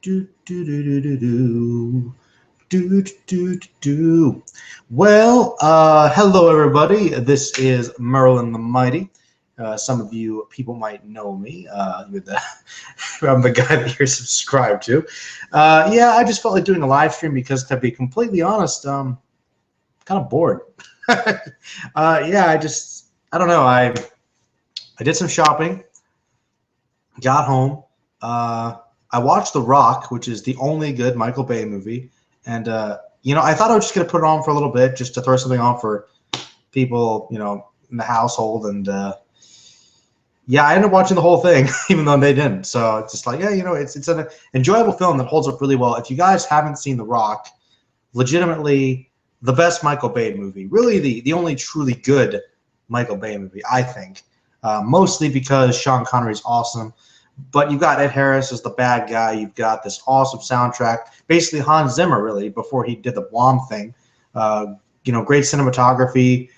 Do, do, do, do, do, do. Do, do, do, do. Well, hello everybody. This is Merlin the Mighty. Some of you people might know me. I'm the guy that you're subscribed to. Yeah, I just felt like doing a live stream because, to be completely honest, kind of bored. Yeah, I don't know. I did some shopping, got home. I watched The Rock, which is the only good Michael Bay movie. And, I thought I was just going to put it on for a little bit just to throw something on for people, in the household. And, yeah, I ended up watching the whole thing, even though they didn't. So it's just like, yeah, it's an enjoyable film that holds up really well. If you guys haven't seen The Rock, legitimately the best Michael Bay movie, really the only truly good Michael Bay movie, I think. Mostly because Sean Connery's awesome. But you've got Ed Harris as the bad guy. You've got this awesome soundtrack. Basically, Hans Zimmer, really, before he did the Blom thing. Great cinematography,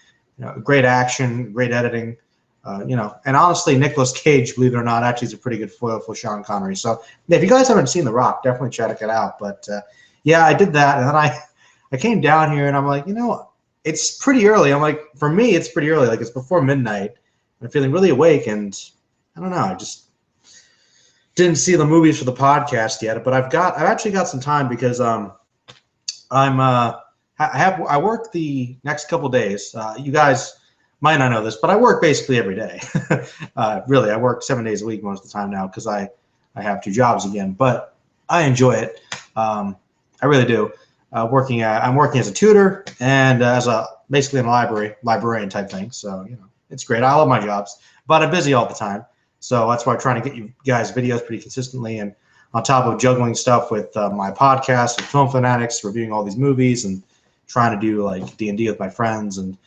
great action, great editing. And honestly, Nicolas Cage, believe it or not, actually is a pretty good foil for Sean Connery. So, yeah, if you guys haven't seen The Rock, definitely check it out. But, yeah, I did that. And then I came down here, and I'm like, it's pretty early. I'm like, for me, it's pretty early. Like, it's before midnight. I'm feeling really awake, and I don't know. I just didn't see the movies for the podcast yet, but I've actually got some time because I work the next couple days. You guys might not know this, but I work basically every day. Really, I work 7 days a week most of the time now because I have two jobs again. But I enjoy it. I really do. I'm working as a tutor and as basically in a librarian type thing. So it's great. I love my jobs, but I'm busy all the time. So that's why I'm trying to get you guys videos pretty consistently, and on top of juggling stuff with my podcast with Film Fanatics, reviewing all these movies, and trying to do like D&D with my friends, and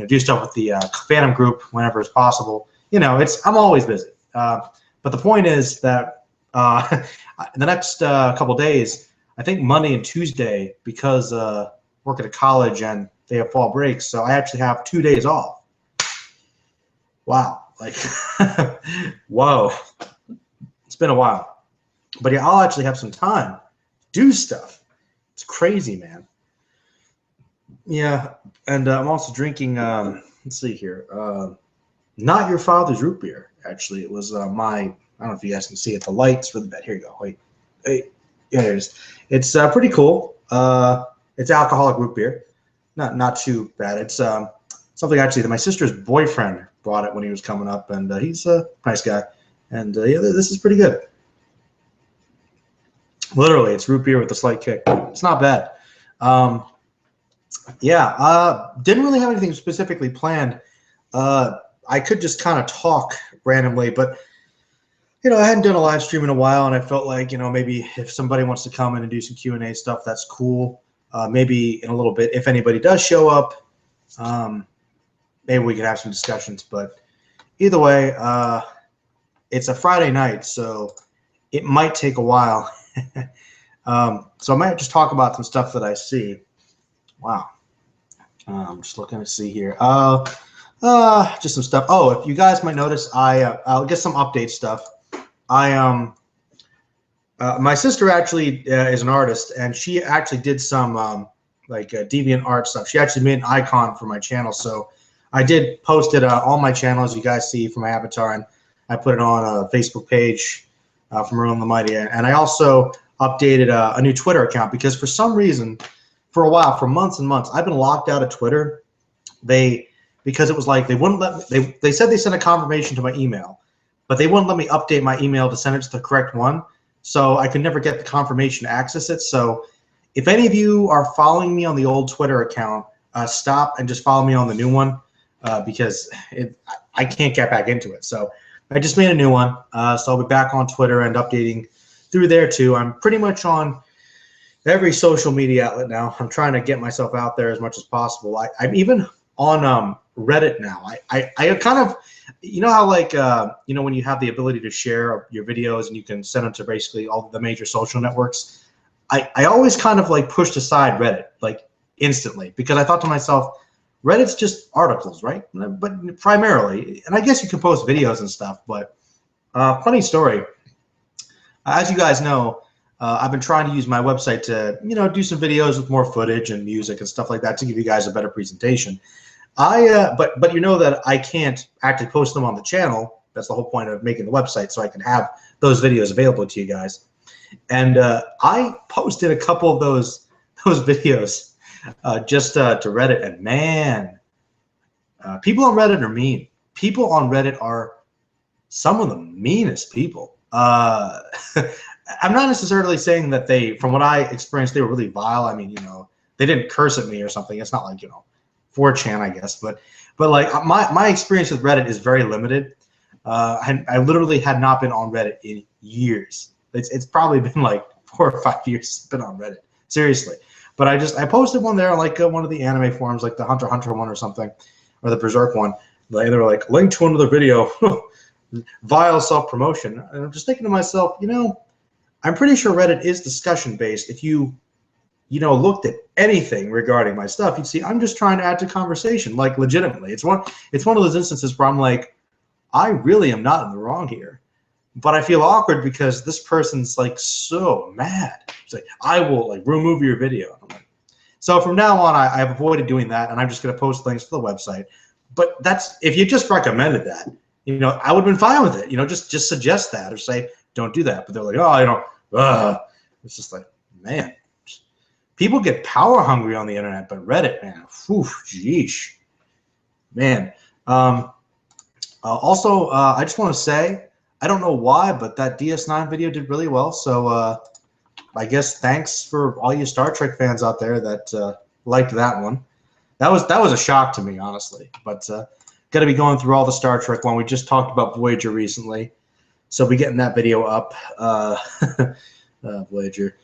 do stuff with the fandom group whenever it's possible. I'm always busy. But the point is that in the next couple days, I think Monday and Tuesday, because I work at a college and they have fall breaks, so I actually have 2 days off. Wow. Like, whoa, it's been a while. But yeah, I'll actually have some time to do stuff. It's crazy, man. Yeah, and I'm also drinking, let's see here, Not Your Father's root beer, actually. It was I don't know if you guys can see it, the light's really bad. Here you go, wait. Yeah, there it is. It's pretty cool. It's alcoholic root beer. Not too bad. It's something actually that my sister's boyfriend brought it when he was coming up, and he's a nice guy. And yeah, this is pretty good. Literally, it's root beer with a slight kick. It's not bad. Yeah, didn't really have anything specifically planned. I could just kind of talk randomly, but I hadn't done a live stream in a while, and I felt like maybe if somebody wants to come in and do some Q&A stuff, that's cool. Maybe in a little bit, if anybody does show up, maybe we could have some discussions. But either way, it's a Friday night, so it might take a while. So I might just talk about some stuff that I see. Wow. I'm just looking to see here. Just some stuff. Oh, if you guys might notice, I'll get some update stuff. My sister actually is an artist, and she actually did some deviant art stuff. She actually made an icon for my channel, so I did post it on my channel, as you guys see from my avatar, and I put it on a Facebook page from Merlin the Mighty. And I also updated a new Twitter account because for some reason, for a while, for months and months, I've been locked out of Twitter. Because it was like they wouldn't let me. They said they sent a confirmation to my email, but they wouldn't let me update my email to send it to the correct one. So I could never get the confirmation to access it. So if any of you are following me on the old Twitter account, stop and just follow me on the new one. Because I can't get back into it. So I just made a new one. So I'll be back on Twitter and updating through there too. I'm pretty much on every social media outlet now. I'm trying to get myself out there as much as possible. I'm even on Reddit now. I kind of, how like, when you have the ability to share your videos and you can send them to basically all the major social networks, I always kind of like pushed aside Reddit like instantly because I thought to myself, Reddit's just articles, right? But primarily, and I guess you can post videos and stuff, but funny story. As you guys know, I've been trying to use my website to, do some videos with more footage and music and stuff like that to give you guys a better presentation. But you know that I can't actually post them on the channel. That's the whole point of making the website, so I can have those videos available to you guys. And I posted a couple of those videos just to Reddit, and man, people on Reddit are mean. People on Reddit are some of the meanest people. I'm not necessarily saying that from what I experienced, they were really vile. I mean, they didn't curse at me or something. It's not like, 4chan, I guess. But like my experience with Reddit is very limited. I literally had not been on Reddit in years. It's probably been like 4 or 5 years since I've been on Reddit. Seriously. But I posted one there on like one of the anime forums, like the Hunter x Hunter one or something, or the Berserk one. They were like, link to another video. Vile self-promotion. And I'm just thinking to myself, I'm pretty sure Reddit is discussion-based. If you looked at anything regarding my stuff, you'd see I'm just trying to add to conversation, like legitimately. It's one of those instances where I'm like, I really am not in the wrong here. But I feel awkward because this person's like so mad. It's like, I will like remove your video. I'm like, so from now on, I've avoided doing that, and I'm just going to post links to the website. But if you just recommended that, I would have been fine with it. Just suggest that or say, don't do that. But they're like, oh, it's just like, man, people get power hungry on the internet, but Reddit, man, whew, geesh, man. Also, I just want to say, I don't know why, but that DS9 video did really well. So I guess thanks for all you Star Trek fans out there that liked that one. That was a shock to me, honestly. But got to be going through all the Star Trek one. We just talked about Voyager recently, so be getting that video up. Voyager.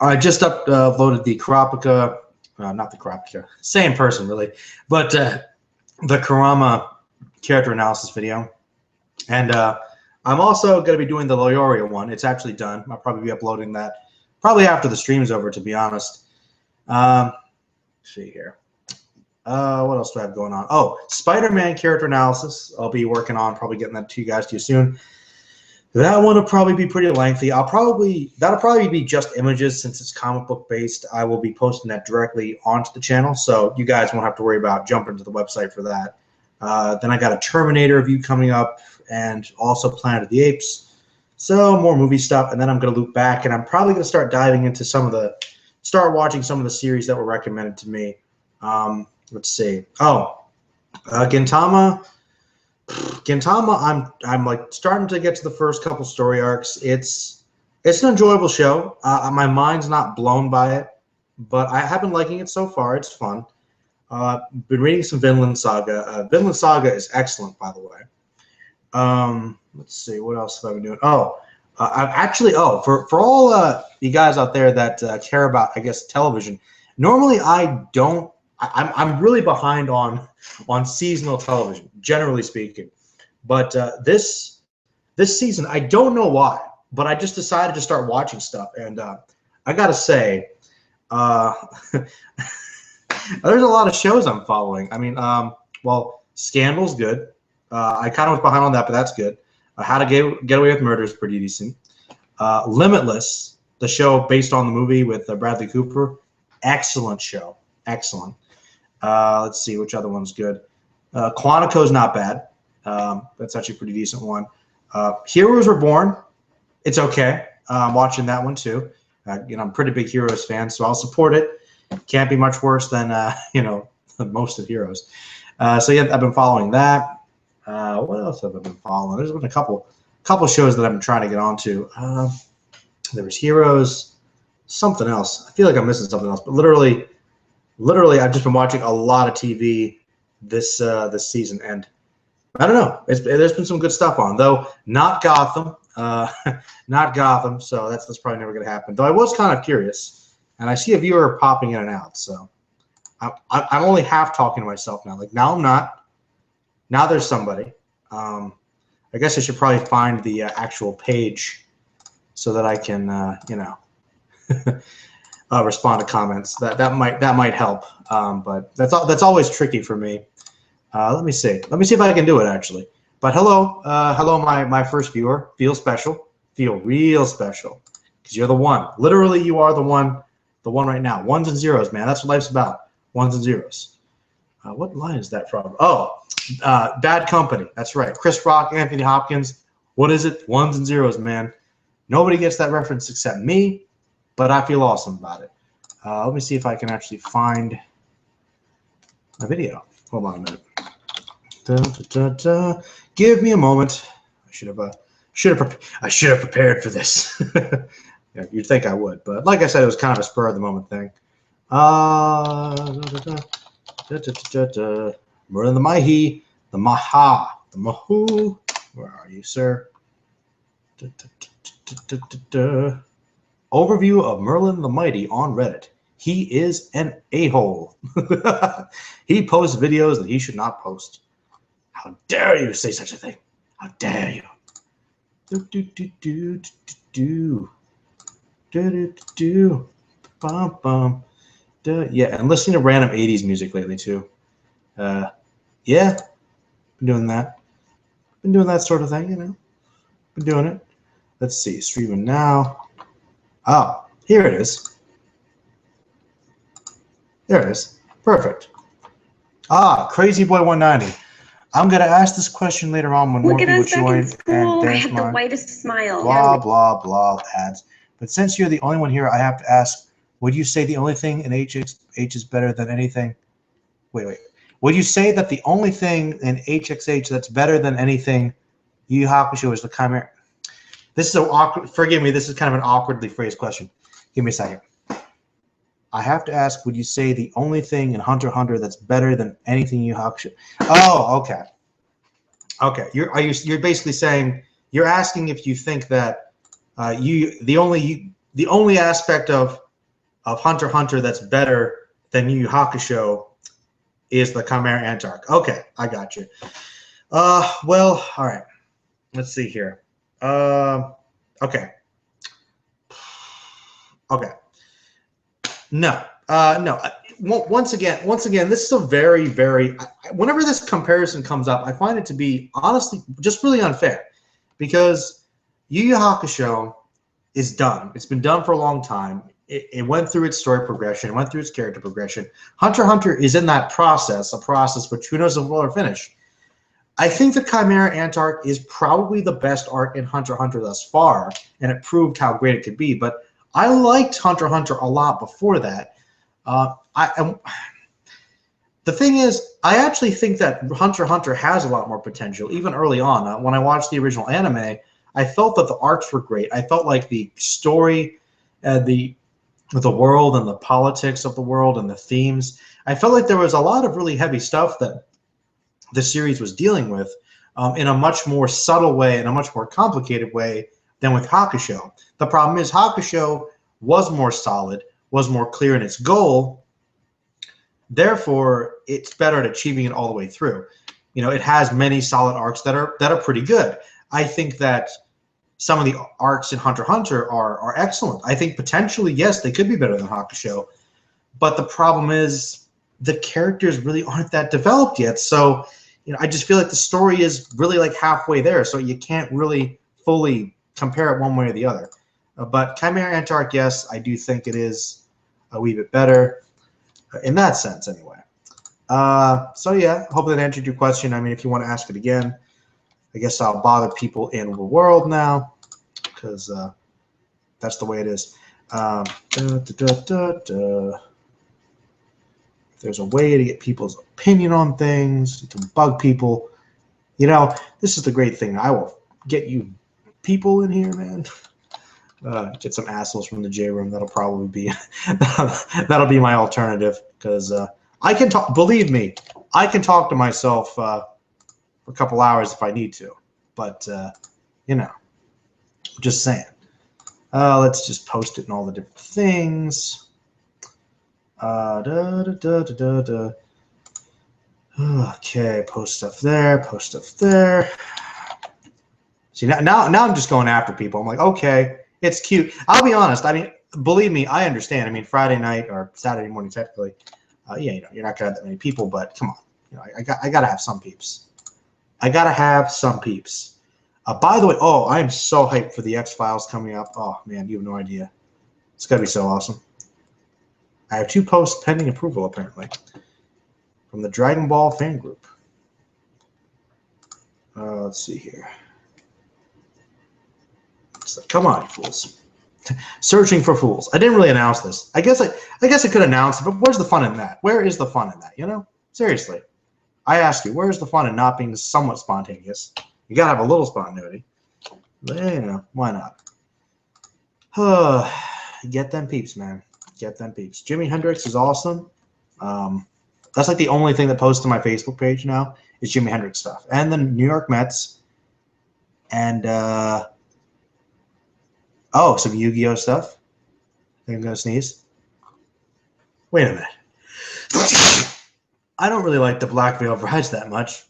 I just uploaded the Kurapika, not the Kurapika, same person really, but the Kurama character analysis video. And I'm also going to be doing the Loyoria one. It's actually done. I'll probably be uploading that probably after the stream's over, to be honest. Let's see here. What else do I have going on? Oh, Spider-Man character analysis. I'll be working on, probably getting that to you guys too soon. That one will probably be pretty lengthy. That'll probably be just images since it's comic book based. I will be posting that directly onto the channel, so you guys won't have to worry about jumping to the website for that. Then I got a Terminator review coming up, and also Planet of the Apes. So more movie stuff, and then I'm going to loop back, and I'm probably going to start diving into start watching some of the series that were recommended to me. Let's see. Oh, Gintama. Gintama, I'm like starting to get to the first couple story arcs. It's an enjoyable show. My mind's not blown by it, but I have been liking it so far. It's fun. Been reading some Vinland Saga. Vinland Saga is excellent, by the way. Let's see, what else have I been doing? Oh, I've actually, for all you guys out there that care about, I guess, television. Normally, I don't. I'm really behind on seasonal television, generally speaking. But this season, I don't know why, but I just decided to start watching stuff, and I gotta say, there's a lot of shows I'm following. I mean, well, Scandal's good. I kind of was behind on that, but that's good. How to Get Away with Murder is pretty decent. Limitless, the show based on the movie with Bradley Cooper, excellent show, excellent. Let's see which other one's good. Quantico's not bad. That's actually a pretty decent one. Heroes Reborn, it's okay. I'm watching that one too. I'm a pretty big Heroes fan, so I'll support it. Can't be much worse than most of Heroes. So yeah, I've been following that. What else have I been following? There's been a couple shows that I've been trying to get onto. There was Heroes, something else. I feel like I'm missing something else, but literally, I've just been watching a lot of TV this season, and I don't know. There's been some good stuff on, though not Gotham, not Gotham. So that's probably never going to happen. Though I was kind of curious, and I see a viewer popping in and out. So I'm only half talking to myself now. Like now I'm not. Now there's somebody. I guess I should probably find the actual page so that I can respond to comments. That might help. But that's always tricky for me. Let me see. Let me see if I can do it actually. But hello, my first viewer. Feel special. Feel real special. because you're the one. Literally, you are the one right now. Ones and zeros, man. That's what life's about. Ones and zeros. What line is that from? Oh, Bad Company. That's right. Chris Rock, Anthony Hopkins. What is it? Ones and zeros, man. Nobody gets that reference except me, but I feel awesome about it. Let me see if I can actually find a video. Hold on a minute. Da, da, da, da. Give me a moment. I should have prepared for this. Yeah, you'd think I would, but like I said, it was kind of a spur of the moment thing. Merlin the Mighty, the Maha, the Mahu. Where are you, sir? Overview of Merlin the Mighty on Reddit. He is an a-hole. He posts videos that he should not post. How dare you say such a thing? How dare you? Yeah, and listening to random 80s music lately too. Yeah, been doing that. Been doing that sort of thing, you know. Been doing it. Let's see, streaming now. Oh, here it is. There it is. Perfect. Crazy boy 190. I'm gonna ask this question later on when more people join. And I have the whitest smile. Blah blah blah ads. But since you're the only one here, I have to ask: would you say the only thing in H is better than anything? Wait. Would you say that the only thing in HXH that's better than anything YuYu Hakusho is the Chimera? This is awkward. Forgive me. This is kind of an awkwardly phrased question. Give me a second. I have to ask: would you say the only thing in Hunter x Hunter that's better than anything YuYu Hakusho? Oh, okay. Okay. You're basically saying you're asking if you think that the only aspect of Hunter x Hunter that's better than YuYu Hakusho is the Chimera Ant arc. Okay, I got you. Well, all right. Let's see here. Okay. No. Once again, this is a very, very. Whenever this comparison comes up, I find it to be honestly just really unfair, because YuYu Hakusho is done. It's been done for a long time. It went through its story progression. It went through its character progression. Hunter x Hunter is in that process, a process which who knows if we'll ever finish. I think the Chimera Ant arc is probably the best arc in Hunter x Hunter thus far, and it proved how great it could be. But I liked Hunter x Hunter a lot before that. The thing is, I actually think that Hunter x Hunter has a lot more potential, even early on. When I watched the original anime, I felt that the arcs were great. I felt like the story, the world and the politics of the world and the themes, I felt like there was a lot of really heavy stuff that the series was dealing with in a much more subtle way, in a much more complicated way than with Hakusho. The problem is Hakusho was more solid, was more clear in its goal. Therefore, it's better at achieving it all the way through. You know, it has many solid arcs that are pretty good. I think that some of the arcs in Hunter x Hunter are excellent. I think potentially, yes, they could be better than Hakusho. But the problem is the characters really aren't that developed yet. So, you know, I just feel like the story is really like halfway there. So you can't really fully compare it one way or the other. But Chimera Ant arc, yes, I do think it is a wee bit better in that sense anyway. So yeah, hope that answered your question. I mean, if you want to ask it again, I guess I'll bother people in the world now, because that's the way it is. If there's a way to get people's opinion on things, to bug people, you know, this is the great thing. I will get you people in here, man. Get some assholes from the J room. That'll probably be that'll be my alternative, because I can talk. Believe me, I can talk to myself for a couple hours if I need to. But you know, just saying. Let's just post it in all the different things. Okay, post stuff there. Post stuff there. See, now I'm just going after people. I'm like, okay, it's cute. I'll be honest. I mean, believe me, I understand. I mean, Friday night or Saturday morning, technically. Yeah, you know, you're not gonna have that many people, but come on, you know, I gotta have some peeps. I gotta have some peeps. By the way, oh, I am so hyped for the X-Files coming up. Oh, man, you have no idea. It's going to be so awesome. I have 2 posts pending approval, apparently, from the Dragon Ball fan group. Let's see here. So, come on, you fools. Searching for fools. I didn't really announce this. I guess I could announce it, but where's the fun in that? Where is the fun in that, you know? Seriously. I ask you, where's the fun in not being somewhat spontaneous? You gotta have a little spontaneity. But, you know, why not? Get them peeps, man. Get them peeps. Jimi Hendrix is awesome. That's like the only thing that posts to my Facebook page now is Jimi Hendrix stuff. And the New York Mets. And, some Yu-Gi-Oh stuff. I think I'm going to sneeze. Wait a minute. I don't really like the Black Veil Brides that much.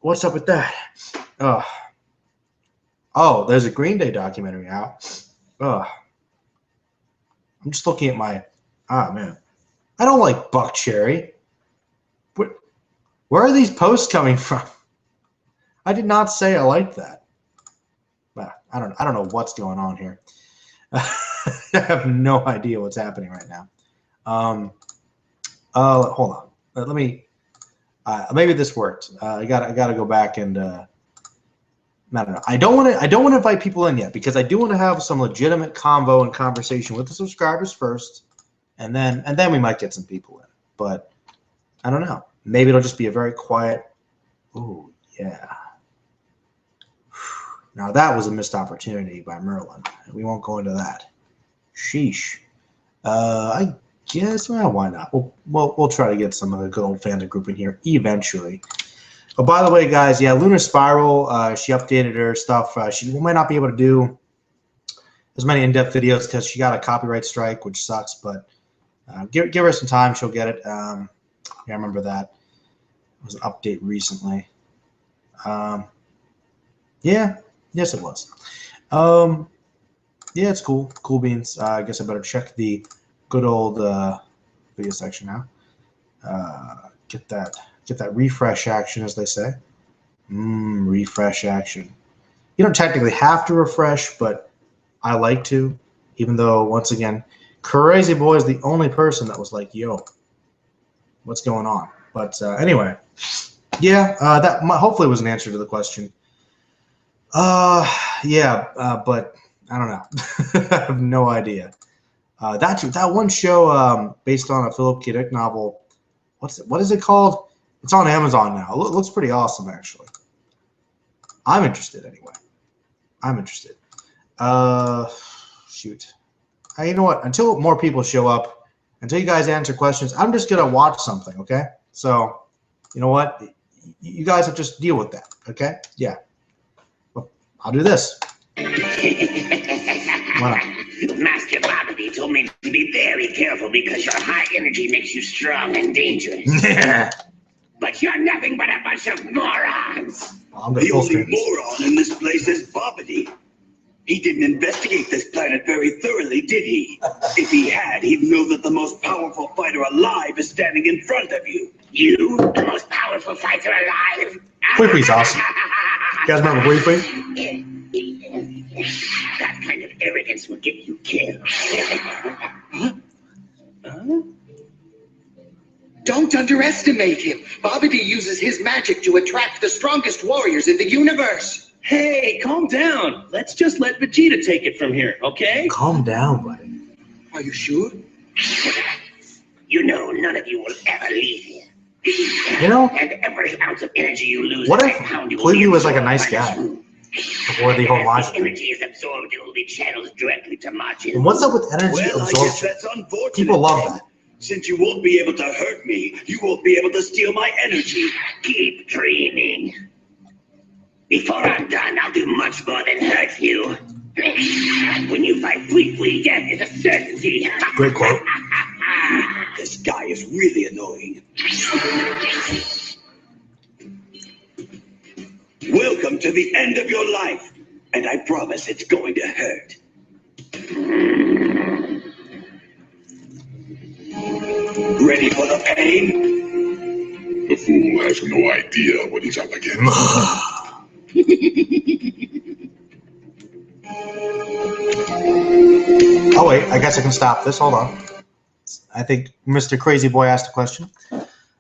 What's up with that? Oh, there's a Green Day documentary out. I'm just looking at my... man. I don't like Buck Cherry. Where are these posts coming from? I did not say I liked that. I don't know what's going on here. I have no idea what's happening right now. Hold on. Let me. Maybe this worked. I gotta go back and. I don't know. I don't want to invite people in yet because I do want to have some legitimate convo and conversation with the subscribers first, and then we might get some people in. But I don't know. Maybe it'll just be a very quiet. Oh yeah. Now that was a missed opportunity by Merlin. We won't go into that. Sheesh. I guess, well, why not? We'll try to get some of the good old fandom group in here eventually. Oh, by the way, guys, yeah, Lunar Spiral, she updated her stuff. She might not be able to do as many in-depth videos because she got a copyright strike, which sucks. But give her some time; she'll get it. Yeah, I remember that. It was an update recently. Yeah. Yes, it was. Yeah, it's cool. Cool beans. I guess I better check the good old video section now. Get that refresh action, as they say. Refresh action. You don't technically have to refresh, but I like to. Even though, once again, Crazy Boy is the only person that was like, "Yo, what's going on?" But anyway, yeah, that hopefully was an answer to the question. But I don't know. I have no idea. That one show based on a Philip K. Dick novel, what is it called? It's on Amazon now. It looks pretty awesome, actually. I'm interested, anyway. I'm interested. Shoot. You know what? Until more people show up, until you guys answer questions, I'm just going to watch something, okay? So, you know what? You guys have to just deal with that, okay? Yeah. I'll do this. Master Bobby told me to be very careful because your high energy makes you strong and dangerous. But you're nothing but a bunch of morons. The only moron in this place is Bobbity. He didn't investigate this planet very thoroughly, did he? If he had, he'd know that the most powerful fighter alive is standing in front of you. You, the most powerful fighter alive? Quickly's awesome. You guys remember Quickly? That kind of arrogance will get you killed. Don't underestimate him. Bobbity uses his magic to attract the strongest warriors in the universe. Hey, calm down. Let's just let Vegeta take it from here, okay? Calm down, buddy. Are you sure? You know, none of you will ever leave here. You know, and every ounce of energy you lose, what if Quigley was like a nice guy before the whole Majin? Energy is absorbed, it will be channeled directly to Majin. And what's up with energy Well, I guess absorption? that's unfortunate. People love that. Since you won't be able to hurt me, you won't be able to steal my energy. Keep dreaming. Before I'm done, I'll do much more than hurt you. When you fight Quigley, death is a certainty. Great quote. This guy is really annoying. Welcome to the end of your life, and I promise it's going to hurt. Ready for the pain? The fool has no idea what he's up against. wait. I guess I can stop this. Hold on. I think Mr. Crazy Boy asked a question.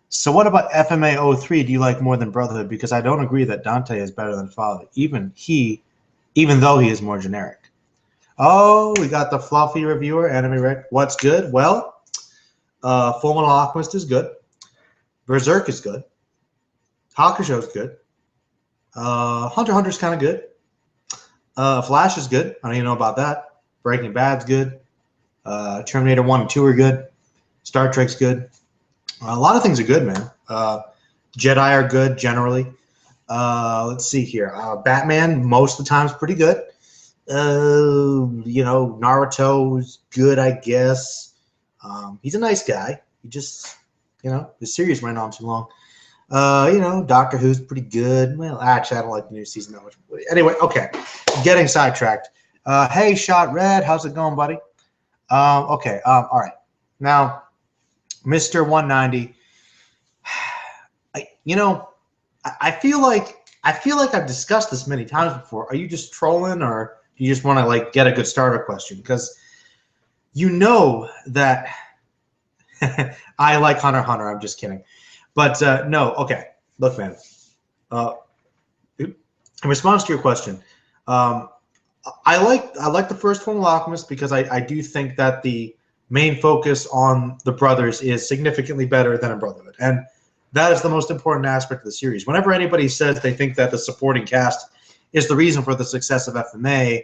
So what about FMA 03 do you like more than Brotherhood? Because I don't agree that Dante is better than Father, even though he is more generic. Oh, we got the fluffy reviewer, Anime Rick. What's good? Well, Fullmetal Alchemist is good. Berserk is good. Hakusho is good. Hunter x Hunter is kind of good. Flash is good. I don't even know about that. Breaking Bad's good. Terminator 1 and 2 are good. Star Trek's good. A lot of things are good, man. Jedi are good generally. Let's see here. Batman most of the time is pretty good. Naruto's good, I guess. He's a nice guy. He just, his series ran on too long. Doctor Who's pretty good. Well, actually, I don't like the new season that much. Anyway, okay. Getting sidetracked. Hey, Shot Red. How's it going, buddy? Okay. All right. Now, Mr. 190. I feel like I've discussed this many times before. Are you just trolling, or do you just want to get a good starter question? Because that I like Hunter x Hunter. I'm just kidding. But no, okay. Look, man. In response to your question, I like the first one, Alchemist, because I do think that the main focus on the brothers is significantly better than in Brotherhood, and that is the most important aspect of the series. Whenever anybody says they think that the supporting cast is the reason for the success of FMA,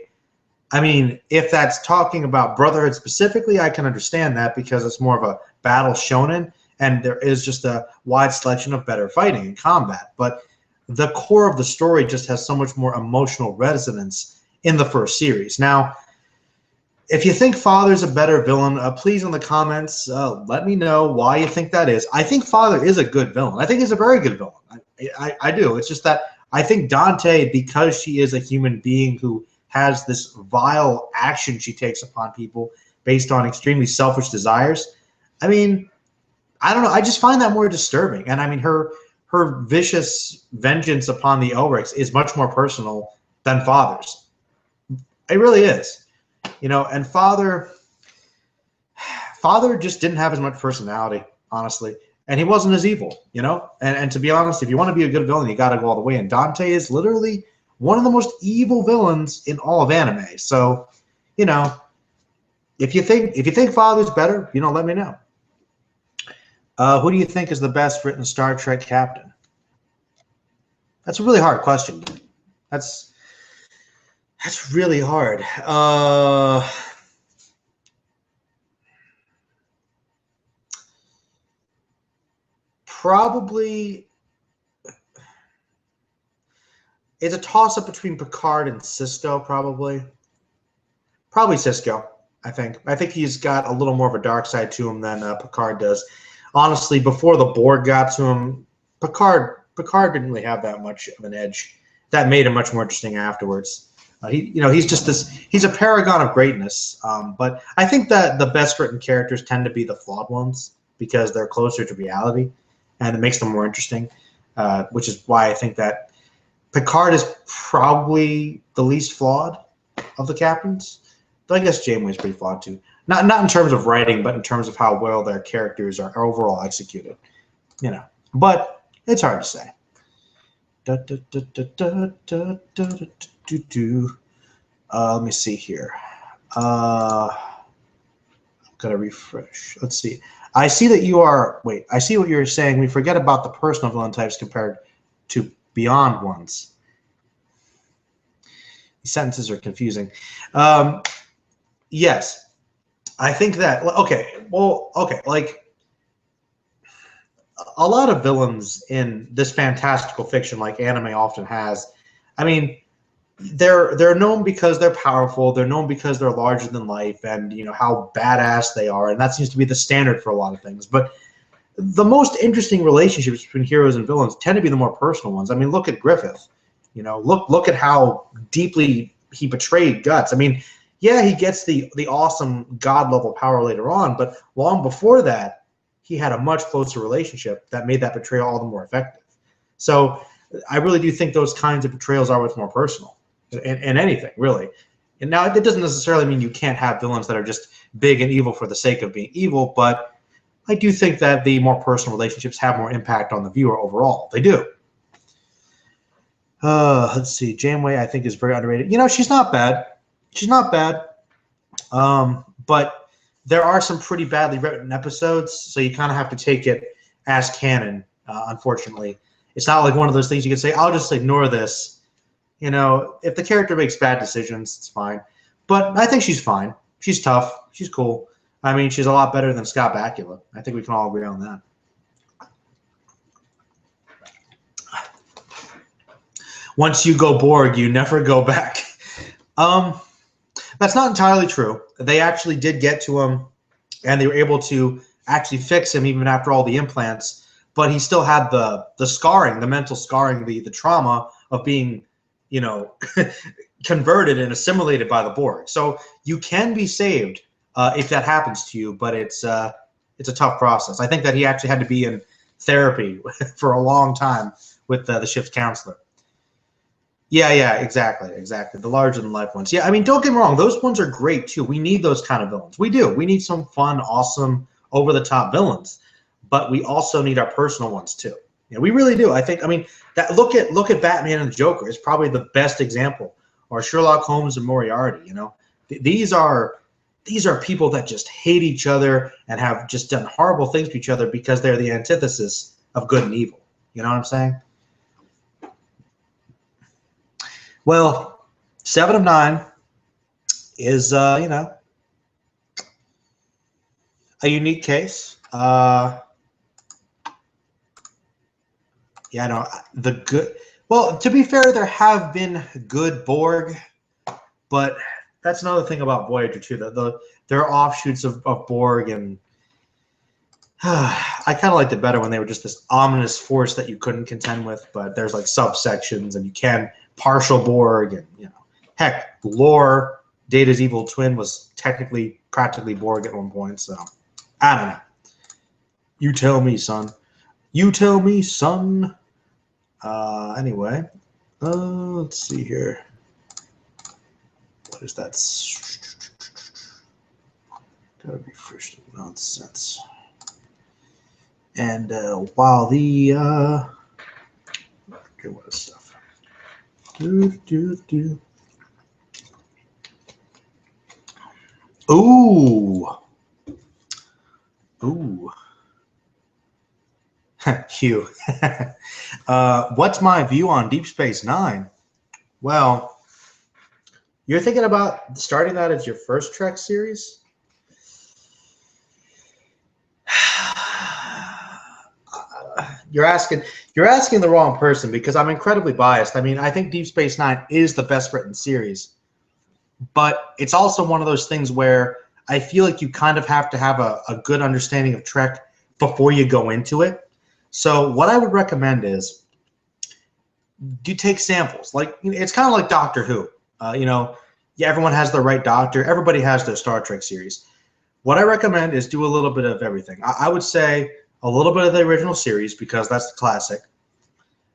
I mean, if that's talking about Brotherhood specifically, I can understand that because it's more of a battle shonen, and there is just a wide selection of better fighting and combat. But the core of the story just has so much more emotional resonance in the first series. Now, if you think Father's a better villain, please in the comments let me know why you think that is. I think Father is a good villain. I think he's a very good villain. I do. It's just that I think Dante, because she is a human being who has this vile action she takes upon people based on extremely selfish desires, I mean, I don't know. I just find that more disturbing. And I mean, her vicious vengeance upon the Elrics is much more personal than Father's. It really is. And Father just didn't have as much personality, honestly. And he wasn't as evil, And to be honest, if you want to be a good villain, you got to go all the way. And Dante is literally one of the most evil villains in all of anime. So, if you think Father's better, let me know. Who do you think is the best written Star Trek captain? That's a really hard question. That's really hard. Probably it's a toss-up between Picard and Sisko, probably. Probably Sisko, I think. I think he's got a little more of a dark side to him than Picard does. Honestly, before the Borg got to him, Picard didn't really have that much of an edge. That made him much more interesting afterwards. He's just he's a paragon of greatness. But I think that the best written characters tend to be the flawed ones because they're closer to reality, and it makes them more interesting. Which is why I think that Picard is probably the least flawed of the captains. But I guess Janeway's pretty flawed too. Not in terms of writing, but in terms of how well their characters are overall executed. But it's hard to say. Let me see here. I'm gonna refresh. Let's see. I see that you are. Wait. I see what you're saying. We forget about the personal villain types compared to beyond ones. These sentences are confusing. Yes, I think that. Okay. Well. Okay. A lot of villains in this fantastical fiction, like anime often has, I mean, they're known because they're powerful. They're known because they're larger than life, and how badass they are, and that seems to be the standard for a lot of things. But the most interesting relationships between heroes and villains tend to be the more personal ones. I mean, look at Griffith. Look at how deeply he betrayed Guts. I mean, yeah, he gets the awesome god level power later on, but long before that, he had a much closer relationship that made that betrayal all the more effective. So I really do think those kinds of betrayals are what's more personal in anything, really. And now it doesn't necessarily mean you can't have villains that are just big and evil for the sake of being evil, but I do think that the more personal relationships have more impact on the viewer overall. They do. Let's see. Janeway, I think, is very underrated. You know, she's not bad. She's not bad. But there are some pretty badly written episodes, so you kind of have to take it as canon, unfortunately. It's not like one of those things you can say, I'll just ignore this. You know, if the character makes bad decisions, it's fine. But I think she's fine. She's tough. She's cool. I mean, she's a lot better than Scott Bakula. I think we can all agree on that. Once you go Borg, you never go back. That's not entirely true. They actually did get to him, and they were able to actually fix him even after all the implants. But he still had the scarring, the mental scarring, the trauma of being, you know, converted and assimilated by the Borg. So you can be saved if that happens to you, but it's a tough process. I think that he actually had to be in therapy for a long time with the ship's counselor. Yeah, exactly. The larger-than-life ones. Yeah, I mean, don't get me wrong. Those ones are great, too. We need those kind of villains. We do. We need some fun, awesome, over-the-top villains. But we also need our personal ones, too. Yeah, we really do. I mean, that look at Batman and the Joker is probably the best example. Or Sherlock Holmes and Moriarty, you know. These are people that just hate each other and have just done horrible things to each other because they're the antithesis of good and evil. You know what I'm saying? Well, 7 of 9 is, you know, a unique case. Yeah, no, the good. Well, to be fair, there have been good Borg, but that's another thing about Voyager too. There are offshoots of Borg, and I kind of liked it better when they were just this ominous force that you couldn't contend with. But there's like subsections, and you can partial Borg, and you know, heck, Lore, Data's evil twin, was technically practically Borg at one point. So I don't know. You tell me, son. You tell me, son. Anyway, let's see here. What is that? Gotta be fresh nonsense. And while the okay, what is stuff? Ooh. Hugh. What's my view on Deep Space Nine? Well, you're thinking about starting that as your first Trek series? You're asking the wrong person, because I'm incredibly biased. I mean, I think Deep Space Nine is the best written series, but it's also one of those things where I feel like you kind of have to have a good understanding of Trek before you go into it. So what I would recommend is you take samples. Like, it's kind of like Doctor Who. You know, yeah, everyone has their right doctor. Everybody has their Star Trek series. What I recommend is do a little bit of everything. I would say a little bit of the original series, because that's the classic.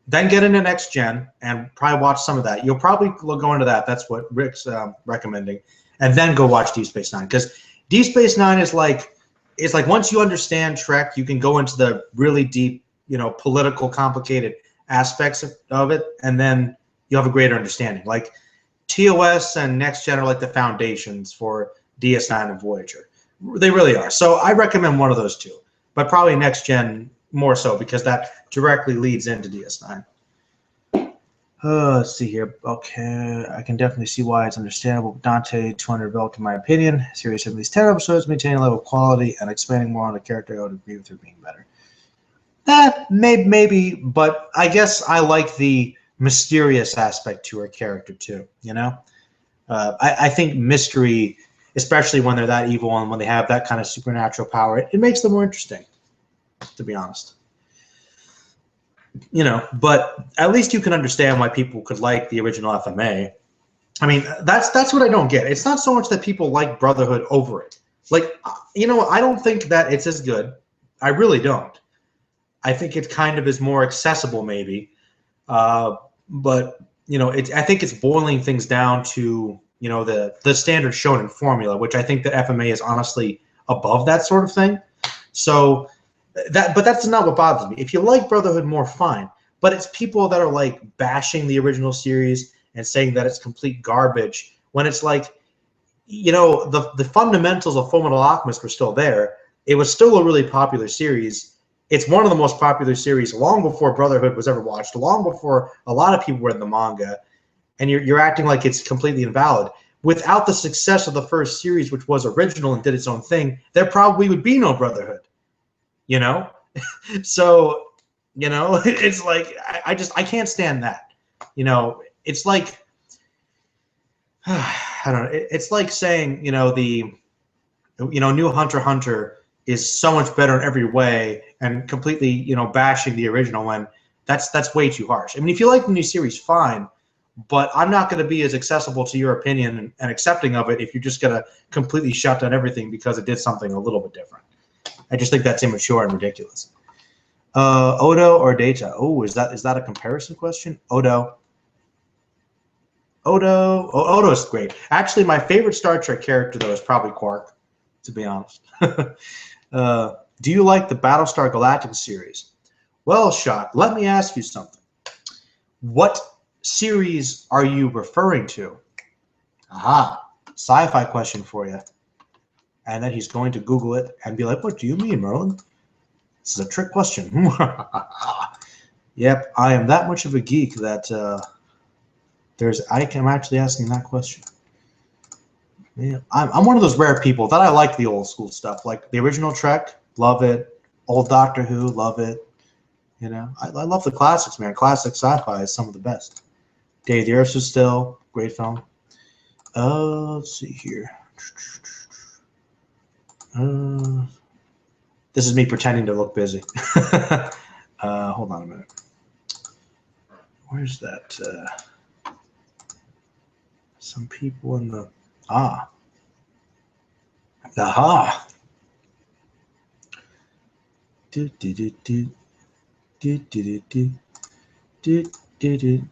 Then get into Next Gen and probably watch some of that. You'll probably go into that. That's what Rick's recommending. And then go watch Deep Space Nine, because Deep Space Nine is like once you understand Trek, you can go into the really deep, you know, political, complicated aspects of it, and then you have a greater understanding. Like TOS and Next Gen are like the foundations for DS9 and Voyager. They really are. So I recommend one of those two, but probably Next Gen more so, because that directly leads into DS9. Let's see here. Okay, I can definitely see why it's understandable. Dante 200 Velk, in my opinion. Series of at least 10 episodes, maintaining a level of quality and expanding more on the character. I would agree with her being better. Maybe, but I guess I like the mysterious aspect to her character too, you know? I think mystery, especially when they're that evil and when they have that kind of supernatural power, it makes them more interesting, to be honest. You know, but at least you can understand why people could like the original FMA. I mean, that's what I don't get. It's not so much that people like Brotherhood over it. Like, you know, I don't think that it's as good. I really don't. I think it kind of is more accessible, maybe. But, you know, I think it's boiling things down to you know, the standard shonen formula, which I think that FMA is honestly above that sort of thing. So but that's not what bothers me. If you like Brotherhood more, fine. But it's people that are like bashing the original series and saying that it's complete garbage when it's like, you know, the fundamentals of Fullmetal Alchemist were still there. It was still a really popular series. It's one of the most popular series long before Brotherhood was ever watched, long before a lot of people read the manga, and you're acting like it's completely invalid. Without the success of the first series, which was original and did its own thing, there probably would be no Brotherhood, you know? So, you know, it's like, I can't stand that. You know, it's like, I don't know, it's like saying, you know, new Hunter x Hunter is so much better in every way and completely, you know, bashing the original when that's way too harsh. I mean, if you like the new series, fine, but I'm not going to be as accessible to your opinion and accepting of it if you're just going to completely shut down everything because it did something a little bit different. I just think that's immature and ridiculous. Odo or Data? Oh, is that a comparison question? Odo. Odo's great. Actually, my favorite Star Trek character, though, is probably Quark, to be honest. Do you like the Battlestar Galactica series? Well, Shock, let me ask you something. What series are you referring to? Aha, sci-fi question for you. And then he's going to Google it and be like, what do you mean, Merlin? This is a trick question. Yep, I am that much of a geek that I'm actually asking that question. Yeah, I'm one of those rare people that I like the old school stuff, like the original Trek, love it. Old Doctor Who, love it. You know, I love the classics, man. Classic sci-fi is some of the best. Day of the Earth is still great film. Let's see here. This is me pretending to look busy. Hold on a minute. Where's that? Some people in the aha. Do do do do do do do do do do.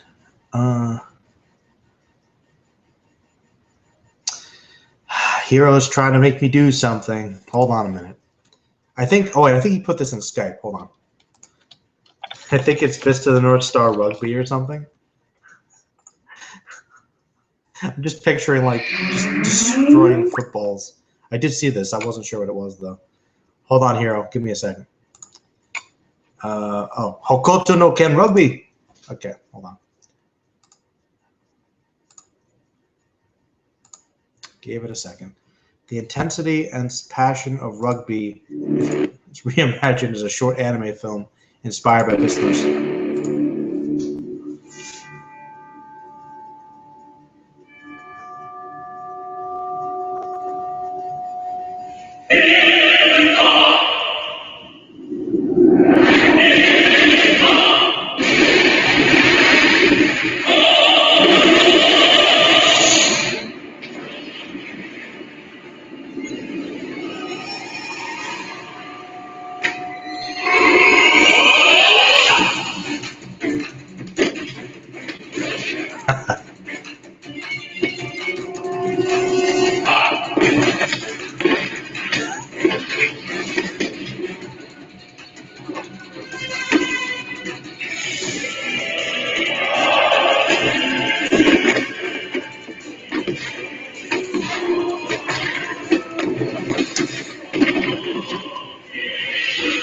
Hero's trying to make me do something. Hold on a minute. I think he put this in Skype. Hold on. I think it's Vista the North Star Rugby or something. I'm just picturing like just destroying footballs. I did see this. I wasn't sure what it was though. Hold on, Hero. Give me a second. Hokoto no Ken Rugby. Okay, hold on. Gave it a second. The intensity and passion of rugby is reimagined as a short anime film inspired by discourse.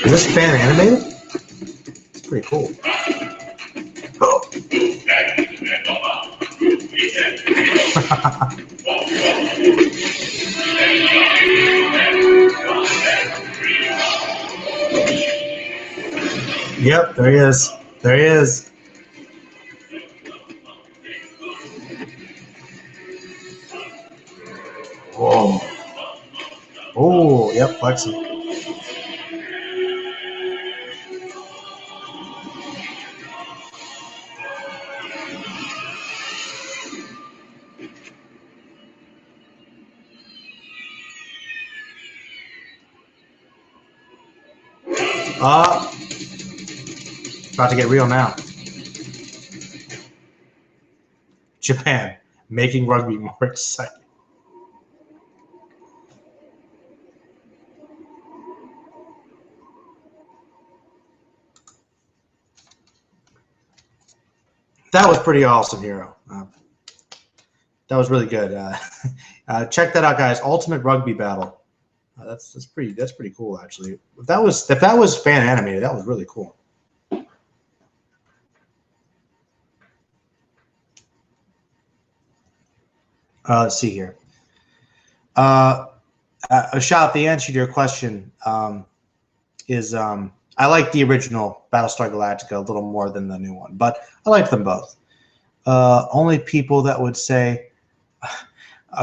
Is this fan animated? It's pretty cool. Oh. Yep, there he is. There he is. Whoa. Oh, yep, flexing. About to get real now. Japan. Making rugby more exciting. That was pretty awesome, Hero. That was really good. Check that out, guys. Ultimate Rugby Battle. That's pretty cool, actually. If that was fan animated, that was really cool. Let's see here. A shout. The answer to your question is I like the original Battlestar Galactica a little more than the new one, but I like them both. Only people that would say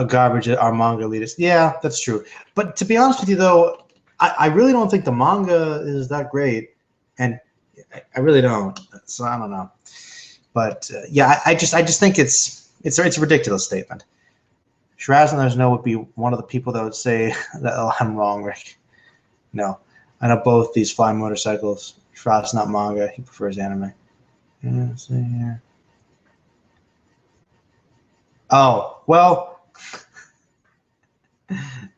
garbage are manga elitists. Yeah, that's true. But to be honest with you, though, I really don't think the manga is that great, and I really don't. So I don't know. But yeah, I just think it's a ridiculous statement. Shiraz and Know would be one of the people that would say that, oh, I'm wrong, Rick. No, I know both these fly motorcycles. Shiraz not manga. He prefers anime. Yeah, see here. Oh, well,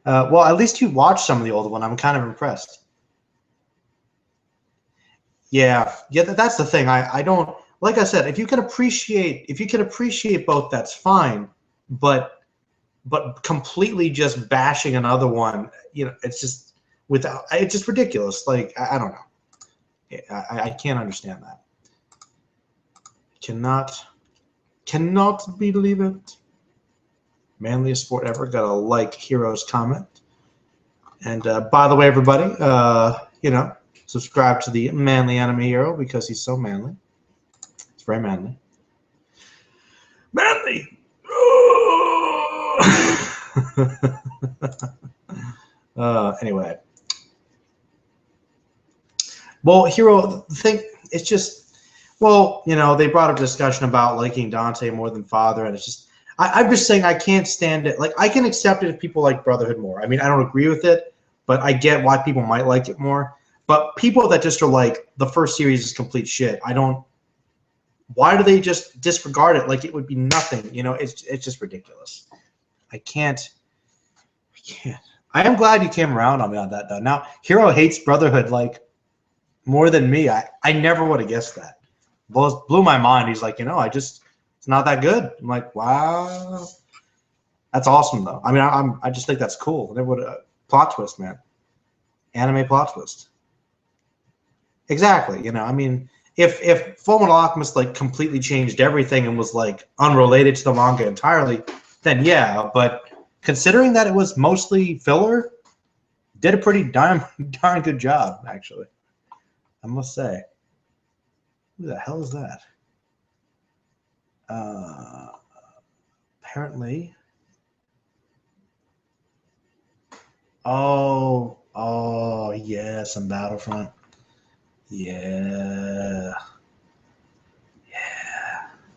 well, at least you watched some of the older one. I'm kind of impressed. Yeah, that's the thing. I don't, like I said, if you can appreciate both, that's fine. But completely just bashing another one, it's just ridiculous. Like I don't know. I can't understand that. Cannot believe it. Manliest sport ever. Gotta like Hero's comment. And by the way, everybody, subscribe to the Manly Anime Hero because he's so manly. It's very manly. Manly. Anyway. Well, Hero, the thing, it's just, well, they brought up a discussion about liking Dante more than Father, and it's just, I'm just saying I can't stand it. Like, I can accept it if people like Brotherhood more. I mean, I don't agree with it, but I get why people might like it more. But people that just are like, the first series is complete shit, why do they just disregard it like it would be nothing? It's just ridiculous. I can't. I am glad you came around on me on that, though. Now, Hero hates Brotherhood, like, more than me. I never would have guessed that. Blew my mind. He's like, it's not that good. I'm like, wow. That's awesome, though. I mean, I just think that's cool. Never would plot twist, man. Anime plot twist. Exactly. I mean, if Fullmetal Alchemist like completely changed everything and was like unrelated to the manga entirely, then yeah. But considering that it was mostly filler, did a pretty darn good job, actually. I must say. Who the hell is that? Apparently. Oh, yeah, some Battlefront. Yeah.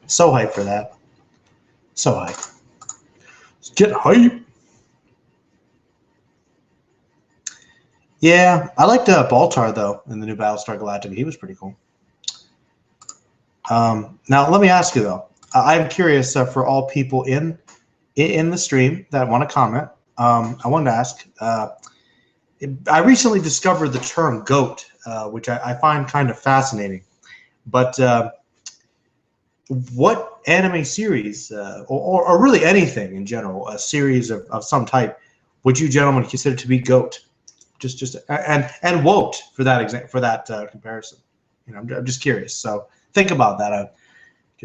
So hyped for that. So hyped. Let's get hype. Yeah, I liked Baltar, though, in the new Battlestar Galactica. He was pretty cool. Now, let me ask you, though. I'm curious for all people in the stream that want to comment. I wanted to ask. I recently discovered the term GOAT, which I find kind of fascinating. But what anime series, or really anything in general, a series of some type, would you gentlemen consider to be GOAT? Just and WOT for that comparison. I'm just curious. So think about that.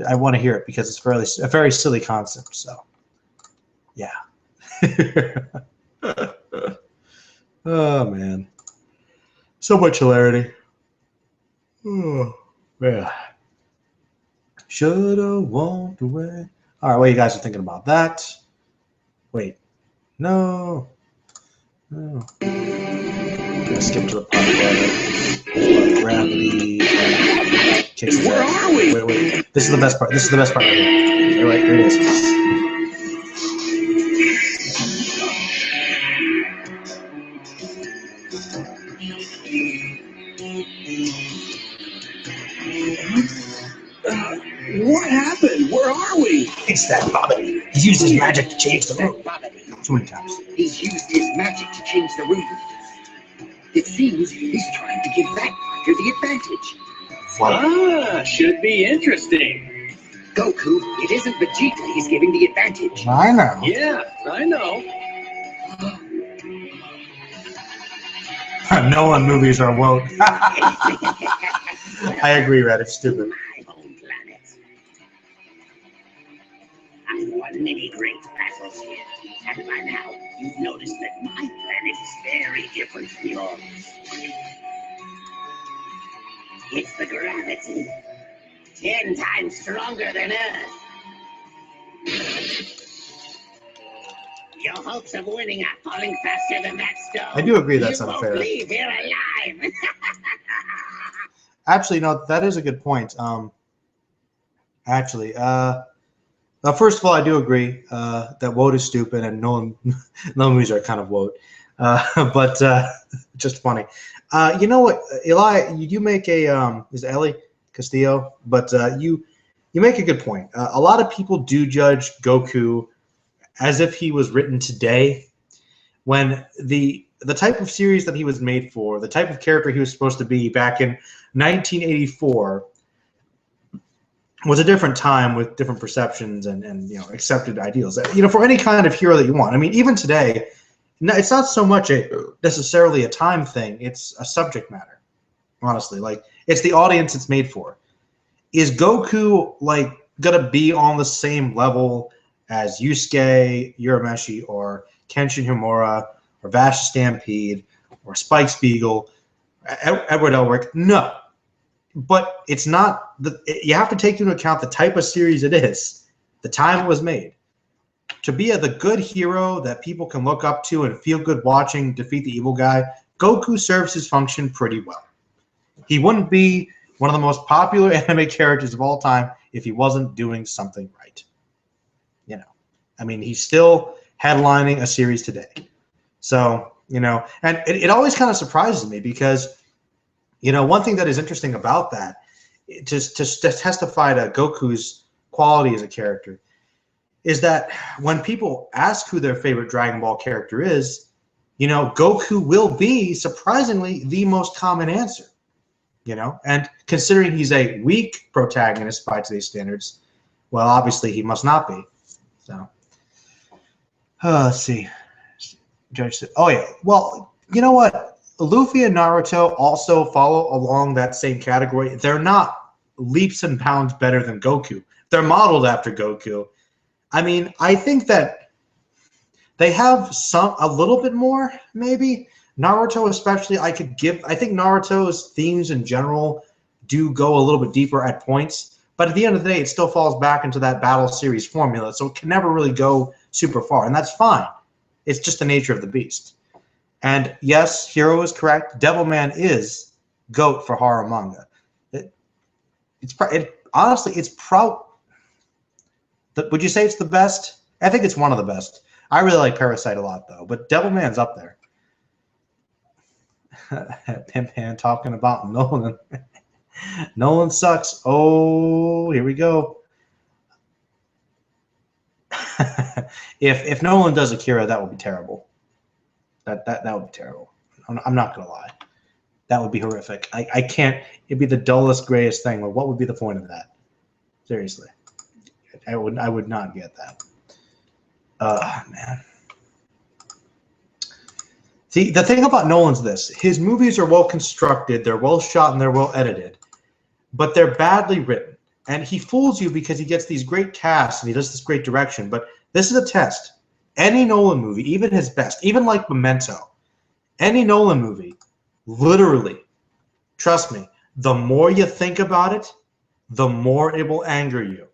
I want to hear it because it's a very silly concept. So yeah. Oh man, so much hilarity. Oh man. Shoulda walked away. All right, what you guys are thinking about that? Wait, no. Gonna skip to the part where gravity kicks his Where ass. are we? Wait. This is the best part. Right here. Wait, here it is. What happened? Where are we? It's that Bobby. He's used his magic to change the road. Too many times. He's used his magic to change the route. It seems he's trying to give that fighter the advantage. Ah, should be interesting. Goku, it isn't Vegeta he's giving the advantage. I know. Yeah, I know. Nolan movies are woke. I agree, Red. It's stupid. My home planet. I've won many great battles here, and by now you've noticed that my planet is very different from yours. It's the gravity. 10 times stronger than Earth. Your hopes of winning are falling faster than that stone. I do agree that's you unfair. Won't leave here alive. Actually, no, that is a good point. First of all, I do agree that woke is stupid, and no movies are kind of woke. But just funny. You know what, Eli? You do make a is it Ellie Castillo? But you make a good point. A lot of people do judge Goku as if he was written today, when the type of series that he was made for, the type of character he was supposed to be back in 1984, was a different time with different perceptions and you know, accepted ideals. You know, for any kind of hero that you want. I mean, even today, it's not so much necessarily a time thing. It's a subject matter, honestly. Like, it's the audience it's made for. Is Goku, like, gonna be on the same level as Yusuke Urameshi or Kenshin Himura or Vash Stampede or Spike Spiegel, Edward Elric? No. But it's not. You have to take into account the type of series it is, the time it was made. To be the good hero that people can look up to and feel good watching defeat the evil guy, Goku serves his function pretty well. He wouldn't be one of the most popular anime characters of all time if he wasn't doing something right. You know, I mean, he's still headlining a series today. So, you know, and it always kind of surprises me because, you know, one thing that is interesting about that, to testify to Goku's quality as a character, is that when people ask who their favorite Dragon Ball character is, you know, Goku will be, surprisingly, the most common answer. You know, and considering he's a weak protagonist by today's standards, well, obviously he must not be. So, let's see. Judge said, oh, yeah. Well, you know what? Luffy and Naruto also follow along that same category. They're not leaps and bounds better than Goku. They're modeled after Goku. I mean, I think that they have a little bit more, maybe. Naruto especially, I think Naruto's themes in general do go a little bit deeper at points. But at the end of the day, it still falls back into that battle series formula. So it can never really go super far. And that's fine. It's just the nature of the beast. And yes, Hiro is correct. Devilman is GOAT for horror manga. Honestly, it's would you say it's the best? I think it's one of the best. I really like Parasite a lot, though. But Devilman's up there. Pimp Hand talking about Nolan. Nolan sucks. Oh, here we go. If Nolan does Akira, that would be terrible. That would be terrible. I'm not gonna lie. That would be horrific. I can't. It'd be the dullest, grayest thing. Well, what would be the point of that? Seriously, I would not get that. Man. See, the thing about Nolan's this. His movies are well constructed, they're well shot, and they're well edited. But they're badly written. And he fools you because he gets these great casts and he does this great direction. But this is a test. Any Nolan movie, even his best, even like Memento, any Nolan movie, literally, trust me, the more you think about it, the more it will anger you.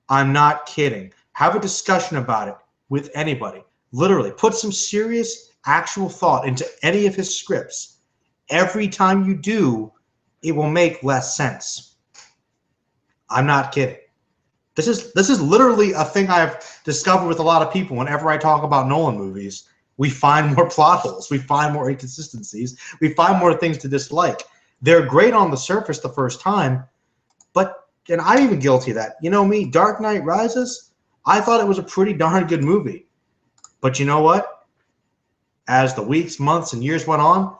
I'm not kidding. Have a discussion about it with anybody. Literally, put some serious actual thought into any of his scripts. Every time you do, it will make less sense. I'm not kidding. This is literally a thing I've discovered with a lot of people. Whenever I talk about Nolan movies, we find more plot holes, we find more inconsistencies, we find more things to dislike. They're great on the surface the first time, but, and I'm even guilty of that. You know me, Dark Knight Rises, I thought it was a pretty darn good movie. But you know what? As the weeks, months, and years went on,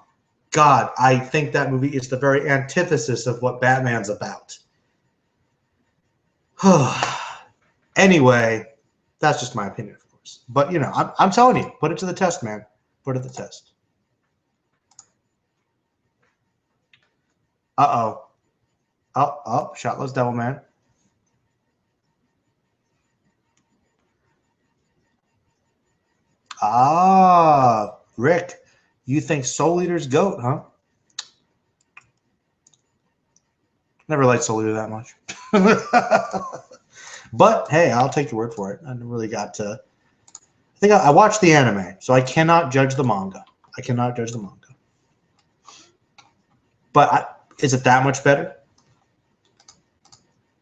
God, I think that movie is the very antithesis of what Batman's about. Anyway, that's just my opinion, of course. But, you know, I'm telling you, put it to the test, man. Put it to the test. Uh-oh. Oh, Shotless Devil Man. Ah, Rick, you think Soul Eater's GOAT, huh? Never liked Soul Eater that much. But, hey, I'll take your word for it. I never really got to... I think I watched the anime, so I cannot judge the manga. I cannot judge the manga. But is it that much better?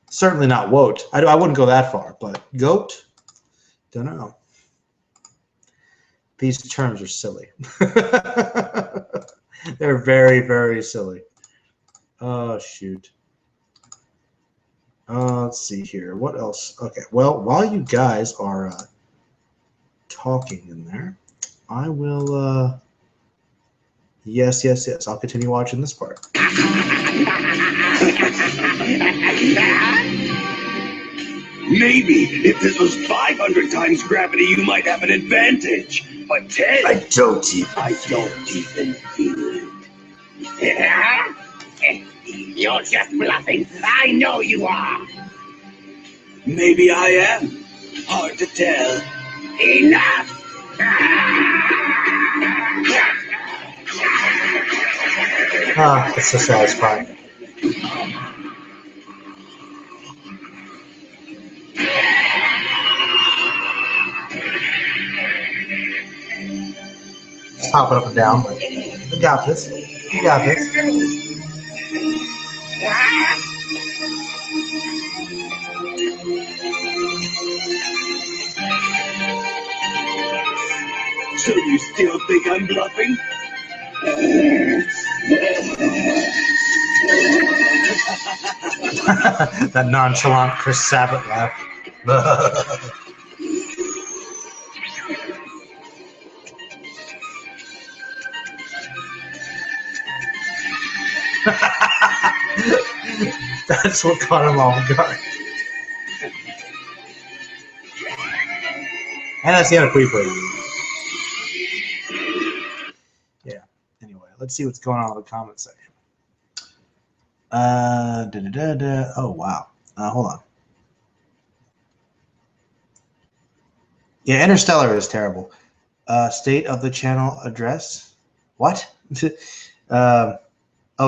Certainly not WOT. I wouldn't go that far, but GOAT? Don't know. These terms are silly. They're very, very silly. Oh, shoot. Let's see here. What else? Okay, well, while you guys are talking in there, I will... Yes. I'll continue watching this part. Maybe if this was 500 times gravity, you might have an advantage. But 10, I don't even feel it. You're just bluffing. I know you are. Maybe I am. Hard to tell. Enough. Ah, it's so satisfying. Just hop it up and down, but we got this. We got this. So you still think I'm bluffing? That nonchalant Chris Sabat laugh. That's what caught him off guard. And that's the end of pre-play. Yeah. Anyway, let's see what's going on in the comment section. Oh, wow. Hold on. Yeah, Interstellar is terrible. State of the channel address? What? Oh,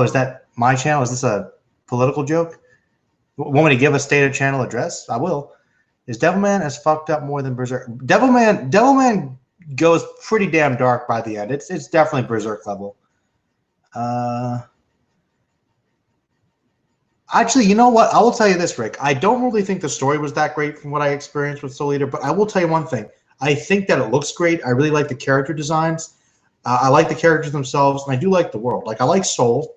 is that my channel? Is this a political joke? Want me to give a state of channel address? I will. Is Devilman as fucked up more than Berserk? Devilman goes pretty damn dark by the end. It's definitely Berserk level. Actually, you know what? I will tell you this, Rick. I don't really think the story was that great from what I experienced with Soul Eater, but I will tell you one thing. I think that it looks great. I really like the character designs. I like the characters themselves, and I do like the world. Like, I like Soul.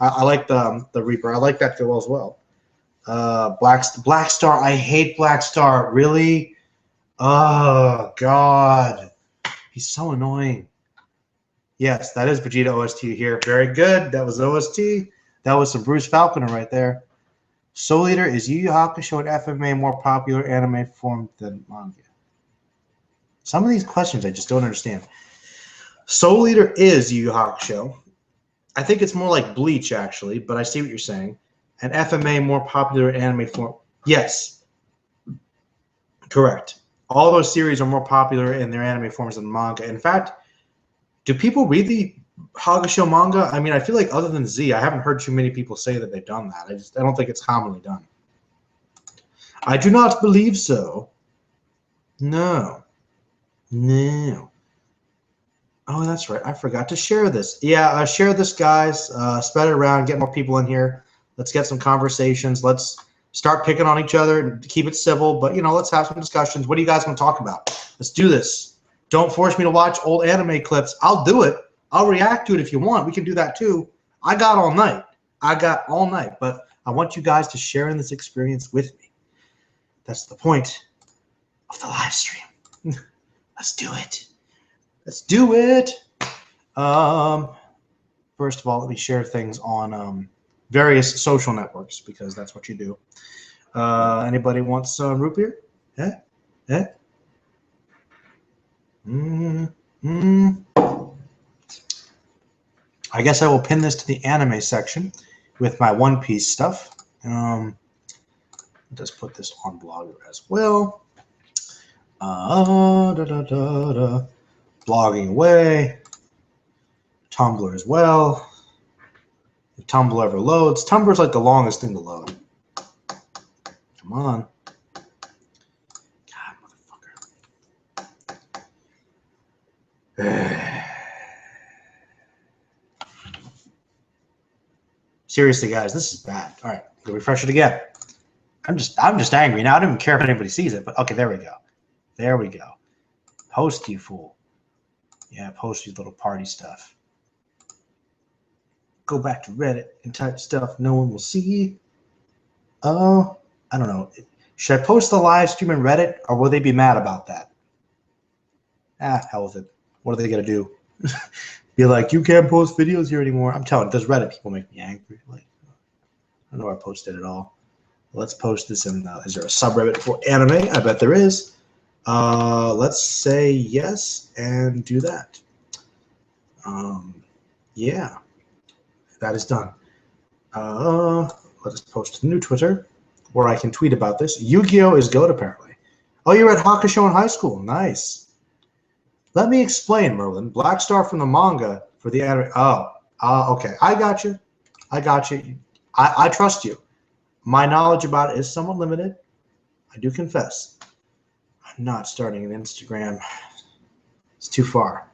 I like the Reaper. I like that girl as well. Black Star. I hate Black Star. Really? Oh, God. He's so annoying. Yes, that is Vegeta OST here. Very good. That was OST. That was some Bruce Falconer right there. Soul Eater is YuYu Hakusho and FMA more popular anime form than manga? Some of these questions I just don't understand. Soul Eater is YuYu Hakusho. I think it's more like Bleach, actually, but I see what you're saying. And FMA more popular anime form. Yes. Correct. All those series are more popular in their anime forms than manga. In fact, do people read the Hakusho manga? I mean, I feel like other than Z, I haven't heard too many people say that they've done that. I don't think it's commonly done. I do not believe so. No. Oh, that's right. I forgot to share this. Yeah, share this, guys. Spread it around. Get more people in here. Let's get some conversations. Let's start picking on each other and keep it civil. But, you know, let's have some discussions. What do you guys want to talk about? Let's do this. Don't force me to watch old anime clips. I'll do it. I'll react to it if you want. We can do that too. I got all night. But I want you guys to share in this experience with me. That's the point. of the live stream. Let's do it. Let's do it. First of all, let me share things on various social networks because that's what you do. Anybody wants some root beer? I guess I will pin this to the anime section with my One Piece stuff. Just put this on Blogger as well. Blogging away. Tumblr as well. If Tumblr ever loads. Tumblr's like the longest thing to load. Come on. God, motherfucker. Seriously, guys, this is bad. All right, we'll refresh it again. I'm just angry now. I don't even care if anybody sees it, but okay, there we go. There we go. Post, you fool. Yeah, post your little party stuff. Go back to Reddit and type stuff no one will see. Oh, I don't know. Should I post the live stream in Reddit, or will they be mad about that? Hell with it. What are they gonna do? Be like, you can't post videos here anymore. I'm telling you, those Reddit people make me angry. Like, I don't know where I posted it all. Let's post this in. Is there a subreddit for anime? I bet there is. Let's say yes and do that. Yeah, that is done. Let's post a new Twitter where I can tweet about this. Yu-Gi-Oh is good apparently. Oh, you were at Hakusho in high school. Nice. Let me explain, Merlin. Black Star from the manga for the anime. Oh, okay. I got you. I got you. I trust you. My knowledge about it is somewhat limited. I do confess. I'm not starting an Instagram. It's too far.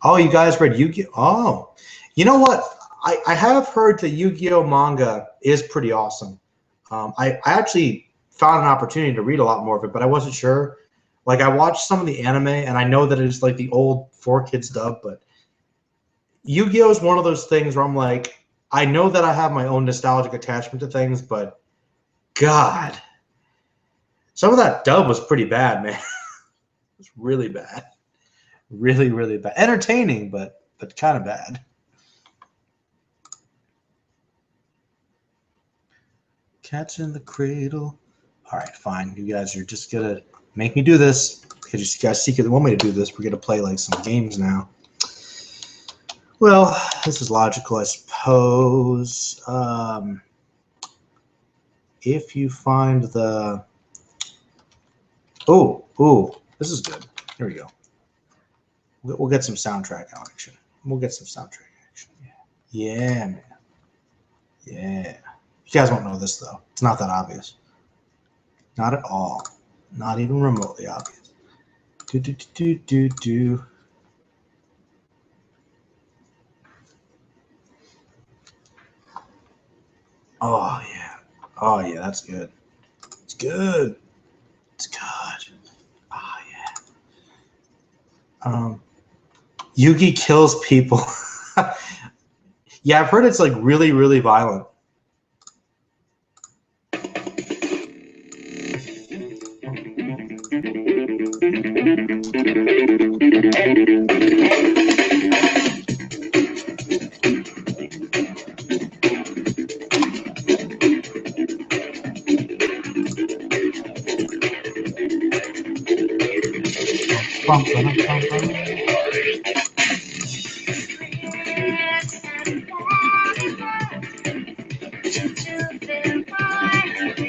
Oh, you guys read Yu-Gi-Oh? Oh. You know what? I have heard the Yu-Gi-Oh manga is pretty awesome. I actually found an opportunity to read a lot more of it, but I wasn't sure. Like, I watched some of the anime, and I know that it's like the old 4Kids dub, but Yu-Gi-Oh is one of those things where I'm like, I know that I have my own nostalgic attachment to things, but God, some of that dub was pretty bad, man. It was really bad. Really, really bad. Entertaining, but kind of bad. Cats in the cradle. All right, fine. You guys are just going to make me do this because you guys secretly want me to do this. We're going to play like some games now. Well, this is logical, I suppose. If you find the... Oh, this is good. Here we go. We'll get some soundtrack action. We'll get some soundtrack action. Yeah, man. Yeah. You guys won't know this, though. It's not that obvious. Not at all. Not even remotely obvious. Do. Oh, yeah. Oh, yeah, that's good. It's good. It's good. Oh, yeah. Yugi kills people. Yeah, I've heard it's like really, really violent.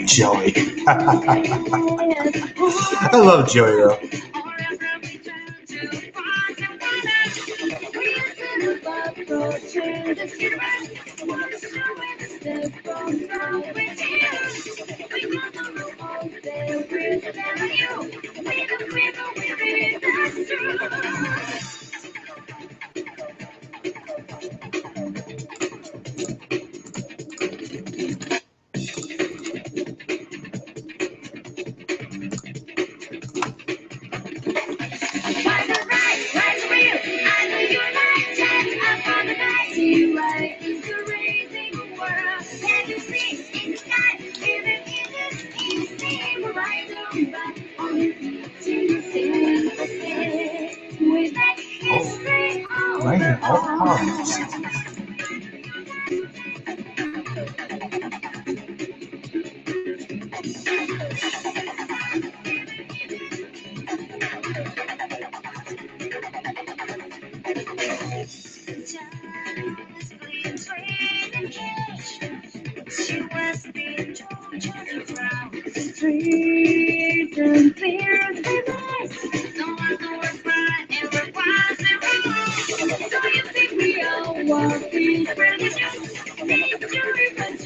Joey. I love Joey, though. all the power moves.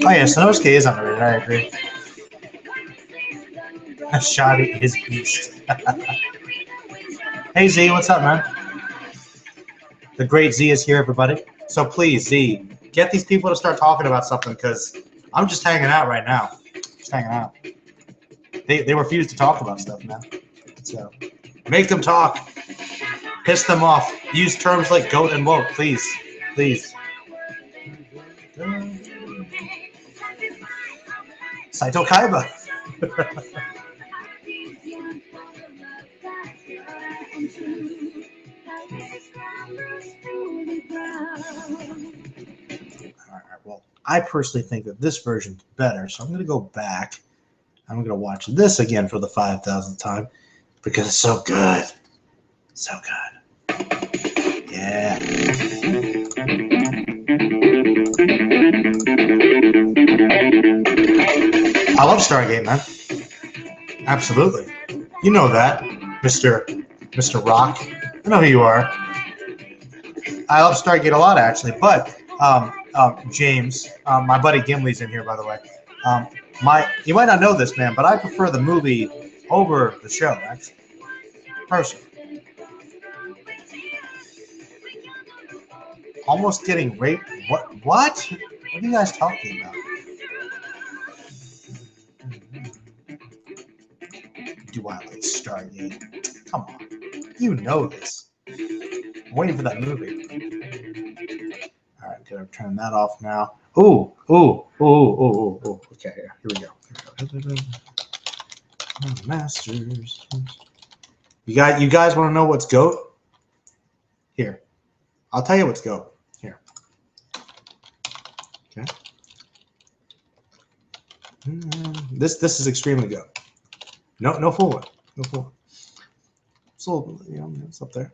Oh yeah, Sanosuke is underrated, I agree. Shoddy is beast. Hey Z, what's up, man? The great Z is here, everybody. So please, Z, get these people to start talking about something, because I'm just hanging out right now. Just hanging out. They refuse to talk about stuff, man. So make them talk. Piss them off. Use terms like goat and woke, please. Please. Saito Kaiba. Alright, well, I personally think that this version's better, so I'm going to go back. I'm going to watch this again for the 5,000th time because it's so good. So good. Yeah. I love Stargate, man. Absolutely. You know that, Mr. Rock. I know who you are. I love Stargate a lot, actually. But James, my buddy Gimli's in here, by the way. You might not know this, man, but I prefer the movie over the show, actually. Personally. Almost getting raped. What? What are you guys talking about? Do I like Stargate? Come on. You know this. I'm waiting for that movie. Alright, gotta turn that off now. Ooh. Okay, here we go. Masters. You guys want to know what's GOAT? Here. I'll tell you what's GOAT. Here. Okay. This is extremely GOAT. No fooling. No fooling. It's a little, it's up there.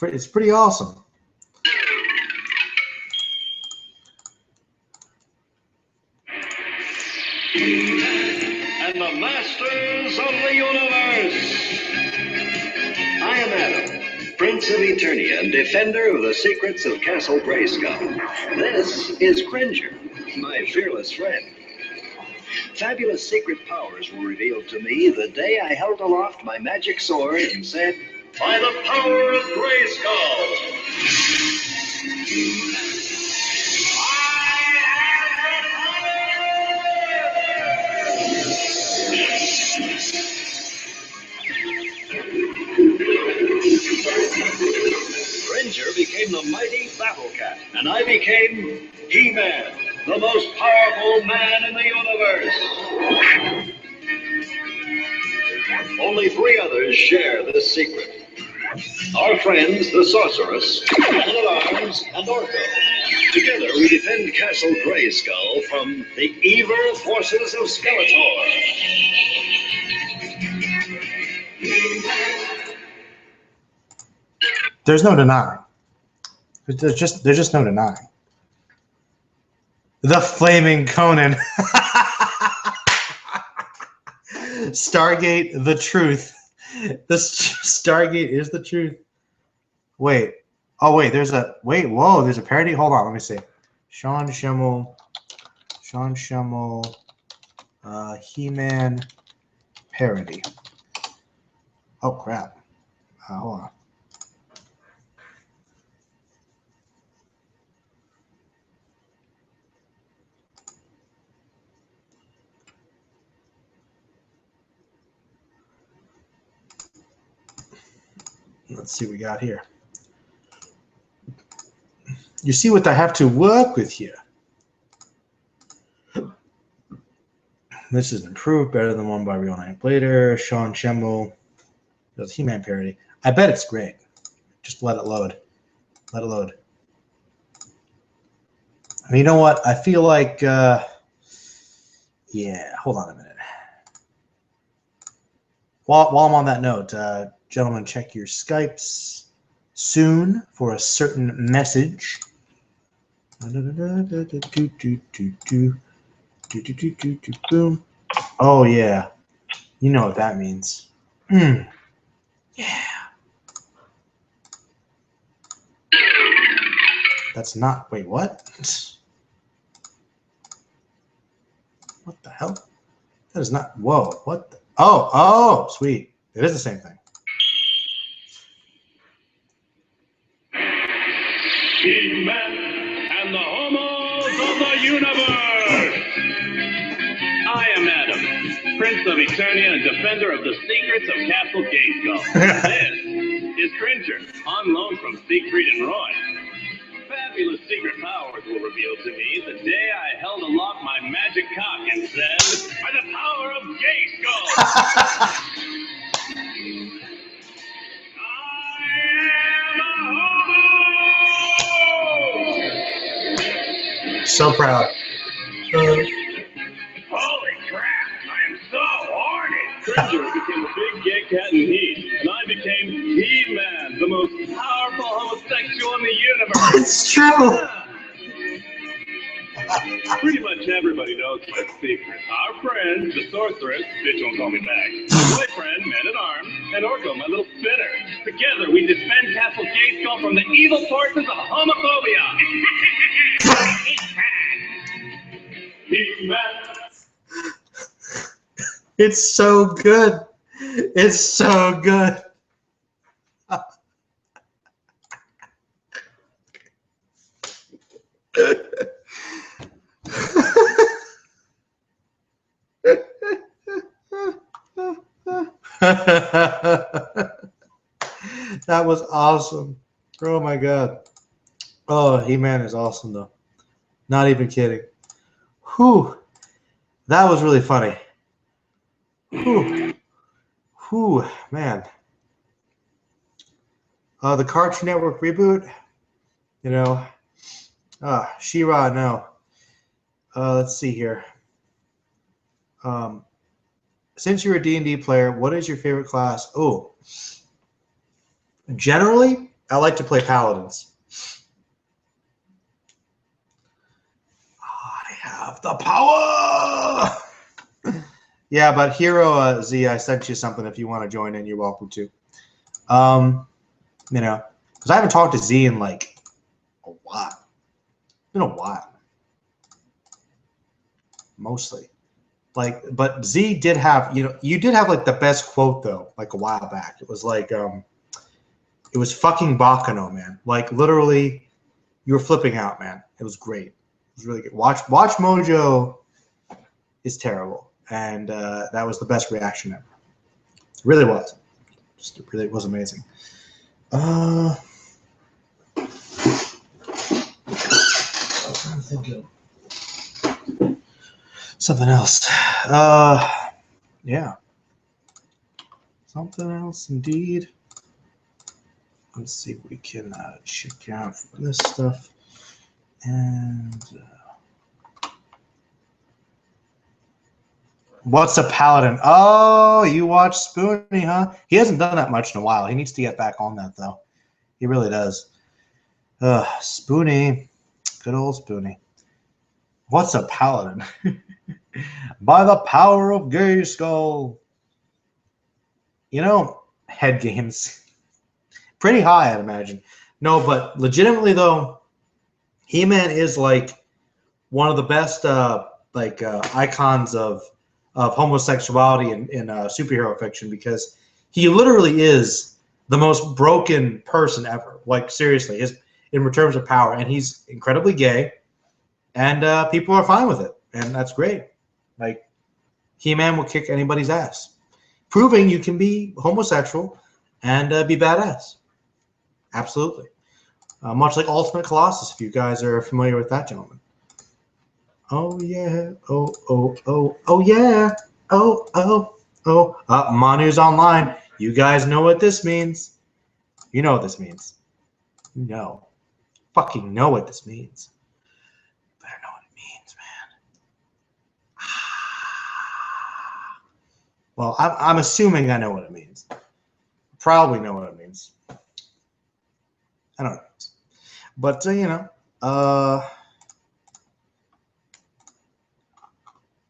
It's pretty awesome. And the masters of the universe. I am Adam, Prince of Eternia and defender of the secrets of Castle Grayskull. This is Cringer, my fearless friend. Fabulous secret powers were revealed to me the day I held aloft my magic sword and said, "By the power of Grayskull!" Cringer became the mighty Battle Cat, and I became He-Man, the most powerful man in the universe. Only 3 others share this secret. Our friends, the Sorceress, Little Arms, and Orko. Together we defend Castle Grayskull from the evil forces of Skeletor. There's no denying. There's just no denying. The Flaming Conan. Stargate, the truth. The Stargate is the truth. Wait. Oh, wait. There's a parody. Hold on. Let me see. Sean Schimmel, He-Man parody. Oh, crap. Hold on. Let's see what we got here. You see what I have to work with here. This is improved, better than one by Real Night Later. Sean Schemmel does He-Man parody. I bet it's great. Just let it load. Let it load. And you know what? I feel like, yeah, hold on a minute. While I'm on that note, gentlemen, check your Skypes soon for a certain message. Boom. Oh, yeah. You know what that means. Yeah. That's not, wait, what? What the hell? That is not, whoa, what the, oh, sweet. It is the same thing. He-Man and the homos of the universe! I am Adam, Prince of Eternia and defender of the secrets of Castle Grayskull. This is Cringer, on loan from Siegfried and Roy. Fabulous secret powers were revealed to me the day I held aloft my magic cock and said, by the power of Grayskull! I am a homo! So proud. Holy crap, I am so horny! Cringer became a big gay cat in heat, and I became He-Man, the most powerful homosexual in the universe. It's true. Pretty much everybody knows my secret. Our friend, the sorceress, bitch won't call me back. My boyfriend, man-at-arms, and Orko, my little spinner. Together, we defend Castle Grayskull from the evil forces of homophobia. He-Man. It's so good. It's so good. That was awesome. Oh my god. Oh, He-Man is awesome though. Not even kidding. Whew. That was really funny. Whew. Whew, man. The Cartoon Network reboot, you know. She-Ra, no. Let's see here. Since you're a D&D player, what is your favorite class? Oh, generally, I like to play Paladins. I have the power! Yeah, but Hero Z, I sent you something. If you want to join in, you're welcome to. You know, because I haven't talked to Z in like a while. It's been a while. Mostly. Like, but Z did have, you know, you did have like the best quote though, like a while back. It was like, it was fucking Bakano, man. Like literally, you were flipping out, man. It was great. It was really good. Watch Mojo is terrible. And that was the best reaction ever. It really was. Just, it really was amazing. Something else. Yeah. Something else indeed. Let's see if we can check out for this stuff. And what's a paladin? Oh, you watch Spoonie, huh? He hasn't done that much in a while. He needs to get back on that, though. He really does. Spoonie. Good old Spoonie. What's a paladin? By the power of Grayskull. You know, head games. Pretty high, I'd imagine. No, but legitimately, though, He-Man is like one of the best icons of homosexuality in superhero fiction, because he literally is the most broken person ever. Like, seriously, in terms of power. And he's incredibly gay, and people are fine with it. And that's great. Like, He-Man will kick anybody's ass, proving you can be homosexual and be badass. Absolutely. Much like Ultimate Colossus, if you guys are familiar with that gentleman. Oh, yeah. Oh, yeah. Oh. Manu's online. You guys know what this means. You know what this means. You know. Fucking know what this means. Better know what it means, man. Well, I'm assuming I know what it means. Probably know what it means. I don't know. But, you know,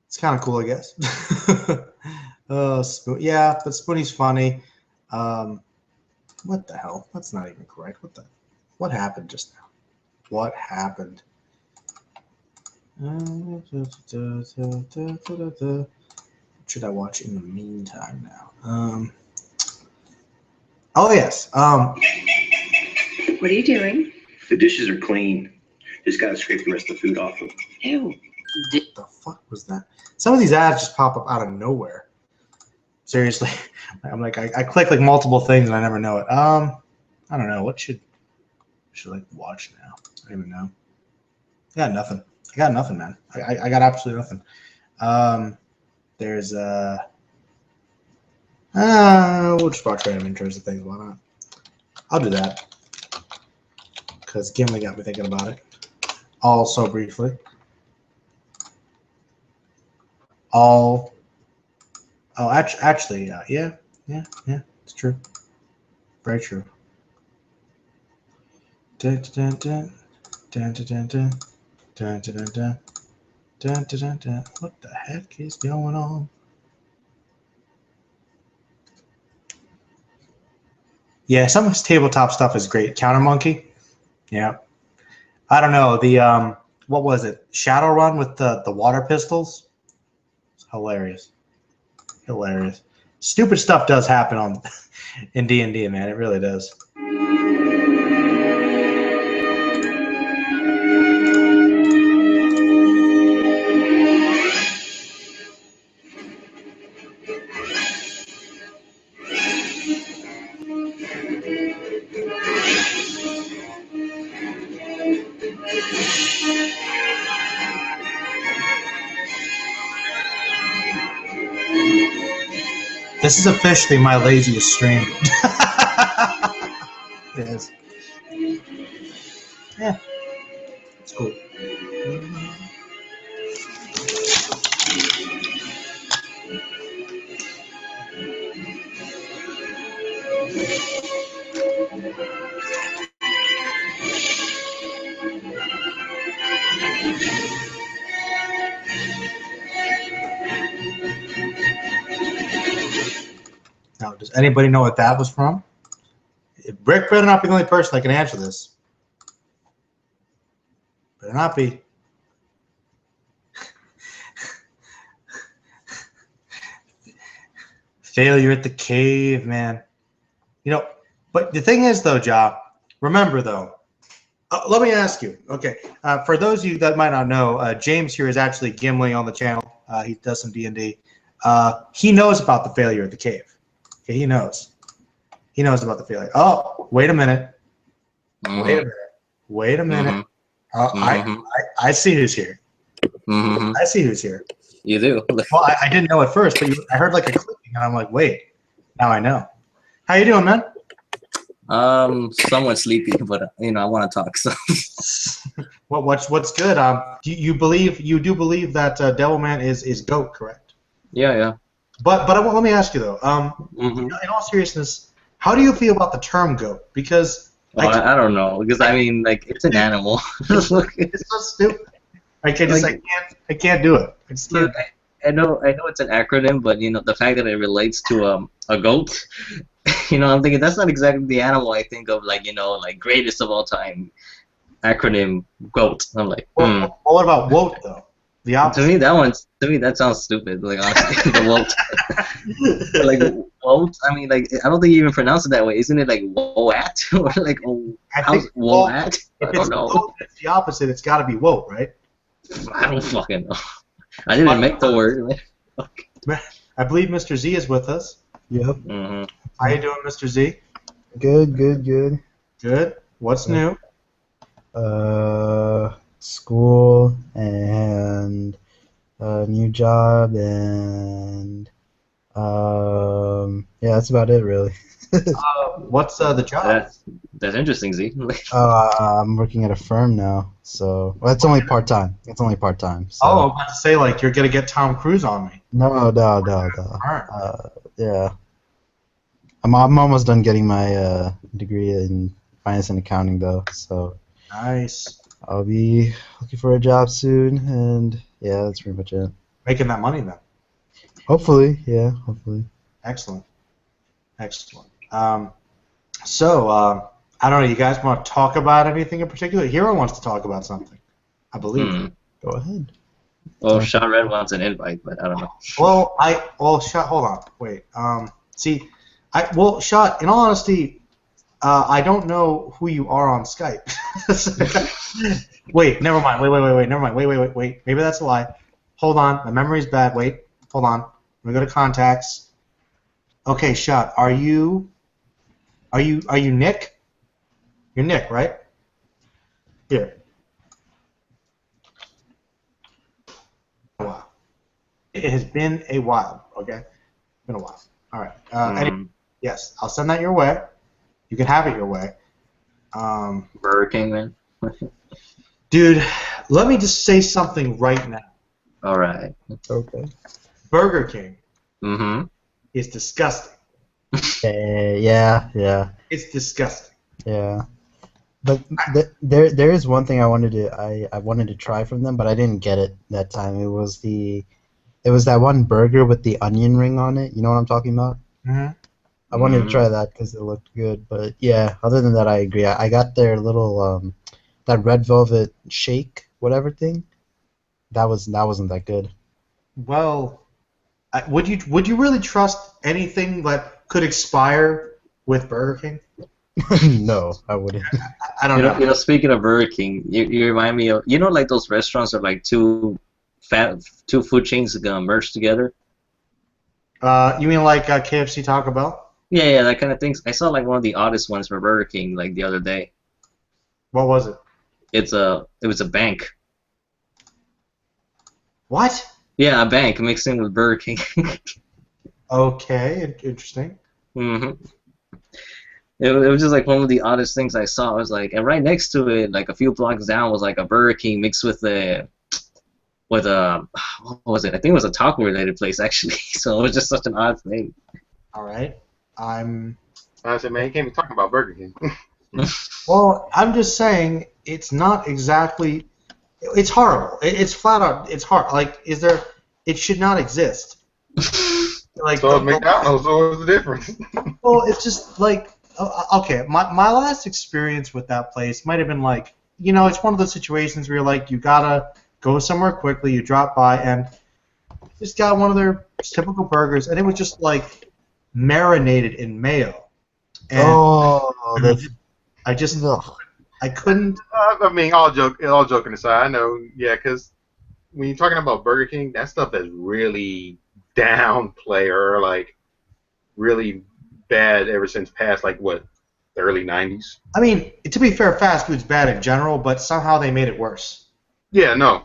it's kind of cool, I guess. Yeah, but Spoonie's funny. What the hell? That's not even correct. What happened just now? What happened? What should I watch in the meantime now? Oh yes. What are you doing? The dishes are clean. Just gotta scrape the rest of the food off them. Ew. What the fuck was that? Some of these ads just pop up out of nowhere. Seriously. I'm like, I click like multiple things and I never know it. I don't know. What should I watch now? I don't even know. I got nothing. Man. I got absolutely nothing. There's we'll just watch random intros of things. Why not? I'll do that. Because Gimli got me thinking about it. All so briefly. Actually, yeah, it's true. Very true. Dun, dun, dun, dun, dun, dun, dun, dun, dun, dun, dun, dun, dun, dun. What the heck is going on? Yeah, some of his tabletop stuff is great. Counter Monkey, yeah. I don't know the what was it? Shadowrun with the water pistols. It's hilarious. Stupid stuff does happen in D&D, man. It really does. This is officially my laziest stream. It is. Yeah, it's cool. Now, does anybody know what that was from? Rick better not be the only person that can answer this. Better not be. Failure at the Cave, man. You know, but the thing is, though, Ja, remember, though, let me ask you, okay, for those of you that might not know, James here is actually Gimli on the channel. He does some D&D. He knows about the failure at the cave. Okay, he knows. He knows about the failure. Oh, wait a minute. Wait a minute. I see who's here. I see who's here. You do. Well, I didn't know at first, but I heard like a clicking, and I'm like, wait, now I know. How you doing, man? Somewhat sleepy, but you know, I want to talk. So, what's good? You do believe that Devilman is GOAT, correct? Yeah. But let me ask you though. In all seriousness, how do you feel about the term GOAT? Because I don't know. Because I mean, like, it's an animal. It's so stupid. I can't do it. I just can't. I know it's an acronym, but you know, the fact that it relates to a goat, you know, I'm thinking that's not exactly the animal I think of, like, you know, like greatest of all time acronym goat. I'm like, well, what about woat though? The opposite. To me that sounds stupid. Like, honestly, the woat. Like woat. I mean, like, I don't think you even pronounce it that way. Isn't it like woat or like how's woat? I don't know. Woat, it's the opposite. It's got to be woat, right? I don't fucking know. I didn't make the word. I believe Mr. Z is with us. Yep. How you doing, Mr. Z? Good. Good. What's new? School and a new job and Yeah, that's about it, really. What's the job? That's interesting, Z. I'm working at a firm now, so well, it's only part time. It's only part time. So. Oh, I'm about to say like you're gonna get Tom Cruise on me. No. Yeah. I'm almost done getting my degree in finance and accounting, though. So. Nice. I'll be looking for a job soon, and yeah, that's pretty much it. Making that money then. Hopefully, yeah, hopefully. Excellent. So, I don't know, you guys want to talk about anything in particular? Hero wants to talk about something, I believe. Go ahead. Well, Sean Red wants an invite, but I don't know. Shot, hold on, wait. Shot, in all honesty, I don't know who you are on Skype. Wait, never mind. Wait, never mind. Wait. Maybe that's a lie. Hold on, my memory's bad. Wait, hold on. Let me go to contacts. Okay, Shot, are you Nick? You're Nick, right? Here. Wow. It has been a while, okay? Been a while. All right. Anyway, yes, I'll send that your way. You can have it your way. Burger King, man. Dude, let me just say something right now. All right. Okay. Burger King is disgusting. Yeah. It's disgusting. Yeah. But there is one thing I wanted to try from them, but I didn't get it that time. It was that one burger with the onion ring on it. You know what I'm talking about? Mm-hmm. I wanted to try that because it looked good, but yeah. Other than that, I agree. I got their little that red velvet shake whatever thing. That wasn't that good. Well, would you really trust anything that could expire with Burger King? No, I wouldn't. I don't know. You know, speaking of Burger King, you remind me of like those restaurants are like two food chains merged together. You mean like KFC, Taco Bell? Yeah, that kind of things. I saw like one of the oddest ones for Burger King like the other day. What was it? It was a bank. What? Yeah, a bank mixed in with Burger King. Okay, interesting. It was just like one of the oddest things I saw. I was like, and right next to it, like a few blocks down, was like a Burger King mixed with what was it? I think it was a taco related place actually. So it was just such an odd thing. All right, I said, man, you can't be talking about Burger King. Well, I'm just saying it's not exactly. It's horrible. It's flat out. It's hard. Like, it should not exist. Like, so McDonald's. So what's the difference? Well, it's just like. Okay, my last experience with that place might have been like, it's one of those situations where you're like, you gotta go somewhere quickly, you drop by, and just got one of their typical burgers, and it was just like marinated in mayo. And I couldn't. I mean, all joking aside, I know, yeah, because when you're talking about Burger King, that stuff is really downplay or like really bad ever since past like what, the early 90s. I mean, to be fair, fast food's bad in general, but somehow they made it worse. Yeah, no.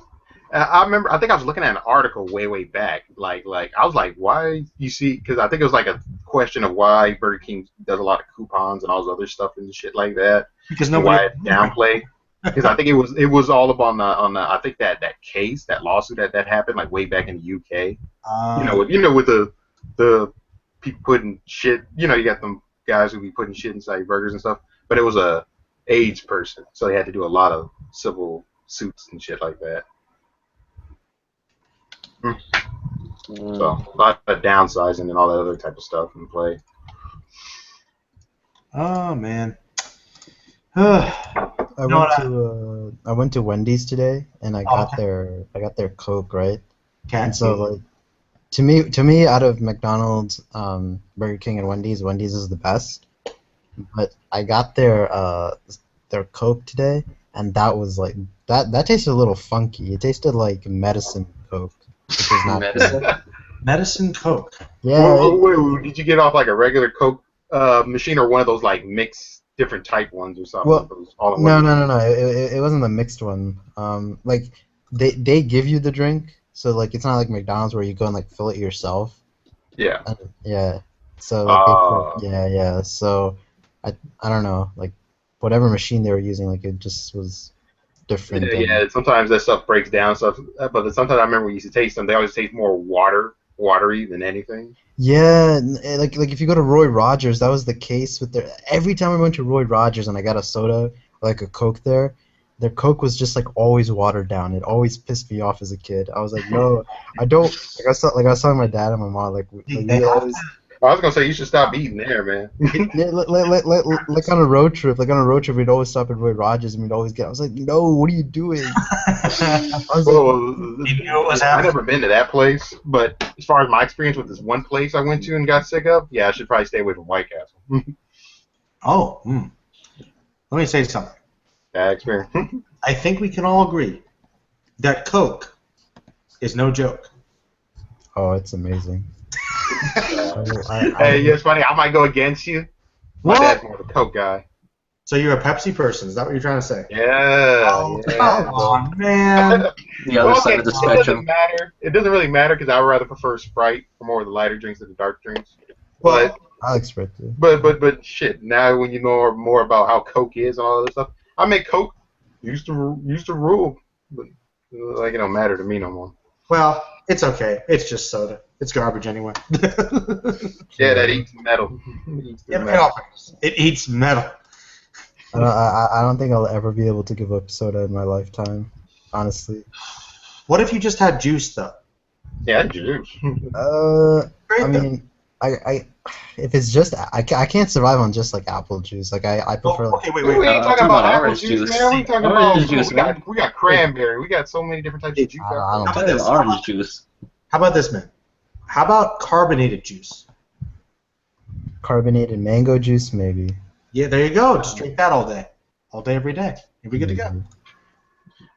I remember. I think I was looking at an article way back. Like I was like, why you see? Because I think it was like a question of why Burger King does a lot of coupons and all this other stuff and shit like that. Because why it downplay? Because I think it was all up on the I think that case, that lawsuit that happened like way back in the UK. With the people putting shit. You got them guys who be putting shit inside burgers and stuff. But it was a AIDS person, so they had to do a lot of civil suits and shit like that. So a lot of downsizing and all that other type of stuff in play. Oh man. I went to Wendy's today and I got their Coke, right? And so like to me out of McDonald's, Burger King and Wendy's is the best. But I got their Coke today and that was like that tasted a little funky. It tasted like medicine Coke. Which is not medicine Coke. Yeah. Wait, did you get off like a regular Coke machine or one of those like mixed different type ones or something? Well, no. It wasn't the mixed one. Like they give you the drink, so like it's not like McDonald's where you go and like fill it yourself. Yeah. Yeah. So like yeah. So I don't know, like whatever machine they were using, like it just was different. Yeah. Sometimes that stuff breaks down stuff, but sometimes I remember we used to taste them. They always taste more watery than anything. Yeah, like if you go to Roy Rogers, that was the case with their. Every time I went to Roy Rogers and I got a soda, like a Coke there, their Coke was just like always watered down. It always pissed me off as a kid. I was like, no, I don't. Like I was telling my dad and my mom, like we always. I was gonna say you should stop eating there, man. Yeah, like on a road trip, we'd always stop at Roy Rogers and we'd always get. I was like, no, what are you doing? I never been to that place, but as far as my experience with this one place I went to and got sick of, yeah, I should probably stay away from White Castle. Let me say something. Bad experience. I think we can all agree that Coke is no joke. Oh, it's amazing. Hey, it's funny. I might go against you. My dad's more of a Coke guy. So you're a Pepsi person? Is that what you're trying to say? Yeah. Oh, come on, man. The other side of the spectrum. It doesn't matter. It doesn't really matter because I would rather prefer Sprite for more of the lighter drinks than the dark drinks. But I like Sprite too. But shit. Now when you know more about how Coke is and all this stuff, I make Coke used to rule, but like it don't matter to me no more. Well, it's okay. It's just soda. It's garbage anyway. Yeah, that eats metal. It eats metal. I don't think I'll ever be able to give up soda in my lifetime, honestly. What if you just had juice though? Yeah, juice. I mean, if it's just I can't survive on just like apple juice. Like I prefer. Okay, wait. We ain't talking about orange juice, man. We talking about juice, we got cranberry. We got so many different types of juice. I don't It's orange juice. How about this, man? How about carbonated juice? Carbonated mango juice, maybe. Yeah, there you go. Just drink that all day, every day. You'll be good to go.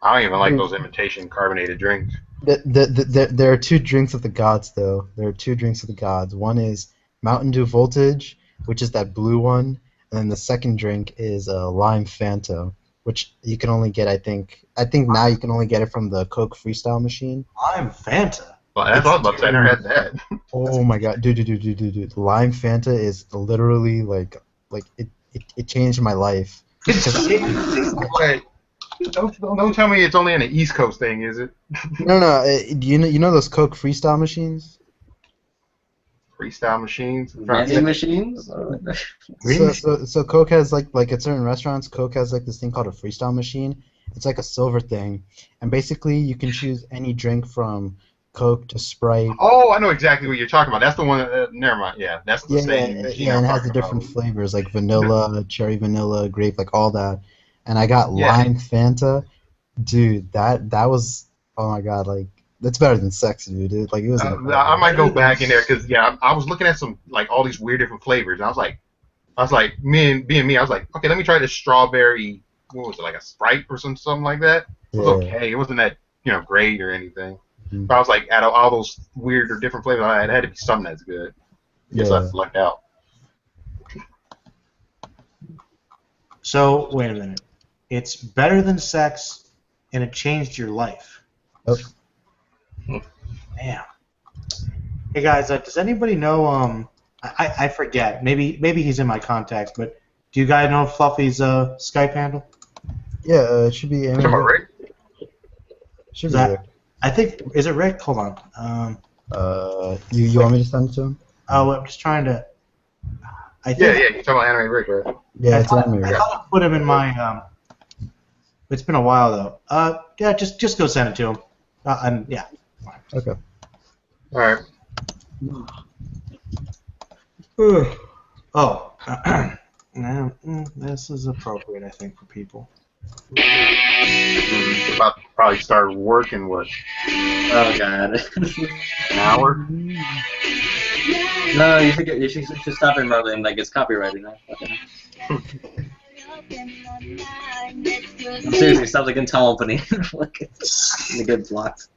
I don't even like those imitation carbonated drinks. There are two drinks of the gods, though. There are two drinks of the gods. One is Mountain Dew Voltage, which is that blue one, and then the second drink is Lime Fanta, which you can only get, I think now you can only get it from the Coke Freestyle machine. Lime Fanta? Well, that's what I was about to say. I never had that. Oh my god, dude. Lime Fanta is literally like it changed my life. Wait, don't tell me it's only an East Coast thing, is it? No. You know those Coke Freestyle machines? Freestyle machines? Vending machines? So Coke has like at certain restaurants, Coke has like this thing called a freestyle machine. It's like a silver thing, and basically you can choose any drink from Coke to Sprite. Oh, I know exactly what you're talking about. That's the one. Never mind. Yeah, that's the same machine. Yeah, and it has the different flavors like vanilla, cherry vanilla, grape, like all that. And I got Lime Fanta, dude. That was, oh my god, like that's better than sex, dude. Like it was. I might go back in there because I was looking at some like all these weird different flavors. And I was like, me, I was like, okay, let me try this strawberry. What was it, like a Sprite or something like that? It was okay. It wasn't that great or anything. But I was like, out of all those weird or different flavors, it had to be something that's good. Guess I lucked out. So wait a minute. It's better than sex, and it changed your life. Oh. Damn. Hey guys, does anybody know? I forget. Maybe he's in my contacts, but do you guys know Fluffy's Skype handle? Yeah, it should be. Rick? Should be Rick. I think, is it Rick? Hold on. You want me to send it to him? Oh, I'm just trying to. Yeah, you're talking about Anime Rick, right? Yeah, it's Anime Rick. I thought I put him in my. It's been a while though. Yeah, just go send it to him. And yeah. Okay. All right. Oh. This is appropriate, I think, for people. About to probably start working. What? Oh god. An hour? No, you should stop it, Merlin. Like it's copyrighted now. Seriously, stop the Gintama opening. It gets blocked.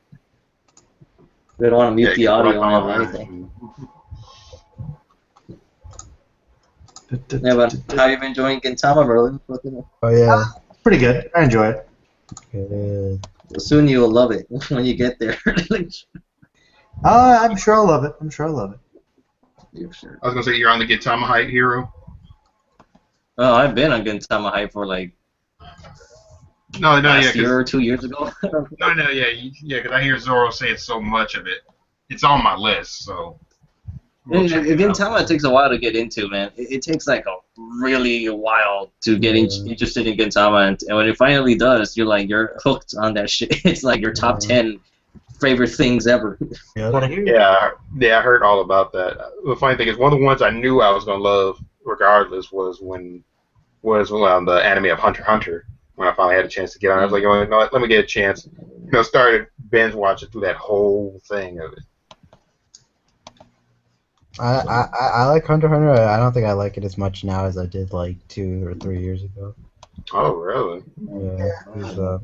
We don't want to mute the audio or anything. Yeah, but how you been enjoying Gintama, Merlin? Oh yeah. Pretty good. I enjoy it. Good. Soon you will love it when you get there. I'm sure I'll love it. Yeah, sure. I was gonna say you're on the Gintama hype, hero. Oh, I've been on Gintama hype for like last year or 2 years ago. Because I hear Zoro saying so much of it. It's on my list, so. Gintama takes a while to get into, man. It takes like a really while to get interested in Gintama, and when it finally does, you're hooked on that shit. It's like your top 10 favorite things ever. Yeah, I heard all about that. The funny thing is, one of the ones I knew I was gonna love regardless was the anime of Hunter x Hunter. When I finally had a chance to get on, I was like, you know what, let me get a chance. Started binge watching through that whole thing of it. I like Hunter x Hunter. I don't think I like it as much now as I did like 2 or 3 years ago. Oh, really? Yeah.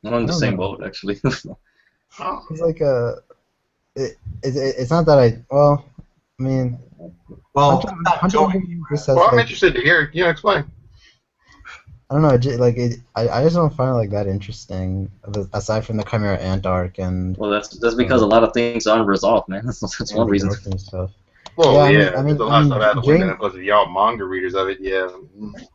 I'm on the same boat, actually. It's like it's not that I mean. Well, I'm interested to hear. Explain. I don't know. I just don't find it like that interesting. Aside from the Chimera Ant arc and. Well, that's because a lot of things aren't resolved, man. That's one reason. Stuff. Well, yeah, I mean, there's a lot of stuff out of the window, and plus, y'all manga readers of it, yeah.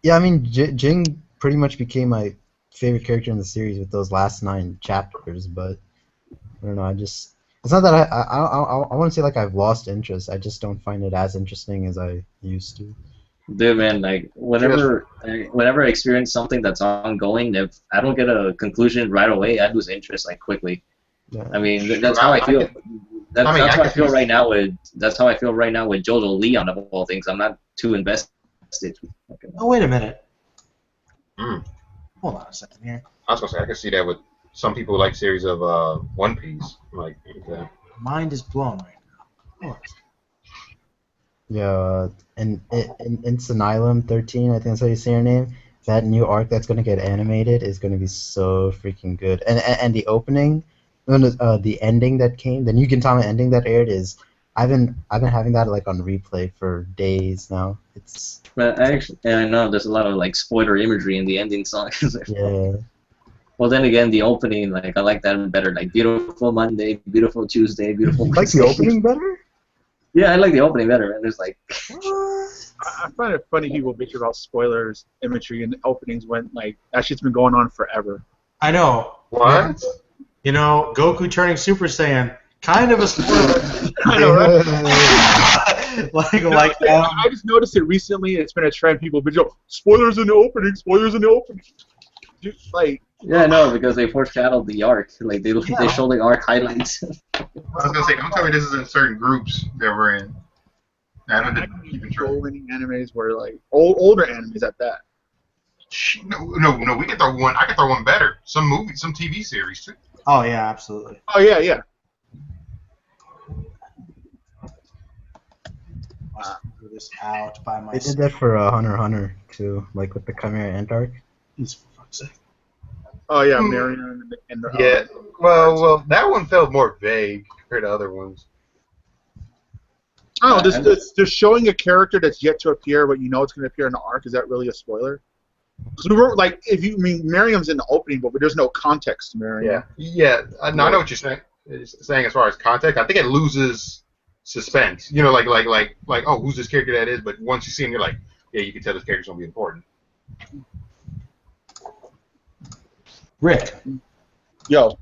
Yeah, I mean, Jing pretty much became my favorite character in the series with those last 9 chapters, but I don't know. It's not that I want to say like I've lost interest. I just don't find it as interesting as I used to. Dude, man, like whenever I experience something that's ongoing, if I don't get a conclusion right away, I lose interest like quickly. Yeah. I mean, that's how I feel. That's how I feel right now with JoJo Leon of all things. I'm not too invested. Oh, wait a minute. Hold on a second here. I was gonna say I can see that with some people who like series of One Piece. Like, mind is blown right now. Hold on. Yeah, and it's Asylum 13, I think that's how you say her name. That new arc that's gonna get animated is gonna be so freaking good. And the opening, the ending that came, the new Gintama ending that aired is, I've been having that like on replay for days now. It's. But I know there's a lot of like spoiler imagery in the ending song. Yeah. Well, then again, the opening, like I like that better. Like beautiful Monday, beautiful Tuesday, beautiful. You like the opening better? Yeah, I like the opening better, and there's like. I find it funny people bitch about spoilers, imagery, and openings when like that shit's been going on forever. I know. What? You know, Goku turning Super Saiyan, kind of a spoiler. I know, right? I just noticed it recently. It's been a trend. People bitch about spoilers in the opening, spoilers in the opening. Dude, like. Yeah, no, because they foreshadowed the arc. Like they show the arc highlights. I was gonna say, don't tell me this is in certain groups that we're in. I don't keep track. So many animes were like older animes at that. No, we can throw one. I can throw one better. Some movies, some TV series too. Oh yeah, absolutely. Oh yeah. This out by my. They did that for Hunter x Hunter too, like with the Chimera Ant arc. Oh yeah, Marion and the. Yeah. Well, that one felt more vague compared to other ones. Oh, just showing a character that's yet to appear, but you know it's going to appear in the arc. Is that really a spoiler? Because we were like, Miriam's in the opening, but there's no context to Miriam. Yeah. I know what you're saying as far as context. I think it loses suspense. You know, like, oh, who's this character that is? But once you see him, you're like, yeah, you can tell this character's gonna be important. Rick. Yo.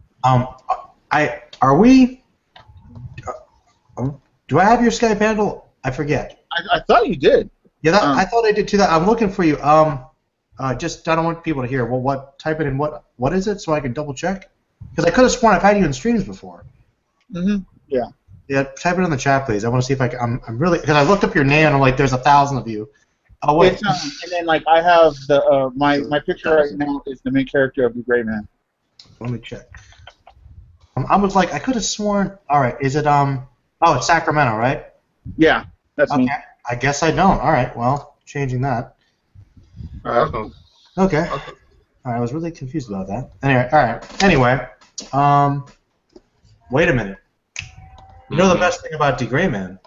Do I have your Skype handle? I forget. I thought you did. Yeah, I thought I did too. I'm looking for you. Just I don't want people to hear. Well, type it in. What is it so I can double check? Because I could have sworn I've had you in streams before. Yeah. Yeah. Type it in the chat, please. I want to see if I'm really because I looked up your name and I'm like, there's 1,000 of you. Oh wait. And then like I have the my picture right now is the main character of D.Gray-man. Let me check. I was like, I could have sworn. All right. Is it Oh, it's Sacramento, right? Yeah, that's me. I guess I don't. All right, well, changing that. Okay. All right, I was really confused about that. Anyway, all right. Anyway, wait a minute. You know the best thing about D.Gray-man?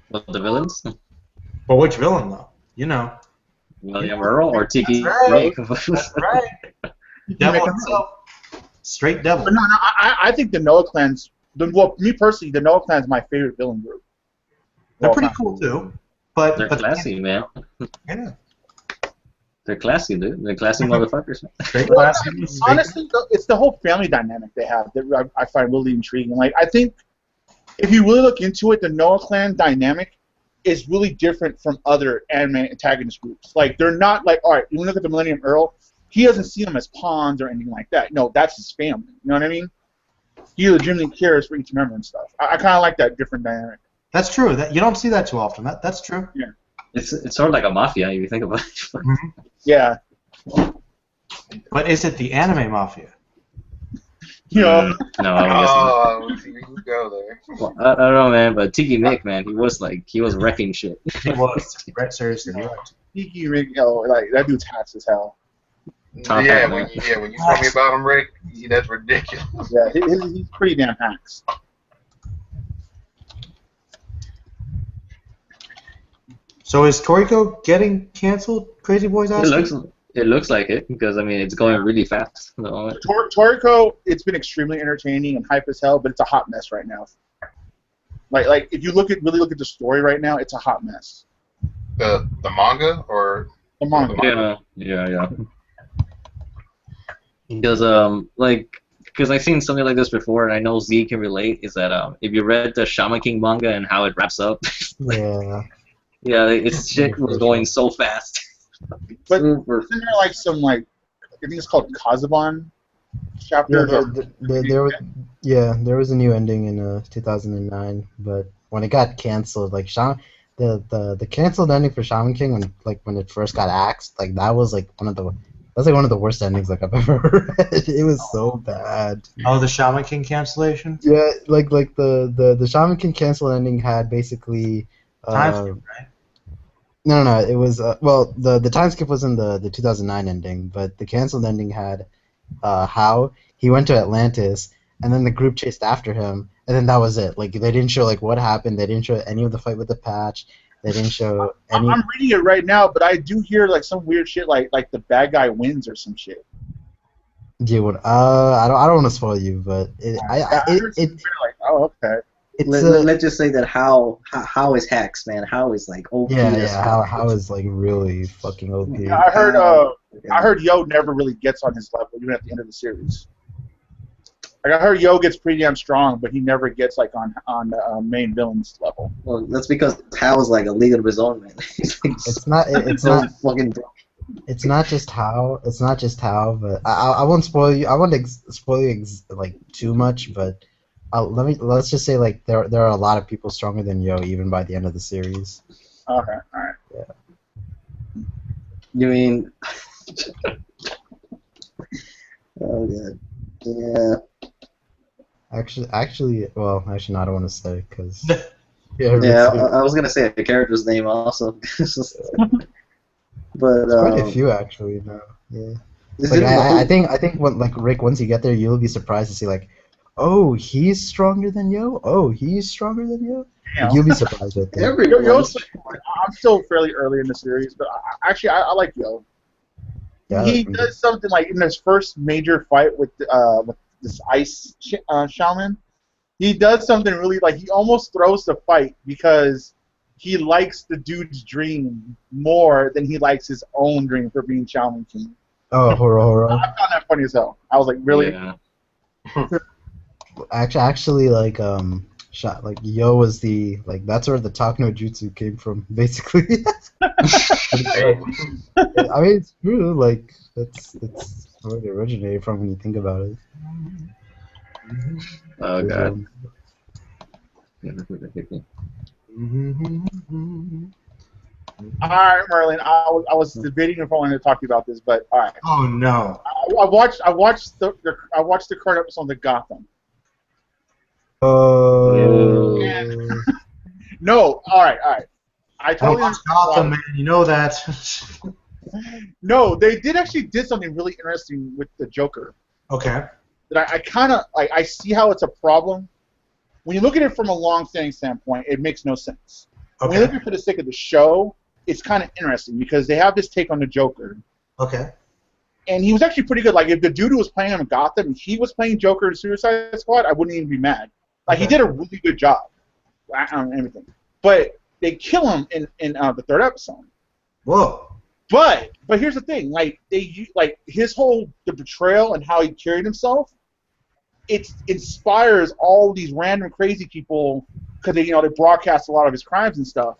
What, the villains? Well, which villain, though? You know. William Earl or Tiki? That's right. Devil himself. Straight devil. But no, I think the Noah clan's Well, me personally, the Noah Clan is my favorite villain group. They're pretty cool too, but they're classy, man. Yeah. They're classy, dude. They're classy motherfuckers. Well, honestly, it's the whole family dynamic they have that I find really intriguing. Like, I think if you really look into it, the Noah Clan dynamic is really different from other anime antagonist groups. Like, they're not like, all right, you look at the Millennium Earl, he doesn't see them as pawns or anything like that. No, that's his family. You know what I mean? He legitimately cares for each member and stuff. I kind of like that different dynamic. That's true. That you don't see that too often. That's true. Yeah. It's sort of like a mafia if you think about it. Mm-hmm. Yeah. But is it the anime mafia? You know. No, I guess not. Oh, you go there. Well, I don't know, man. But Tiki Mick, man, he was wrecking shit. He was. Right, seriously. Tiki Mick, like that dude's hacks as hell. Top yeah, hat, when man. you told me about him, Rick, that's ridiculous. Yeah, he's pretty damn hacks. So is Toriko getting canceled? Crazy Boys asking? It looks like it because I mean it's going really fast. So. Toriko, it's been extremely entertaining and hype as hell, but it's a hot mess right now. Like if you really look at the story right now, it's a hot mess. The manga or the manga? Yeah. Because because I've seen something like this before, and I know Z can relate. Is that if you read the Shaman King manga and how it wraps up? Yeah. Yeah, its shit was going so fast. But isn't there like some I think it's called Kazaban chapter? Yeah, there was a new ending in 2009, but when it got canceled, like the canceled ending for Shaman King when it first got axed, like that was like one of the worst endings like I've ever read. It was so bad. Oh, the Shaman King cancellation? Yeah, like the Shaman King cancel ending had basically time skip, right? No, it was well the time skip was in the 2009 ending, but the canceled ending had how he went to Atlantis and then the group chased after him and then that was it. Like they didn't show like what happened. They didn't show any of the fight with the patch. They didn't show any. I'm reading it right now, but I do hear like some weird shit like the bad guy wins or some shit. I don't want to spoil you, but oh, okay. Let's just say that how is hacks, man. How is like OP. How is like really fucking OP. Yeah, I heard Yo never really gets on his level even at the end of the series. Like I heard Yo gets pretty damn strong, but he never gets like on the main villain's level. Well, that's because Hal is like a league of his own, man. It's not fucking. It's not just how. It's not just how, but I won't spoil you. I won't spoil you like too much, but let's just say like there are a lot of people stronger than Yo even by the end of the series. Okay, all right. Yeah. You mean? Oh god. Yeah. Actually, no, I don't want to say because. I was gonna say a character's name also. But quite a few actually now. Yeah. Like, I think when like Rick, once you get there, you'll be surprised to see like, oh, he's stronger than Yo. Oh, he's stronger than Yo. Like, you'll be surprised at that. I'm still fairly early in the series, but I like Yo. Yeah, he does something like in his first major fight with this ice shaman. He does something really like he almost throws the fight because he likes the dude's dream more than he likes his own dream for being Shaman King. Oh, horror. I found that funny as hell. I was like, really? Yeah. Actually, like Yo was the that's where the Talk no Jutsu came from, basically. I mean, it's true. Like that's where it originated from when you think about it. Oh god. Alright, Merlin, I was debating if I wanted to talk to you about this, but alright. Oh no. I watched the current episode of Gotham. No, alright. I totally watched Gotham, man. You know that. No, they did something really interesting with the Joker. Okay. That I kind of I see how it's a problem. When you look at it from a long-standing standpoint, it makes no sense. Okay. When you look at it for the sake of the show, it's kind of interesting because they have this take on the Joker. Okay. And he was actually pretty good. Like, if the dude who was playing him in Gotham, if he was playing Joker in Suicide Squad, I wouldn't even be mad. Like he did a really good job on everything, but they kill him in the third episode. Whoa. But here's the thing, like his the betrayal and how he carried himself, it inspires all these random crazy people because they broadcast a lot of his crimes and stuff,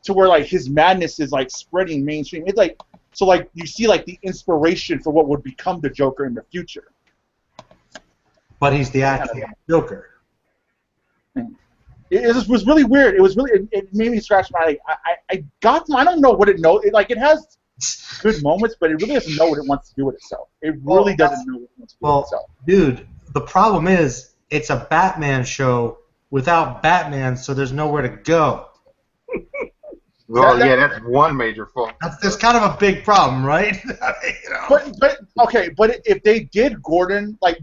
to where like his madness is like spreading mainstream. It's like so like you see like the inspiration for what would become the Joker in the future. But he's the actual Joker. It was really weird. It was really it made me scratch my leg. I don't know what it knows. It has good moments, but it really doesn't know what it wants to do with itself. It really doesn't know what it wants to do with itself. Dude, the problem is it's a Batman show without Batman, so there's nowhere to go. Well, that's one major fault. That's kind of a big problem, right? But if they did Gordon, I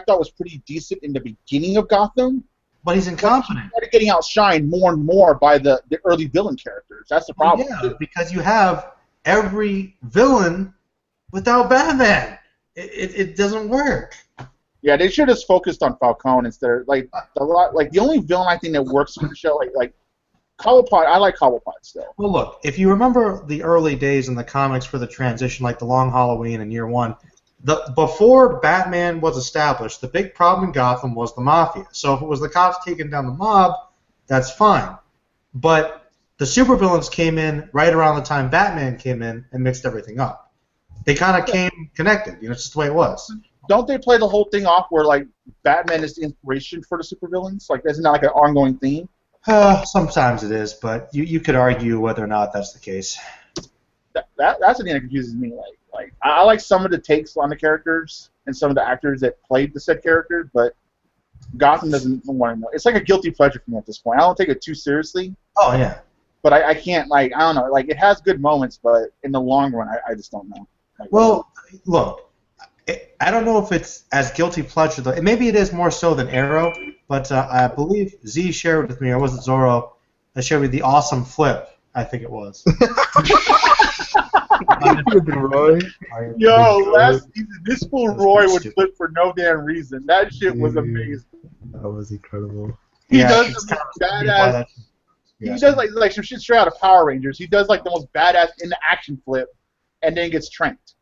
thought was pretty decent in the beginning of Gotham. But he's incompetent. He started getting outshined more and more by the early villain characters. That's the problem. Yeah, because you have every villain without Batman. It doesn't work. Yeah, they should have focused on Falcone instead of the only villain I think that works for the show like Cobblepot. I like Cobblepot still. Well, look, if you remember the early days in the comics for the transition, like the Long Halloween and Year One, before Batman was established, the big problem in Gotham was the Mafia. So if it was the cops taking down the mob, that's fine. But the supervillains came in right around the time Batman came in and mixed everything up. They kind of came connected. It's just the way it was. Don't they play the whole thing off where like Batman is the inspiration for the supervillains? Like, isn't that like an ongoing theme? Sometimes it is, but you could argue whether or not that's the case. That's the thing that confuses me. Like I like some of the takes on the characters and some of the actors that played the said characters, but Gotham doesn't want to know. It's like a guilty pleasure for me at this point. I don't take it too seriously. Oh yeah. But I can't I don't know. Like it has good moments, but in the long run, I just don't know. Well, look, I don't know if it's as guilty pleasure though. Maybe it is more so than Arrow, but I believe Z shared with me, or was it Zorro? I shared with the awesome flip. I think it was. Roy. Yo, last season, this fool Roy would flip for no damn reason. That shit was amazing. That was incredible. He does some badass. He does like some shit straight out of Power Rangers. He does like the most badass in the action flip, and then gets tranked.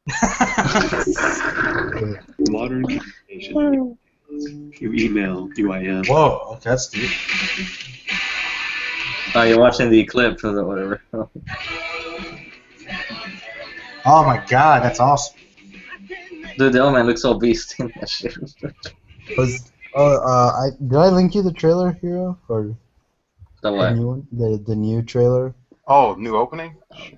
Modern communication. You email, UIM. Whoa, that's deep. Oh, you're watching the clip or whatever. Oh my god, that's awesome. Dude, the old man looks so beast in that shit. Did I link you the trailer, Hero? Or the what? The new one? The new trailer? Oh, new opening?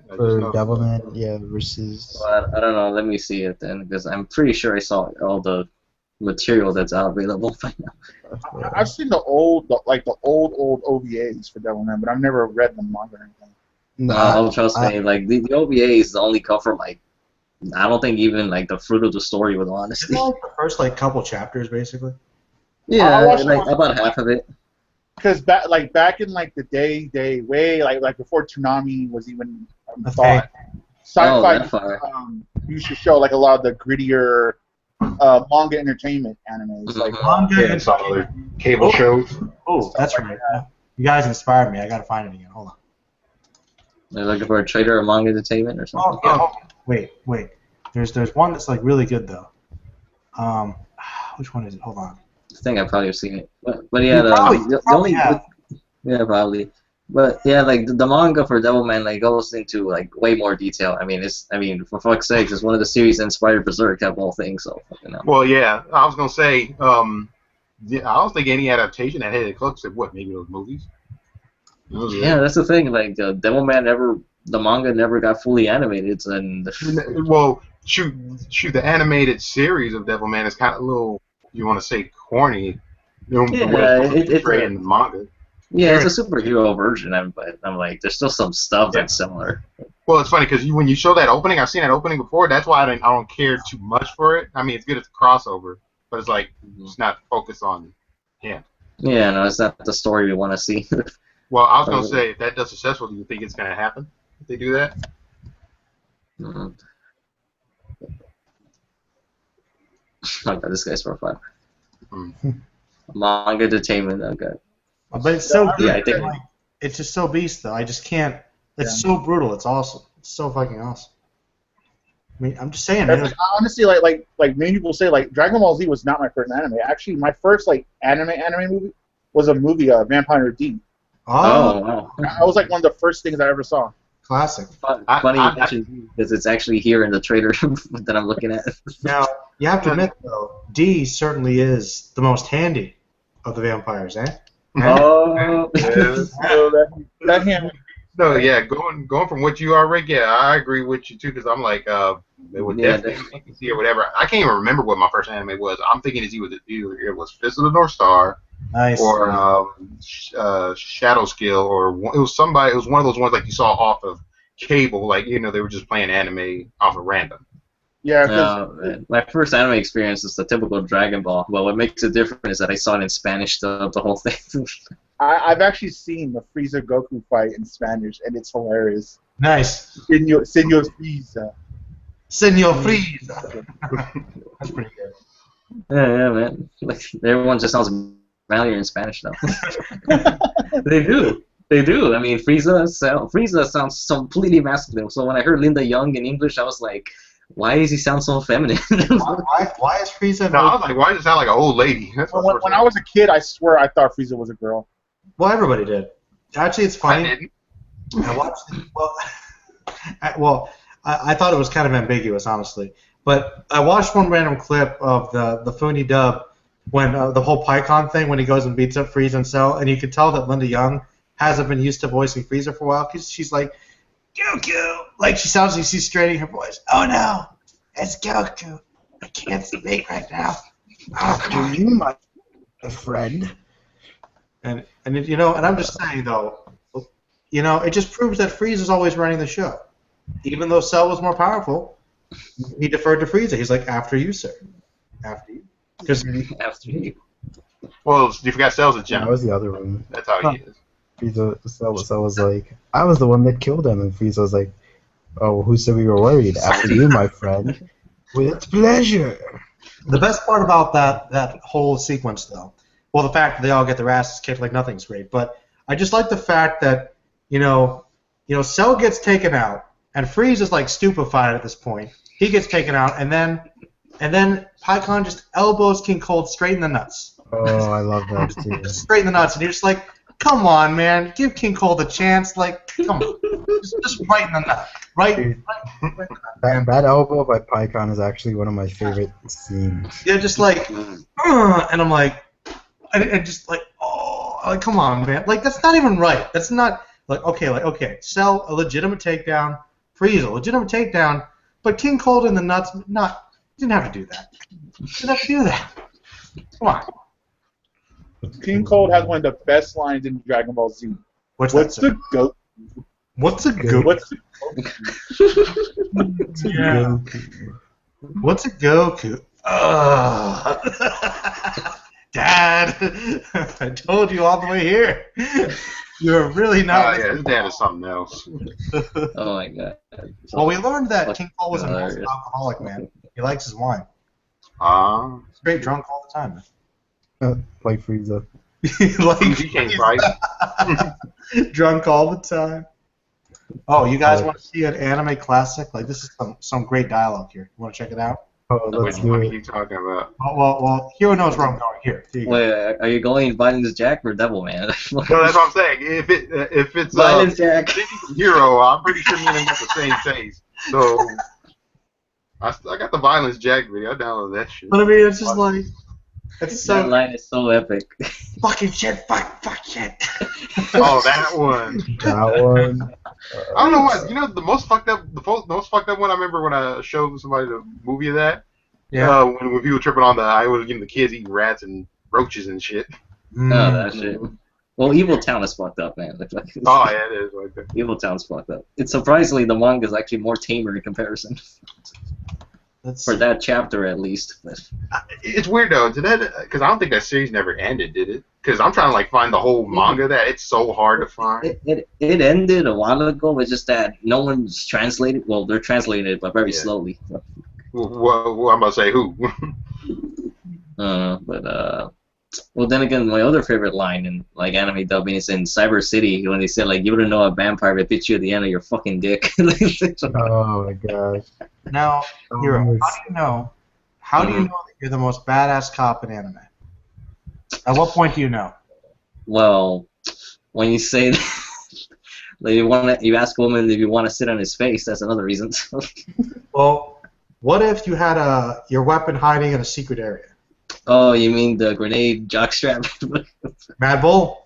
For Devilman, versus... Well, I don't know, let me see it then, because I'm pretty sure I saw all the material that's out available right now. I've seen the old OVAs for Devilman, but I've never read the manga or anything. No, trust me, like the OVAs only cover like I don't think even like the fruit of the story, with honesty. Like the first couple chapters, basically. Yeah, like about half of it. Because back in like the day way like before Toonami was even thought, Sci-Fi used to show like a lot of the grittier manga entertainment animes, like manga and some other cable shows. Oh, that's right. You guys inspired me. I gotta find it again. Hold on. They're looking for a trader of manga entertainment or something. Wait. There's one that's like really good though. Which one is it? Hold on. I think I probably have seen it, but yeah, the only yeah, probably. But yeah, like the manga for Devilman like goes into like way more detail. For fuck's sake, it's one of the series that inspired Berserk of all things. So Well, yeah, I was gonna say, I don't think any adaptation that had eclipsed maybe those movies. Yeah, that's the thing. Like Devilman the manga never got fully animated, and well, shoot, the animated series of Devilman is kind of a little, you want to say, corny. It's in the manga. Yeah, it's a superhero version, but I'm like, there's still some stuff that's similar. Well, it's funny because when you show that opening, I've seen that opening before. That's why I don't care too much for it. I mean, it's good as a crossover, but it's like it's not focused on him. Yeah, no, it's not the story we want to see. Well, I was gonna say, if that does successful, do you think it's gonna happen if they do that? I got this guy's profile. Manga entertainment. Okay. But it's so good. Yeah, I think. Like, it's just so beast though. I just can't. It's so brutal. It's awesome. It's so fucking awesome. I mean, I'm just saying. Man, honestly, like many people say, like Dragon Ball Z was not my first anime. Actually, my first like anime movie was a movie, Vampire D. Oh, wow. That was like one of the first things I ever saw. Classic. Funny because it's actually here in the trailer that I'm looking at. Now, you have to admit, though, D certainly is the most handy of the vampires, eh? Oh. That hand. No, yeah, going from what you are, Rick, yeah, I agree with you, too, because I'm like, it was definitely NPC or whatever. I can't even remember what my first anime was. I'm thinking it was Fist of the North Star. Nice. Or Shadow Skill, or it was one of those ones like you saw off of cable, like they were just playing anime off of random. Yeah. My first anime experience is the typical Dragon Ball. Well, what makes it different is that I saw it in Spanish, the whole thing. I've actually seen the Frieza Goku fight in Spanish, and it's hilarious. Nice. Senor Frieza. Senor Frieza. That's pretty good. Yeah, man. Like everyone just sounds familiar in Spanish though. They do. I mean, Frieza sounds completely masculine. So when I heard Linda Young in English, I was like, why does he sound so feminine? why is Frieza? No, I was like, why does it sound like an old lady? When I was a kid, I swear I thought Frieza was a girl. Well, everybody did. Actually, it's funny. I didn't. I watched it. I thought it was kind of ambiguous, honestly. But I watched one random clip of the Funi dub when the whole PyCon thing, when he goes and beats up Frieza and Cell, and you could tell that Linda Young hasn't been used to voicing Frieza for a while because she's like, Goku! Like, she sounds like she's straightening her voice. Oh no, it's Goku. I can't speak right now. Do you, my friend? And I'm just saying though, it just proves that Frieza's always running the show. Even though Cell was more powerful, he deferred to Frieza. He's like, after you, sir. After you. After you. Well, you forgot Cell's a gem. That was the other one. That's how he is. Cell was like, I was the one that killed him, and Frieza was like, oh, who said we were worried? After you, my friend. With pleasure. The best part about that whole sequence, though, well, the fact that they all get their asses kicked like nothing's great, but I just like the fact that, Cell gets taken out, and Frieza's like stupefied at this point. He gets taken out, and then PyCon just elbows King Cold straight in the nuts. Oh, I love that too. Straight in the nuts, and you're just like, come on, man, give King Cold a chance. Like, come on, just right in the nut, right. That elbow by PyCon is actually one of my favorite scenes. Yeah, just like, and I'm like, and just like, oh, like, come on, man, like that's not even right. That's not like okay, Cell a legitimate takedown, Frieza a legitimate takedown, but King Cold in the nuts, didn't have to do that. Didn't have to do that. Come on. King Cold has one of the best lines in Dragon Ball Z. What's the goat? What's a goat? What's What's a Goku? Dad, I told you all the way here. You're really not. Yeah, his dad is something else. Oh my god. Well, we learned that King Cold was a massive alcoholic, man. He likes his wine. He's straight drunk all the time, man. Like Frieza. He can't fight. Drunk all the time. Oh, you guys want to see an anime classic? Like, this is some great dialogue here. You want to check it out? Oh, let's do What are it. you talking about? Well, Hero knows where I'm going. Here you go. Wait, are you going Violence Jack or Devil Man? No, that's what I'm saying. If it's Violence Jack. Hero, I'm pretty sure me and him got the same taste. So I got the Violence Jack video. I downloaded that shit. But I mean, it's just like, it's so. That line is so epic. Fucking shit, fuck shit. Oh, that one. That one. I don't know what. The most fucked up one I remember when I showed somebody the movie of that. Yeah. When people tripping on I was getting the kids eating rats and roaches and shit. Oh, that shit. Well, Evil Town is fucked up, man. Oh yeah, it is like that. Evil Town's fucked up. It's surprisingly the manga is actually more tamer in comparison. For that chapter, at least. But it's weird though. Because I don't think that series never ended, did it? Because I'm trying to find the whole manga that it's so hard to find. It ended a while ago. It's just that no one's translated. Well, they're translated, but very slowly. Well, I'm about to say who. Well, then again, my other favorite line in like anime dubbing is in Cyber City when they say like, "You wouldn't know a vampire if it bit you at the end of your fucking dick." Oh my gosh. Now, Hiro, how do you know? How do you know that you're the most badass cop in anime? At what point do you know? Well, when you say that, like you ask a woman if you want to sit on his face, that's another reason. Well, what if you had your weapon hiding in a secret area? Oh, you mean the grenade jockstrap? Mad Bull?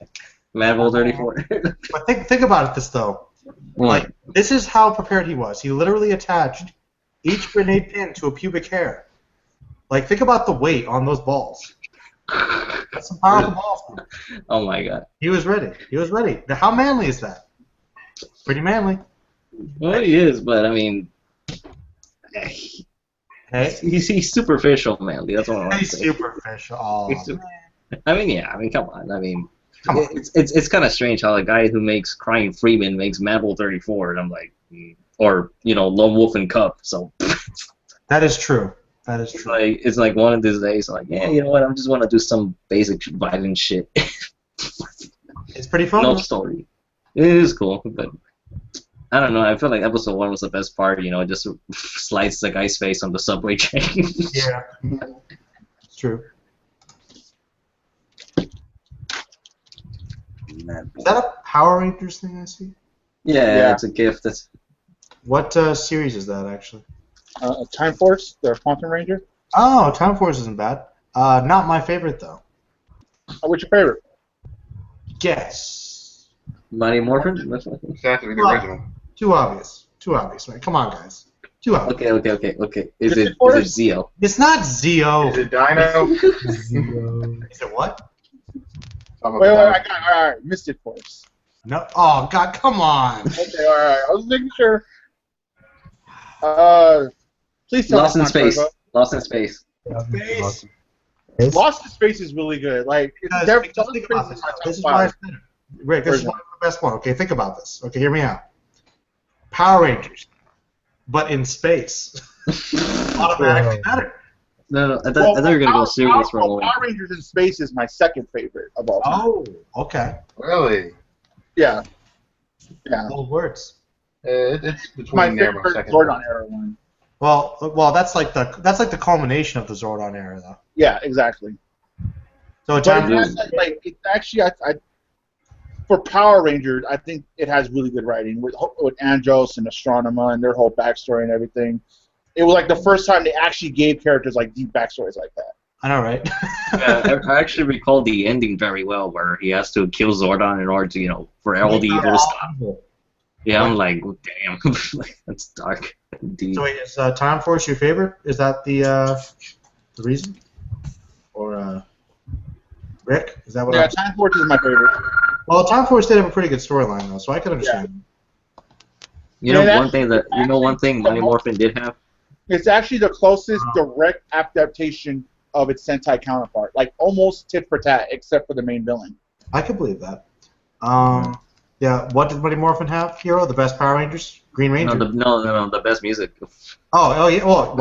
Mad Bull 34. But think about this though. Like, this is how prepared he was. He literally attached each grenade pin to a pubic hair. Like, think about the weight on those balls. That's some powerful balls, man. Oh my god. He was ready. He was ready. Now, how manly is that? Pretty manly. Well, he is, but I mean, Hey? he's superficial, manly. That's what I want to He's say. superficial. Oh, I mean, yeah. I mean, come on. I mean, it's kind of strange how a guy who makes Crying Freeman makes Mad Bull 34, and I'm like, or Lone Wolf and Cub. So that is true. That is true. It's like one of these days, I'm like, yeah, you know what? I just want to do some basic violent shit. It's pretty fun. No story. It is cool, but I don't know. I feel like episode 1 was the best part. It just slides the guy's face on the subway train. Yeah, it's true. Is that a Power Rangers thing I see? Yeah, it's a gift. What series is that actually? Time Force, the Quantum Ranger. Oh, Time Force isn't bad. Not my favorite though. What's your favorite? Guess. Mighty Morphin? It has to be the original. Too obvious. Too obvious, man. Come on, guys. Too obvious. Okay. Is it Zeo? It's not Zeo. Is it Dino? Zeo. Is it what? Wait, I got all right. Mystic Force. No. Oh God, come on. Okay, all right. I was making sure. Please tell Lost me in it's not Space. Turbo. Lost in Space. Space. Lost in Space is really good. Like, Because think about this. This is why it's better. Rick, this is why it's the best one. Okay, think about this. Okay, hear me out. Power Rangers, but in space. Automatically better. No, I thought you were gonna go serious for a moment. Power Rangers in Space is my second favorite of all time. Oh, okay. Really? Yeah. Old words. It's My between there and my favorite second. Zordon era one. Well, that's like the culmination of the Zordon era, though. Yeah, exactly. So But it's actually, for Power Rangers, I think it has really good writing with Andros and Astronema and their whole backstory and everything. It was like the first time they actually gave characters like deep backstories like that. I know, right? Yeah, I actually recall the ending very well, where he has to kill Zordon in order to, for all the evil to stop. Yeah, I'm like, oh, damn, that's dark. Indeed. So wait, is Time Force your favorite? Is that the reason? Or Rick? Is that what? Yeah, Time Force is my favorite. Well, Time Force did have a pretty good storyline though, so I can understand. One thing Mighty Morphin did have. It's actually the closest direct adaptation of its Sentai counterpart, like almost tit for tat, except for the main villain. I could believe that. Yeah, what did Mighty Morphin have? Hero, the best Power Rangers, Green Ranger. No, the best music. Oh yeah, well,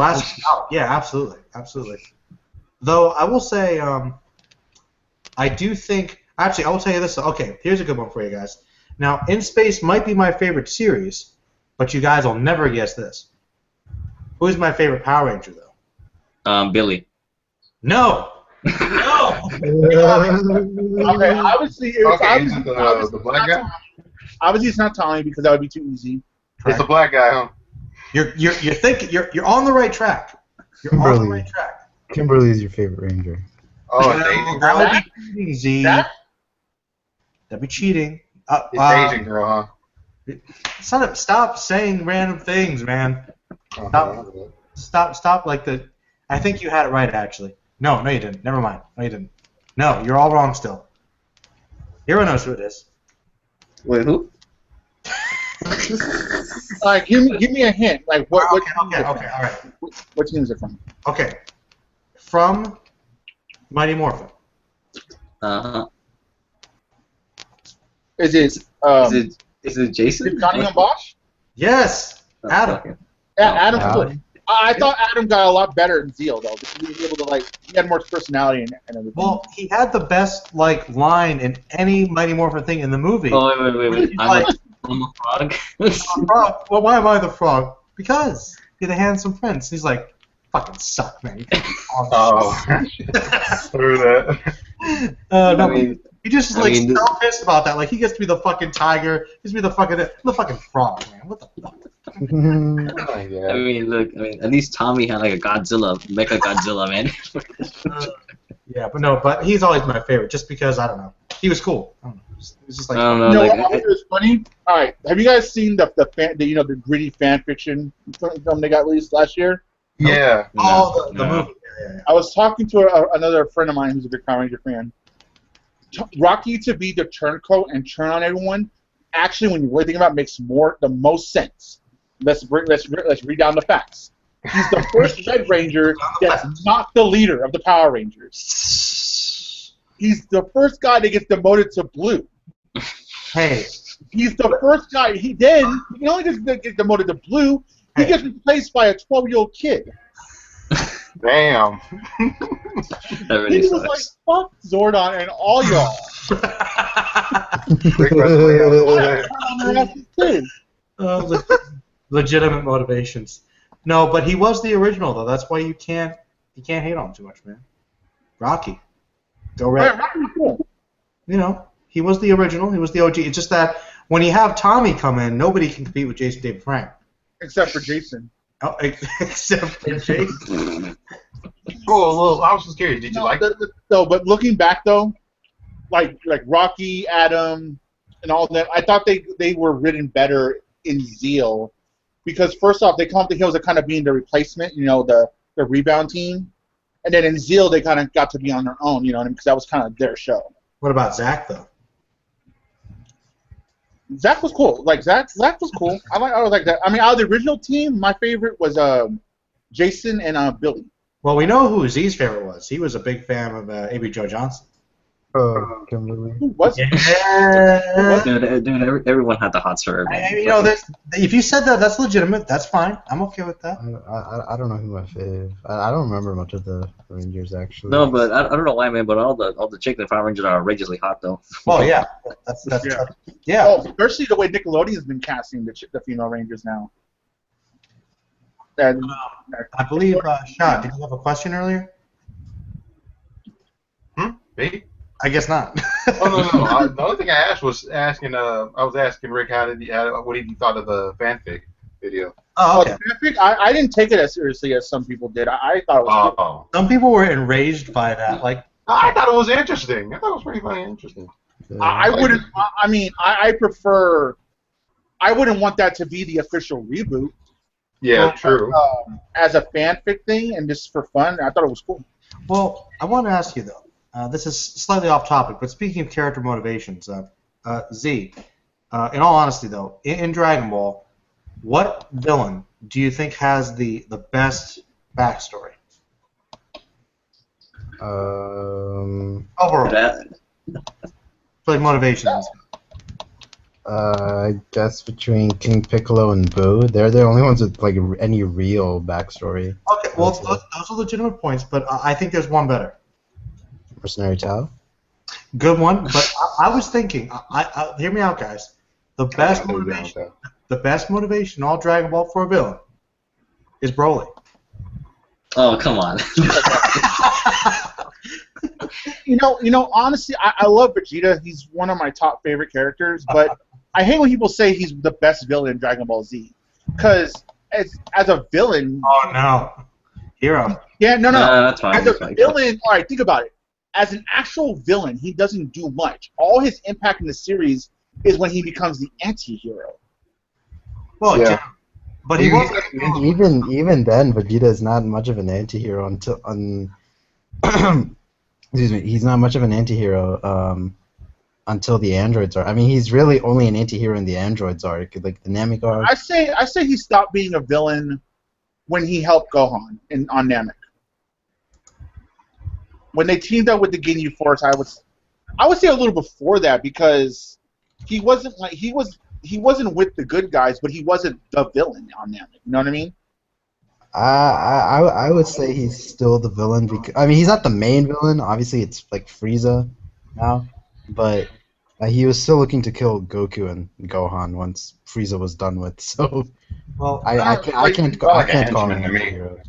yeah, absolutely. Though I will say, I do think. Actually, I will tell you this. Okay, here's a good one for you guys. Now, In Space might be my favorite series, but you guys will never guess this. Who's my favorite Power Ranger, though? Billy. No. No. Okay, obviously, the black guy? Obviously, it's not Tommy because that would be too easy. It's the black guy, huh? You're thinking you're on the right track. You're on the right track. Kimberly is your favorite ranger. Oh, Well, it's Asian that girl. would be cheating, Z. That'd be cheating. It's Asian girl, huh? Stop saying random things, man. Stop like the. I think you had it right, actually. No, you didn't. Never mind. No, you didn't. No, you're all wrong still. Hero knows who it is. Wait, who? Like, give me a hint. Like, what? Okay, all right. What team is it from? Okay, from Mighty Morphin. Is it? Is it Jason? Is it Johnny and Bosch? Yes, Adam. Yeah, Adam Foote. I thought Adam got a lot better in Zeal though. He was able to he had more personality and everything. Well, he had the best line in any Mighty Morphin thing in the movie. Oh wait. I'm a frog. Frog. Well, why am I the frog? Because you're the handsome prince. He's like, fucking suck, man. Oh, screw that. No, he just is so pissed about that. Like, he gets to be the fucking tiger. He gets to be the fucking frog, man. What the fuck? I mean, look. At least Tommy had like a Godzilla, Mecha Godzilla, man. Yeah, but he's always my favorite, just because I don't know. He was cool. I don't know. It's just like, I don't know. You know what was funny? All right, have you guys seen the gritty fan fiction film they got released last year? Yeah. Oh, the movie. Yeah. I was talking to another friend of mine who's a big Power Ranger fan. Rocky to be the turncoat and turn on everyone, actually, when you really think about it, makes the most sense. Let's read down the facts. He's the first Red Ranger that's not the leader of the Power Rangers. He's the first guy that gets demoted to blue. Hey. He's the first guy. He can only just get demoted to blue. He gets replaced by a 12-year-old kid. Damn. That really he sucks. was like, fuck Zordon and all y'all. Legitimate motivations. No, but he was the original though. That's why you can't hate on him too much, man. Rocky. Go Red. Yeah, Rocky was cool. You know, he was the original. He was the OG. It's just that when you have Tommy come in, nobody can compete with Jason David Frank. Except for Jason. Oh, except for Jason. Well, I was just curious. Did you like it? No, but looking back though, like Rocky, Adam, and all that, I thought they were written better in Zeal, because first off, they come up the hills as kind of being the replacement, the rebound team, and then in Zeal they kind of got to be on their own, you know what I mean? Because that was kind of their show. What about Zach though? Zach was cool. Zach was cool. I was like that. I mean, out of the original team, my favorite was Jason and Billy. Well, we know who Z's favorite was. He was a big fan of A.B. Joe Johnson. Oh, Kimberly. Who was it? Yeah. Dude, everyone had the hot serve. If you said that, that's legitimate. That's fine. I'm okay with that. I don't know who my fave. I don't remember much of the Rangers actually. No, but I don't know why, man. But all the chicken Power Rangers are outrageously hot, though. Oh yeah, that's yeah. Oh, especially the way Nickelodeon's been casting the female Rangers now. And I believe, Sean, did you have a question earlier? Me? I guess not. Oh no. The only thing I asked was asking. I was asking Rick what he thought of the fanfic video. Oh, okay. Fanfic, I didn't take it as seriously as some people did. I thought it was Some people were enraged by that. I thought it was interesting. I thought it was pretty funny and interesting. I wouldn't. I mean, I prefer. I wouldn't want that to be the official reboot. Yeah, true. As a fanfic thing and just for fun, I thought it was cool. Well, I want to ask you though. This is slightly off topic, but speaking of character motivations, Z, in all honesty though, in Dragon Ball, what villain do you think has the best backstory? Overall. Like motivations. I guess between King Piccolo and Boo, they're the only ones with any real backstory. Okay, well those are legitimate points, but I think there's one better. Mercenary Tao. Good one, but I was thinking. Hear me out, guys. The best motivation in all Dragon Ball for a villain is Broly. Oh, come on. Honestly, I love Vegeta. He's one of my top favorite characters, but I hate when people say he's the best villain in Dragon Ball Z, because as a villain. Oh no, hero. Yeah, no. That's fine. As a villain, all right, think about it. As an actual villain, he doesn't do much. All his impact in the series is when he becomes the anti-hero. Well, yeah. But he was even then, Vegeta is not much of an anti-hero until excuse me, he's not much of an anti-hero until the androids are. I mean, he's really only an anti-hero in the androids arc, like the Namek arc. I say he stopped being a villain when he helped Gohan on Namek. When they teamed up with the Ginyu Force, I would say a little before that, because he wasn't with the good guys, but he wasn't the villain on Namek. You know what I mean? I would say he's still the villain because I mean he's not the main villain. Obviously, it's like Frieza now, but he was still looking to kill Goku and Gohan once Frieza was done with. So, well, I can't call him a hero.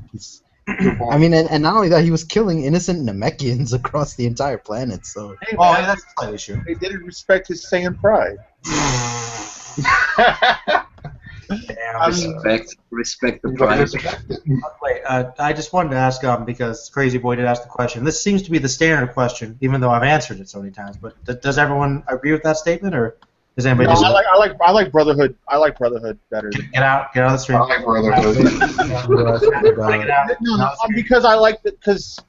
I mean, and not only that, he was killing innocent Namekians across the entire planet. So, Hey, oh, man, yeah, that's a slight issue. they didn't respect his Saiyan pride. Respect the pride. Wait, I just wanted to ask because Crazy Boy did ask the question. This seems to be the standard question, even though I've answered it so many times. But does everyone agree with that statement, or does anybody No, disagree? I like Brotherhood. I like Brotherhood better. Get out of the street. I like Brotherhood. No, because I like it because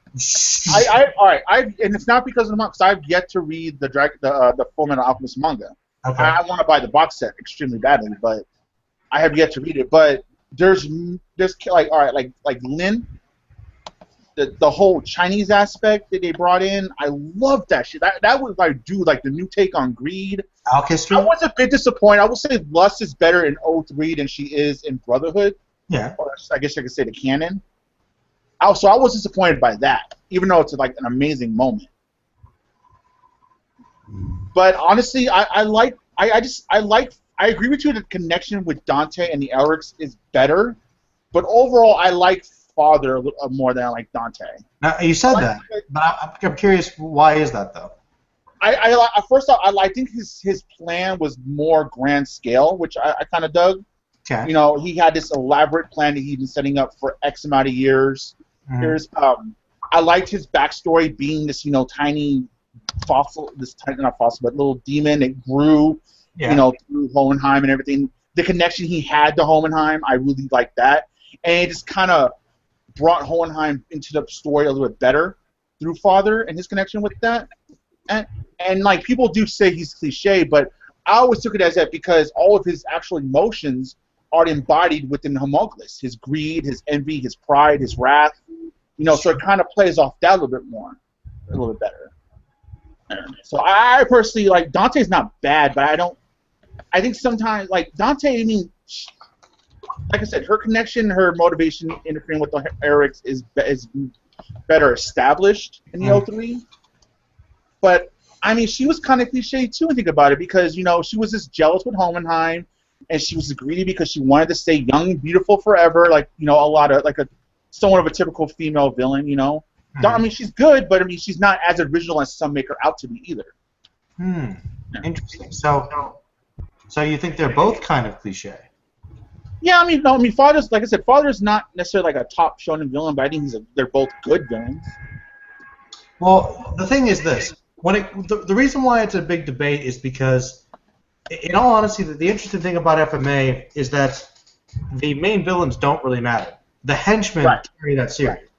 all right. And it's not because of the manga. Because I've yet to read the Fullmetal Alchemist manga. Okay. I want to buy the box set extremely badly, but I have yet to read it. But there's like all right, like Lin, the whole Chinese aspect that they brought in. I love that shit. That was like like the new take on greed. Alchemy. I was a bit disappointed. I would say Lust is better in 03 than she is in Brotherhood. Yeah. Or I guess I could say the canon. So I was disappointed by that, even though it's like an amazing moment. But honestly, I agree with you. The connection with Dante and the Elrics is better, but overall, I like Father more than I like Dante. Now you said that, but I'm curious. Why is that though? First off, I think his plan was more grand scale, which I kind of dug. Okay. You know, he had this elaborate plan that he'd been setting up for X amount of years. Mm-hmm. I liked his backstory being this, tiny fossil, not fossil, but little demon that grew, through Hohenheim and everything. The connection he had to Hohenheim, I really liked that. And it just kind of brought Hohenheim into the story a little bit better through Father and his connection with that. And like, people do say he's cliche, but I always took it as that because all of his actual emotions are embodied within the homunculus. His greed, his envy, his pride, his wrath. So it kind of plays off that a little bit better. So I personally, like, Dante's not bad, but I think sometimes, like, Dante, like I said, her connection, her motivation interfering with the Erics is better established in the 03. But, I mean, she was kind of cliche, too, and think about it, because, she was just jealous with Hohenheim, and she was greedy because she wanted to stay young and beautiful forever, like, a lot of, like, somewhat of a typical female villain, I mean, she's good, but, I mean, she's not as original as some make her out to be, either. Interesting. So you think they're both kind of cliche? Yeah, I mean, Father's, like I said, Father's not necessarily like a top shonen villain, but I think they're both good villains. Well, the thing is this. The reason why it's a big debate is because, in all honesty, the interesting thing about FMA is that the main villains don't really matter. The henchmen carry that series.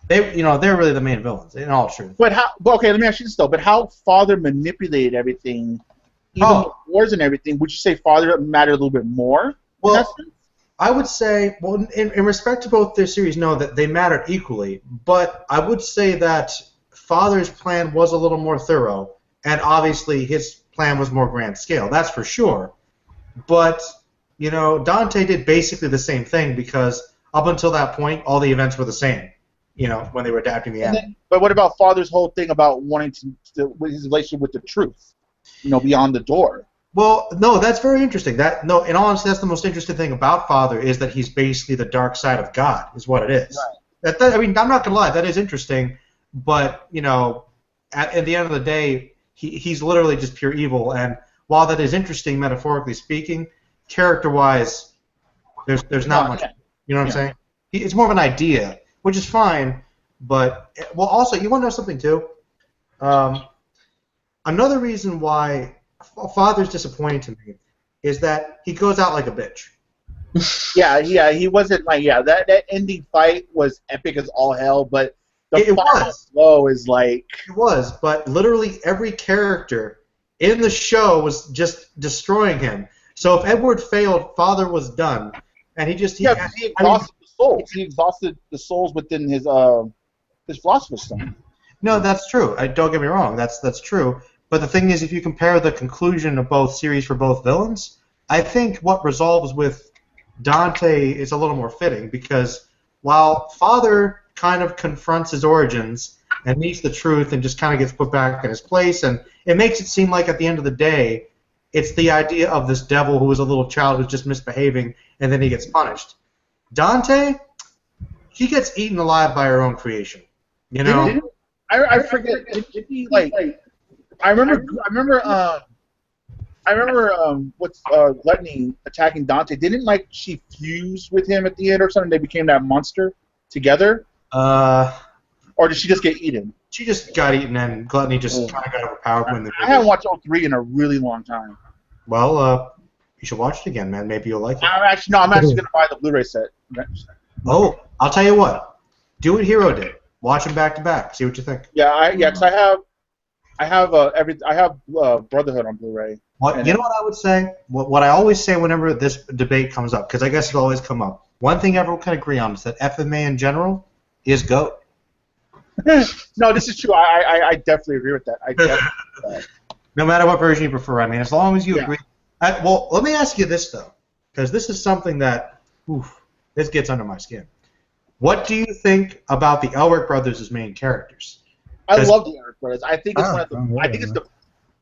They're really the main villains, in all truth. But okay, let me ask you this though. But how Father manipulated everything, even with wars and everything, would you say Father mattered a little bit more? Well, I would say, in respect to both their series, no, that they mattered equally. But I would say that Father's plan was a little more thorough, and obviously his plan was more grand scale. That's for sure. But Dante did basically the same thing because up until that point, all the events were the same. When they were adapting the anime. But what about Father's whole thing about wanting to his relationship with the truth, beyond the door? Well, no, that's very interesting. In all honesty, that's the most interesting thing about Father is that he's basically the dark side of God, is what it is. Right. I mean, I'm not gonna lie, that is interesting, but at the end of the day, he's literally just pure evil. And while that is interesting, metaphorically speaking, character-wise, there's not much. You know what I'm saying? It's more of an idea. Which is fine, but also you want to know something too. Another reason why Father's disappointing to me is that he goes out like a bitch. Yeah, he wasn't like that ending fight was epic as all hell, but the final blow is like it was, but literally every character in the show was just destroying him. So if Edward failed, Father was done, and he exhausted souls. He exhausted the souls within his Philosopher's Stone. No, that's true. Don't get me wrong. That's true. But the thing is, if you compare the conclusion of both series for both villains, I think what resolves with Dante is a little more fitting because while Father kind of confronts his origins and meets the truth and just kind of gets put back in his place, and it makes it seem like at the end of the day, it's the idea of this devil who was a little child who's just misbehaving, and then he gets punished. Dante, she gets eaten alive by her own creation. You know? I forget. Did he like? I remember. What's Gluttony attacking Dante? Didn't like she fuse with him at the end or something? They became that monster together. Or did she just get eaten? She just got eaten, and Gluttony just kind of got overpowered when I haven't watched 03 in a really long time. Well, you should watch it again, man. Maybe you'll like it. I'm actually going to buy the Blu-ray set. Oh, I'll tell you what. Do what Hero did. Watch them back to back. See what you think. Yeah, because I have Brotherhood on Blu-ray. You know what I would say? What I always say whenever this debate comes up, because I guess it'll always come up. One thing everyone can agree on is that FMA in general is GOAT. No, this is true. I definitely agree with that. No matter what version you prefer, I mean, as long as you agree. Well, let me ask you this, though, because this is something that, this gets under my skin. What do you think about the Elric brothers as main characters? I love the Elric brothers. I think it's one of the. I think it's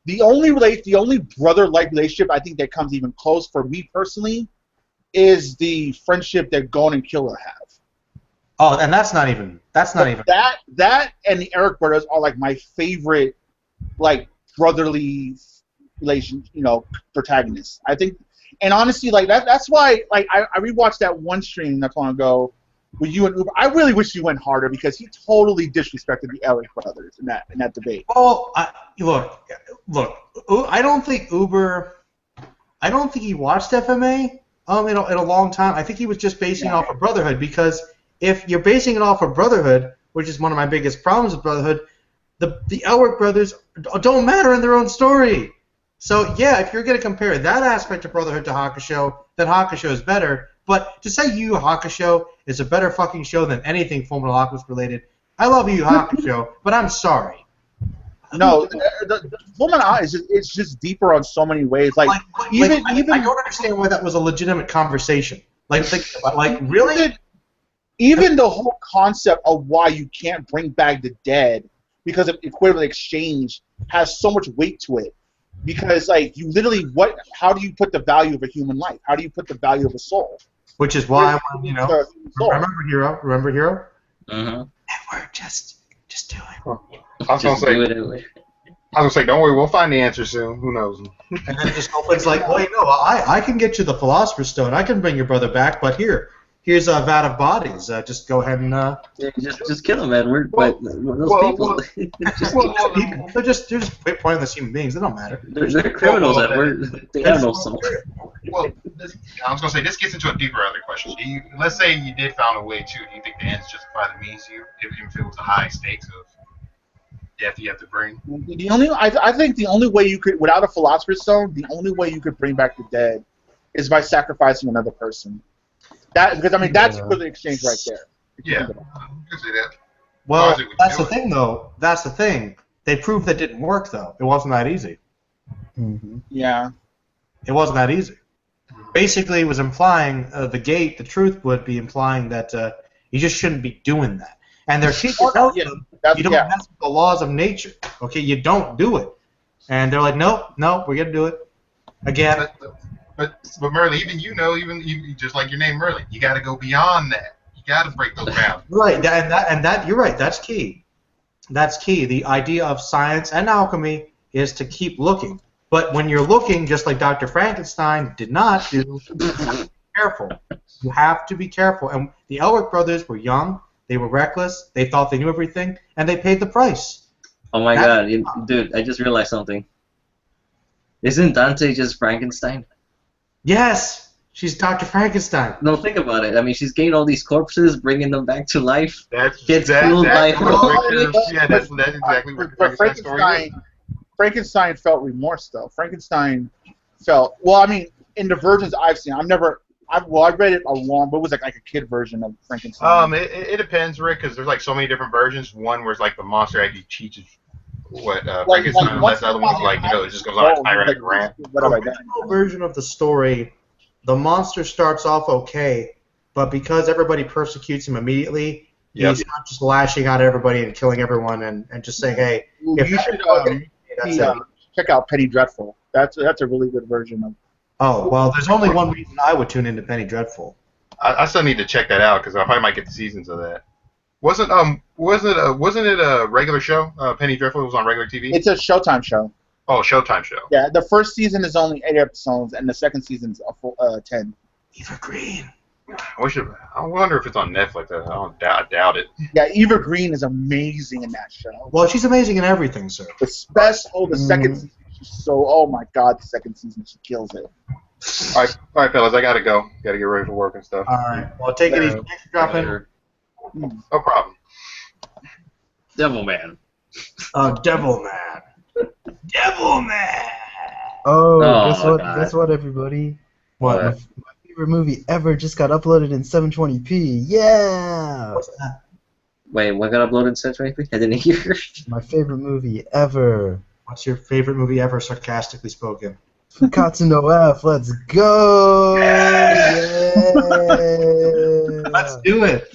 the only brother-like relationship I think that comes even close for me personally is the friendship that Gon and Killer have. Oh, and that's not even. That and the Elric brothers are like my favorite, like brotherly relation, protagonists. I think, and honestly, like that's why, like I rewatched that one stream not long ago with you and Uber. I really wish you went harder because he totally disrespected the Elric brothers in that debate. Well, look. I don't think Uber. I don't think he watched FMA in a long time. I think he was just basing it off of Brotherhood, because if you're basing it off of Brotherhood, which is one of my biggest problems with Brotherhood, the Elric brothers don't matter in their own story. So yeah, if you're going to compare that aspect of Brotherhood to Hakusho, then Hakusho is better. But to say YuYu Hakusho is a better fucking show than anything Fullmetal Alchemist related, I love YuYu Hakusho, but I'm sorry. No, the Fullmetal it's just deeper on so many ways. Like even I don't understand why that was a legitimate conversation. Really? Even the whole concept of why you can't bring back the dead because of equivalent exchange has so much weight to it. Because like you literally, how do you put the value of a human life? How do you put the value of a soul? Which is why remember Hero? Uh-huh. And we're just do it. I was gonna say, don't worry, we'll find the answer soon. Who knows? And then it just opens like, well, I can get you the Philosopher's Stone. I can bring your brother back, but here's a vat of bodies. Just go ahead and just kill them, Edward. They're just pointless human beings. They don't matter. They're criminals, Edward. They have no soul. Well, I was gonna say this gets into a deeper other question. Let's say you did found a way to. Do you think the ends justify the means here, even if it was the high stakes of death you have to bring? I think the only way you could, without a Philosopher's Stone, the only way you could bring back the dead is by sacrificing another person. That's equivalent exchange right there. Yeah, I can see that. Well, that's the thing, though. That's the thing. They proved that didn't work, though. It wasn't that easy. Mm-hmm. Yeah. It wasn't that easy. Basically, it was implying the truth would be implying that you just shouldn't be doing that. And they're teaching them you don't mess with the laws of nature. Okay, you don't do it. And they're like, nope, we're gonna do it again. But Merlin, even just like your name Merlin, you got to go beyond that. You got to break those boundaries. Right, and that you're right. That's key. That's key. The idea of science and alchemy is to keep looking. But when you're looking, just like Dr. Frankenstein did not do, you have to be careful. You have to be careful. And the Elric brothers were young. They were reckless. They thought they knew everything, and they paid the price. Oh my God, dude! I just realized something. Isn't Dante just Frankenstein? Yes, she's Dr. Frankenstein. No, think about it. I mean, she's getting all these corpses, bringing them back to life. Gets killed by her. Yeah, that's exactly what Frankenstein felt remorse, though. Frankenstein felt. Well, I mean, in the versions I've seen, I read it along, but it was like a kid version of Frankenstein. It depends, Rick, because there's like so many different versions. One where it's like the monster actually teaches what Frankenstein, unless the other one's like, it just goes on a tirade rant. The original version of the story the monster starts off okay, but because everybody persecutes him immediately, he's not just lashing out at everybody and killing everyone and just saying, hey, if you should check out Penny Dreadful. That's a really good version of. Oh well, there's only one reason I would tune into Penny Dreadful. I still need to check that out because I probably might get the seasons of that. Wasn't it a regular show? Penny Dreadful was on regular TV. It's a Showtime show. Oh, Showtime show. Yeah, the first season is only 8 episodes, and the second season's a full 10. Eva Green. I wonder if it's on Netflix. I doubt it. Yeah, Eva Green is amazing in that show. Well, she's amazing in everything, sir. The second season, she's so. Oh my God, the second season, she kills it. All right, fellas, I gotta go. Gotta get ready for work and stuff. All right. Well, take it easy. Thanks for dropping. No problem. Devil Man. Devil Man. Devil Man. Oh, guess what, everybody? What? My favorite movie ever just got uploaded in 720p. Yeah. What's that? Wait, what got uploaded in 720p? I didn't hear. My favorite movie ever. What's your favorite movie ever, sarcastically spoken? Fukatsu no F. Let's go. Yeah. Let's do it.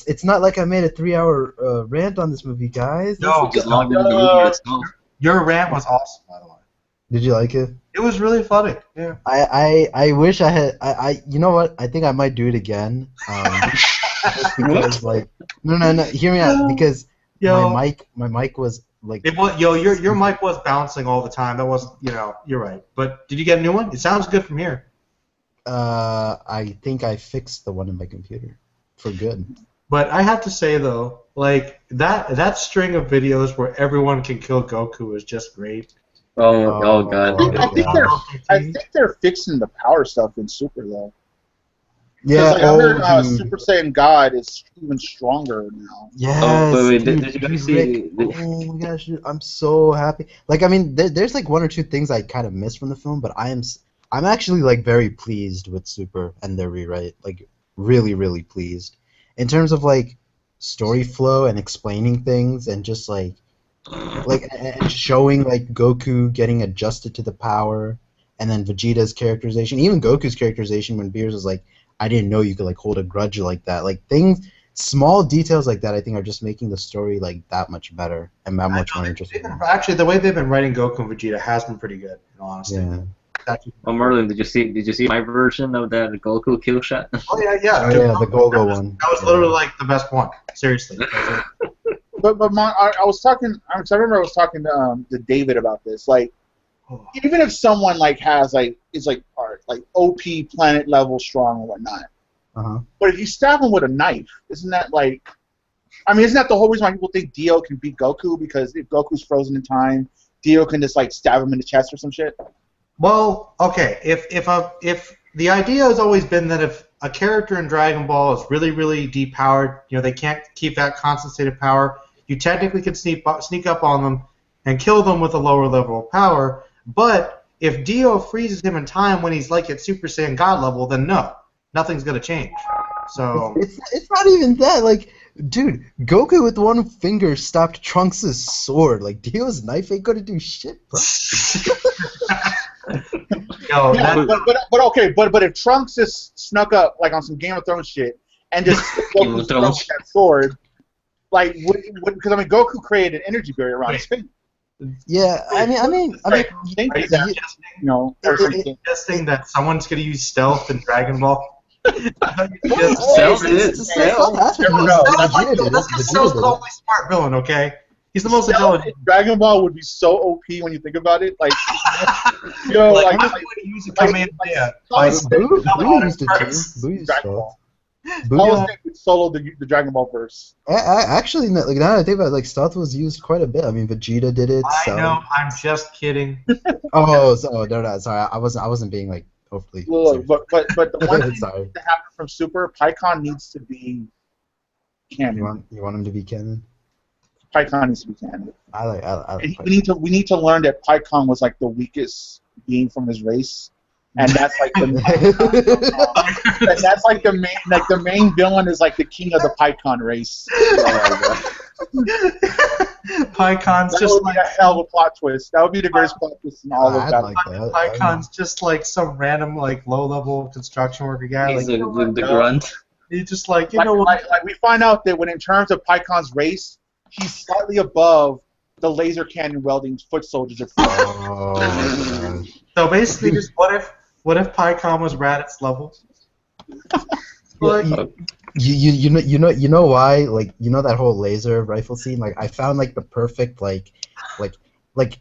It's not like I made a 3-hour rant on this movie, guys. No, It's longer than the movie itself. Your rant was awesome, by the way. Did you like it? It was really funny. Yeah. I wish I had. You know what? I think I might do it again. Just because, like, no. Hear me out. Because my mic was like. Your mic was bouncing all the time. That wasn't. You're right. But did you get a new one? It sounds good from here. I think I fixed the one in my computer for good. But I have to say though, like that string of videos where everyone can kill Goku is just great. Oh God! I think they're fixing the power stuff in Super though. Yeah, I heard Super Saiyan God is even stronger now. Yes. Wait, dude, did you guys see? Oh my gosh, dude, I'm so happy. Like, I mean, there's like one or two things I kind of missed from the film, but I'm actually like very pleased with Super and their rewrite. Like, really, really pleased. In terms of like story flow and explaining things and just like and showing like Goku getting adjusted to the power, and then Vegeta's characterization, even Goku's characterization when Beerus was like, I didn't know you could like hold a grudge like that. Like small details like that, I think are just making the story like that much better and that much more interesting. Actually, the way they've been writing Goku and Vegeta has been pretty good, in all honesty. Yeah. Oh, Merlin, did you see my version of that Goku kill shot? Oh yeah. Oh yeah, the Golgo one. That was literally like the best one. Seriously. But I was talking. I remember I was talking to David about this. Like, even if someone like has like is like OP planet level strong or whatnot, but if you stab him with a knife, isn't that like? I mean, isn't that the whole reason why people think Dio can beat Goku? Because if Goku's frozen in time, Dio can just like stab him in the chest or some shit. Well, okay. If the idea has always been that if a character in Dragon Ball is really, really depowered, they can't keep that constant state of power, you technically can sneak up on them and kill them with a lower level of power. But if Dio freezes him in time when he's like at Super Saiyan God level, then no, nothing's gonna change. So it's not even that. Like, dude, Goku with one finger stopped Trunks' sword. Like, Dio's knife ain't gonna do shit, bro. But if Trunks just snuck up like on some Game of Thrones shit and just Goku that sword, like, because I mean Goku created an energy barrier around his finger. Yeah, I mean, are you suggesting that someone's gonna use stealth in Dragon Ball? Stealth is stealth. That's because Cell's the only smart villain, okay? He's the most intelligent. Dragon Ball would be so OP when you think about it. Like, Boo used it too. Boo used stealth. Solo the Dragon Ball verse. Actually, like now that I think about it, like stealth was used quite a bit. I mean, Vegeta did it. I know. I'm just kidding. No, sorry. I wasn't being like hopefully. Look, but the one thing that happened from Super, Pycon needs to be canon. You want him to be canon? Pycon needs to be canon. We need to learn that Pycon was like the weakest being from his race. And that's like the main, the main villain is like the king of the Pycon race. PyCon's That just would like be a hell of a plot twist. That would be the greatest plot twist in all of I'd that. like that. PyCon's just like some random like low-level construction worker guy. He's Like, the grunt. he's just like, you Like, know what? like we find out that when in terms of PyCon's race, he's slightly above the laser cannon welding foot soldiers of Frieza. Oh my gosh. So basically, just what if PyCon was Raditz level? Like, You know why, like, you know that whole laser rifle scene, like I found like the perfect like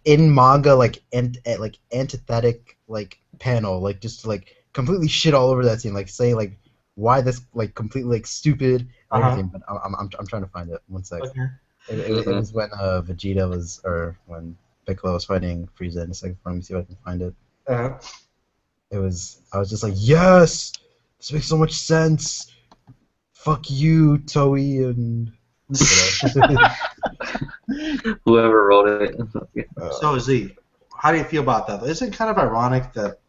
in manga like antithetic like panel, like just like completely shit all over that scene, like saying like why this like completely like stupid and everything, but I'm trying to find it. One sec. Okay. It was when Vegeta was, or when Piccolo was fighting Frieza in a second form. Let me see if I can find it. I was just like, yes, this makes so much sense. Fuck you, Toei, and Whoever wrote it. So Z, how do you feel about that? Isn't it kind of ironic that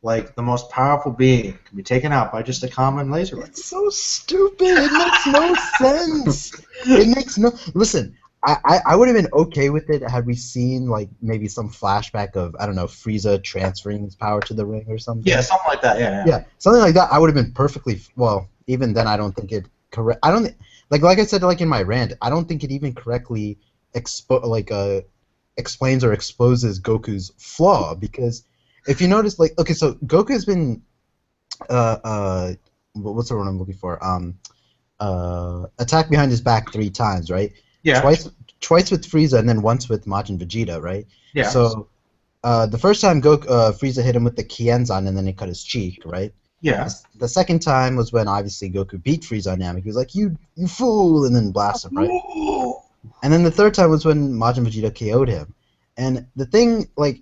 like the most powerful being can be taken out by just a common laser rifle? It's so stupid. It makes no sense. It makes no. Listen, I would have been okay with it had we seen like maybe some flashback of, I don't know, Frieza transferring his power to the ring or something. Yeah, something like that. Yeah. Yeah, something like that. I would have been perfectly well. Even then, I don't think it correct. I don't like I said like in my rant. I don't think it even correctly explains or exposes Goku's flaw, because if you notice, like, okay, so Goku's been what's the word I'm looking for? Attacked behind his back 3 times, right? Yeah. Twice with Frieza and then once with Majin Vegeta, right? Yeah. So the first time Frieza hit him with the Kienzan and then it cut his cheek, right? Yeah. The second time was when obviously Goku beat Frieza on Namek. He was like, you fool, and then blasted him, right? And then the third time was when Majin Vegeta KO'd him. And the thing, like,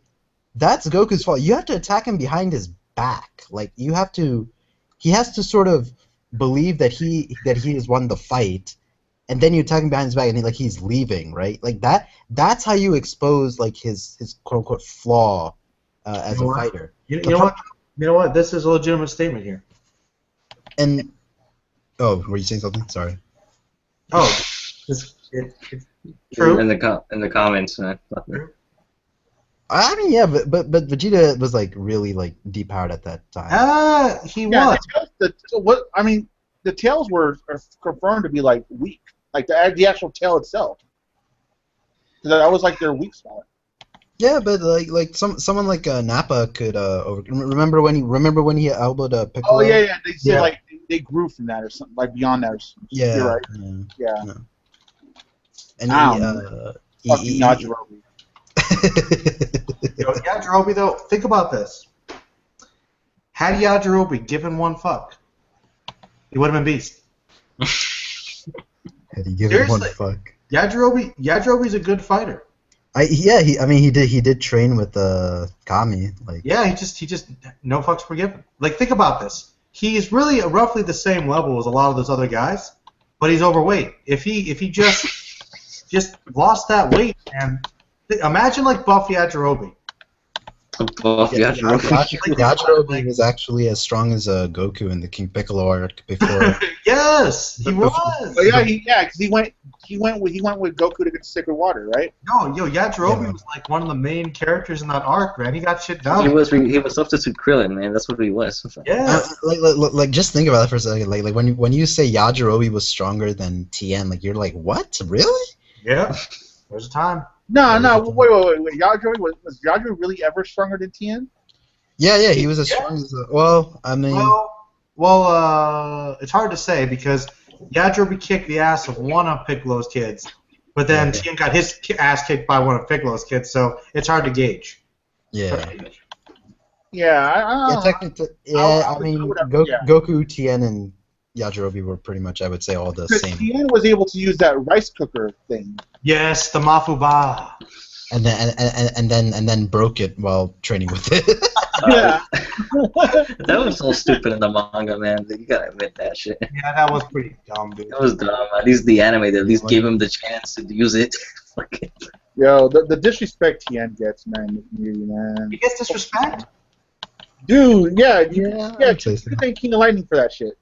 that's Goku's fault. You have to attack him behind his back. Like, he has to sort of believe that he has won the fight, and then you attack him behind his back and he's leaving, right? Like that's how you expose like his quote unquote flaw as a fighter. You know what? This is a legitimate statement here. And were you saying something? Sorry. Oh, it's true. In the comments, man. I mean, yeah, but Vegeta was like really like depowered at that time. He was. The tails are confirmed to be like weak, like the actual tail itself. That was like their weak spot. Yeah, but like someone like Nappa could remember when he elbowed Piccolo. Oh yeah. They said like they grew from that or something, like beyond that. Or something. Yeah. You're right. Yeah. No. And Yajirobe. Yajirobe, though, think about this. Had Yajirobe given one fuck, he would have been Beast. Had he given one fuck? Yajirobe's a good fighter. He did train with Kami. Like. Yeah, he just no fucks forgiven. Like, think about this. He's really roughly the same level as a lot of those other guys, but he's overweight. If he just lost that weight, and imagine like Buff Yajirobe. Yajirobe was actually as strong as Goku in the King Piccolo arc before. Yes, he was. But because he went with Goku to get the sacred water, right? No, Yajirobe was like one of the main characters in that arc, man. He got shit done. He was substitute Krillin, man. That's what he was. Yeah. Like just think about that for a second. Like when you say Yajirobe was stronger than Tien, like you're like, what? Really? Yeah. There's a time. No, wait. Yajirobe was Yajirobe really ever stronger than Tien? Yeah, he was as strong as. Well, I mean. Well, it's hard to say because Yajirobe kicked the ass of one of Piccolo's kids, but then Tien got his ass kicked by one of Piccolo's kids, so it's hard to gauge. Yeah. Yeah. Technically, Goku, Tien, and Yajirobe were pretty much, I would say, all the same. Tien was able to use that rice cooker thing. Yes, the Mafuba. And then broke it while training with it. Yeah. That was so stupid in the manga, man. You gotta admit that shit. Yeah, that was pretty dumb, dude. That was dumb. At least the anime, at least gave him the chance to use it. Yo, the disrespect Tien gets, man. He gets disrespect? Dude, you can thank King of Lightning for that shit.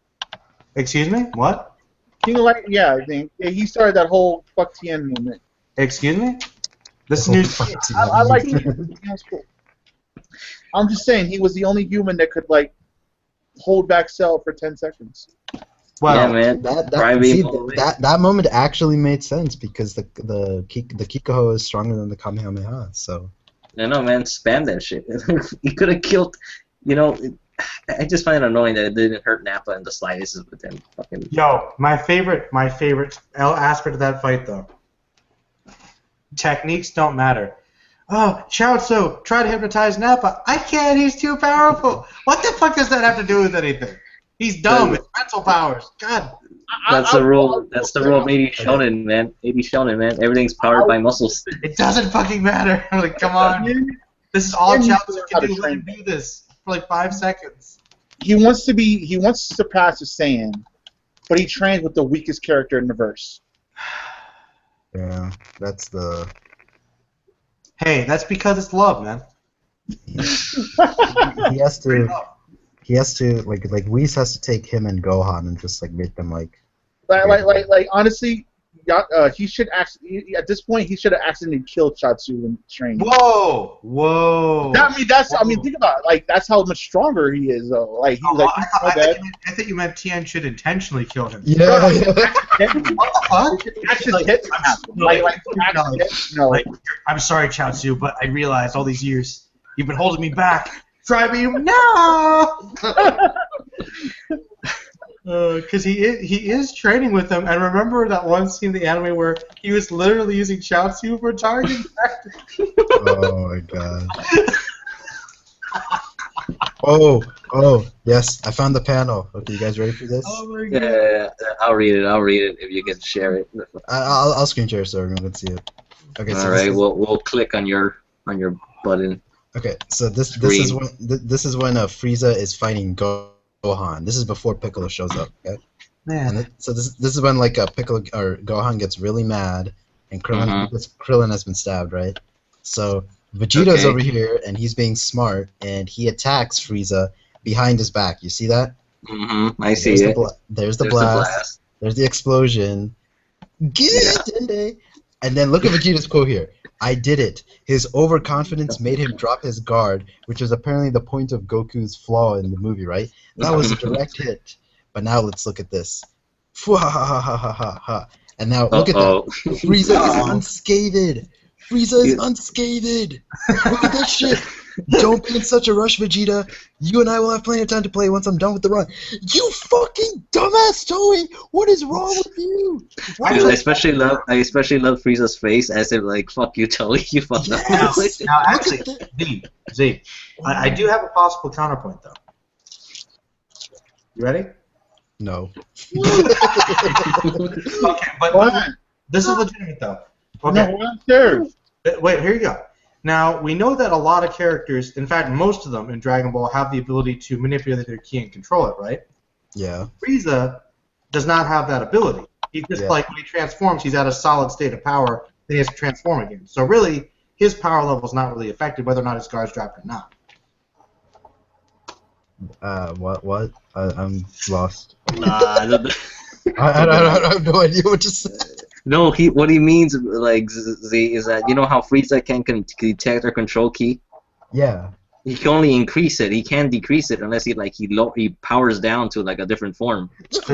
Excuse me? What? King of Light, yeah, I think he started that whole fuck TN movement. Excuse me? This is new. I like him. He was cool. I'm just saying he was the only human that could like hold back Cell for 10 seconds. Well, yeah, man. That moment actually made sense because the Kikoho is stronger than the Kamehameha. So. No, man, spam that shit. He could have killed. You know, I just find it annoying that it didn't hurt Nappa in the slightest with them fucking. Yo, my favorite aspect of that fight though. Techniques don't matter. Oh, Chaozu, try to hypnotize Nappa. I can't. He's too powerful. What the fuck does that have to do with anything? He's dumb. It's mental powers. God. That's the rule. That's the rule of 80 Shonen, man. 80 Shonen, man. Everything's powered by muscles. It doesn't fucking matter. Like, come on. This is all Chaozu can do. Let him do this for like 5 seconds. He wants to surpass a Saiyan, but he trains with the weakest character in the verse. Yeah, that's the. Hey, that's because it's love, man. He has to. He has to like Whis has to take him and Gohan and just like make them like honestly, he should actually at this point he should have accidentally killed Chaozu in training. Whoa! I mean, think about it. Like that's how much stronger he is, though. Like I think you meant Tien should intentionally kill him. Yeah. What the fuck? I'm sorry, Chaozu, but I realized all these years you've been holding me back. Try me no. Because he is training with them, and remember that one scene in the anime where he was literally using Chaozu for targeting practice. Oh my god. Oh, yes, I found the panel. Okay, you guys ready for this? Oh my god. Yeah, I'll read it if you can share it. I'll screen share so everyone can see it. Okay. So Alright, we'll click on your button. Okay, so this is when Frieza is fighting Gohan. This is before Piccolo shows up. Okay. Man. And so this is when like Piccolo or Gohan gets really mad, and Krillin has been stabbed, right? So Vegeta's over here, and he's being smart, and he attacks Frieza behind his back. You see that? Mm-hmm. I see it. There's the blast. There's the explosion. And then look at Vegeta's quote here. I did it. His overconfidence made him drop his guard, which was apparently the point of Goku's flaw in the movie, right? That was a direct hit. But now let's look at this. And now look at that. Frieza is unscathed. Frieza is unscathed. Look at that shit. Don't be in such a rush, Vegeta. You and I will have plenty of time to play once I'm done with the run. You fucking dumbass Toei! What is wrong with you? I especially love Frieza's face as if like, fuck you, Toei, you fucked up. Now actually, Z, I do have a possible counterpoint though. You ready? No. Okay, but this is legitimate though. Okay. No, wait, here you go. Now, we know that a lot of characters, in fact, most of them in Dragon Ball, have the ability to manipulate their ki and control it, right? Yeah. Frieza does not have that ability. He's just like, when he transforms, he's at a solid state of power, then he has to transform again. So really, his power level is not really affected whether or not his guard's dropped or not. What? I'm lost. I have no idea what to say. No, what he means, like, Z, is that you know how Frieza can detect or control ki? Yeah. He can only increase it. He can't decrease it unless he powers down to like a different form.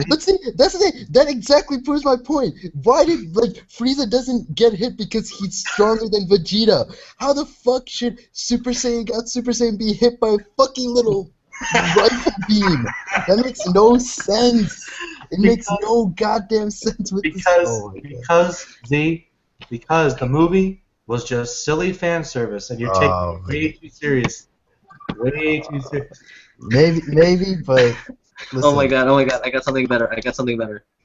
But see, that's the thing. That exactly proves my point. Why did Frieza doesn't get hit because he's stronger than Vegeta? How the fuck should Super Saiyan be hit by a fucking little rifle beam? That makes no sense. It makes no goddamn sense with because the movie was just silly fan service, and you're taking it way too serious. Way too serious. Maybe, but listen. Oh my god! I got something better.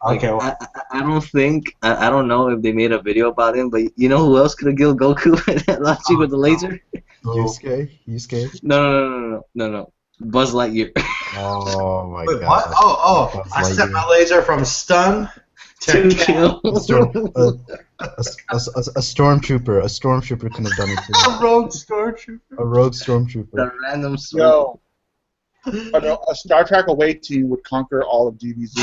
Okay. Well. I don't think I don't know if they made a video about him, but you know who else could have killed Goku last week with the laser? Yusuke? No. Buzz Lightyear. Oh my god. What? Oh! I set my laser from stun to kill. A stormtrooper. A stormtrooper couldn't have done it too. A rogue stormtrooper. The random a Star Trek Away team would conquer all of DBZ.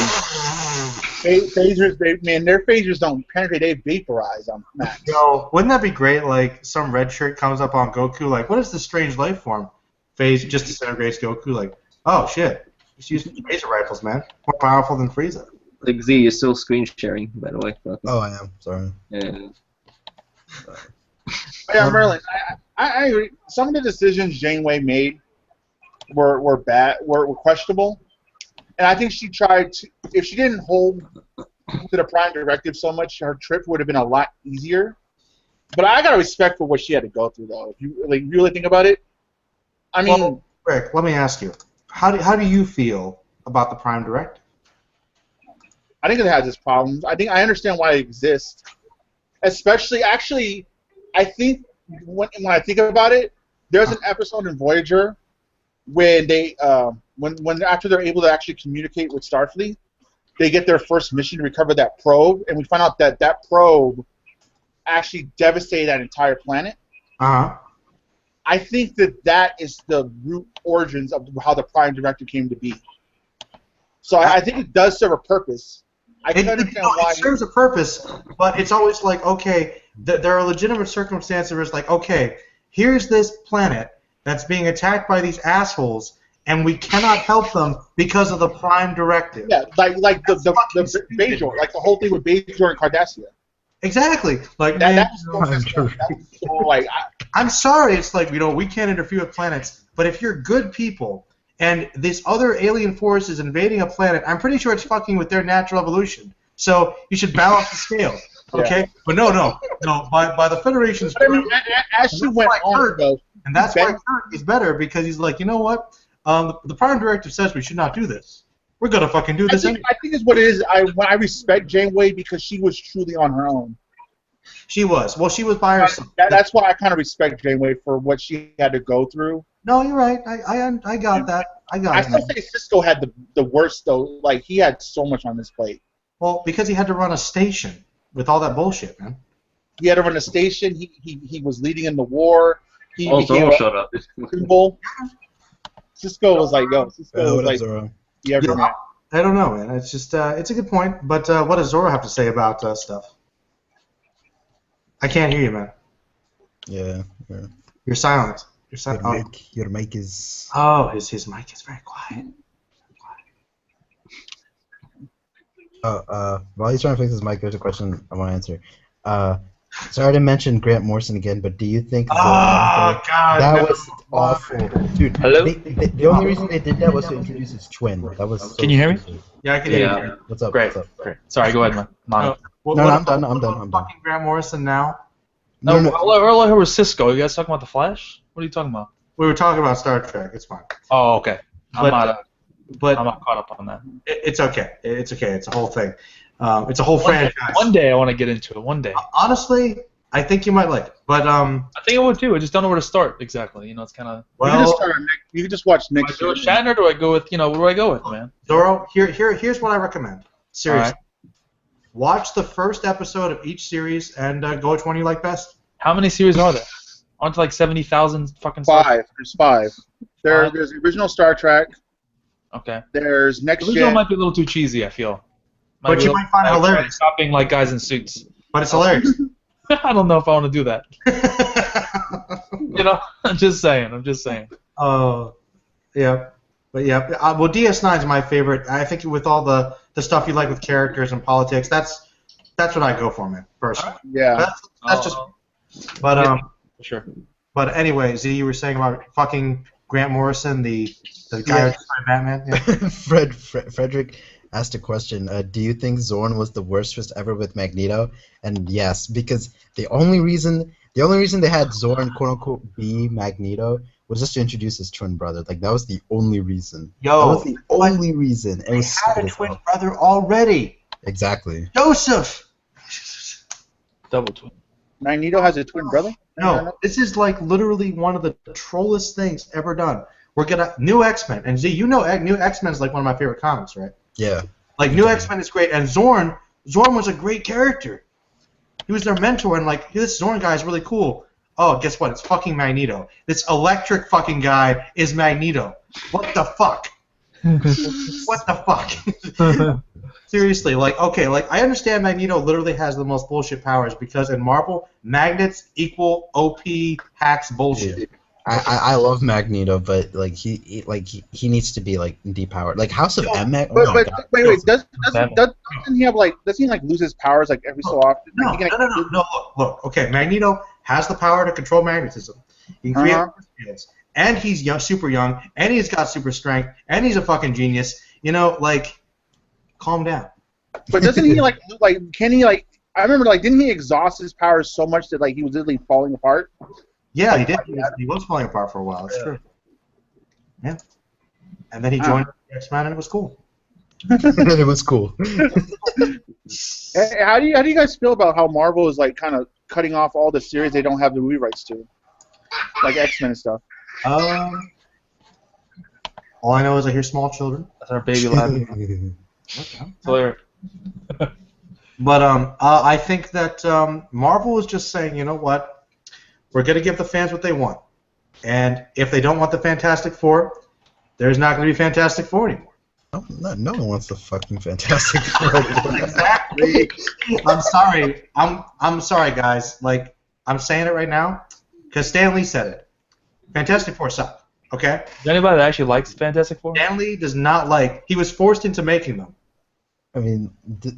Phasers, man, their phasers don't penetrate; they vaporize on Max. Yo, wouldn't that be great? Like some red shirt comes up on Goku, like, what is this strange life form? Phase just disintegrates Goku, like, oh shit, he's using laser rifles, man, more powerful than Frieza. Like Z, you're still screen sharing, by the way. Oh, I am. Sorry. Yeah. Yeah, Merlin, I agree. Some of the decisions Janeway made were bad, were questionable, and I think she tried to. If she didn't hold to the Prime Directive so much, her trip would have been a lot easier. But I got respect for what she had to go through, though. If you really think about it, I mean, well, Rick, let me ask you, how do you feel about the Prime Directive? I think it has its problems. I understand why it exists, especially actually. I think when I think about it, there's an episode in Voyager when they when after they're able to actually communicate with Starfleet, they get their first mission to recover that probe, and we find out that that probe actually devastated that entire planet. I think that is the root origins of how the Prime Directive came to be. So I think it does serve a purpose. I can understand why it serves a purpose, but it's always like, okay, there are legitimate circumstances where it's like, okay, here's this planet that's being attacked by these assholes, and we cannot help them because of the Prime Directive. Yeah, like the Bajor, like the whole thing with Bajor and Cardassia. Exactly. Like that's so like I'm sorry, it's like, you know, we can't interfere with planets, but if you're good people and this other alien force is invading a planet, I'm pretty sure it's fucking with their natural evolution. So you should balance the scale. Okay? Yeah. But no. By the Federation's as she went on, though, and that's why Kirk is better, because he's like, you know what? The Prime Directive says we should not do this. We're gonna fucking do this anyway. I think it's what it is. I respect Janeway because she was truly on her own. She was. Well, she was by herself. That's why I kind of respect Janeway for what she had to go through. No, you're right. I got that. I still say Cisco had the worst, though. Like, he had so much on his plate. Well, because he had to run a station with all that bullshit, man. He had to run a station. He was leading in the war. He Zoro showed up. Cisco was like, yo. Cisco was like, yeah, I don't know, man. It's just, it's a good point. But what does Zoro have to say about stuff? I can't hear you, man. Yeah. You're silent. Your mic is... Oh, his mic is very quiet. While he's trying to fix his mic, there's a question I want to answer. Sorry to mention Grant Morrison again, but do you think that was awful? Dude, hello? The only reason they did that was to introduce his twin. That was so Can you hear me? Yeah, I can hear you. What's up? Great. What's up? Great. Sorry, go ahead, man. No, I'm done. Fucking Grant Morrison now? No. All I heard was Cisco. You guys talking about the Flash? What are you talking about? We were talking about Star Trek. It's fine. Oh, okay. I'm not caught up on that. It's okay. It's okay. It's a whole thing. It's a whole franchise. One day I want to get into it. One day. Honestly, I think you might like it. But I think I would too. I just don't know where to start exactly. You know, it's kind of. Well, you can just watch next. Do I go with Shatner, or do I go with where do I go with, man? Zoro, here's what I recommend. Seriously, right. Watch the first episode of each series and go which one you like best. How many series are there? Aren't there like 70,000 fucking? There's 5. There's the original Star Trek. Okay. There's Next Gen. The original might be a little too cheesy, I feel. But you might find it hilarious. Stopping like guys in suits. But it's hilarious. I don't know if I want to do that. I'm just saying. Oh, yeah. But yeah, well, DS9 is my favorite. I think with all the stuff you like with characters and politics, that's what I go for, man, personally. Yeah. That's just. But sure. But anyway, Z, you were saying about fucking Grant Morrison, the guy who's Batman. Yeah. Frederick asked a question. Do you think Zorn was the worst twist ever with Magneto? And yes, because the only reason they had Zorn quote unquote be Magneto was just to introduce his twin brother. Like, that was the only reason. That was the only reason. They had a twin brother already. Exactly. Joseph. Double twin. Magneto has a twin brother? No, this is like literally one of the trollest things ever done. We're gonna new X-Men, and Z, you know, new X-Men is like one of my favorite comics, right? Yeah. Like new X-Men is great, and Zorn was a great character. He was their mentor, and like, this Zorn guy is really cool. Oh, guess what? It's fucking Magneto. This electric fucking guy is Magneto. What the fuck? What the fuck? Seriously, like, okay, like, I understand Magneto literally has the most bullshit powers because in Marvel, magnets equal OP hacks bullshit. Dude, I love Magneto, but like he needs to be like depowered. Like House of M. Oh my god. Wait, doesn't he have like doesn't he like lose his powers like every so often? Like, No. Look. Okay, Magneto has the power to control magnetism. He can create fields, and he's young, super young, and he's got super strength, and he's a fucking genius. You know, like, calm down. But doesn't he like can he like? I remember like didn't he exhaust his powers so much that like he was literally falling apart? Yeah, he did. He was falling apart for a while. That's true. Yeah. And then he joined X-Men, and it was cool. It was cool. How do you guys feel about how Marvel is like kind of cutting off all the series they don't have the movie rights to, like X-Men and stuff? All I know is I hear small children. That's our baby laughing. Clear. But I think that Marvel is just saying, you know what? We're going to give the fans what they want. And if they don't want the Fantastic Four, there's not going to be Fantastic Four anymore. No one wants the fucking Fantastic Four. Exactly. I'm sorry. I'm sorry, guys. Like, I'm saying it right now because Stan Lee said it. Fantastic Four suck. Okay? Is there anybody that actually likes Fantastic Four? Stan Lee does not like. He was forced into making them. I mean,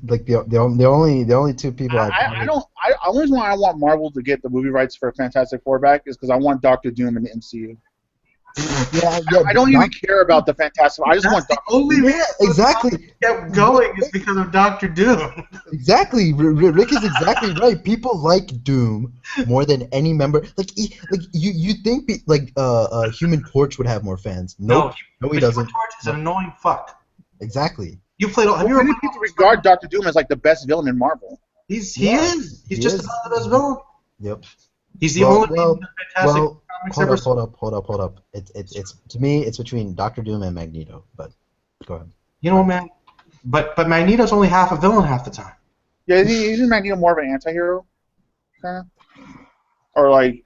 like the only two people I don't. Only reason why I want Marvel to get the movie rights for Fantastic Four back is because I want Doctor Doom in the MCU. Yeah, I don't even care about the Fantastic Four. I just want Doctor Doom. Yeah, exactly. Kept going is because of Doctor Doom. Exactly. Rick is exactly right. People like Doom more than any member. Like you think Human Torch would have more fans? Nope. No, he doesn't. Human Torch is an annoying fuck. Exactly. You played. Have you ever people regard Doctor Doom as like the best villain in Marvel? He is. He's just about the best villain. Yep. He's the only Fantastic Comics hold up. It's to me it's between Doctor Doom and Magneto. But go ahead. You know, man. But Magneto's only half a villain half the time. Yeah, isn't Magneto more of an anti-hero? Kind of? Or like.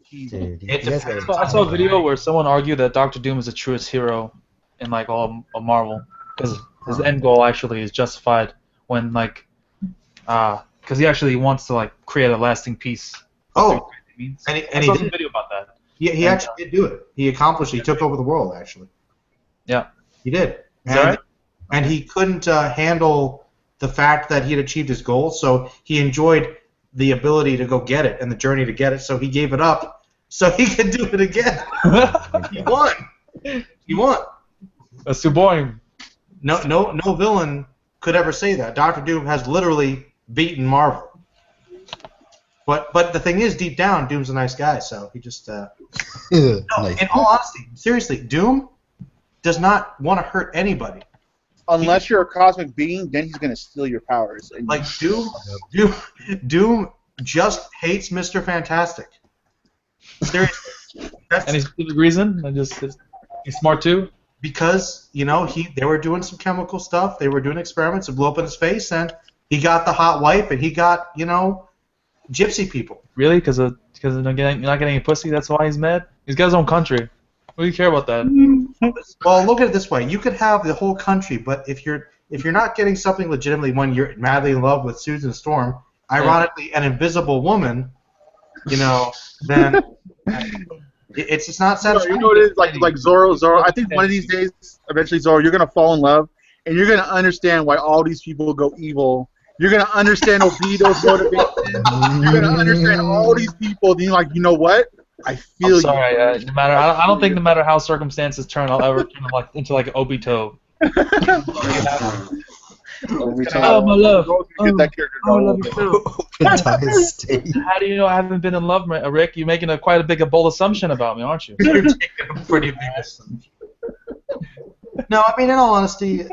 Dude, I saw a video where someone argued that Doctor Doom is the truest hero in like all of Marvel because his end goal actually is justified when like because he actually wants to like create a lasting peace. Oh, and he saw did some video about that. He actually did do it. He accomplished it. He took over the world actually. Yeah, he did. Is that right? And he couldn't handle the fact that he had achieved his goal, so he enjoyed the ability to go get it and the journey to get it. So he gave it up so he could do it again. He won. He won. That's too boring. No villain could ever say that. Doctor Doom has literally beaten Marvel. But the thing is, deep down, Doom's a nice guy, so he just nice. In all honesty, seriously, Doom does not want to hurt anybody. Unless you're a cosmic being, then he's gonna steal your powers. And like Doom just hates Mr. Fantastic. Seriously. And he's the reason? He's smart too? Because, you know, they were doing some chemical stuff, they were doing experiments to blow up in his face, and he got the hot wife, and he got, you know, gypsy people. Really? Because you're not getting any pussy, that's why he's mad? He's got his own country. What do you care about that? Well, look at it this way. You could have the whole country, but if you're not getting something legitimately when you're madly in love with Susan Storm, ironically an invisible woman, you know, then it's just not satisfying. You know what it is? Like Zoro. I think one of these days, eventually, Zoro, you're gonna fall in love, and you're gonna understand why all these people go evil. You're gonna understand Obito's motivation. You're gonna understand all these people. Then you're like, you know what? I feel I'm sorry, I don't think no matter how circumstances turn, I'll ever turn into like an Obito. Oh, my love. I love you too. How do you know I haven't been in love, Rick? You're making quite a bold assumption about me, aren't you? You're taking a pretty big assumption. No, I mean, in all honesty,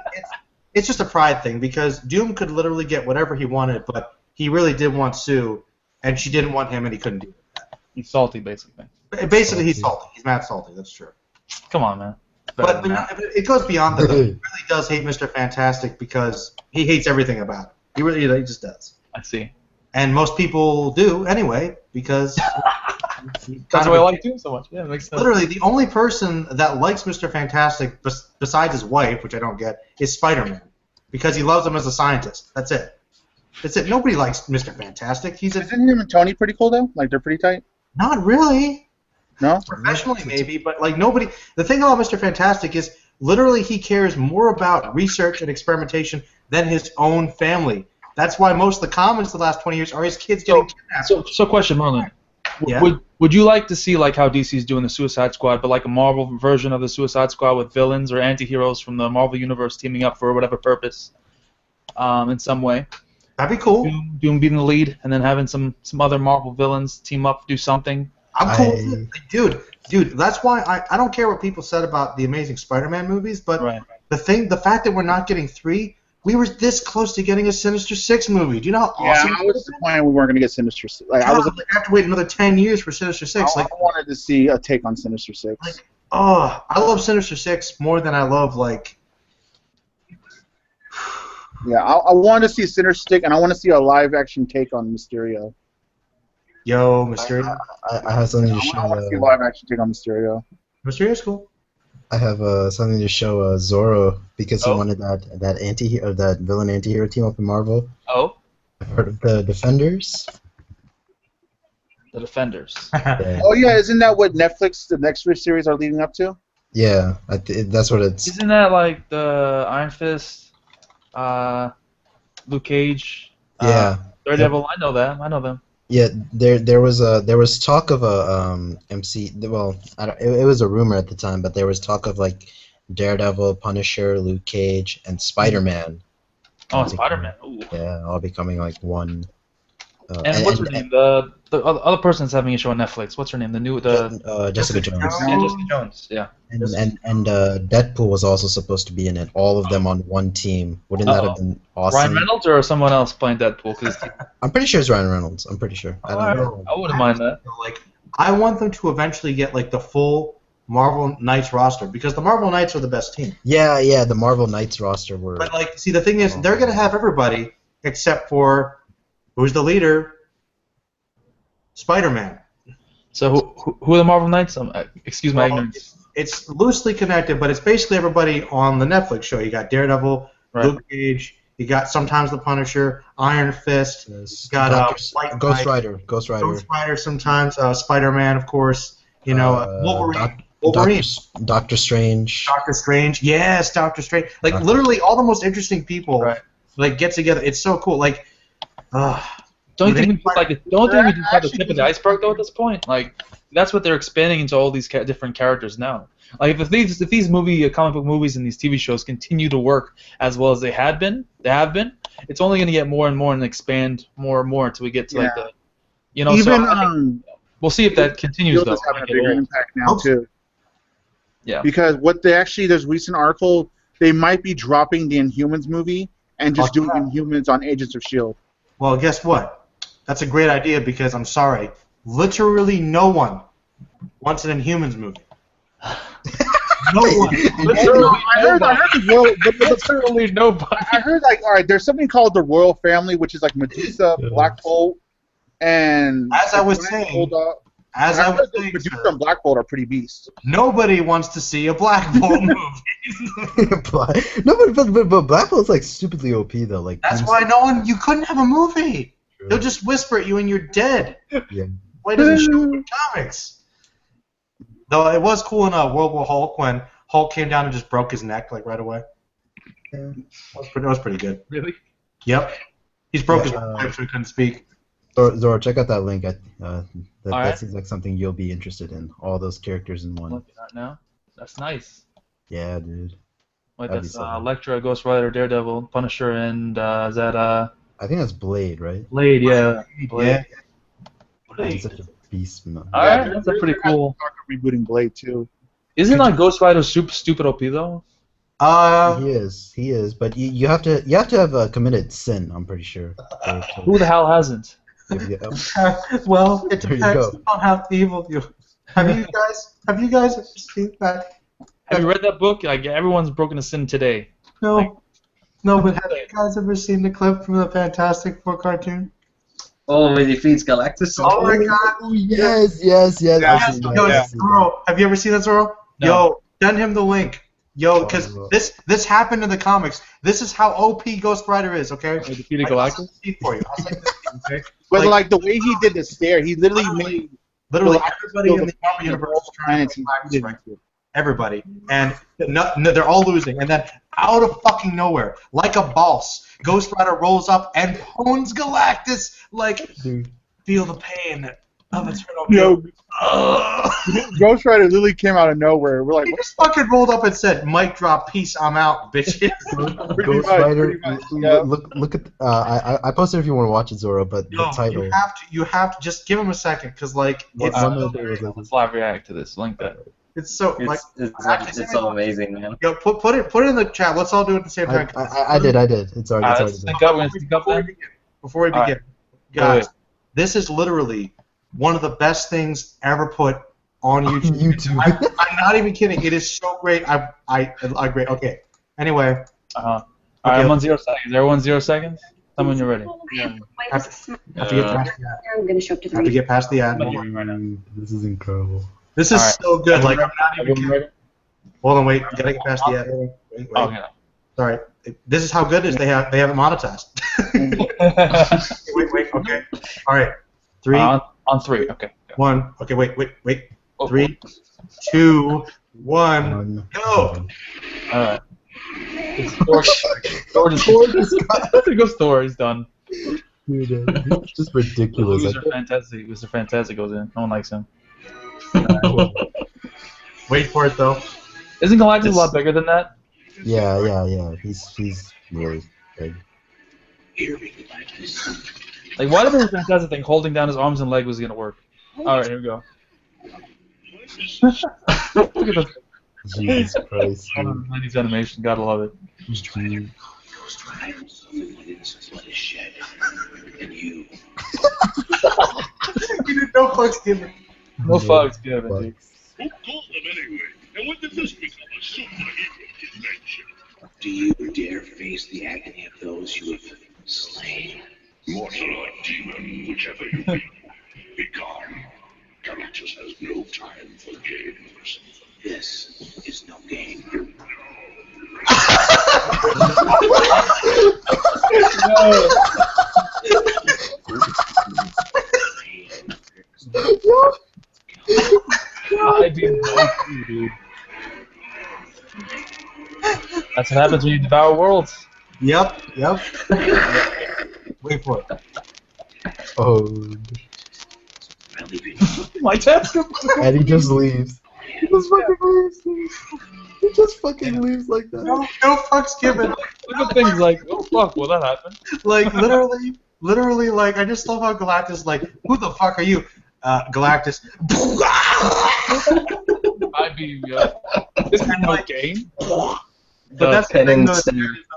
it's just a pride thing because Doom could literally get whatever he wanted, but he really did want Sue, and she didn't want him, and he couldn't do it. He's salty, basically. Basically, he's salty. He's mad salty. That's true. Come on, man. But it goes beyond that. He really does hate Mr. Fantastic because he hates everything about it. He just does. I see. And most people do anyway because that's why I like Doom so much. Yeah, it makes sense. Literally, the only person that likes Mr. Fantastic besides his wife, which I don't get, is Spider-Man. because he loves him as a scientist. That's it. That's it. Nobody likes Mr. Fantastic. Isn't him and Tony pretty cool though? Like they're pretty tight. Not really. No. Professionally, maybe, but like nobody. The thing about Mr. Fantastic is literally he cares more about research and experimentation than his own family. That's why most of the comics the last 20 years are his kids getting kidnapped. So question, Merlin. Yeah. Would you like to see like how DC's doing the Suicide Squad, but like a Marvel version of the Suicide Squad with villains or anti-heroes from the Marvel universe teaming up for whatever purpose, in some way? That'd be cool. Doom being the lead, and then having some other Marvel villains team up, do something. I'm cool with it. Dude, that's why I don't care what people said about the Amazing Spider-Man movies, but the fact that we're not getting 3, we were this close to getting a Sinister Six movie. Do you know how awesome? Yeah, I was disappointed we weren't going to get Sinister Six. Like, I have to wait another 10 years for Sinister Six. I wanted to see a take on Sinister Six. Like, oh, I love Sinister Six more than I love like. Yeah, I want to see Sinister Six, and I want to see a live-action take on Mysterio. Yo, Mysterio. I have something to show. I want to see a live-action take on Mysterio. Mysterio's cool. I have something to show Zorro because he wanted that anti-hero, that villain anti-hero team up in Marvel. Oh. I've heard of the Defenders. The Defenders. Yeah. Oh yeah, isn't that what Netflix, the next series, are leading up to? Yeah, that's what it's. Isn't that like the Iron Fist, Luke Cage? Yeah. Daredevil. I know them. I know them. Yeah, there was talk of a MC. Well, it was a rumor at the time, but there was talk of like Daredevil, Punisher, Luke Cage, and Spider-Man. Oh, Spider-Man. Ooh. Yeah, all becoming like one. And what's her name? The other person's having a show on Netflix. What's her name? Jessica Jones. Yeah, Jessica Jones. Yeah. And Deadpool was also supposed to be in it. All of them on one team. Wouldn't that have been awesome? Ryan Reynolds or someone else playing Deadpool? Cause I'm pretty sure it's Ryan Reynolds. I'm pretty sure. I don't know. I wouldn't mind that. Like, I want them to eventually get like the full Marvel Knights roster because the Marvel Knights are the best team. Yeah, the Marvel Knights roster were. But like, see, the thing is, they're gonna have everybody except for who's the leader? Spider-Man. So who are the Marvel Knights? Excuse my ignorance. It's loosely connected, but it's basically everybody on the Netflix show. You got Daredevil, Luke Cage. You got sometimes the Punisher, Iron Fist. You got Ghost Rider. Ghost Rider sometimes. Spider-Man, of course. You know, Wolverine. Doctor Strange. Doctor Strange. Yes, Doctor Strange. Like literally all the most interesting people like get together. It's so cool. Like, don't you think we just have the tip of the iceberg though at this point? Like that's what they're expanding into all these different characters now. Like if these comic book movies and these TV shows continue to work as well as they have been, it's only going to get more and more and expand more and more until we get to like the, you know. Even so we'll see if that continues though. It's having a bigger impact now too. Yeah. Because there's a recent article, they might be dropping the Inhumans movie and just doing Inhumans on Agents of S.H.I.E.L.D. Well, guess what? That's a great idea because I'm sorry, literally no one wants an Inhumans movie. No one. I heard the Royal. Literally nobody. I heard like, all right, there's something called the Royal Family, which is like Medusa, Black Bolt, and as I was saying, Medusa and Black Bolt are pretty beasts. Nobody wants to see a Black Bolt movie. but Black Bolt's like stupidly OP though. Like that's why you couldn't have a movie. True. They'll just whisper at you and you're dead. Yeah. Why doesn't it show up in comics? Though it was cool in World War Hulk when Hulk came down and just broke his neck like right away. Yeah. That was pretty good. Really? Yep. He's broke his neck so he couldn't speak. Zora, check out that link. That seems like something you'll be interested in. All those characters in one. Looking at now. That's nice. Yeah, dude. Wait, that's Elektra, Ghost Rider, Daredevil, Punisher, and is that I think that's Blade, right? Blade, yeah. Blade. Yeah. He's such a beast, man. Alright, that's a pretty cool. Rebooting Blade too. Isn't like Ghost Rider super stupid OP though? He is, but you have to have committed sin. I'm pretty sure. Who the hell hasn't? Well, it depends on how evil you. Have you guys ever seen that? Have you read that book? Like everyone's broken a sin today. No, but have you guys ever seen the clip from the Fantastic Four cartoon? Oh, when he feeds Galactus. Oh my God! Oh, yes. Zoro, have you ever seen that, Zoro? No. Yo, send him the link. Yo, because this happened in the comics. This is how OP Ghost Rider is, okay? He defeated Galactus? For you. I'll say this, okay? But like the way he did the stare, he literally made everybody in the Marvel universe is trying to Galactus, right? Everybody, and no, they're all losing, and then out of fucking nowhere, like a boss, Ghost Rider rolls up and pones Galactus. Like, feel the pain of eternal guilt. Ghost Rider literally came out of nowhere. We're like, he just fucking rolled up and said, "Mic drop, peace, I'm out, bitches." Ghost Rider. Look at. I posted if you want to watch it, Zoro, but the title. You have to just give him a second, because like let's live react to this. Link that. It's so it's so amazing, man. Yo, put it in the chat. Let's all do it at the same time. I did. It's already done. Before we begin, guys, this is literally one of the best things ever put on YouTube. I'm not even kidding. It is so great. I agree. Okay. Anyway. All right, I'm on 0 seconds. Everyone 0 seconds? Tell me when you're ready. Have to get past the ad. I'm gonna show up to Have to get past the ad. This is incredible. This is so good. Like, I'm not even kidding. Hold on, wait. Gotta get past the ad. Wait. Okay. Sorry. This is how good it is. They haven't monetized. wait. Okay. All right. 3. On 3. Okay. 1. Okay. Wait. 3, 2, 1. Go. All right. There goes Thor. He's done. Dude, it's just ridiculous. Mr. Fantastic goes in. No one likes him. Wait for it though. Isn't Galactus a lot bigger than that? Yeah. He's really big. Like, why did the Fantastic think holding down his arms and leg was gonna work? All right, here we go. Look at this. Jesus Christ. 90s animation, gotta love it. No fucks given. No fucks given, dude. Who called them anyway? And when did this become a superhero convention? Do you dare face the agony of those you have slain? Mortal or demon, whichever you be, be gone. Galactus has no time for games. This is no game. I didn't know you, dude. That's what happens when you devour worlds. Yep. Wait for it. Oh. My task. And he just leaves. He just fucking leaves like that. No fucks given. Look at things like, oh fuck, will that happen? Like, literally, like, I just love how Galactus, like, who the fuck are you? Galactus. I mean, this is no game. But that's the thing, though,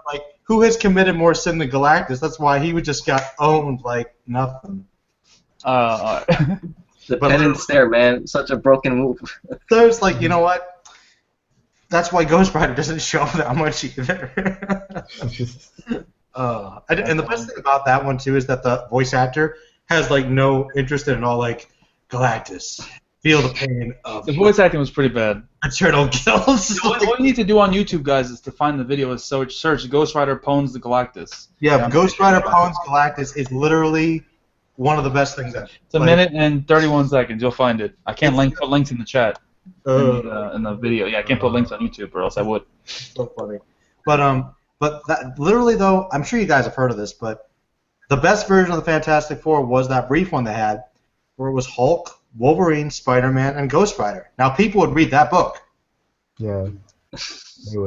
like, who has committed more sin than Galactus? That's why he just got owned like nothing. The pen and stare, man. Such a broken move. So it's like, you know what? That's why Ghost Rider doesn't show that much either. And the best thing about that one, too, is that the voice actor has, like, no interest in it all, like, Galactus. Feel the pain of... The voice acting was pretty bad. Eternal guilt. What you need to do on YouTube, guys, is to find the video and search Ghost Rider Pones the Galactus. Yeah, Ghost Rider Pones Galactus is literally one of the best things ever. It's a minute and 31 seconds. You'll find it. I can't put links in the chat. In the video. Yeah, I can't put links on YouTube or else I would. So funny. But that, literally, though, I'm sure you guys have heard of this, but the best version of the Fantastic Four was that brief one they had where it was Hulk, Wolverine, Spider-Man, and Ghost Rider. Now, people would read that book. Yeah.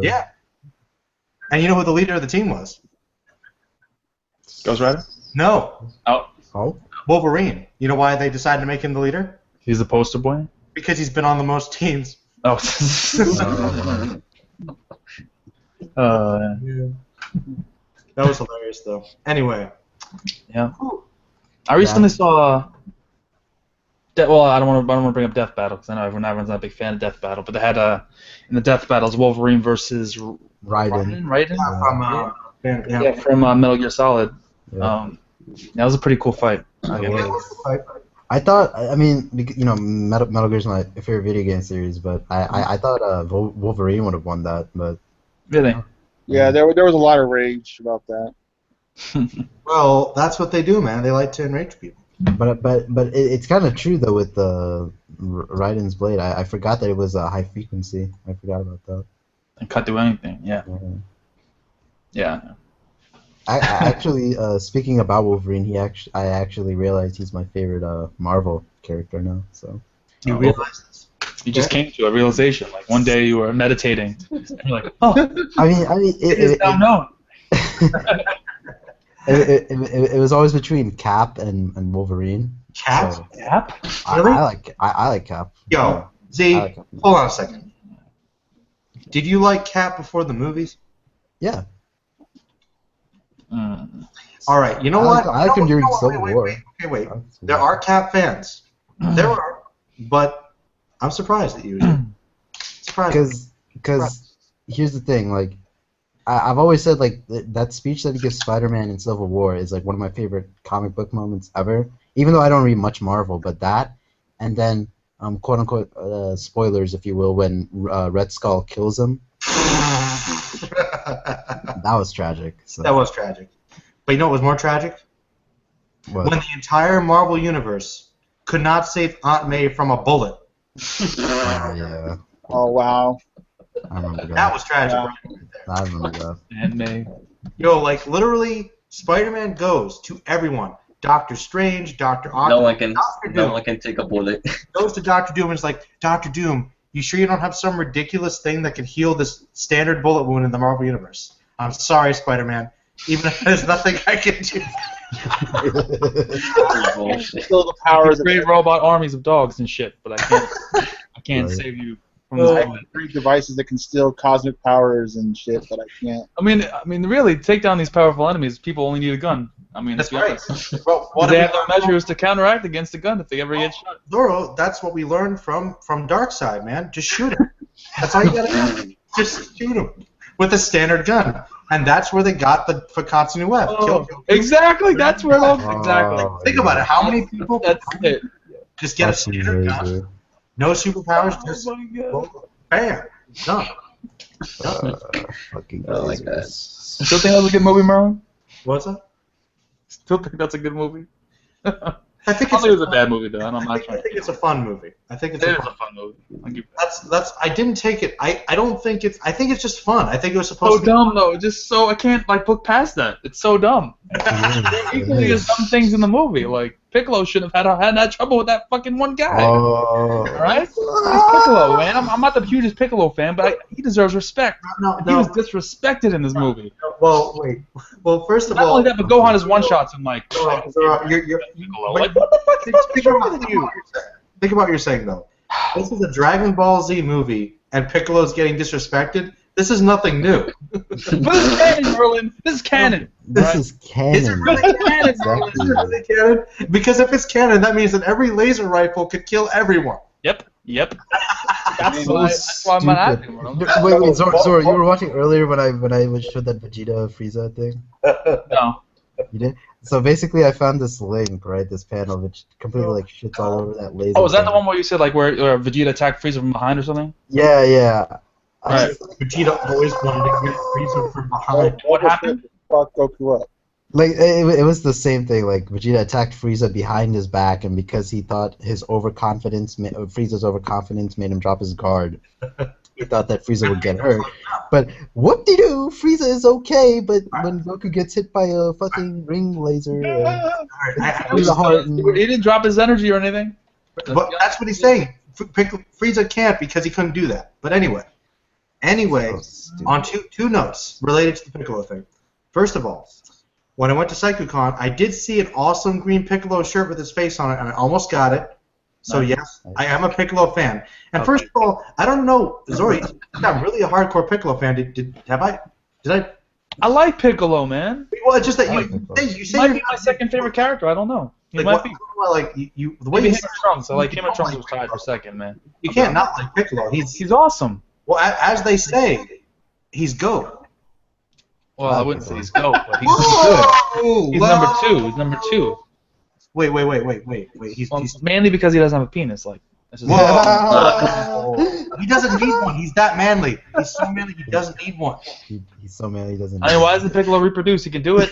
Yeah. And you know who the leader of the team was? Ghost Rider? No. Oh. Wolverine. You know why they decided to make him the leader? He's the poster boy? Because he's been on the most teams. Oh. That was hilarious, though. Anyway. Yeah. I recently saw... Well, I don't want to bring up Death Battle because I know everyone's not a big fan of Death Battle, but they had in the Death Battles Wolverine versus Raiden. From Metal Gear Solid. Yeah. That was a pretty cool fight. But I thought, I mean, you know, Metal Gear's my favorite video game series, but I thought Wolverine would have won that, but really, yeah, there was a lot of rage about that. Well, that's what they do, man. They like to enrage people. But it's kind of true though with the Raiden's blade. I forgot that it was a high frequency. I forgot about that. And cut through anything, yeah. Yeah. I actually, speaking about Wolverine, I actually realized he's my favorite Marvel character now. So you realize this? You just came to a realization. Like one day you were meditating, and you're like, oh. I mean, it is now known. It was always between Cap and Wolverine. Cap? So Cap? Really? I like Cap. Yo, Z, like Cap. hold on a second. Did you like Cap before the movies? Yeah. All right, you know what? I like him during Civil War. Okay, wait. There are Cap fans. There are, but I'm surprised at you. Surprised. Because here's the thing, like I've always said, like that speech that he gives Spider-Man in Civil War is like one of my favorite comic book moments ever. Even though I don't read much Marvel, but that, and then quote unquote spoilers, if you will, when Red Skull kills him. That was tragic. So. That was tragic. But you know what was more tragic? What? When the entire Marvel universe could not save Aunt May from a bullet. Oh yeah. Oh wow. I remember that. That was tragic. Yeah. I remember that. Aunt May. Yo, like literally, Spider-Man goes to everyone. Doctor Strange, Doctor Octopus. No one can take a bullet. Goes to Doctor Doom and is like, Doctor Doom, you sure you don't have some ridiculous thing that can heal this standard bullet wound in the Marvel universe? I'm sorry, Spider-Man. Even if there's nothing I can do. Still the powers of great robot armies of dogs and shit, but I can't save you from this bullet. great devices that can steal cosmic powers and shit, but I can't. I mean, really, take down these powerful enemies. People only need a gun. I mean, That's let's be right. honest. Well, what They do have their measures to counteract against the gun if they ever get shot. Zoro, that's what we learned from Darkseid, man. Just shoot him. That's all you gotta do. Just shoot him with a standard gun. And that's where they got the Fakatsu no Web. Kill. Exactly, that's where it all exactly. Think about it. How many people That's it. just get a standard gun? No superpowers, just bam, done. Fucking Oh my god. Still think that was a good movie, Merlin? What's that? Still think that's a good movie? I think I it's think it was a bad movie, though. I'm not I trying. think it's a fun movie. I think it's It a is fun a fun movie. I'll give you that. That's I didn't take it. I don't think it's. I think it's just fun. I think it was supposed So to. dumb though. Just so I can't like look past that. It's so dumb. Equally there's dumb things in the movie. Like Piccolo shouldn't have had that trouble with that fucking one guy. Oh. Alright? He's Piccolo, man. I'm not the hugest Piccolo fan, but he deserves respect. He was disrespected in this movie. Well, wait. Well, first of Not all, only that, but Gohan is one shots and like. you're Piccolo. Like what the fuck is wrong with you? Think about what you're saying though. This is a Dragon Ball Z movie, and Piccolo's getting disrespected. This is nothing new. But this is canon, Merlin. This is canon. This is canon. Is it really canon? Is it really canon? Because if it's canon, that means that every laser rifle could kill everyone. Yep. That's So why I'm not happy, stupid. Merlin. Wait, Zoro, you were watching earlier when I showed that Vegeta Frieza thing? No. You did? So basically, I found this link, right? This panel, which completely like shits all over that laser. Oh, is that the thing. one where you said like where Vegeta attacked Frieza from behind or something? Yeah, yeah. Right. Vegeta always wanted to get Frieza from behind. What happened? Fuck Goku up. Like it was the same thing. Like Vegeta attacked Frieza behind his back, and because he thought his Frieza's overconfidence made him drop his guard, he thought that Frieza would get hurt. But whoop-de-doo, Frieza is okay. But when Goku gets hit by a fucking ring laser, through the heart, and He didn't drop his energy or anything. But that's what he's saying. Frieza can't because he couldn't do that. But anyway, on two notes related to the Piccolo thing. First of all, when I went to PsychoCon, I did see an awesome green Piccolo shirt with his face on it, and I almost got it. So yes, I am a Piccolo fan. And first of all, I don't know, Zori, I'm really a hardcore Piccolo fan. Did I? I like Piccolo, man. Well, it's just that you say might be my second favorite character. I don't know. He might be. The way Maybe you him and Trunks. I like him and Trunks was tied for second, man. You can't not like Piccolo. He's awesome. Well, as they say, he's GOAT. Well, I wouldn't say he's GOAT, but he's good. He's number two. He's number two. Wait. He's mainly because he doesn't have a penis. Like, that's just he doesn't need one. He's that manly. He's so manly. He doesn't need one. He's so manly. He doesn't. I mean, why doesn't Piccolo reproduce? He can do it.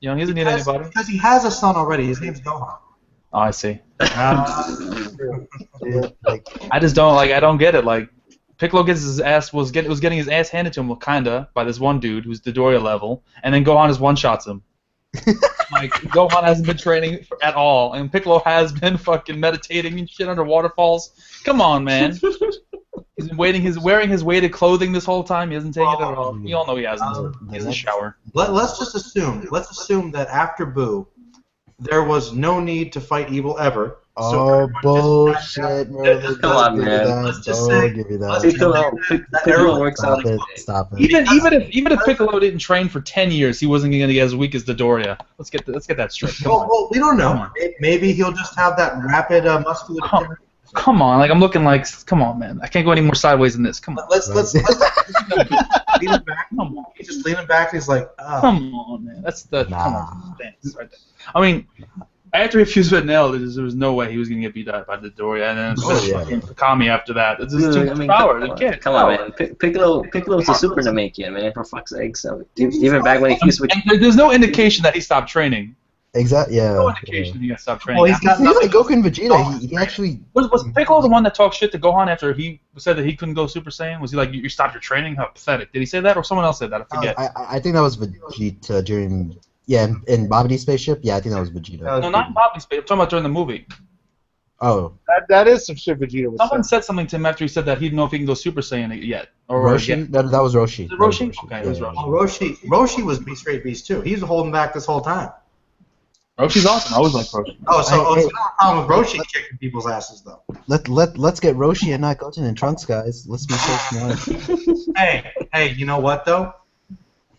You know, he doesn't need anybody. Because he has a son already. His name's Gohan. Oh, I see. I just don't I don't get it. Like, Piccolo was getting his ass handed to him, kinda, by this one dude who's Dodoria level, and then Gohan just one-shots him. Like, Gohan hasn't been training at all, and Piccolo has been fucking meditating and shit under waterfalls. Come on, man. He's been wearing his weighted clothing this whole time. He hasn't taken it at all. You all know he hasn't. He has a shower. Let's assume that after Boo, there was no need to fight evil ever. Oh, bullshit, Merlin. Come on, man. Let's just say, give you that. Piccolo works out. Stop it. Even if Piccolo didn't train for 10 years, he wasn't going to get as weak as Dodoria. Let's get that straight. Well, we don't know. Maybe he'll just have that rapid muscular. Come on, like I'm looking like, come on, man. I can't go any more sideways than this. Come on. Let's lean him back. Come on. He's just leaning back. And he's like, oh. Come on, man. That's the come on stance right there. I mean, after he fused with Nail, there was no way he was gonna get beat up by Dodoria, and then fucking Kami after that. It's just too much power. Come on, man. Piccolo's a super Namekian, man. For fuck's sake. So even back when he fused with. And there's no indication that he stopped training. Exactly. Yeah. No indication he got stopped training. Well, he's got like Goku and Vegeta. He actually was Piccolo the one that talked shit to Gohan after he said that he couldn't go Super Saiyan? Was he like, you stopped your training? How pathetic. Did he say that, or someone else said that? I forget. I think that was Vegeta during in Babidi's spaceship. Yeah, I think that was Vegeta. No, not Babidi's spaceship. I'm talking about during the movie. Oh. That is some shit Vegeta was Someone said something to him after he said that he didn't know if he can go Super Saiyan yet. Or Roshi? That was Roshi. Was it Roshi? Okay, it was Roshi. Roshi was straight beast too. He was holding back this whole time. Roshi's awesome. I always like Roshi. So you don't have a problem with Roshi kicking people's asses though. Let's get Roshi and not Goten and Trunks, guys. Let's be so smart. Hey, you know what though?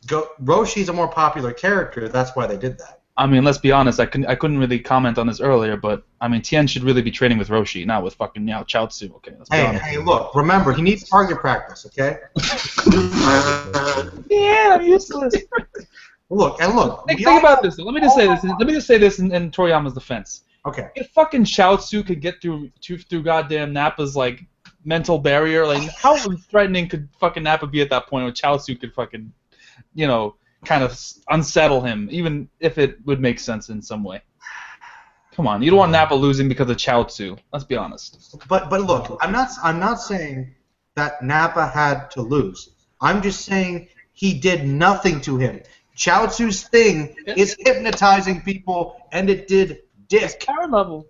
Roshi's a more popular character. That's why they did that. I mean, let's be honest. I couldn't really comment on this earlier, but I mean, Tien should really be training with Roshi, not with fucking Chaozu. Okay. Let's be honest. Hey, look. Remember, he needs target practice. Okay. Yeah, I'm useless. Look. Think about this. Let me just say this in Toriyama's defense. Okay. If fucking Chaozu could get through goddamn Nappa's like mental barrier, like how threatening could fucking Nappa be at that point when Chaozu could fucking, kind of unsettle him, even if it would make sense in some way. Come on, you don't want Nappa losing because of Chaozu. Let's be honest. But look, I'm not saying that Nappa had to lose. I'm just saying he did nothing to him. Chaozu's thing is hypnotizing people, and it did dick. It's power level.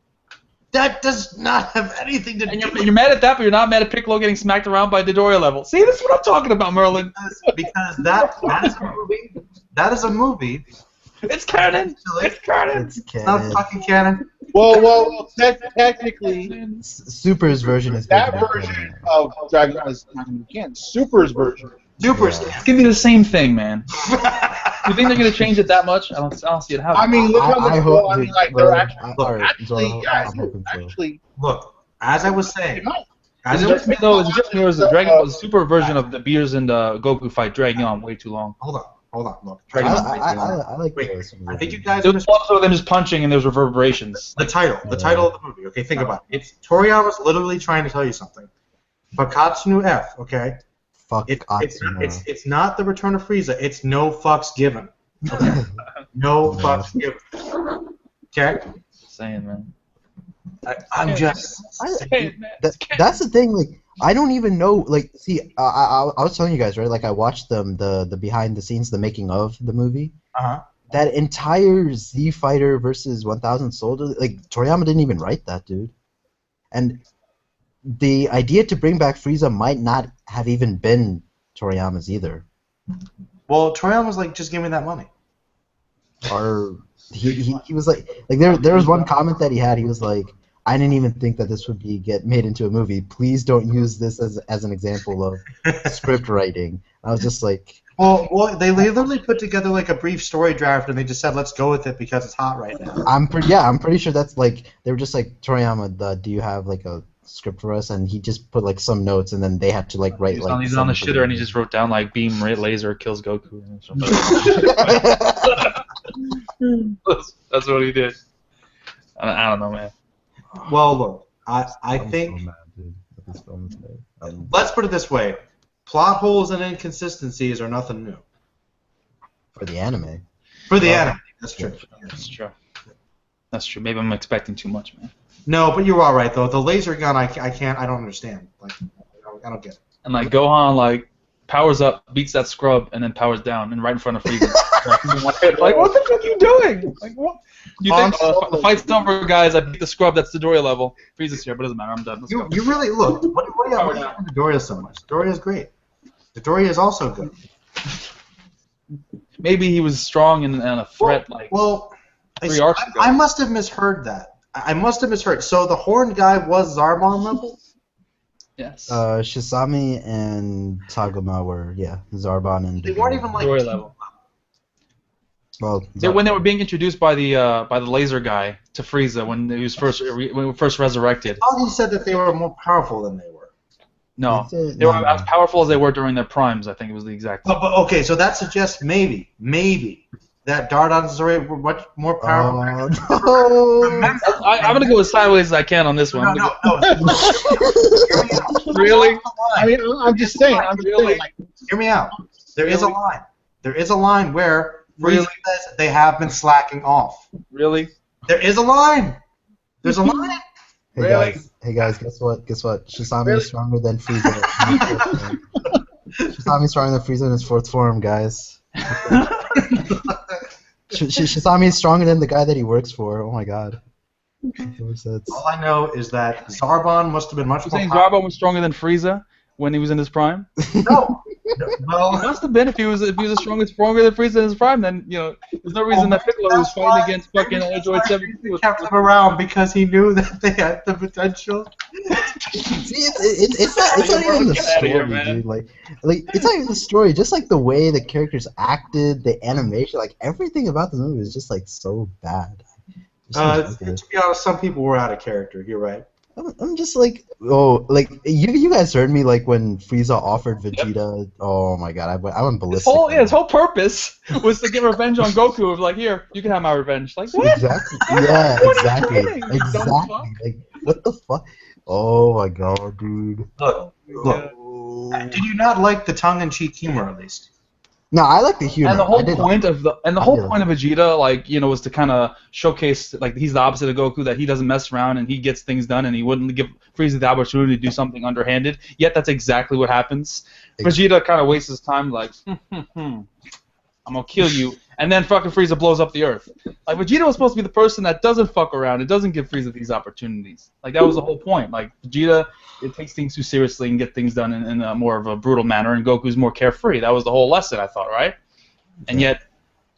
That does not have anything to do with it. You're mad at that, but you're not mad at Piccolo getting smacked around by Dodoria level. See, this is what I'm talking about, Merlin. Because that is a movie. That is a movie. It's canon. It's canon. It's It's not fucking canon. Well, technically, Super's version is that version of Dragon Ball is not going to be canon. Super's version. Super's. It's gonna be the same thing, man. You think they're gonna change it that much? I don't see it happening. I mean, look how much. I mean, like they're actually. Look, as I was saying. Is it just me though? Is it just me, or is the Dragon Ball Super version of the Beers and Goku fight dragging on way too long? Hold on. Look. I like this. I think you guys. There was one episode of them just punching, and there's reverberations. The title of the movie. Okay, think about it. It's Toriyama's literally trying to tell you something. Fakatsu F. Okay. It's not the Return of Frieza. It's no fucks given. Okay? No fucks given. Okay? Saying, man. I'm just saying. That's the thing. Like, I don't even know. Like, see, I was telling you guys, right? Like, I watched the behind the scenes, the making of the movie. That entire Z Fighter versus 1000 Soldiers. Like, Toriyama didn't even write that, dude. And the idea to bring back Frieza might not have even been Toriyama's either. Well, Toriyama's like, just give me that money. Or he was like there was one comment that he had. He was like, I didn't even think that this would get made into a movie. Please don't use this as an example of script writing. I was just like, well, they literally put together like a brief story draft, and they just said, let's go with it because it's hot right now. I'm pretty sure that's like they were just like, Toriyama, do you have like a script for us? And he just put like some notes, and then they had to like write he's on the shitter, and he just wrote down like beam laser kills Goku. That's what he did. I don't know, man. Well, look, I think. So mad, dude, with this film today. Let's put it this way: plot holes and inconsistencies are nothing new. For the anime. For the anime, that's true. That's true. That's true. Maybe I'm expecting too much, man. No, but you're all right though. The laser gun, I don't understand. Like, I don't get it. And like Gohan, like powers up, beats that scrub, and then powers down, and right in front of Frieza. Like, what the fuck are you doing? Like, what? You think the fight's over, guys? I beat the scrub. That's the Doria level. Frieza's here, but it doesn't matter. I'm done. Let's go. You really look. What are you doing to Doria so much? Doria's great. The Doria is also good. Maybe he was strong and a threat. I must have misheard that. I must have misheard. So the horned guy was Zarbon level? Yes. Shisami and Tagoma were, Zarbon and... They weren't even like... Doria level. Well, when they were being introduced by the laser guy to Frieza when he was first resurrected. I thought he said that they were more powerful than they were. No, they were as powerful as they were during their primes. I think it was the exact. But okay, so that suggests maybe that Dardons are much more powerful. I'm gonna go as sideways as I can on this one. No. Really? I mean, I'm just saying. Hear me out. There is a line. There is a line where Frieza says they have been slacking off. Really? There is a line. There's a line. Hey guys, guess what? Shisami is stronger than Frieza. Shisami is stronger than Frieza in his fourth form, guys. Shisami is stronger than the guy that he works for. Oh my god. All I know is that Zarbon must have been much more. You're saying Zarbon was stronger than Frieza when he was in his prime? No. Well, he must have been if he was stronger than Frieza in his prime. Then there's no reason that Piccolo was fighting against fucking Android 72 kept him around because he knew that they had the potential. See, it's not even the story, dude. Like it's not even the story. Just like the way the characters acted, the animation, like everything about the movie was just like so bad. To be honest, some people were out of character. You're right. I'm just like, you guys heard me like when Frieza offered Vegeta. Yep. Oh my god, I went ballistic. His whole purpose was to get revenge on Goku. Of like, here, you can have my revenge. Like what? Exactly. Yeah, exactly. Like, what the fuck? Oh my god, dude. Look. Did you not like the tongue-in-cheek humor at least? No, I like the humor. And the whole point of Vegeta, like, was to kind of showcase, like, he's the opposite of Goku, that he doesn't mess around and he gets things done, and he wouldn't give Frieza the opportunity to do something underhanded. Yet that's exactly what happens. Vegeta kind of wastes his time, like, I'm gonna kill you, and then fucking Frieza blows up the Earth. Like, Vegeta was supposed to be the person that doesn't fuck around and doesn't give Frieza these opportunities. Like, that was the whole point. Like, Vegeta, it takes things too seriously and get things done in a more of a brutal manner, and Goku's more carefree. That was the whole lesson, I thought, right? And yet,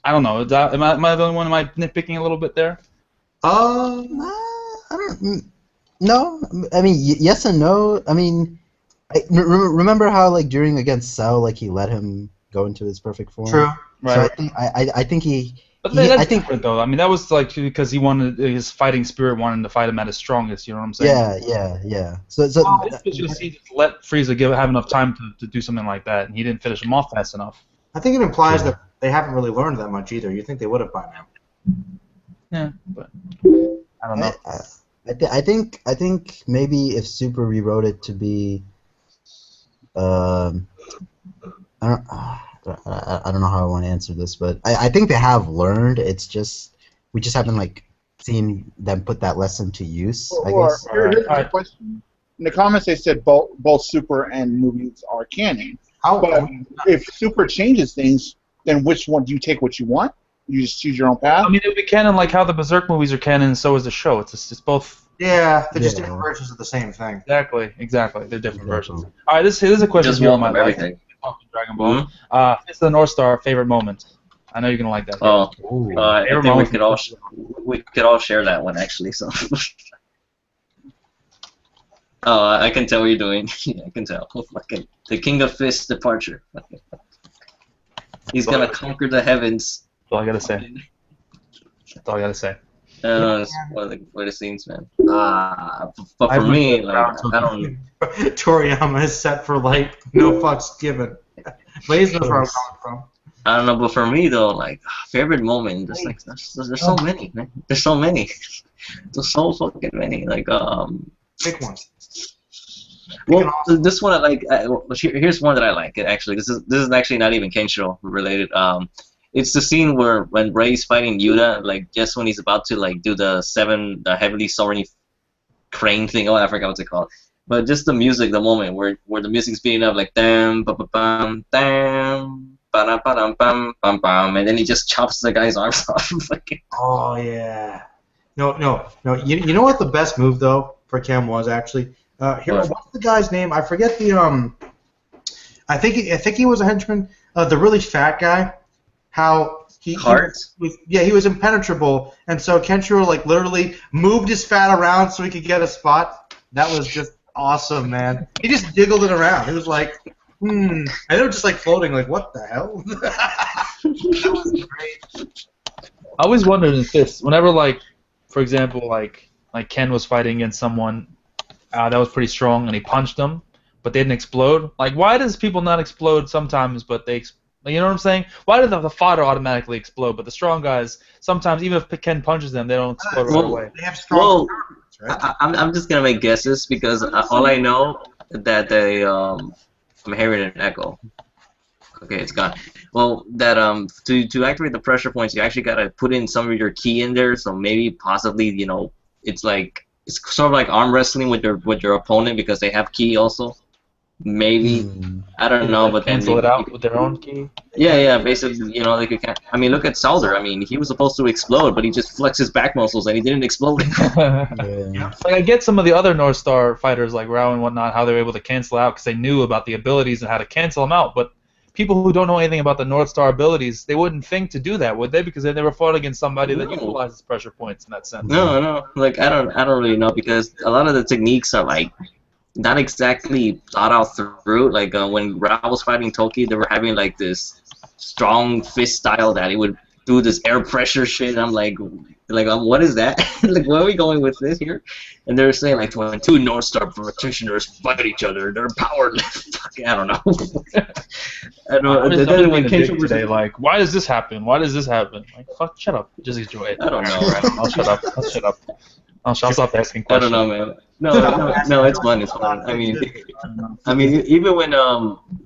I don't know. Am I the only one? Am I nitpicking a little bit there? I don't. No, I mean yes and no. I mean, remember how like during against Cell, like he let him go into his perfect form. True. Right. So I think he. But that's different though. I mean, that was like because he wanted his fighting spirit, wanted to fight him at his strongest. You know what I'm saying? Yeah. So he let Frieza have enough time to do something like that, and he didn't finish him off fast enough. I think it implies that they haven't really learned that much either. You think they would have by now? Yeah, but I don't know. I think maybe if Super rewrote it to be, I don't know how I want to answer this, but I think they have learned. It's just we just haven't like seen them put that lesson to use. I guess. Here's my question. In the comments, they said both Super and movies are canon. But if Super changes things, then which one do you take? What you want? You just choose your own path. I mean, it would be canon like how the Berserk movies are canon, and so is the show. It's both. Yeah, they're just different versions of the same thing. Exactly. They're different versions. All right, this is a question Just here on one my of life. everything. Dragon Ball. It's the North Star favorite moment. I know you're gonna like that. I think we could all share that one actually. So. I can tell what you're doing. Yeah, I can tell. Fucking the King of Fists departure. He's gonna conquer the heavens. That's all I gotta say. That's all I gotta say. It's one of the greatest scenes, man. But for me, like, I don't. Toriyama is set for life. No fucks given. Blaze knows where I'm coming from. I don't know, but for me though, like favorite moment, there's so many, man. There's so many. There's so fucking many. Like Pick one. Well, this one I like. Here's one that I like. Actually, this is actually not even Kenshiro related. It's the scene where when Ray's fighting Yuta, like just when he's about to like do the heavily soaring crane thing. Oh, I forgot what's it called. But just the music, the moment where the music's beating up, like dam, ba ba bam, dam, ba da ba dam, bam, bam, bam, and then he just chops the guy's arms off. Oh yeah. No. You know what the best move though for Ken was actually? What's the guy's name? I forget the I think he was a henchman. The really fat guy. How he was impenetrable, and so Kenshiro like literally moved his fat around so he could get a spot. That was just awesome, man. He just jiggled it around. It was like, and they were just like floating, like what the hell? That was great. I always wondered if this, whenever like, for example, like Ken was fighting against someone that was pretty strong, and he punched them, but they didn't explode. Like, why does people not explode sometimes, but they you know what I'm saying? Why does the fodder automatically explode, but the strong guys sometimes, even if Ken punches them, they don't explode right away? They have strong right? I'm just gonna make guesses because all I know that they I'm hearing an echo. Okay, it's gone. Well, that to activate the pressure points, you actually gotta put in some of your ki in there. So maybe possibly it's sort of like arm wrestling with your opponent because they have ki also. Maybe I don't know, but then cancel it out with their own ki. Yeah, basically, they could. I mean, look at Solder. I mean, he was supposed to explode, but he just flexed his back muscles and he didn't explode. Like I get some of the other North Star fighters like Rao and whatnot, how they were able to cancel out because they knew about the abilities and how to cancel them out. But people who don't know anything about the North Star abilities, they wouldn't think to do that, would they? Because they never fought against somebody that utilizes pressure points in that sense. No. Like I don't really know because a lot of the techniques are like not exactly thought out through. Like when Ra was fighting Toki, they were having like this strong fist style that he would do this air pressure shit. And I'm like, what is that? Like, where are we going with this here? And they're saying like when two North Star practitioners fight each other, they're powerless. I don't know. I don't know. I'm just when today, like, why does this happen? Why does this happen? Like, fuck, shut up. Just enjoy it. I don't know. Right? I'll shut up. I'll stop asking questions. I don't know, man. No, it's fun. It's fun. I mean, even when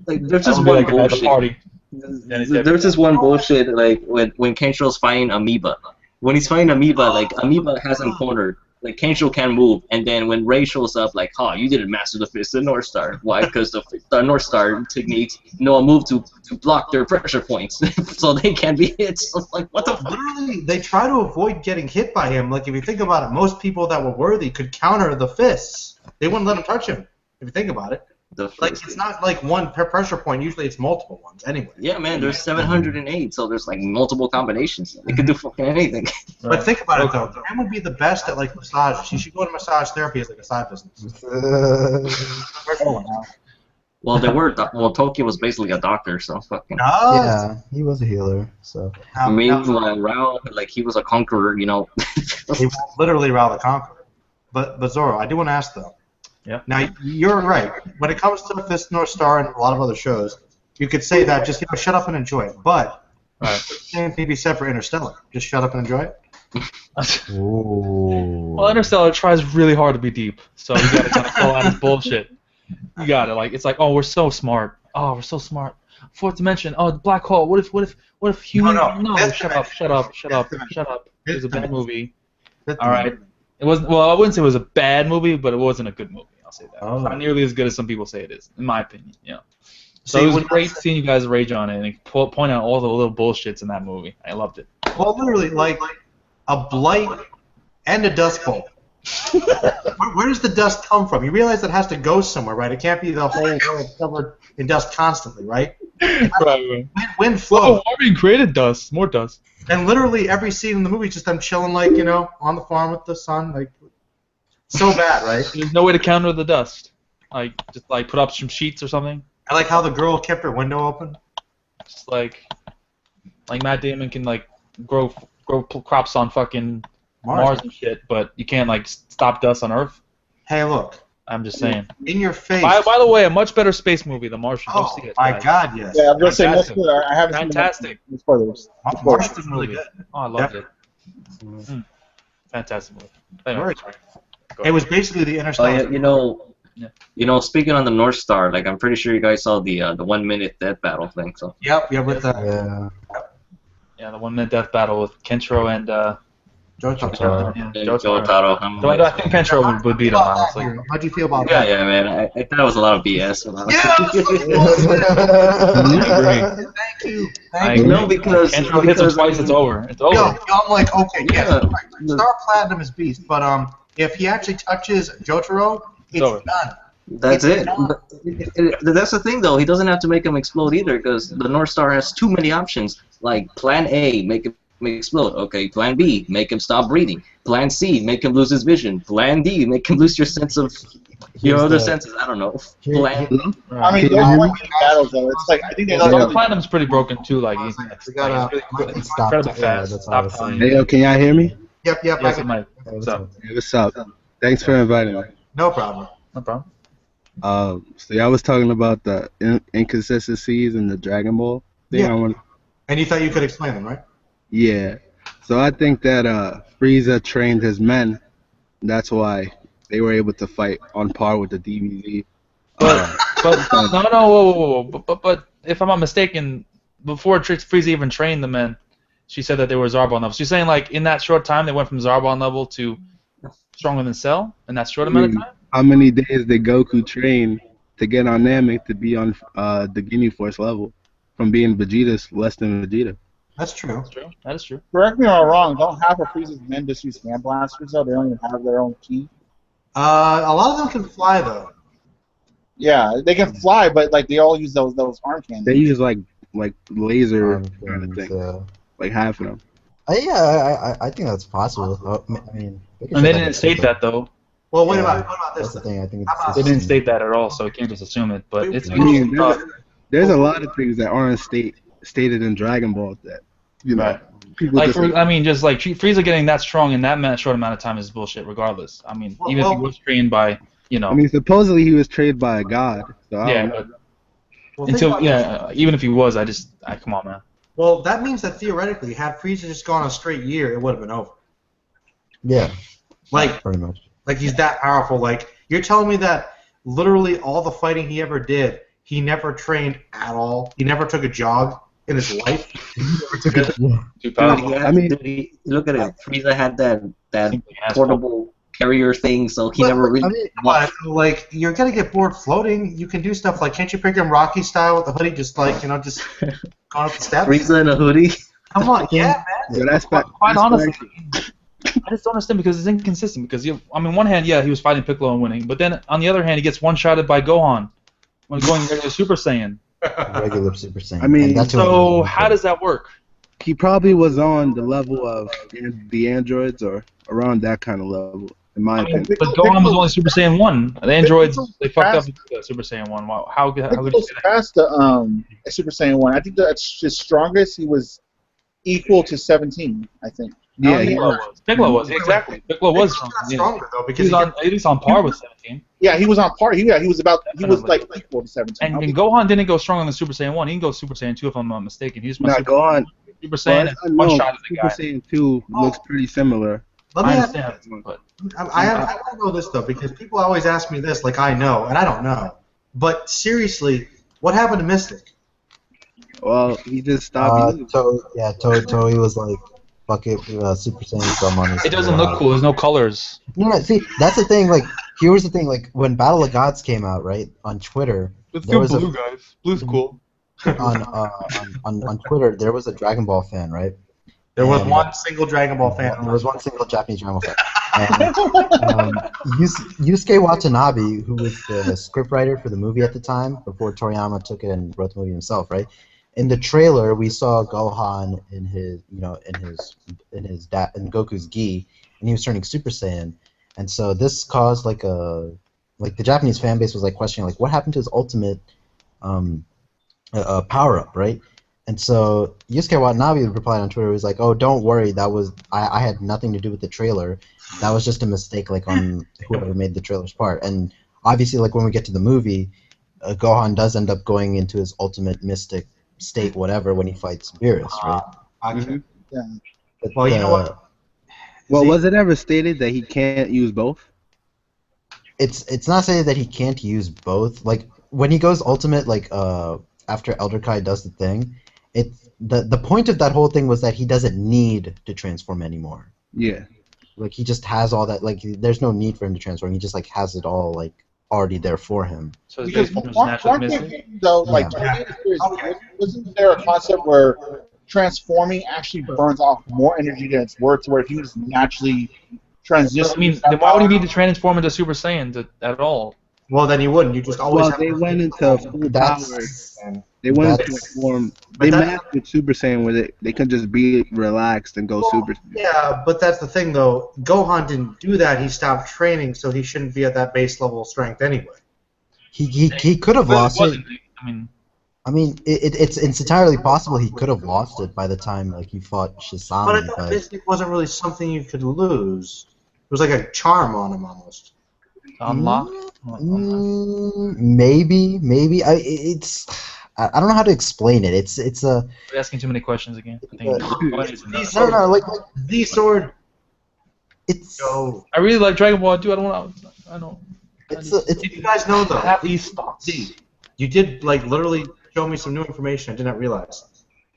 like there's just one bullshit. There's just one bullshit like when Kenshiro's fighting Amoeba. When he's fighting Amoeba, like Amoeba has him cornered. Like Kenshiro can't move, and then when Ray shows up, like, you didn't master the fist of North Star. Why? Because the North Star techniques know a move to block their pressure points, so they can't be hit. So like, what the fuck? Literally, they try to avoid getting hit by him. Like, if you think about it, most people that were worthy could counter the fists. They wouldn't let him touch him. If you think about it. Like, it's not like one per pressure point. Usually it's multiple ones anyway. Yeah, man, there's 708, so there's like multiple combinations. They could do fucking anything. But think about it, though. Ken would be the best at, like, massages. You should go to massage therapy as, like, a side business. Well, Toki was basically a doctor, so fucking... Yeah, he was a healer, so... Meanwhile, Rao, like, he was a conqueror, He was literally Rao the Conqueror. But Zoro, I do want to ask, though. Yeah. Now, you're right. When it comes to Fist North Star and a lot of other shows, you could say that just shut up and enjoy it. But same thing be said for Interstellar. Just shut up and enjoy it. Well, Interstellar tries really hard to be deep, so you gotta kind of call out his bullshit. You gotta it's like, we're so smart. Oh, we're so smart. Fourth dimension. Oh, the black hole. What if human? No, shut up. It was a bad movie. All right. It wasn't. Well, I wouldn't say it was a bad movie, but it wasn't a good movie. I'll say that. It's not nearly as good as some people say it is, in my opinion. So it was great seeing you guys rage on it and point out all the little bullshits in that movie. I loved it. Well, literally, like a blight and a dust bowl. Where does the dust come from? You realize it has to go somewhere, right? It can't be the whole world covered in dust constantly, right? Right. Wind flow. Warming created dust. More dust. And literally every scene in the movie is just them chilling, like, on the farm with the sun, like, so bad, right? There's no way to counter the dust. Like, just like put up some sheets or something. I like how the girl kept her window open. Just like Matt Damon can like grow crops on fucking Mars and shit, but you can't like stop dust on Earth. Hey, look. I'm just saying. In your face. By the way, a much better space movie, The Martian. Go see it. My God, yes. Yeah, I'm gonna say most I haven't fantastic. seen spoilers. Martian was really good. Oh, I loved it. Fantastic movie. Very cool. It was basically the Interstellar. You know, speaking on the North Star, like I'm pretty sure you guys saw the 1 minute death battle thing. So. Yep. With the. Yeah, the 1 minute death battle with Kentro and Jotaro. Jotaro. So I think Kentro would beat him, honestly. How'd you feel about that? Yeah, man. I thought it was a lot of BS. Thank you. No, because Kentro hits him twice, it's over. It's over. Yo, I'm like, okay, yeah. Star Platinum is beast, but if he actually touches Jotaro, it's done. That's it. That's the thing, though. He doesn't have to make him explode either, because the North Star has too many options. Like Plan A, make him explode. Okay. Plan B, make him stop breathing. Plan C, make him lose his vision. Plan D, make him lose your sense of your other senses. I don't know. I mean, those 1 minute battles though. It's like I think Platinum's pretty broken too. Like he's incredibly fast. Stop time. Hey, yo, can y'all hear me? Yep. Yes, Mike. What's up? Hey, what's up? Thanks for inviting me. No problem. So y'all was talking about the inconsistencies in the Dragon Ball thing. Yeah. And you thought you could explain them, right? Yeah. So I think that Frieza trained his men. That's why they were able to fight on par with the DBZ. But whoa. But if I'm not mistaken, before Frieza even trained the men, she said that they were Zarbon level. She's saying like in that short time they went from Zarbon level to stronger than Cell in that short amount of time. How many days did Goku train to get on Namek to be on the Ginyu Force level, from being Vegeta's less than Vegeta? That's true. That is true. Correct me if I'm wrong. Don't half of Frieza's men just use hand blasters though? They don't even have their own ki. A lot of them can fly though. Yeah, they can fly, but like they all use those arm cannons. They use like laser kind of thing. Like half of them. I think that's possible. I mean, and they didn't state that though. Well, what about this? That's the thing. I think they didn't state that at all, so you can't just assume it. But it's. I mean, there's a lot of things that aren't stated in Dragon Ball that people like just just like Frieza getting that strong in that short amount of time is bullshit. Regardless, I mean, even if he was trained by I mean, supposedly he was trained by a god. So even if he was, come on, man. Well, that means that theoretically, had Frieza just gone a straight year, it would have been over. Yeah. Like pretty much. Like he's that powerful. Like you're telling me that literally all the fighting he ever did, he never trained at all. He never took a jog in his life. I mean, look at it. Frieza had that portable carrier thing, so he never really. Like you're gonna get bored floating. You can do stuff like, can't you picture him Rocky style with the hoodie, just like just going up the steps? Frieza in a hoodie. Come on, yeah, man. Quite honestly. I just don't understand because it's inconsistent. Because on one hand, he was fighting Piccolo and winning, but then on the other hand, he gets one-shotted by Gohan when going regular Super Saiyan. Regular Super Saiyan. I mean, so how does that work? He probably was on the level of the androids or around that kind of level, in my opinion. But Gohan was only Super Saiyan 1. The androids, they fucked up Super Saiyan 1. Wow. How could you say that? Past the Super Saiyan 1, I think that's his strongest. He was equal to 17, I think. Yeah, Piccolo was exactly. Piccolo was stronger though because he was on par with 17. Yeah, he was on par. He was like equal to 17. And Gohan didn't go stronger than Super Saiyan 1. He can go Super Saiyan 2 if I'm not mistaken. He's Gohan. Super Saiyan and one shot at the guy. Super Saiyan 2 looks pretty similar. Let me ask you, I want to know this though because people always ask me this like I know and I don't know. But seriously, what happened to Mystic? Well, he just stopped. Toei was like, fuck it, Super Saiyan come on. It doesn't look cool. There's no colors. No, see, that's the thing. Like, here's the thing. Like, when Battle of Gods came out, right, on Twitter, let's do blue, guys. Blue's cool. On Twitter, there was a Dragon Ball fan, right? There was one single Dragon Ball fan. There was one single Japanese Dragon Ball fan. And, Yusuke Watanabe, who was the scriptwriter for the movie at the time, before Toriyama took it and wrote the movie himself, right? In the trailer, we saw Gohan in Goku's gi, and he was turning Super Saiyan, and so this caused the Japanese fan base was like questioning like what happened to his ultimate power up, right? And so Yusuke Watanabe replied on Twitter, he was like, "Oh, don't worry, that was I had nothing to do with the trailer. That was just a mistake, like on whoever made the trailer's part." And obviously, like when we get to the movie, Gohan does end up going into his ultimate mystic state, whatever, when he fights Beerus, right? Yeah. But, well, you know what? Well, was it ever stated that he can't use both? It's not saying that he can't use both. Like when he goes ultimate, like after Elder Kai does the thing, the point of that whole thing was that he doesn't need to transform anymore. Yeah. Like he just has all that. Like there's no need for him to transform. He just like has it all like already there for him. So his Because base form is naturally missing. though, like wasn't there a concept where transforming actually burns off more energy than it's worth, to where if he was naturally transitioning? I mean, then why would he need to transform into Super Saiyan at all? Well, then you wouldn't. You just always. Well, they went into full power. They went into a form. They mastered Super Saiyan where they could just be relaxed and go Super Saiyan. Yeah, but that's the thing, though. Gohan didn't do that. He stopped training, so he shouldn't be at that base level strength anyway. He could have lost it. I mean, it's entirely possible he could have lost it by the time like he fought Shisami. But I thought Mystic wasn't really something you could lose. It was like a charm on him almost. Unlock? Maybe. I don't know how to explain it. It's a. You're asking too many questions again. I think No, like the sword. It's. I really like Dragon Ball, dude. I don't want to. I know. Did you guys know though? Have these thoughts. You did like literally show me some new information I did not realize.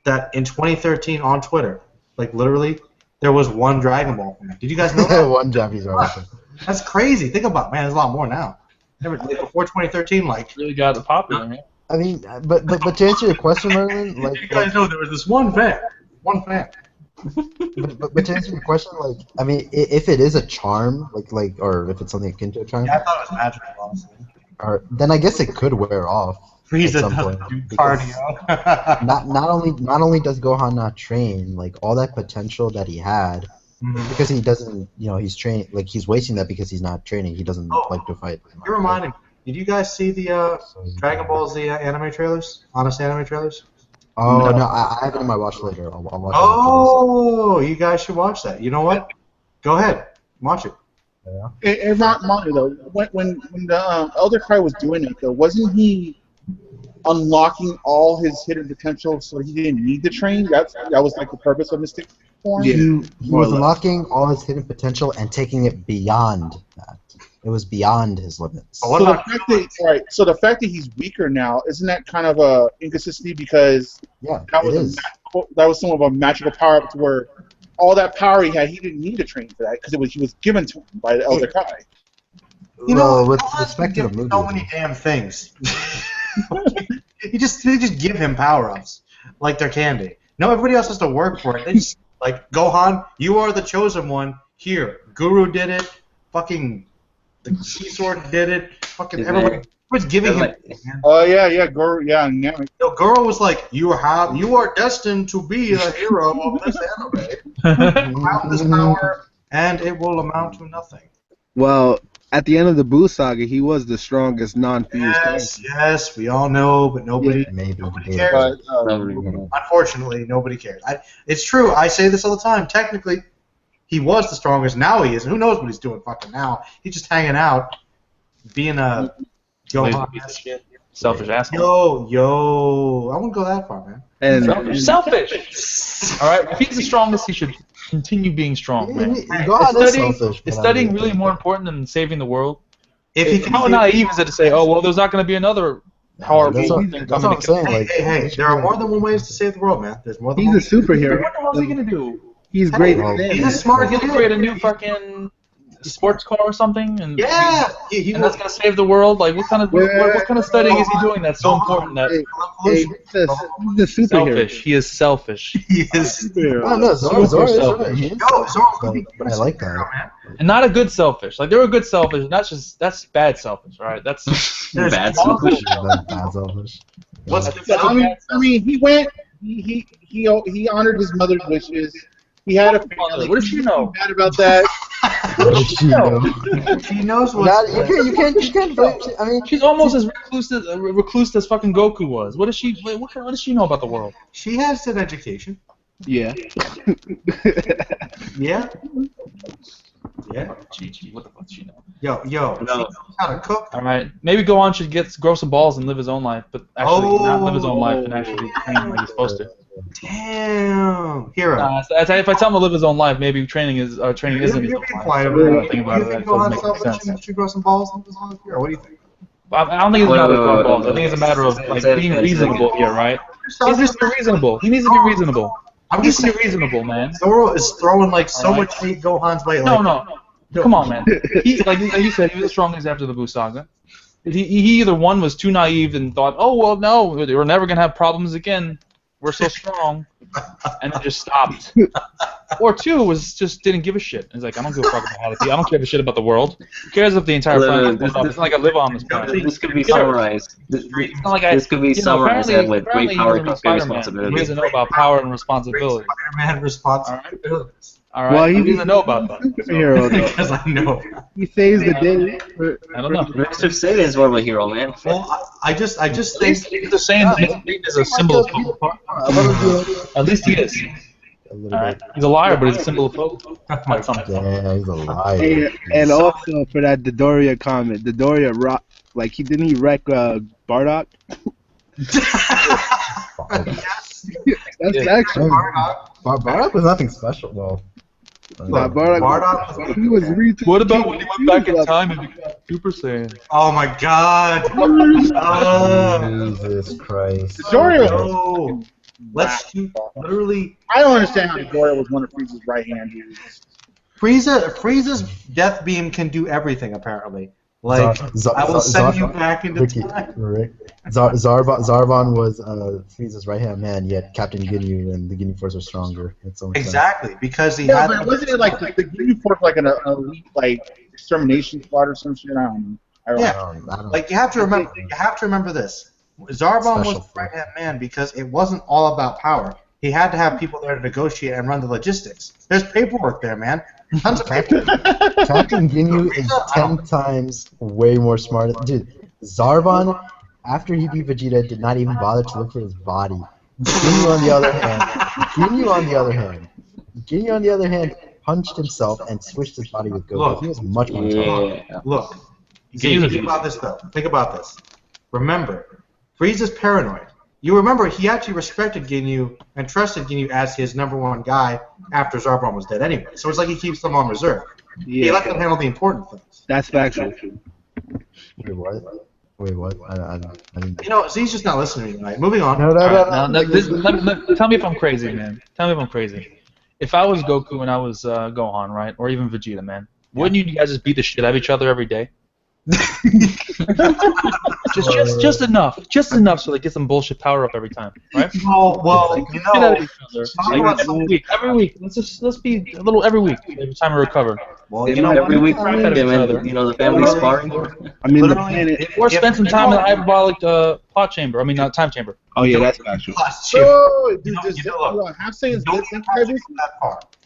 That in 2013 on Twitter, like literally, there was one Dragon Ball fan. Did you guys know that? One Japanese artist. That's crazy. Think about it, man. There's a lot more now. Never like, before 2013, like really got popular, man. I mean, but to answer your question, Merlin, like you guys know there was this one fan. But to answer your question, like I mean, if it is a charm, like or if it's something akin to a charm, yeah, I thought it was magical, honestly. Or then I guess it could wear off. Frieza at some doesn't point, do because cardio. not only does Gohan not train, like all that potential that he had, because he doesn't, he's training, like he's wasting that because he's not training. He doesn't like to fight. You're reminding me. Did you guys see the Dragon Ball Z anime trailers? Honest anime trailers? Oh no, I have it in my watch later. I'll watch it. Oh, you guys should watch that. You know what? Go ahead, watch it. Yeah. It's not Manga though. When the Elder Kai was doing it though, wasn't he unlocking all his hidden potential so he didn't need to train? That was like the purpose of Mystic Form. Yeah. He was unlocking all his hidden potential and taking it beyond that. It was beyond his limits. So the fact that he's weaker now, isn't that kind of a inconsistency? Because that was some of a magical power up to where all that power he had, he didn't need to train for that because he was given to him by the Elder Kai. You know, with respect to the movie, so many damn things. they just give him power-ups like they're candy. No, everybody else has to work for it. They just like Gohan, you are the chosen one. Here, Guru did it. Fucking the Key Sword did it. Fucking everybody was giving him. Oh yeah, Guru, yeah. No, Guru was like, you are destined to be the hero of this anime. You have this power, and it will amount to nothing. Well, at the end of the Buu saga, he was the strongest non-fused character. Yes, we all know, but nobody cares. Unfortunately, nobody cares. It's true. I say this all the time. Technically, he was the strongest. Now he is. Who knows what he's doing fucking now? He's just hanging out, being a selfish asshole. Yo, I wouldn't go that far, man. And selfish. All right, if he's the strongest, he should continue being strong, man. Is studying really more important than saving the world? How naive is it to say, oh, well, there's not going to be another powerful thing coming to Hey, there are more than one ways to save the world, man. There's more than He's a superhero. What the hell is he going to do? He's great. He's a smart He'll create a new fucking sports car or something, and and that's gonna save the world. Like, what kind of studying is he doing that's so important that he's a superhero. Selfish. He is selfish. He is. Oh no, Zoro is selfish. But I like that. And not a good selfish. Like, they were good selfish, and that's bad selfish, right? That's bad selfish. Bad selfish. I mean, he went. He honored his mother's wishes. He had a family. What does she know? Bad about that. What does she know? She knows what. You can't. I mean, she's almost as recluse as fucking Goku was. What does she? What does she know about the world? She has an education. Yeah. Yeah. Yeah. What the fuck does she know? Yo, she knows how to cook. All right, maybe Gohan should grow some balls and live his own life, but actually not live his own life and actually train like he's supposed to. Damn. Hero. If I tell him to live his own life, maybe training isn't his own life. Think about it. That doesn't make sense. Should grow some balls and live his life? Hero, what do you think? I don't think it's a matter of growing balls. I think it's a matter of like being reasonable here, right? He needs to be reasonable. He needs to be reasonable. I'm just saying, reasonable, man. Zoro is throwing like so much hate Gohan's way. Like, No. Come on, man. He, like you said, he was the strongest after the Buu Saga. He either one was too naive and thought, oh well, no, we're never gonna have problems again. We're so strong, and then just stopped. Or two was just didn't give a shit. He's like, I don't give a fuck about how to be. I don't give a shit about the world. Who cares if the entire planet is up? It's not like I live on this planet. This could be summarized. This could be summarized with great power comes great responsibility. He doesn't know about power and responsibility. Spider-Man responsibility. All right. Well, he doesn't know about that. Hero, because I know. He saves the day. I don't know. Mr. Satan is more of a hero, man. Well, I just think the same is a symbol of hope. At least he is. Right. He's a liar, but he's a symbol of hope. Yeah, he's a liar. And also for that Dodoria comment, Dodoria rock, like didn't he wreck Bardock? That's actually Bardock was nothing special. Well, Bardock he was retweeted. What about when he went back in time and became Super Saiyan? Oh my God! Jesus Christ! Dodoria. Let's literally. I don't understand how Dodoria was one of Frieza's right hand dudes. Frieza's death beam can do everything apparently. Like I will send you back into time. Rick. Zarbon was Frieza's right hand man, yet Captain Ginyu and the Ginyu Force are stronger. Exactly, because he had. But wasn't it like the Ginyu Force like an elite like extermination squad or some shit? I don't know. Like you have to remember. You have to remember this. Zarbon was the right hand man because it wasn't all about power. He had to have people there to negotiate and run the logistics. There's paperwork there, man. Tons of paperwork. Captain Ginyu is 10 times way more smart. Dude, Zarbon, after he beat Vegeta, did not even bother to look for his body. Ginyu on the other hand, punched himself and switched his body with Goku. Look, he was much more talented. Look, think about this though. Think about this. Remember, Frieza's paranoid. You remember he actually respected Ginyu and trusted Ginyu as his #1 guy after Zarbon was dead anyway. So it's like he keeps them on reserve. Yeah. He let them handle the important things. That's factual. Wait, what? I didn't. You know, Z's just not listening to me tonight. Moving on. No. Tell me if I'm crazy, man. Tell me if I'm crazy. If I was Goku and I was Gohan, right, or even Vegeta, man, wouldn't you guys just beat the shit out of each other every day? just enough so they get some bullshit power up every time, right? Well, you know, every week. Let's be a little every week. Every time we recover. Well, you know, every week, the family sparring. I mean, or spend some time in the hyperbolic plot chamber. I mean, not time chamber. Oh yeah, that's factual.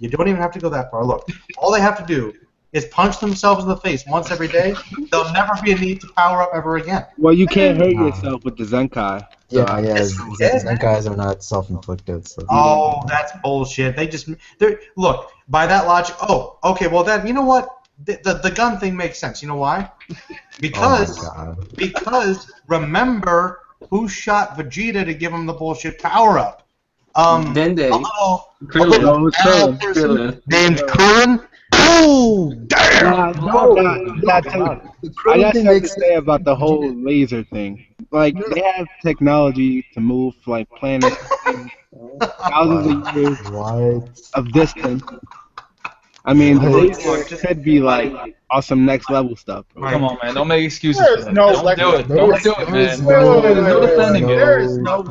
You don't even have to go that far. Look, all they have to do is punch themselves in the face once every day. There'll never be a need to power up ever again. Well, you can't hurt yourself with the Zenkai. Yeah, Zenkais are not self-inflicted. So. Oh, that's bullshit. Look, by that logic. Oh, okay. Well, then you know what? The gun thing makes sense. You know why? Because remember who shot Vegeta to give him the bullshit power up? Dende. Krillin. Named Krillin. Oh, damn! I got something to say about the whole laser thing. Like, they have technology to move, like, planets thousands of years of distance. I mean, the laser could be, like, awesome next level stuff. Bro. Come on, man. Don't make excuses. Don't do it, man. No defending it. There's no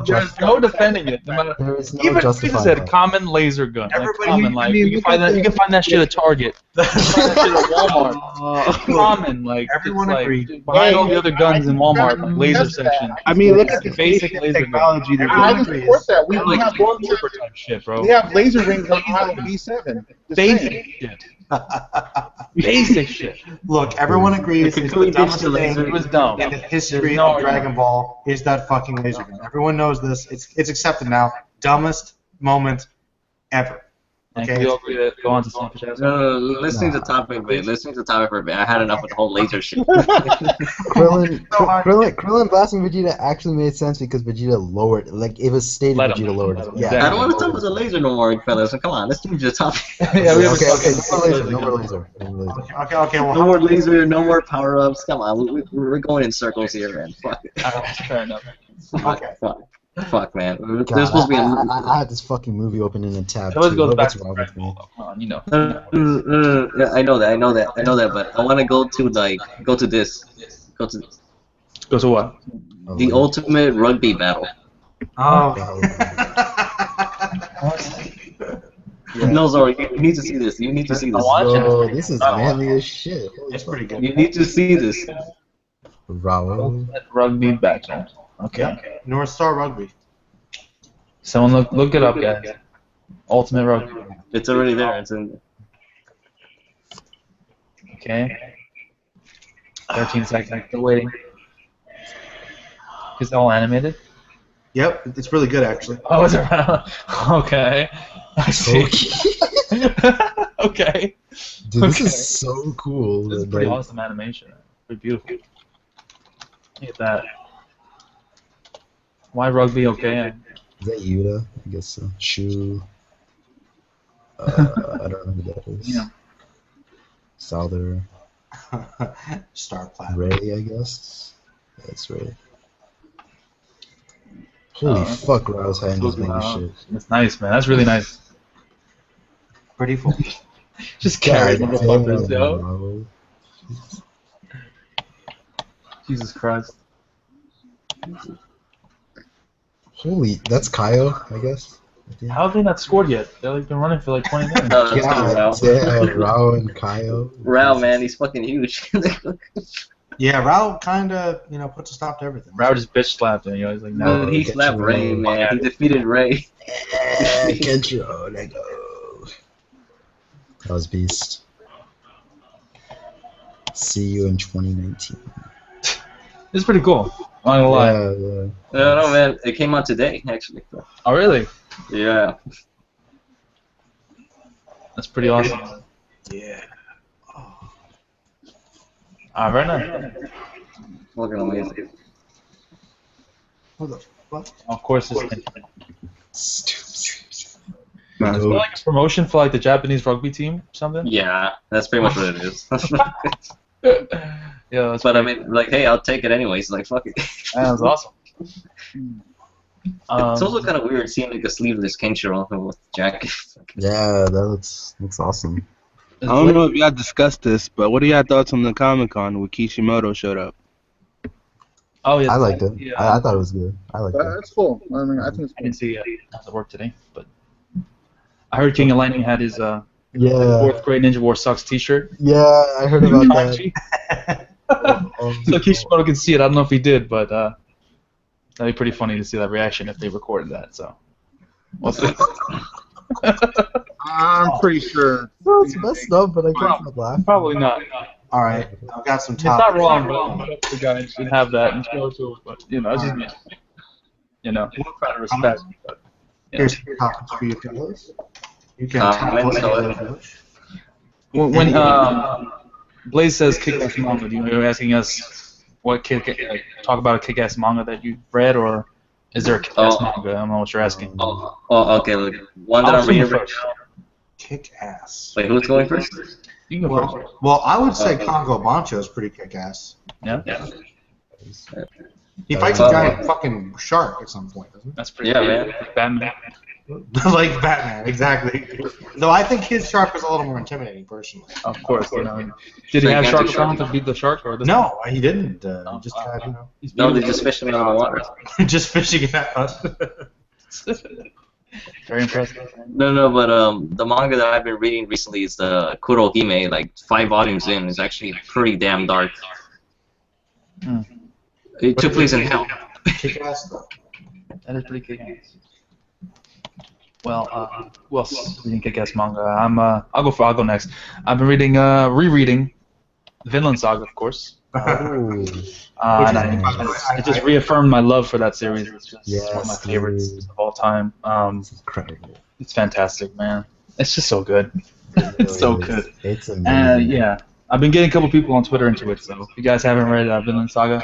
defending it. Even Frieza said common laser gun. You can find that shit at Target. You can find that shit at Walmart. Common, like everyone agreed. Behind all the other guns in Walmart, laser section. I mean, look at the basic laser technology. I support that. We have stormtrooper type shit, bro. We have laser rings on B7. Basic shit. Basic shit. Look, everyone agrees it's the dumbest thing it was dumb. in the history of Dragon Ball is that fucking laser gun. Everyone knows this. It's accepted now. Dumbest moment ever. And can we all agree to go on to Snapchat? No, listening to the topic, man. Listening to the topic for a bit. I had enough with the whole laser shit. Krillin blasting Vegeta actually made sense because Vegeta lowered, like it was stated Vegeta lowered. Yeah, I don't want to talk about the laser no more, fellas. So come on, let's change the topic. No more laser. Okay. Well, no more laser, no more power ups. Come on, we're going in circles here, man. Fuck. Fair enough. Okay. Fuck, man. God, There's supposed to be a I had this fucking movie open in a tab. It always goes back What's to wrong with me? you know. Yeah, I know that, but I want to go to this. Go to what? The ultimate rugby battle. Oh. No, sorry, you need to see this. You need to see this. Oh, this is manly as shit. It's pretty good. You need to see this. Raul. Rugby battle. Okay. North Star Rugby. Someone look it up, guys. Ultimate Rugby. It's already there. It's in. Okay. 13 seconds. Still waiting. Is it all animated? Yep, it's really good actually. Oh, is it? Okay. I see. Okay. Dude, this is so cool. This is pretty awesome animation. Pretty beautiful. Look at that. Why rugby? Okay. Is that Yuta? I guess so. Shu. I don't know who that is. Yeah. Souther. Star Platinum. Ray, I guess. That's Ray. Holy fuck, Rao's handles making shit. That's nice, man. That's really nice. Pretty cool. Just carry motherfuckers, yo. Jesus Christ. Holy, that's Kaio, I guess. How have they not scored yet? They've like, been running for like 20 minutes. No, that's not Yeah, Rao and Kaio. Rao, man, he's fucking huge. Yeah, Rao kind of, puts a stop to everything. Rao just bitch slapped him. He's like, no. He slapped Ray, man. He defeated Ray. Kentro, let go. That was beast. See you in 2019. It's pretty cool. I'm not gonna lie. Yeah. No, man. It came out today, actually. Oh, really? Yeah. That's pretty awesome. Yeah. Very nice. Looking amazing. What the fuck? Of course, it's Nice. is it like a promotion for like the Japanese rugby team or something? Yeah, that's pretty much what it is. Yeah, that's but I mean, like, hey, I'll take it anyways. Like, fuck it. That's awesome. It's also kind of weird seeing like a sleeveless Kenshiro with jacket. Yeah, that looks awesome. I don't know if y'all discussed this, but what are y'all thoughts on the Comic-Con when Kishimoto showed up? Oh, yeah. I liked it. Yeah. I thought it was good. I liked it. That's cool. I mean, I think it's I didn't see it at work today, but I heard King of Lightning had his Yeah. 4th grade Ninja War Sucks t-shirt. Yeah, I heard about that. So Kishimoto can see it. I don't know if he did, but that'd be pretty funny to see that reaction if they recorded that. So we'll see. I'm pretty sure. Well, it's messed up, but I can't stop laughing. Probably not. All right, I've got some It's topics. not wrong, but the guy should have that and show it to him. But it's just me. We'll try to respect. But, Here's some topics for you fellas. You can tackle it if you wish. When Blaze says kick-ass manga, you're asking us what talk about a kick-ass manga that you read, or is there a kick-ass manga? I don't know what you're asking. Oh, okay. Look, one that I'm reading right now. Kick ass. Wait, who's going first? You can go first. Well, I would say Congo Bancho is pretty kick ass. Yeah. He fights a giant fucking shark at some point, doesn't he? That's pretty. Yeah, man. Batman. Like Batman, exactly. Though I think his shark was a little more intimidating, personally. Of course, Did he have shark repellent to beat the shark, or no? He didn't. He just had, No, they just fished him out of the water. just fishing it out. Very impressive. No, but the manga that I've been reading recently is the Kurohime, like 5 volumes in. It's actually pretty damn dark. It took place in hell. Kick ass though. That is pretty kick-ass. Well, who else reading kick-ass manga? I'll go next. I've been reading, rereading Vinland Saga, of course. And I just reaffirmed my love for that series. It's just one of my favorites of all time. It's incredible. It's fantastic, man. It's just so good. It's so good. It's amazing. Yeah, I've been getting a couple people on Twitter into it. So if you guys haven't read Vinland Saga,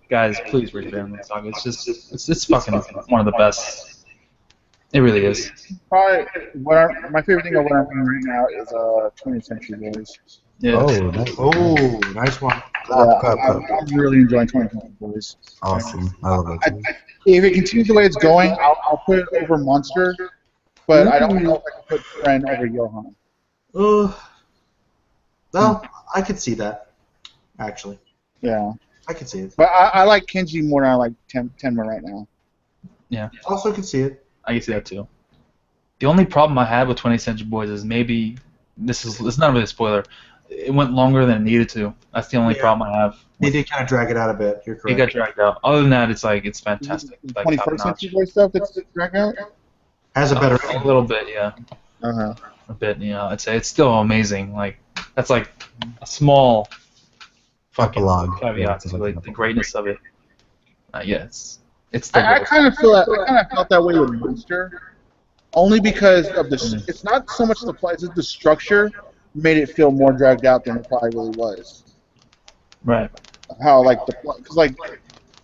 guys, please read Vinland Saga. It's just it's fucking one of the best. It really is. Probably my favorite thing of what I'm reading right now is 20th Century Boys. Yeah. Oh, nice. Oh, nice one. I'm really enjoying 20th Century Boys. Awesome. I love it. If it continues the way it's going, I'll put it over Monster, but I don't know if I can put Friend over Johan. Well, I could see that, actually. Yeah. I could see it. But I like Kenji more than I like Tenma right now. Yeah. Also could see it. I can see that too. The only problem I had with 20th Century Boys is maybe it's not really a spoiler. It went longer than it needed to. That's the only problem I have. They did kind of drag it out a bit. You're correct. It got dragged out. Other than that, it's fantastic. It's like 21st Century Boys stuff that's dragged out? Has a better a little bit, yeah. Uh-huh. A bit, I'd say it's still amazing. Like that's like a small fucking caveat to like the greatness of it. Yes, it's. I kind of felt that way with Monster, only because of the. It's not so much the plot; it's the structure made it feel more dragged out than it probably really was. Right. How because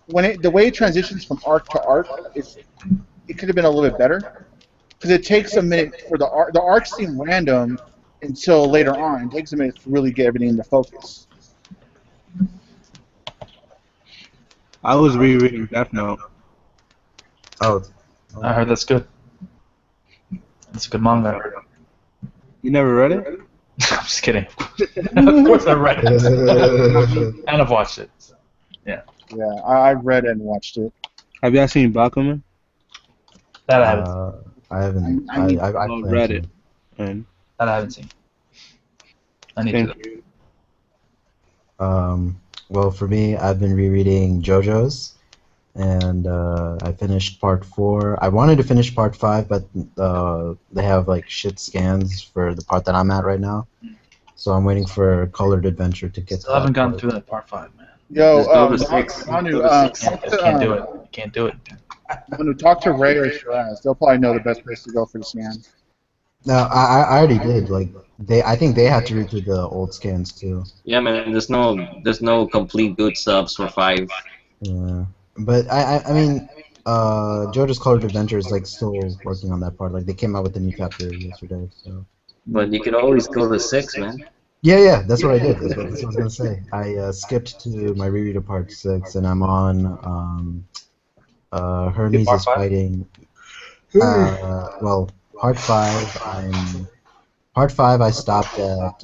the way it transitions from arc to arc, it could have been a little bit better. Because it takes a minute for the arcs seem random until later on. It takes a minute to really get everything into focus. I was rereading Death Note. Oh. I heard that's good. It's a good manga. You never read it? I'm just kidding. Of course I read it. And I've watched it. Yeah. Yeah, I read and watched it. Have y'all seen Bakuman? That I haven't. I haven't. I read it. And that I haven't seen. I need to. Well, for me, I've been rereading JoJo's, and I finished part 4. I wanted to finish part 5, but they have like shit scans for the part that I'm at right now, so I'm waiting for Colored Adventure to get. I haven't gotten through that part 5, man. Yo, Manu, can't do it. Manu, talk to Ray or Shiraz. They'll probably know the best place to go for the scan. No, I already did. Like I think they had to read through the old scans too. Yeah, man. There's no complete good subs for 5. Yeah, but I mean, JoJo's Colored Adventure is like still working on that part. Like they came out with a new chapter yesterday. So. But you could always go to 6, man. Yeah, that's what I did. That's what I was gonna say. I skipped to my reread of part 6, and I'm on. Hermes is fighting. Well, part 5. Part 5. I stopped at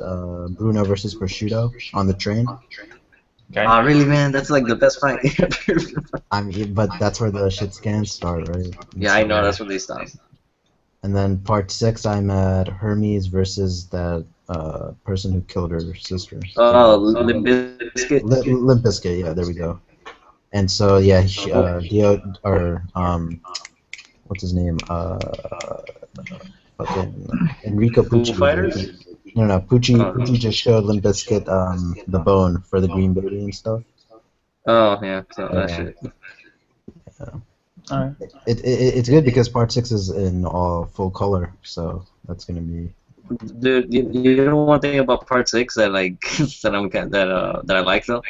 Bruno versus Prosciutto on the train. Okay. Oh, really, man? That's like the best fight. I mean, but that's where the shit scans start, right? Yeah, I know. That's where they stop. And then part 6, I'm at Hermes versus that person who killed her sister. Oh, Limp Bizkit. Limp Bizkit, yeah, there we go. And so yeah, what's his name? Fucking Enrico Pucci. Fighters? No, Pucci just showed Limp Bizkit the bone for the Green Baby and stuff. Oh yeah, so that shit. Yeah. Alright. It's good because part 6 is in all full color, so that's gonna be. Dude, you know one thing about part 6 that like that I like though?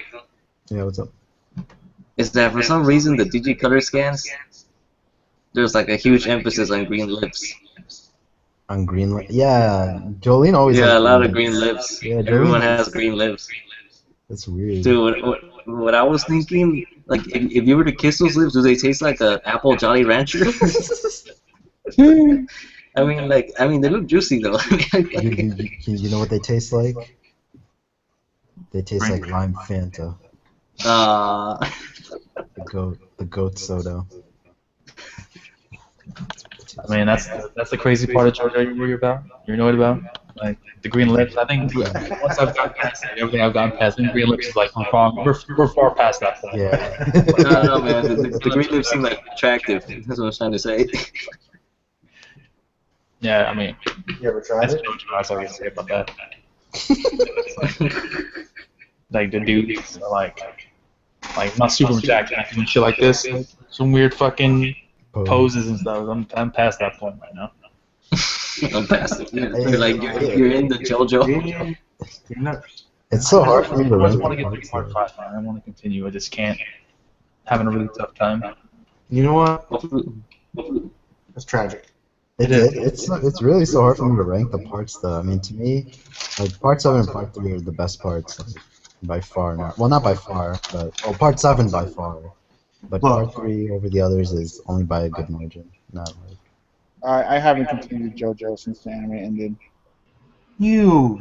Yeah, what's up? Is that for some reason the DG color scans, there's like a huge emphasis on green lips. On green lips? Yeah, Jolene always. Yeah, has a lot of green lips. Yeah, everyone has green lips. That's weird. Dude, what I was thinking, like, if you were to kiss those lips, do they taste like an apple Jolly Rancher? I mean, they look juicy though. You know what they taste like? They taste like lime Fanta. The goat soda. I mean, that's the crazy part of JoJo you worry about. You're annoyed about, like the green lips. I think once I've gotten past everything I've gotten past, the green lips is like we're far past that point. Yeah. No, man, the green lips seem like attractive. That's what I'm trying to say. Yeah, I mean, you ever tried it? That's all I can say about that. Like the dudes are like not super jacked and shit like this. Some weird fucking poses and stuff. I'm past that point right now. I'm past it. Like you're in the JoJo. It's so hard for me to I just rank want the to get parts. through part 5, man. I want to continue. I just can't. Having a really tough time. You know what? That's tragic. It's really so hard for me to rank the parts, though. I mean, to me, like part 7 and part 3 are the best parts, like, by far. Not by far, but part 7 by far. But part 3 over the others is only by a good margin. Not like. I haven't continued JoJo since the anime ended. You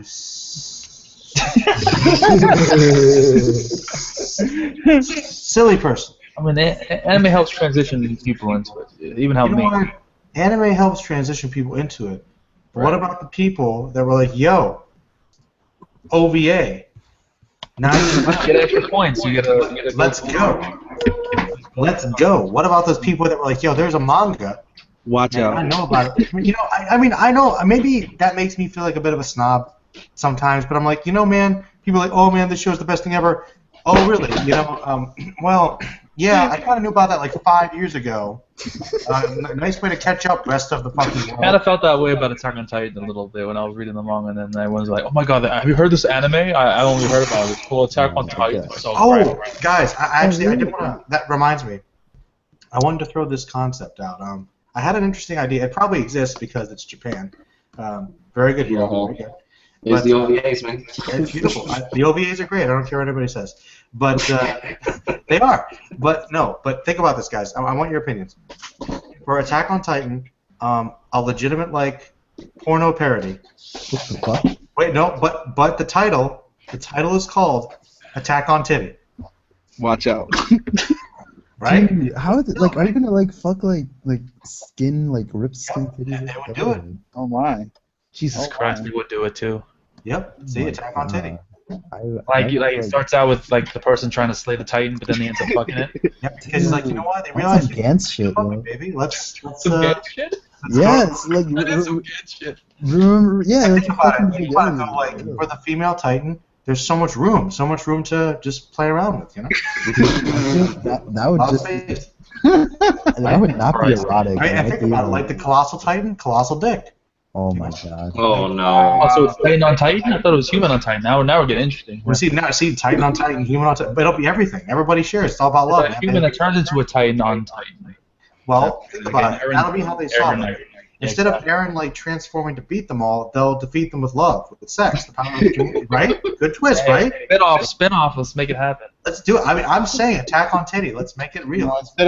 silly person. I mean, anime helps transition people into it. It even helped me. What? Anime helps transition people into it. But what about the people that were like, yo, OVA? Now you get extra points. You get a let's go. Let's go. What about those people that were like, yo, there's a manga. Watch out. I know about it. You know, I mean, I know, maybe that makes me feel like a bit of a snob sometimes, but I'm like, you know, man, people are like, oh, man, this show's the best thing ever. Oh, really? You know, well, yeah, I kind of knew about that like 5 years ago. Nice way to catch up, rest of the fucking world. I kind of felt that way about Attack on Titan a little bit when I was reading the manga, and then everyone's like, oh my god, have you heard this anime? I only heard about it. It's called Attack on Titan. So Guys, I did want to, that reminds me. I wanted to throw this concept out. I had an interesting idea. It probably exists because it's Japan. Very good hero. Very good. It's the OVAs, man. It's beautiful. The OVAs are great. I don't care what anybody says. But they are. But no, but think about this, guys. I want your opinions. For Attack on Titan, a legitimate, like, porno parody. What the fuck? Wait, no, but the title is called Attack on Titty. Watch out. Right? Dude, how is it, like, are you gonna like fuck like skin, like ripped skin titties? They would do it. Oh my. Jesus Christ, they would do it too. Yep. See, Attack on Titty. It starts out with like the person trying to slay the Titan, but then they end up fucking it. Yep. Because he's like, you know what? They realize Gantz shit, bro. baby. Let's some Gantz shit. Yeah, it's like That is some Gantz shit. Remember? Yeah, like think about it, though, like for the female Titan, there's so much room to just play around with, you know. that would just. That would not be erotic. I mean, think about it, like the Colossal Titan, Colossal Dick. Oh my god. Oh no. Oh, so it's Titan on Titan? I thought it was Human on Titan. Now we're getting interesting. Well, see, Titan on Titan, Human on Titan, but it'll be everything. Everybody shares. It's all about love. Human that turns into a Titan on Titan. Well, think about it. That'll be how they solve it. Instead of Eren like transforming to beat them all, they'll defeat them with love, with sex, the power of community, right? Good twist, right? Spin off. Let's make it happen. Let's do it. I mean, I'm saying Attack on Titty. Let's make it real. Instead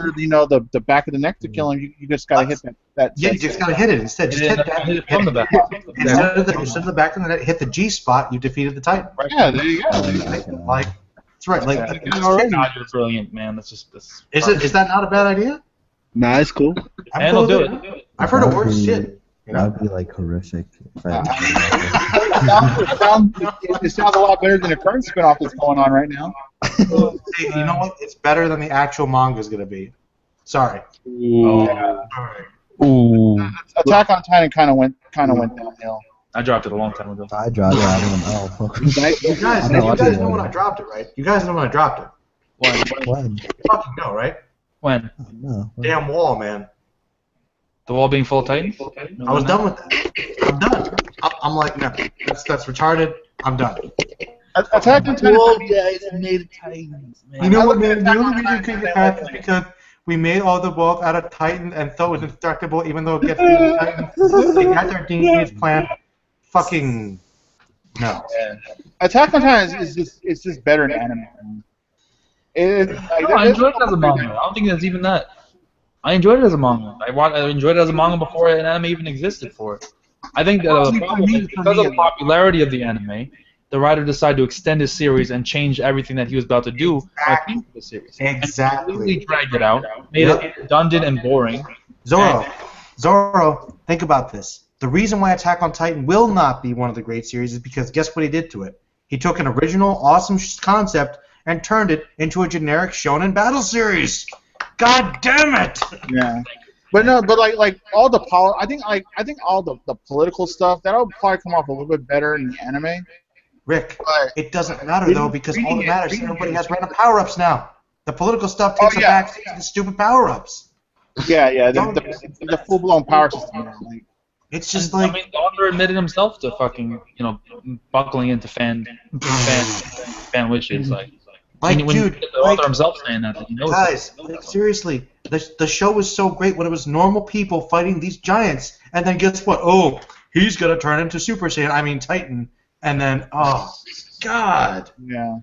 of the back of the neck to kill him, you just gotta hit that. Yeah, you just gotta hit it instead. Just hit that. Hit it from the back. Instead of the back of the neck, hit the G spot. You defeated the Titan. Yeah, there you go. Like, that's right. Like, You're brilliant, man. Is that not a bad idea? Nah, it's cool. And I'll do it. I've heard of worse shit. That would be like horrific. It sounds a lot better than the current spinoff that's going on right now. Hey, you know what? It's better than the actual manga is gonna be. Sorry. Ooh. Ooh. Attack on Titan kind of went downhill. I dropped it a long time ago. I dropped it. I don't know. You guys know when I dropped it, right? You guys know when I dropped it. When? You fucking know, right? When? No. Damn wall, man. The wall being full of Titans? I was done with that. I'm done. I'm like, no, that's retarded. I'm done. Attack on Titan. Whoa, guys, I made Titans, man. You know what, man? The only reason it couldn't get hacked is because we made all the walls out of Titan and thought it was indestructible, even though it gets the Titan. They had their genius plan. Fucking no. Yeah. Attack on Titan is just better in anime. I enjoyed it as a manga. I don't think that's even that. I enjoyed it as a manga. I enjoyed it as a manga before an anime even existed for it. I think that the problem is because of the popularity of the anime, the writer decided to extend his series and change everything that he was about to do by changing the series. Exactly. And completely dragged it out, made it redundant and boring. Zoro, think about this. The reason why Attack on Titan will not be one of the great series is because guess what he did to it? He took an original, awesome concept and turned it into a generic shonen battle series. God damn it! Yeah, but like all the I think all the political stuff that'll probably come off a little bit better in the anime. Rick, it doesn't matter though because all that matters is everybody has random power-ups now. The political stuff takes a back to the stupid power-ups. Yeah, the full-blown power system. Like, It's just I mean, the author admitted himself to fucking, buckling into fan wishes. Like dude, the author himself saying that he knows. Guys, seriously, the show was so great when it was normal people fighting these giants, and then guess what? Oh, he's gonna turn into Super Saiyan. I mean Titan, and then God. Yeah.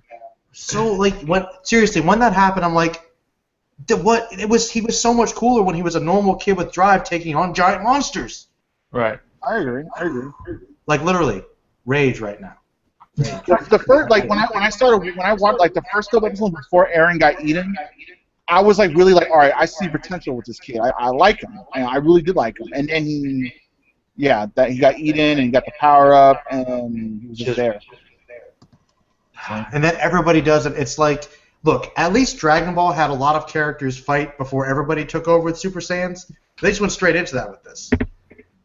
So when that happened, I'm like, what? He was so much cooler when he was a normal kid with drive taking on giant monsters. Right. I agree. Like literally, rage right now. The first, when I watched the first couple episodes before Aaron got eaten, I was really all right, I see potential with this kid. I like him. I really did like him. And then he got eaten and he got the power up and he was just there. And then everybody does it. It's like, look, at least Dragon Ball had a lot of characters fight before everybody took over with Super Saiyans. They just went straight into that with this.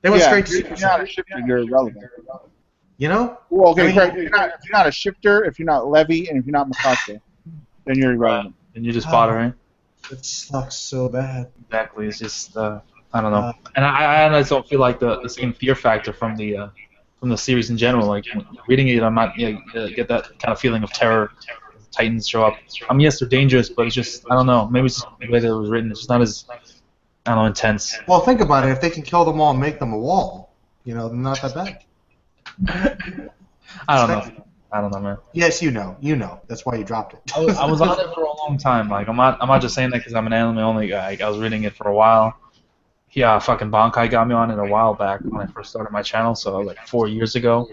They went straight to Super Saiyan. If you're not a shifter, you're irrelevant. You know? Well, okay, correct. If you're not a shifter, if you're not Levy, and if you're not Mikasa, then you're irrelevant. And you just fought her, right? It sucks so bad. Exactly. It's just I don't know. And I don't feel like the same fear factor from the series in general. Like reading it, I'm not get that kind of feeling of terror. Titans show up. Yes, they're dangerous, but it's just I don't know. Maybe it's just the way that it was written. It's just not as intense. Well, think about it. If they can kill them all and make them a wall, they're not that bad. I don't know, man. Yes, you know. That's why you dropped it. I was on it for a long time. Like I'm not just saying that because I'm an anime only guy. I was reading it for a while. Yeah, fucking Bankai got me on it a while back when I first started my channel. So like 4 years ago,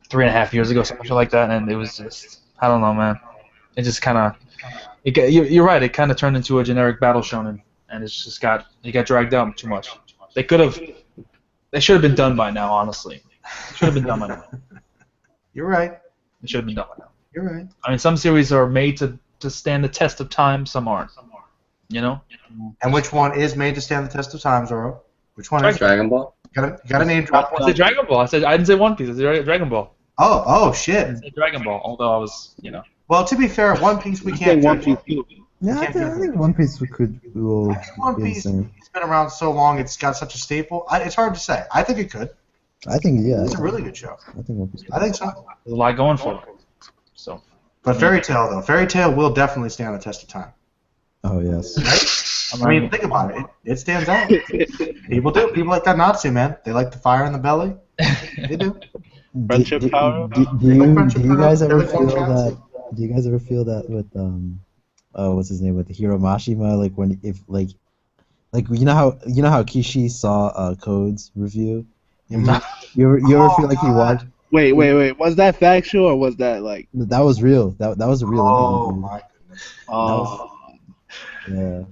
3.5 years ago, something like that. And it was just I don't know, man. It just kind of you're right. It kind of turned into a generic battle shonen, and it got dragged out too much. They should have been done by now, honestly. Should have been done by now. You're right. It should have been done by now. You're right. I mean, some series are made to stand the test of time, some aren't. And which one is made to stand the test of time, Zoro? Which one is Dragon Ball? Got a name drop. I said Dragon Ball. I didn't say One Piece. I said Dragon Ball. Oh shit. I said Dragon Ball, although I was, Well, to be fair, One Piece we can't. One Piece too. Yeah, I think One Piece will One be the Piece, same. it's been around so long, it's got such a staple. It's hard to say. I think it could. I think It's a really good show. I think One Piece. I think so. There's a lot going for it. So. But Fairy Tail, though. Fairy Tail will definitely stand the test of time. Oh, yes. Right? I mean, think about it. It stands out. People do. People like that Natsu, man. They like the fire in the belly. They do. Friendship power. Do you guys ever feel that? Do you guys ever feel that with what's his name, with the Hiromashima? Like you know how Kishi saw Code's review. You ever feel like he watched? Wait. Was that factual or was that like? That was real. That was a real. Oh my goodness. Oh. Yeah.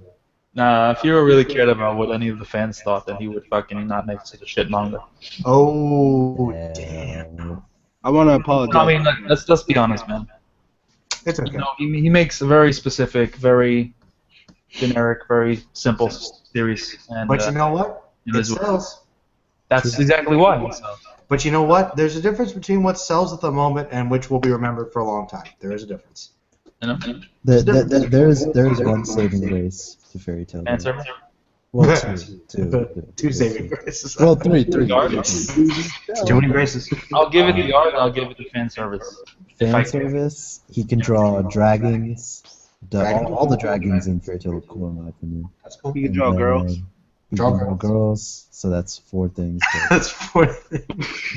Nah, if Hiro really cared about what any of the fans thought, then he would fucking not make such a shit manga. Oh damn. I want to apologize. I mean, let's be honest, man. It's okay. He makes a very specific, very generic, very simple series. And, but you know what? It sells. That's exactly why. But you know what? There's a difference between what sells at the moment and which will be remembered for a long time. There is a difference. There's one saving grace to Fairy Tail. Answer. Well, two saving graces. Well, three. Too many graces. I'll give it the art. I'll give it the fan service. Fan service. He can draw dragons. All the dragons in Fairy Tail look cool in my opinion. That's cool. He can draw girls. He can draw girls. So that's 4 things. That's 4 things.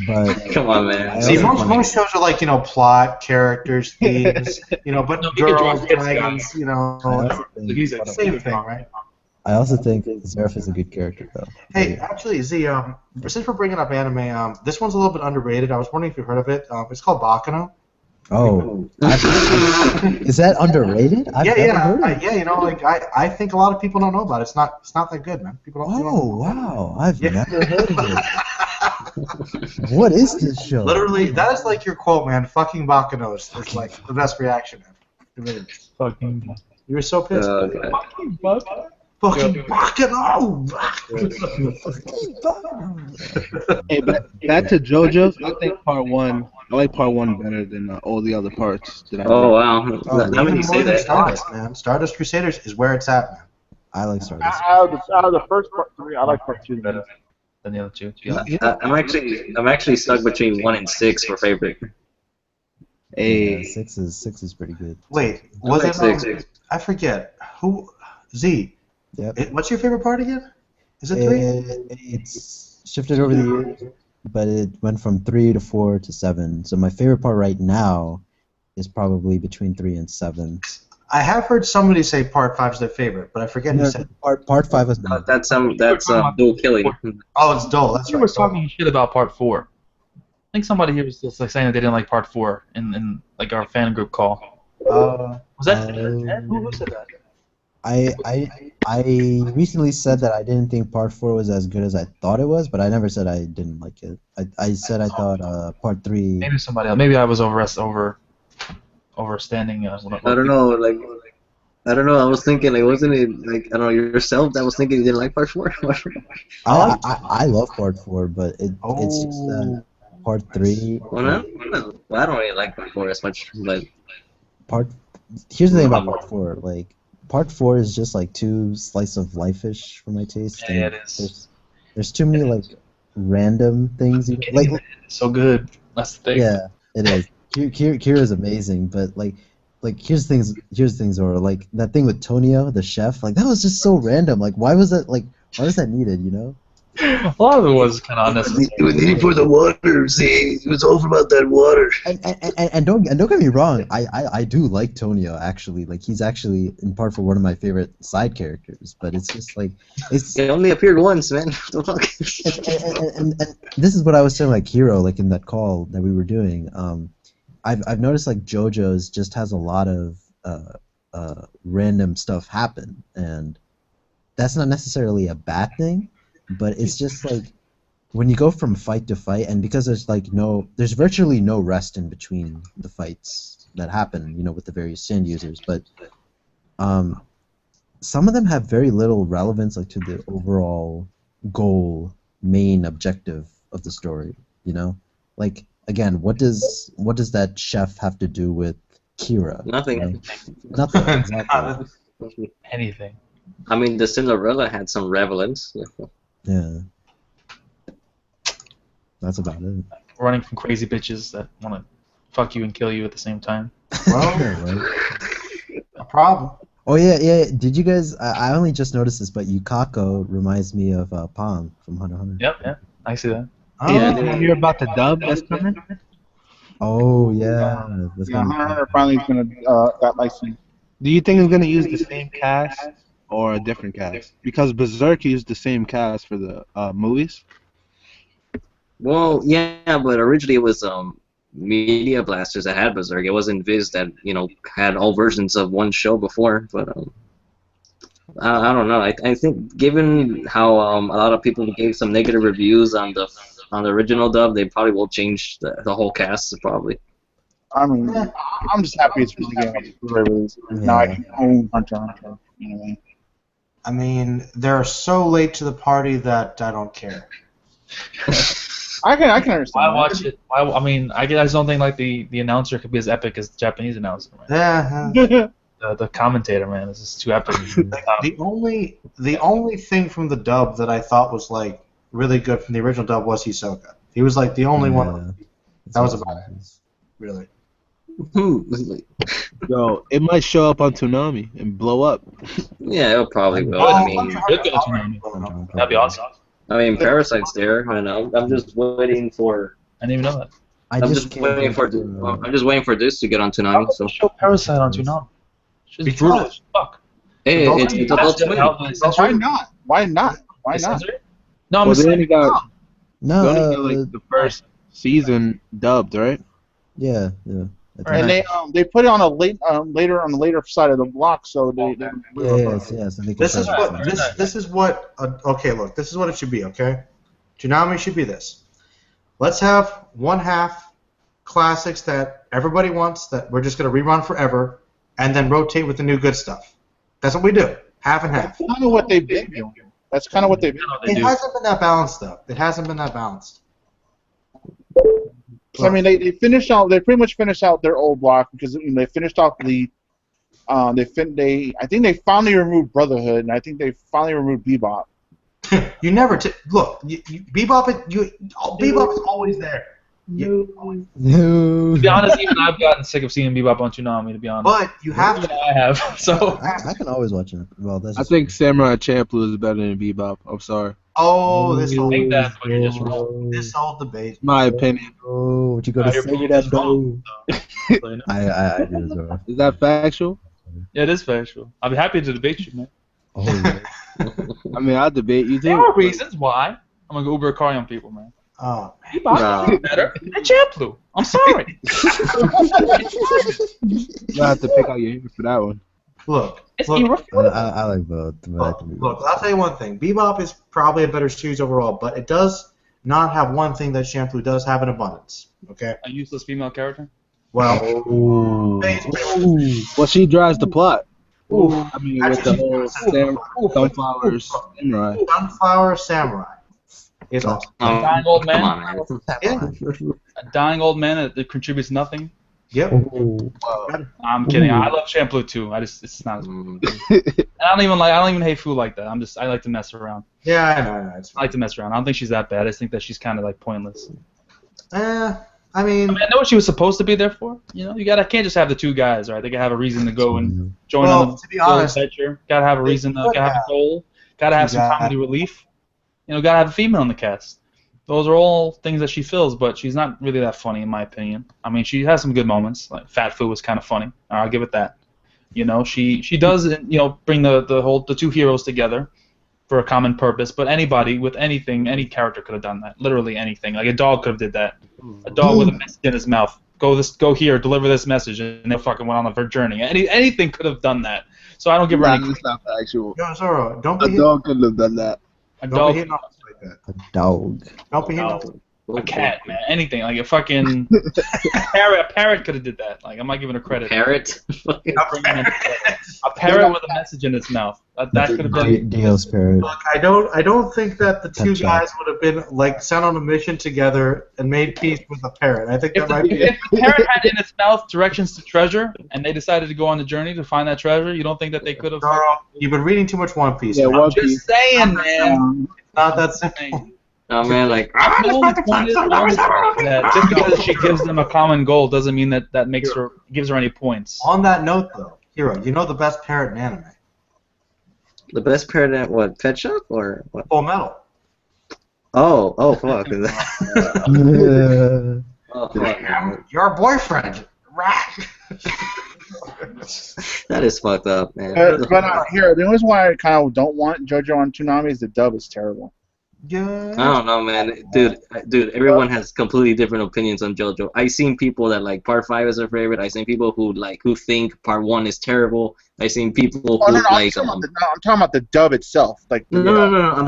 But come on, man. See, most shows are like plot, characters, themes, but girls, dragons, He's the same thing, right? I also think Zeref is a good character, though. Hey, actually, Z, since we're bringing up anime, this one's a little bit underrated. I was wondering if you've heard of it. It's called Bakano. Oh, is that underrated? I've never heard of it. I think a lot of people don't know about it. It's not that good, man. People don't. Oh wow, I've never heard of it. What is this show? Literally, that is like your quote, man. Fucking Bakano is like the best reaction ever. Fucking. You were so pissed. Fucking Bakano. Fucking Bakano. Hey, back to JoJo's. I think part 1. I like part 1 better than all the other parts. Oh wow! How many say that? Stardust, man. Stardust Crusaders is where it's at, man. I like Stardust. Out of the first part 3, I like part 2 better. than the other two. To be honest. I'm actually stuck between 1 and 6 for favorite. Yeah, six is pretty good. Wait, was it? Six. I forget who. Z. Yep. What's your favorite part again? Is it 3? It's shifted over the years, but it went from 3 to 4 to 7. So my favorite part right now is probably between 3 and 7. I have heard somebody say part 5 is their favorite, but I forget who said. Part 5 is No, that's dual killing. Oh, it's dull. That's You right. were talking shit about part 4. I think somebody here was just like saying that they didn't like part 4 in like our fan group call. Was that Ed? Who said that? I recently said that I didn't think part 4 was as good as I thought it was, but I never said I didn't like it. I said I thought part 3. Maybe somebody else. Maybe I was overstanding. I don't know. I don't know. I was thinking, like, wasn't it like I don't know yourself that was thinking you didn't like part 4? I love part 4, but it's just that part 3. Well, no. Well, I don't really like part 4 as much, but here's the thing about part 4. Like, part 4 is just like too slice of life-ish for my taste. Yeah, it is. There's too many like random things. Like, it's so good. That's the thing. yeah, it is. Kira's amazing, but like here's things, or like that thing with Tonio, the chef, like that was just so random. Like why was that needed, you know? A lot of it was kind of unnecessary. It was needed for the water, see? It was all about that water. And don't get me wrong, I do like Tonio actually. Like he's actually in part for one of my favorite side characters, but it's just like It only appeared once, man. What the fuck? and this is what I was saying, like Hero, like in that call that we were doing. I've noticed like JoJo's just has a lot of random stuff happen, and that's not necessarily a bad thing, but it's just like when you go from fight to fight, and because there's virtually no rest in between the fights that happen, you know, with the various sand users, but some of them have very little relevance like to the overall goal, main objective of the story, you know, like. Again, what does that chef have to do with Kira? Nothing. Right? Nothing. Exactly. Anything. I mean, the Cinderella had some relevance. Yeah. That's about it. Running from crazy bitches that want to fuck you and kill you at the same time. Well, a problem. Oh yeah. Did you guys? I only just noticed this, but Yukako reminds me of Palm from Hunter x Hunter. Yep. Yeah, I see that. Yeah, did you hear about the dub that's coming? Oh yeah. Hunter x Hunter finally is gonna got licensed. Do you think it's gonna use the same cast or a different cast? Because Berserk used the same cast for the movies. Well, yeah, but originally it was Media Blasters that had Berserk. It wasn't Viz that had all versions of one show before. But I don't know. I think given how a lot of people gave some negative reviews on the original dub, they probably will change the whole cast probably. I mean, I'm just happy it's really getting a Blu-ray release. Now I can own Hunter x Hunter. You know what I mean? I mean, they're so late to the party that I don't care. I can understand. Why watch it? I mean, I just don't think like the announcer could be as epic as the Japanese announcer. Man. Yeah. The commentator, man, is just too epic. The only thing from the dub that I thought was like really good from the original dub was Hisoka. He was like the only one. That was about it. Really. Yo, it might show up on Toonami and blow up. Yeah, it probably will. I mean, that'd be awesome. I mean, Parasite's there, and I'm just waiting for. I didn't even know that. I'm just waiting for this to get on Toonami. So show Parasite on Toonami. It's brutal as fuck. Hey, it's Adult Swim. Why not? Why not? Why not? No, I'm they only got the first season dubbed, right? Yeah. And they put it on a later on the later side of the block, so they This is what okay, look, this is what it should be, okay? Toonami should be this. Let's have one half classics that everybody wants that we're just gonna rerun forever, and then rotate with the new good stuff. That's what we do. Half and half. That's kind of what they've been doing. That's kind of what they've been doing. It hasn't been that balanced though. It hasn't been that balanced. So, I mean, they finished out. They pretty much finished out their old block because they finished off the. I think they finally removed Brotherhood, and I think they finally removed Bebop. You never look. Bebop is always there. No. To be honest, even I've gotten sick of seeing Bebop on Toonami. To be honest, but you have to. I have. So I can always watch it. Well, that's. I think Samurai Champloo is better than Bebop. I'm sorry. Oh, this whole this whole debate. My opinion. Oh, what you gotta say to that though? I do as well. Is that factual? Yeah, it is factual. I'll be happy to debate you, man. Oh, yeah. I mean, I'll debate you too. There are reasons why I'm gonna go Uber a car on people, man. Oh, Bebop is better than Champloo. I'm sorry. You'll have to pick out your hair for that one. Look, I like both. Look, I'll tell you one thing. Bebop is probably a better series overall, but it does not have one thing that Champloo does have in abundance. Okay. A useless female character. Well, well, she drives the plot. Ooh. I mean, with the whole Sunflower Samurai. Sunflower Samurai is awesome. A dying old man. Yeah. A dying old man that contributes nothing. Yep. I'm kidding. I love Champloo too. It's not. I don't even hate food like that. I like to mess around. Yeah, I know. I like to mess around. I don't think she's that bad. I just think that she's kind of like pointless. I mean, I know what she was supposed to be there for. You know, can't just have the two guys, right? They gotta have a reason to go and join on the to be honest, adventure. Gotta have a reason. Gotta have a goal. Gotta have some comedy relief. You know, gotta have a female in the cast. Those are all things that she fills, but she's not really that funny in my opinion. I mean, she has some good moments. Like Fat Fu was kind of funny. I'll give it that. You know, she does bring the two heroes together for a common purpose. But anybody with anything, any character could have done that. Literally anything. Like a dog could have did that. A dog with a message in his mouth. Go here, deliver this message, and they fucking went on their journey. Anything could have done that. So I don't give her any. That's not factual. Yo, Zoro, don't be A dog could have done that. A dog. A dog. Don't be hitting a cat, man. Anything. Like a fucking a parrot could have did that. Like I'm not giving her credit. Parrot? A parrot with a message in its mouth. That could have been. Dale's parrot. Look, I don't think that the two guys would have been like sent on a mission together and made peace with a parrot. I think that might be. If the parrot had in its mouth directions to treasure, and they decided to go on the journey to find that treasure, you don't think that they could have? You've been reading too much One Piece. Yeah, man. One Just Piece. saying, man. It's not that simple. Oh man, like that just because she gives them a common goal doesn't mean that gives her any points. On that note, though, Hiro, you know the best parrot in anime? the best parrot at what? Pet Shop or what? Full Metal. Oh, fuck. Oh, fuck. Your boyfriend. That is fucked up, man. But here, the reason why I kind of don't want JoJo on Toonami is the dub is terrible. Yeah. I don't know, man. Dude, everyone has completely different opinions on JoJo. I've seen people that like Part 5 is their favorite. I've seen people who think Part 1 is terrible. I've seen people who like. I'm talking about the dub itself. Like No. I'm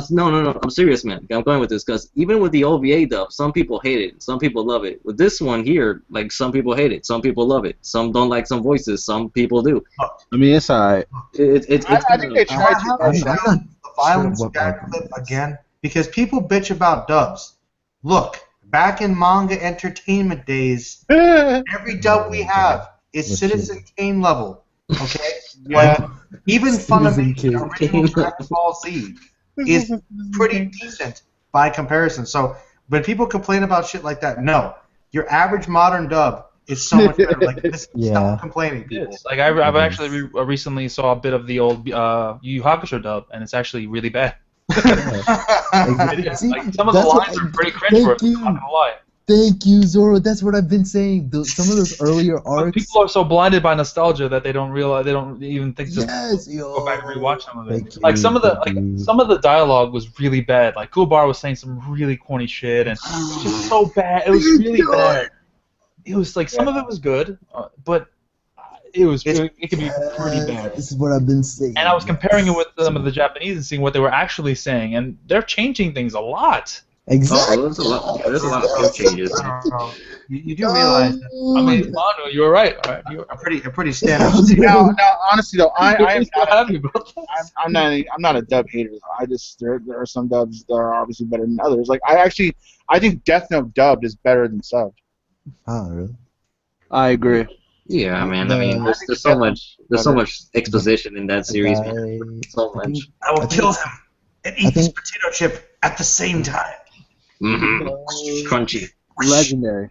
serious, man. I'm going with this because even with the OVA dub, some people hate it, some people love it. With this one here, like some people hate it, some people love it, some don't like some voices, some people do. I mean, it's alright. I think they tried to. The violence guy clip again. Because people bitch about dubs. Look, back in manga entertainment days, every dub we have is Citizen Kane level. Okay? Like, even Funimation, original Dragon Ball Z, is pretty decent by comparison. So, when people complain about shit like that, no. Your average modern dub is so much better. Like, stop complaining, people. Like, I've actually recently saw a bit of the old YuYu Hakusho dub, and it's actually really bad. See, like, some of the lines are pretty cringeworthy. I'm not gonna lie. Thank you, Zoro. That's what I've been saying. Some of those earlier arcs. But people are so blinded by nostalgia that they don't realize, they don't even think to Yes, go back and rewatch some of it. Thank Like you, some of the thank you. some of the dialogue was really bad. Like Kuwabara was saying some really corny shit, and it was just so bad. It was really bad. It was like some of it was good, but it could be pretty bad. This is what I've been saying. And I was comparing it with some of the Japanese and seeing what they were actually saying, and they're changing things a lot. Exactly. There's a lot of code changes. You do realize that. I mean, Manu, you were right. All right, A pretty standard. Now, honestly though, I'm so happy about that. I'm not a dub hater. I just there are some dubs that are obviously better than others. Like I think Death Note dubbed is better than subbed. Oh, really? I agree. Yeah, man. I mean, there's so much exposition in that series, man. So much. I will kill him. and eat this potato chip at the same time. Crunchy. Legendary.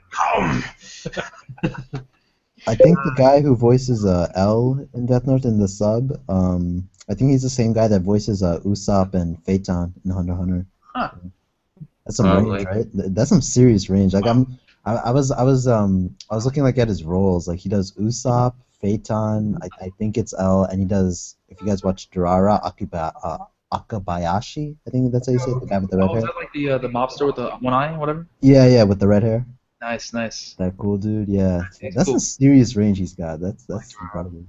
I think the guy who voices L in Death Note in the sub, I think he's the same guy that voices Usopp and Phaeton in Hunter x Hunter. Huh. That's some range, right? That's some serious range. Like I was looking like at his roles. Like he does Usopp, Phaeton, I think it's L, and he does, if you guys watch Durara, Akabayashi, I think that's how you say it, the guy with the red hair. Is that like the mobster with the one eye, whatever? Yeah, with the red hair. Nice. That cool dude, yeah. That's cool. a serious range he's got. That's incredible.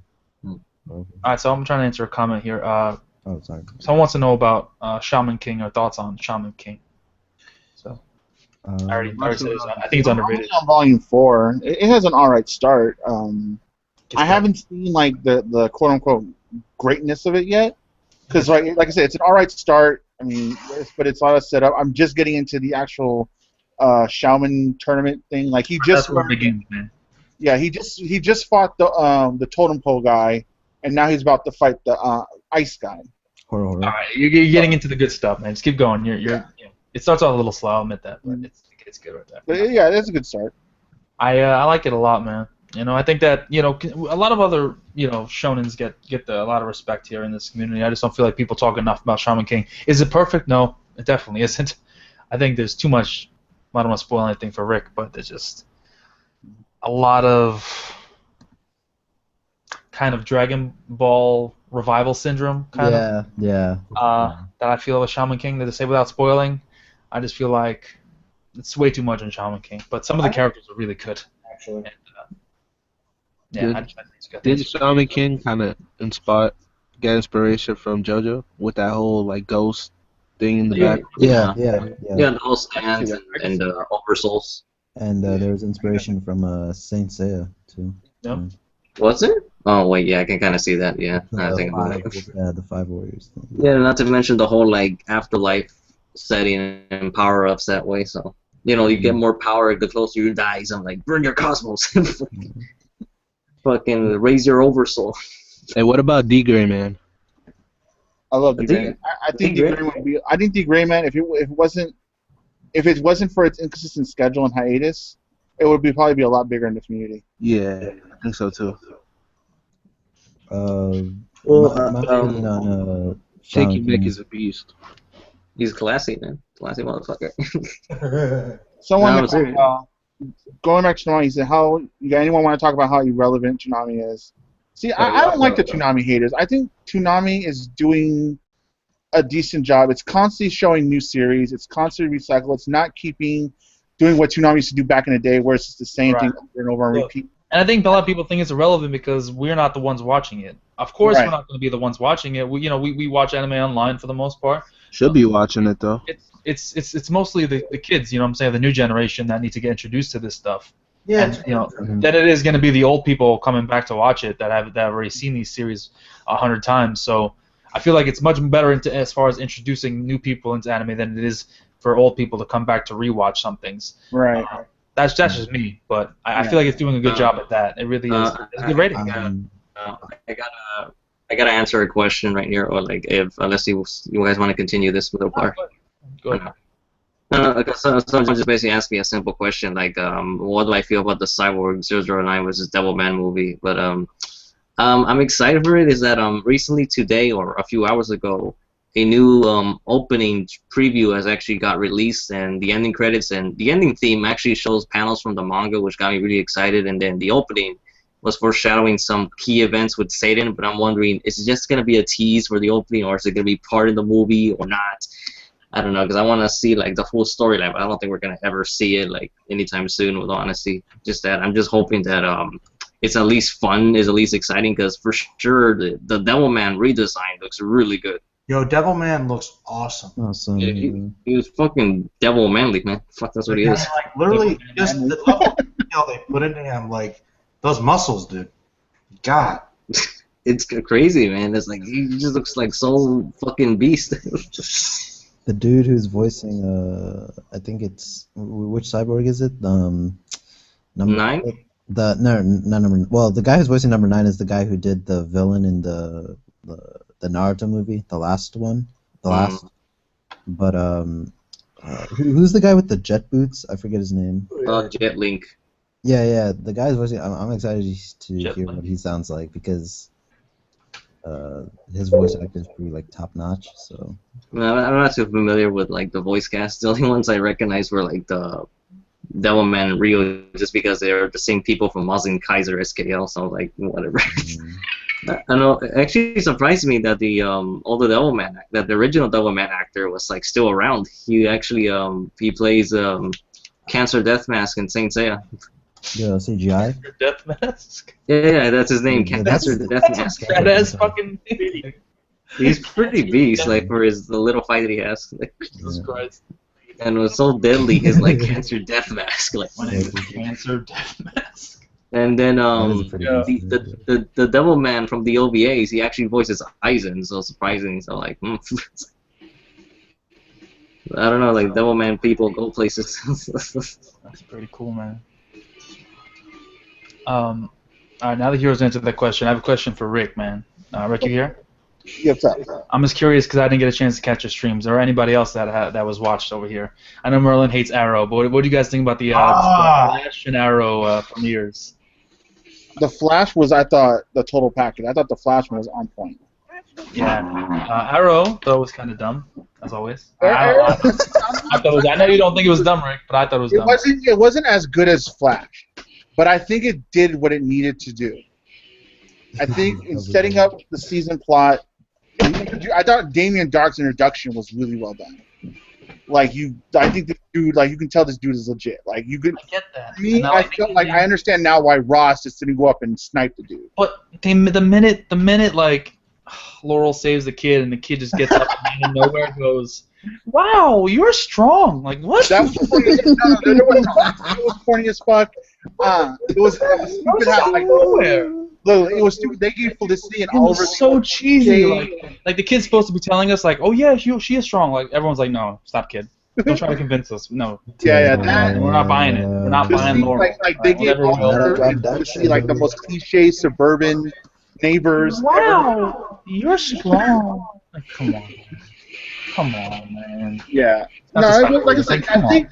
Alright, so I'm trying to answer a comment here. Oh, sorry. Someone wants to know about Shaman King or thoughts on Shaman King. So I already said this. I think it's underrated. On Volume 4, it has an alright start. I haven't seen like the quote unquote greatness of it yet, because like I said, it's an alright start. I mean, but it's a lot of setup. I'm just getting into the actual Shaman tournament thing. Like he just begins, man. Yeah, he just fought the totem pole guy, and now he's about to fight the ice guy. All right, you're getting into the good stuff, man. Just keep going. It starts off a little slow. I'll admit that, but it's good right there. But yeah, that's a good start. I like it a lot, man. I think that a lot of other shonens get a lot of respect here in this community. I just don't feel like people talk enough about Shaman King. Is it perfect? No, it definitely isn't. I think there's too much. I don't want to spoil anything for Rick, but there's just a lot of kind of Dragon Ball revival syndrome kind of. Yeah. That I feel with Shaman King. That to say without spoiling, I just feel like it's way too much in Shaman King. But some of the characters are really good. Actually. And, I think it's good. Did Shaman King kind of get inspiration from JoJo with that whole like ghost thing in the back? Yeah. The whole stands and oversouls. And there was inspiration from Saint Seiya too. Yep. Was there? Oh wait, yeah, I can kind of see that. Yeah, I think about it. The 5 warriors thing. Yeah, not to mention the whole like afterlife setting and power ups that way. So you get more power the closer you die. So I'm like, burn your cosmos, fucking raise your oversoul. Hey, what about D.Gray-man? I love D.Gray-man. I think D.Gray-man would be. I think D.Gray-man, if it wasn't for its inconsistent schedule and hiatus, it would probably be a lot bigger in the community. Yeah, I think so too. Shaky Mick is a beast. He's classy, man. Classy motherfucker. Someone going back to Toonami, he said, anyone want to talk about how irrelevant Toonami is? See, I don't like the Toonami haters. I think Toonami is doing a decent job. It's constantly showing new series. It's constantly recycled. It's not doing what Toonami used to do back in the day, where it's just the same thing over and over and repeat. And I think a lot of people think it's irrelevant because we're not the ones watching it. Of course, we're not going to be the ones watching it. We watch anime online for the most part. Should be watching it though. It's mostly the kids, what I'm saying, the new generation that need to get introduced to this stuff. Yeah. And, then it is going to be the old people coming back to watch it that have already seen these series 100 times. So I feel like it's much better as far as introducing new people into anime than it is for old people to come back to rewatch some things. Right. That's just me, but I feel like it's doing a good job at that. It really is. It's a good rating. I gotta answer a question right here, or like unless you guys want to continue this with Opar. Go ahead. So just basically ask me a simple question like, what do I feel about the Cyborg 009 versus Devilman movie? But I'm excited for it. Is that recently today or a few hours ago, a new opening preview has actually got released, and the ending credits and the ending theme actually shows panels from the manga, which got me really excited. And then the opening was foreshadowing some key events with Satan, but I'm wondering, is it just going to be a tease for the opening, or is it going to be part of the movie or not? I don't know, because I want to see like the full storyline, but I don't think we're going to ever see it like anytime soon, with honesty. Just that I'm just hoping that it's at least fun, is at least exciting, because for sure the Devilman redesign looks really good. Yo, Devilman looks awesome. Yeah, he was fucking devil manly, man. Fuck, that's what he is. Like, literally, just the level of detail they put into him, like, those muscles, dude. God. It's crazy, man. It's like, he just looks like so fucking beast. The dude who's voicing, I think it's, which cyborg is it? Number 9? Not number. Well, the guy who's voicing number 9 is the guy who did the villain in the Naruto movie, the last one, But who's the guy with the jet boots? I forget his name. Jet Link. Yeah, the guy's voicing. I'm excited to hear what he sounds like because his voice acting is pretty like top notch. So. Well, I'm not too familiar with like the voice cast. The only ones I recognize were like the Devil Man and Rio, just because they're the same people from Mazin Kaiser SKL. So like whatever. I know. It actually surprised me that the older Devil Man, that the original Devil Man actor was like still around. He actually he plays Cancer Death Mask in Saint Seiya. Yeah, CGI. Death Mask. Yeah, that's his name. Yeah, Cancer Death Mask. That is fucking. He's pretty beast, like for his the little fight that he has. Jesus Christ. And it was so deadly, his like Cancer Death Mask. Like My name is Cancer Death Mask. and then the Devil Man from the OVAs, he actually voices Aizen, so surprising. So like, I don't know, like Devil Man people go places. That's pretty cool, man. Alright, now that Heroes answered that question, I have a question for Rick, man. Rick, you here? Yes, sir. I'm just curious because I didn't get a chance to catch your streams, or anybody else that was watched over here. I know Merlin hates Arrow, but what do you guys think about the Flash and Arrow premieres? The Flash was, I thought, the total package. I thought the Flash one was on point. Yeah. Arrow, though, was kind of dumb, as always. I know you don't think it was dumb, Rick, but I thought it was dumb. It wasn't as good as Flash, but I think it did what it needed to do. I think in setting up the season plot, I thought Damien Dark's introduction was really well done. Like I think this dude, like you can tell this dude is legit. Like you could. I get that. Me, I felt like I understand now why Ross just didn't go up and snipe the dude. But the minute like Laurel saves the kid and the kid just gets up and out of nowhere goes, "Wow, you're strong!" Like what? That was corny. It was corny as fuck. It was stupid how like nowhere. Look, it was stupid. They gave Felicity and Oliver. So cheesy. Like the kid's supposed to be telling us like, "Oh yeah, she is strong." Like everyone's like, "No, stop, kid. Don't try to convince us." No. Yeah. We're not buying it. We're not buying Laurel. Like they gave Oliver and Felicity like the most cliche suburban neighbors. Wow, you're strong. Like, come on, man. Yeah. That's No, like I said, I think.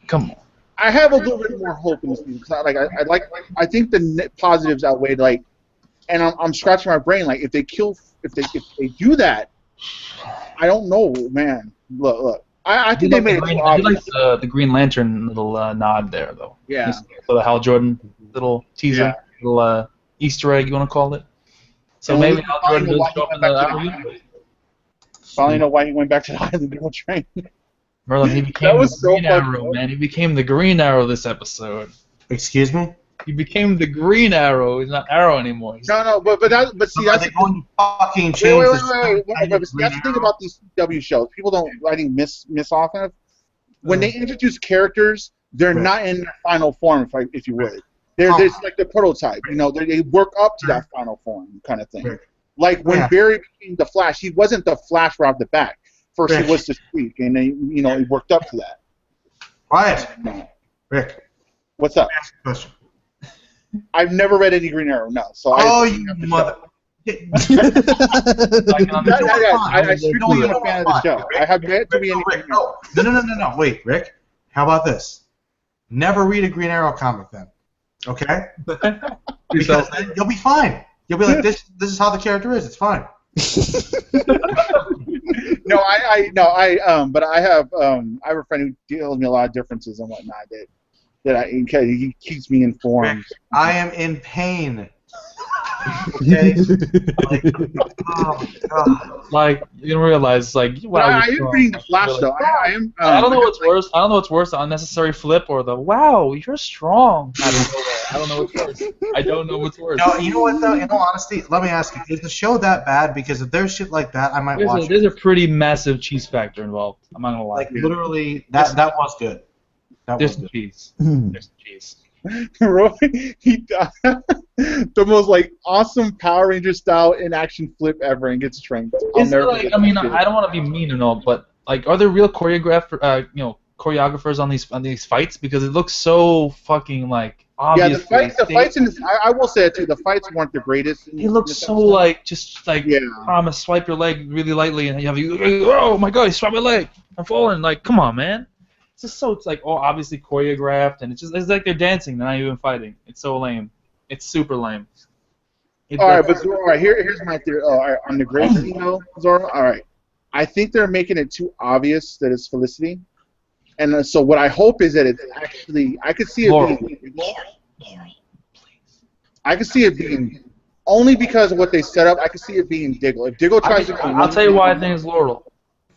Come on. I have a little bit more hope in this movie because I think the positives outweigh and I'm scratching my brain like if they do that, I don't know, man. Look, I think they made it too obvious. I like the Green Lantern little nod there though. Yeah. For the Hal Jordan little teaser, little Easter egg you want to call it. So maybe Hal Jordan does show up in the Arrow universe. Finally know why he went back to the Island Girl train. Merlin, he became the Green Arrow, man. He became the Green Arrow this episode. Excuse me? He became the Green Arrow. He's not Arrow anymore. No, but see, that's the going fucking change. Wait. That's the thing about these CW shows. People don't, I think, miss off of. When they introduce characters, they're not in their final form, if you would. They're like the prototype. You know, they work up to that final form kind of thing. Like when Barry became the Flash, he wasn't the Flash right off the bat. First, he was the Streak, and then he worked up to that. Quiet. Rick. What's up? Ask a question. I've never read any Green Arrow, no. So you mother. I strictly am a fan of the show. I have yet to be any. No. Wait, Rick. How about this? Never read a Green Arrow comic then. Okay? Because you'll be fine. You'll be like, this is how the character is. It's fine. But I have a friend who deals with me a lot of differences and whatnot that he keeps me informed. Rick, I am in pain. Okay. Like you don't realize, like. I am reading the Flash though. I am. I don't know what's worse. I don't know what's worse: the unnecessary flip or the "Wow, you're strong." I don't know what's worse. I don't know what's worse. No, you know what though? In all honesty, let me ask you: is the show that bad? Because if there's shit like that, I might watch it. There's a pretty massive cheese factor involved. I'm not gonna lie. Like literally, that was good. There's some cheese. There's some cheese. The most awesome Power Ranger style in action flip ever and gets trained. I don't want to be mean and all, but are there real choreographers on these fights? Because it looks so fucking obviously. Yeah, the fights in this, I will say it too. The fights weren't the greatest. It looks so like just like promise swipe your leg really lightly and you have oh my god, he swiped my leg, I'm falling. Like, come on, man. It's just so it's like obviously choreographed and it's like they're dancing, they're not even fighting. It's so lame. It's super lame. Alright, but Zoro, here's my theory. Alright, on the great scene though, Zoro. Alright, I think they're making it too obvious that it's Felicity, and so what I hope is that it's actually I could see it being. I could see it being only because of what they set up. I could see it being Diggle. If Diggle tries to, I'll tell you why I think it's Laurel,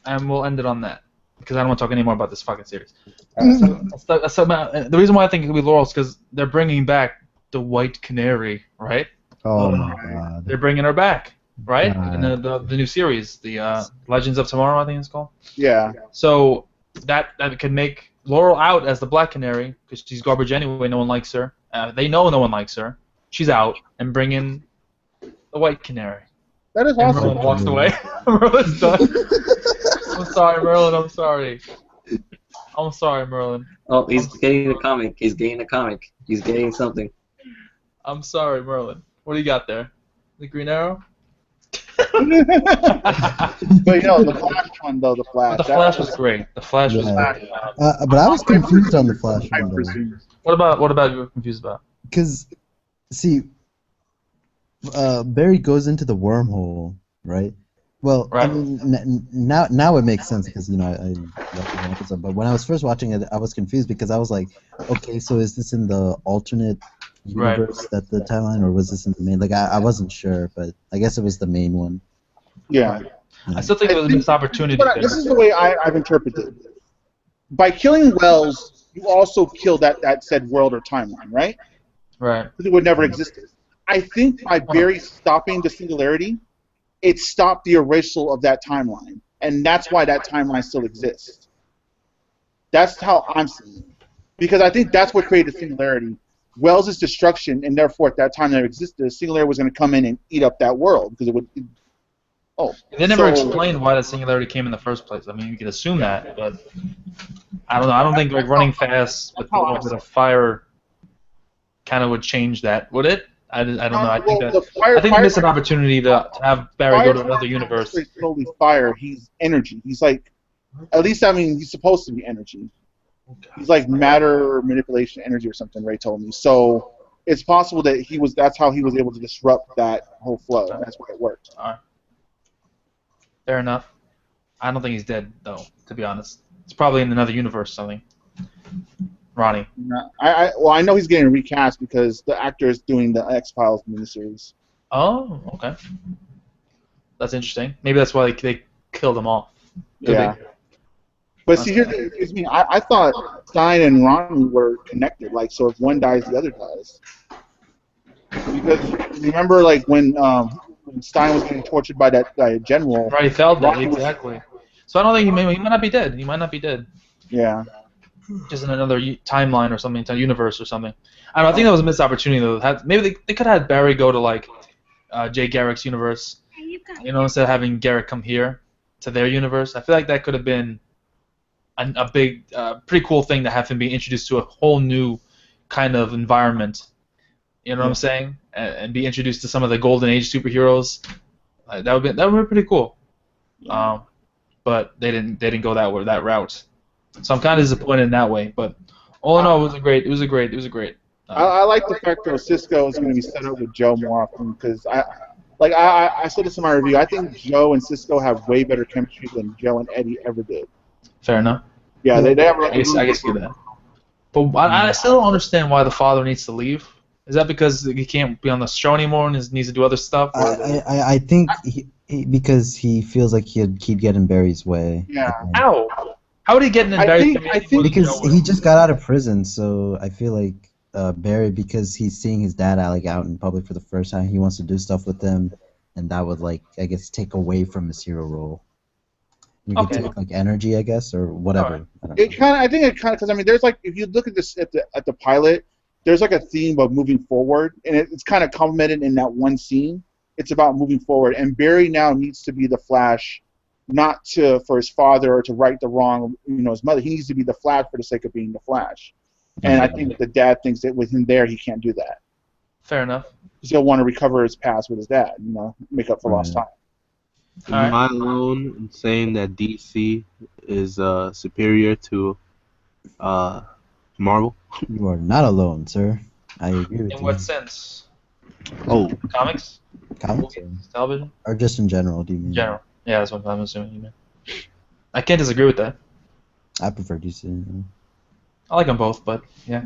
and we'll end it on that because I don't want to talk anymore about this fucking series. The reason why I think it could be Laurel is because they're bringing back the White Canary, right? Oh my god. They're bringing her back, right? In the new series, the Legends of Tomorrow, I think it's called. Yeah. So that can make Laurel out as the Black Canary because she's garbage anyway. No one likes her. They know no one likes her. She's out and bring in the White Canary. That is and awesome. Merlin walks away. Merlin's done. I'm sorry, Merlin. I'm sorry. I'm sorry, Merlin. Oh, he's getting a comic. He's getting a comic. He's getting something. I'm sorry, Merlin. What do you got there? The Green Arrow? But yo, the Flash one though, the Flash. The Flash was great. The Flash was great. But I was confused on the Flash one though. What about you were confused about? Because, see, Barry goes into the wormhole, right? Well, right. I mean, now it makes sense because I left the episode. But when I was first watching it, I was confused because I was like, okay, so is this in the alternate universe that the timeline, or was this in the main? Like, I wasn't sure, but I guess it was the main one. Yeah. I still think it was a missed opportunity. This is the way I've interpreted it. By killing Wells, you also kill that said world or timeline, right? Right. Because it would never exist. I think by Barry stopping the singularity, it stopped the erasal of that timeline, and that's why that timeline still exists. That's how I'm seeing it. Because I think that's what created singularity. Wells' destruction, and therefore at that time that existed, singularity was going to come in and eat up that world because it would. They never explained why the singularity came in the first place. I mean, you could assume that, but I don't know. I don't think like running fast with a little bit of fire kind of would change that, would it? I don't know. I think they missed an opportunity to have Barry go to another universe. He's totally fire. He's energy. He's like, at least I mean, he's supposed to be energy. He's like matter manipulation energy or something. Ray told me. So it's possible that that's how he was able to disrupt that whole flow. That's why it worked. All right. Fair enough. I don't think he's dead though. To be honest, it's probably in another universe or something. Ronnie. No, I know he's getting recast because the actor is doing the X-Files miniseries. Oh, okay. That's interesting. Maybe that's why they killed them off. Yeah. But see, here's the thing. I thought Stein and Ronnie were connected. Like, so if one dies, the other dies. Because remember, like when Stein was getting tortured by that guy, general. Right, he felt that exactly. So I don't think he might not be dead. He might not be dead. Yeah. Just in another timeline or something, universe or something. I don't know. I think that was a missed opportunity though. Maybe they could have had Barry go to like Jay Garrick's universe. Instead of having Garrick come here to their universe. I feel like that could have been a big, pretty cool thing to have him be introduced to a whole new kind of environment. You know what I'm saying? And be introduced to some of the Golden Age superheroes. That would be pretty cool. But they didn't go that route. So I'm kind of disappointed in that way. But all in all, it was a great. I like the fact that Cisco is going to be set up with Joe more often because I said this in my review. I think Joe and Cisco have way better chemistry than Joe and Eddie ever did. Fair enough. Yeah, they have. I guess do that. But I still don't understand why the father needs to leave. Is that because he can't be on the show anymore and needs to do other stuff? I think because he feels like he'd get in Barry's way. Yeah. How? How would he get in Barry's way? I think because he just got out of prison, so I feel like Barry, because he's seeing his dad out in public for the first time, he wants to do stuff with him, and that would I guess take away from his hero role. You could take energy, I guess, or whatever. Right. I think it kind of because I mean, there's if you look at this at the pilot, there's a theme of moving forward, and it's kind of complemented in that one scene. It's about moving forward, and Barry now needs to be the Flash, not for his father or to right the wrong, his mother. He needs to be the Flash for the sake of being the Flash. And I think the dad thinks that with him there, he can't do that. Fair enough. Because he'll want to recover his past with his dad, make up for lost time. Am I alone in saying that DC is superior to Marvel? You are not alone, sir. I agree with you. In what sense? Oh. Comics? Comics? Movies? Television? Or just in general, do you mean? General. Yeah, that's what I'm assuming you mean. I can't disagree with that. I prefer DC. I like them both, but yeah.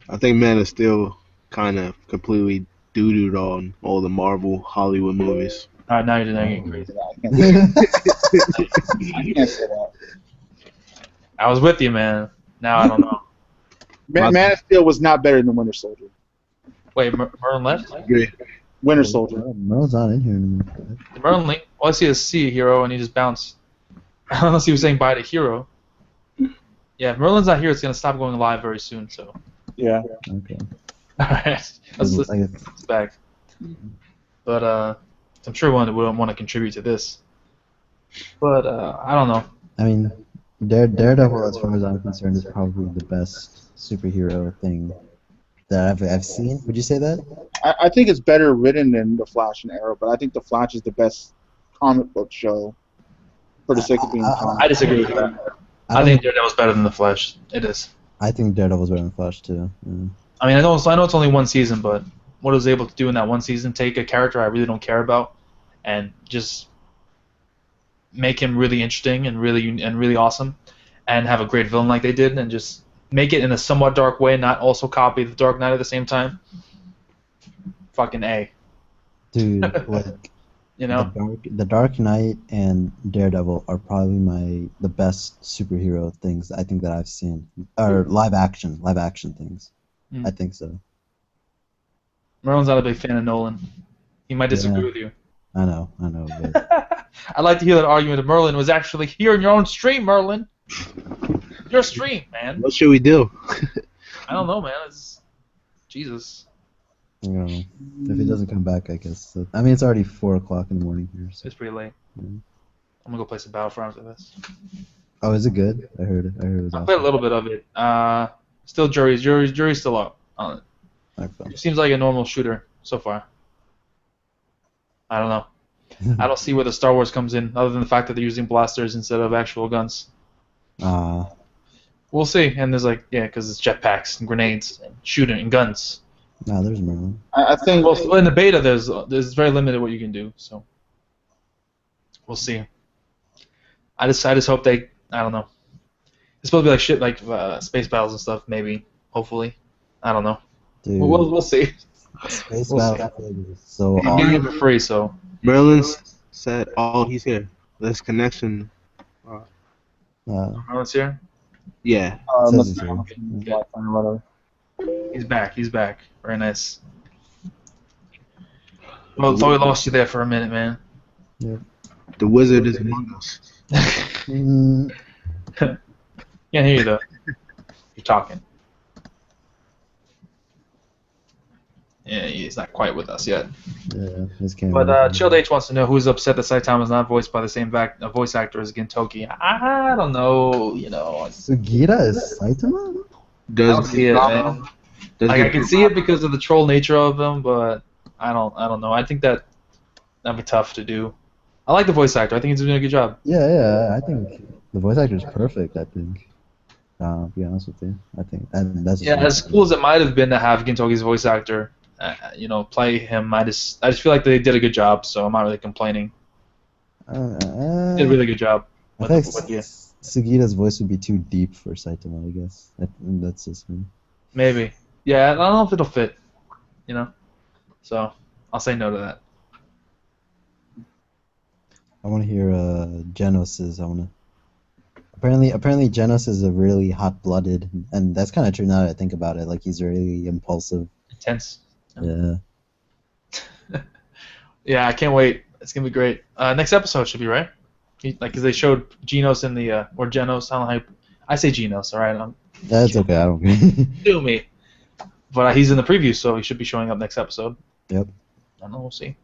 I think Man of Steel kind of completely doo-dooed on all the Marvel Hollywood movies. Alright, now you're getting crazy. I can't say that. I was with you, man. Now I don't know. Man of Steel was not better than Winter Soldier. Wait, Merlin left? Winter Soldier. Merlin's not in here anymore. Merlin, all I see is see a hero, and he just bounced. Unless he was saying bye to hero. Yeah, if Merlin's not here, it's going to stop going live very soon, so. Yeah. Okay. Alright, let's back. But, I'm sure one would want to contribute to this. But, I don't know. I mean, Daredevil, as far as I'm concerned, is probably the best superhero thing that I've seen. Would you say that? I think it's better written than The Flash and Arrow, but I think The Flash is the best comic book show for the sake of being comic. I disagree with that. I think Daredevil's better than The Flash. It is. I think Daredevil's better than Flash, too. Yeah. I mean, I know it's only one season, but what it was able to do in that one season, take a character I really don't care about and just make him really interesting and really awesome and have a great villain like they did and just make it in a somewhat dark way, not also copy The Dark Knight at the same time. Fucking A. Dude, like, the Dark Knight and Daredevil are probably the best superhero things I think that I've seen, or live action things. I think so. Merlin's not a big fan of Nolan. He might disagree with you. I know. But... I'd like to hear that argument if Merlin was actually here in your own stream, Merlin. Your stream, man. What should we do? I don't know, man. Jesus. I don't know. If he doesn't come back, I guess. I mean, it's already 4 o'clock in the morning here. So. It's pretty late. Yeah. I'm gonna go play some Battlefront after this. Oh, is it good? I heard it. It was I played a little bit of it. Still, jury's still up on it. Okay. It seems like a normal shooter so far. I don't know. I don't see where the Star Wars comes in, other than the fact that they're using blasters instead of actual guns. We'll see. And there's because it's jetpacks and grenades and shooting and guns. No, there's Merlin. I think. Well, in the beta, there's very limited what you can do. So we'll see. I just hope they. I don't know. It's supposed to be like shit, like space battles and stuff. Maybe, hopefully. I don't know. Dude, we'll see. Space battle is so awesome. Getting it for free, so. Merlin said, "Oh, he's here. This connection." Merlin's here. Yeah. He's back. He's back. Very nice. Well, thought we lost you there for a minute, man. Yep. The wizard is among us. Can't hear you though. You're talking. Yeah, he's not quite with us yet. Yeah, his camera. But Chilled H wants to know who's upset that Saitama is not voiced by the same voice actor as Gintoki. I don't know. Sugita is Saitama? I don't see it, man. I can see it because of the troll nature of him, but I don't know. I think that'd be tough to do. I like the voice actor. I think he's doing a good job. Yeah. I think the voice actor is perfect. I think. To be honest with you, I think that's. Yeah, as cool as it might have been to have Gintoki's voice actor, play him. I just feel like they did a good job, so I'm not really complaining. Did a really good job. I think Sugita's voice would be too deep for Saitama, I guess. That's just me. Maybe. Yeah, I don't know if it'll fit. So I'll say no to that. I want to hear Genos'. Apparently Genos is a really hot-blooded, and that's kind of true now that I think about it. Like, he's really impulsive. Intense. Yeah. Yeah, I can't wait. It's gonna be great. Next episode should be right. Because they showed Genos in the or Genos. I don't know how I say Genos. All right. That's okay. I don't care. Do me. But he's in the preview, so he should be showing up next episode. Yep. I don't know. We'll see.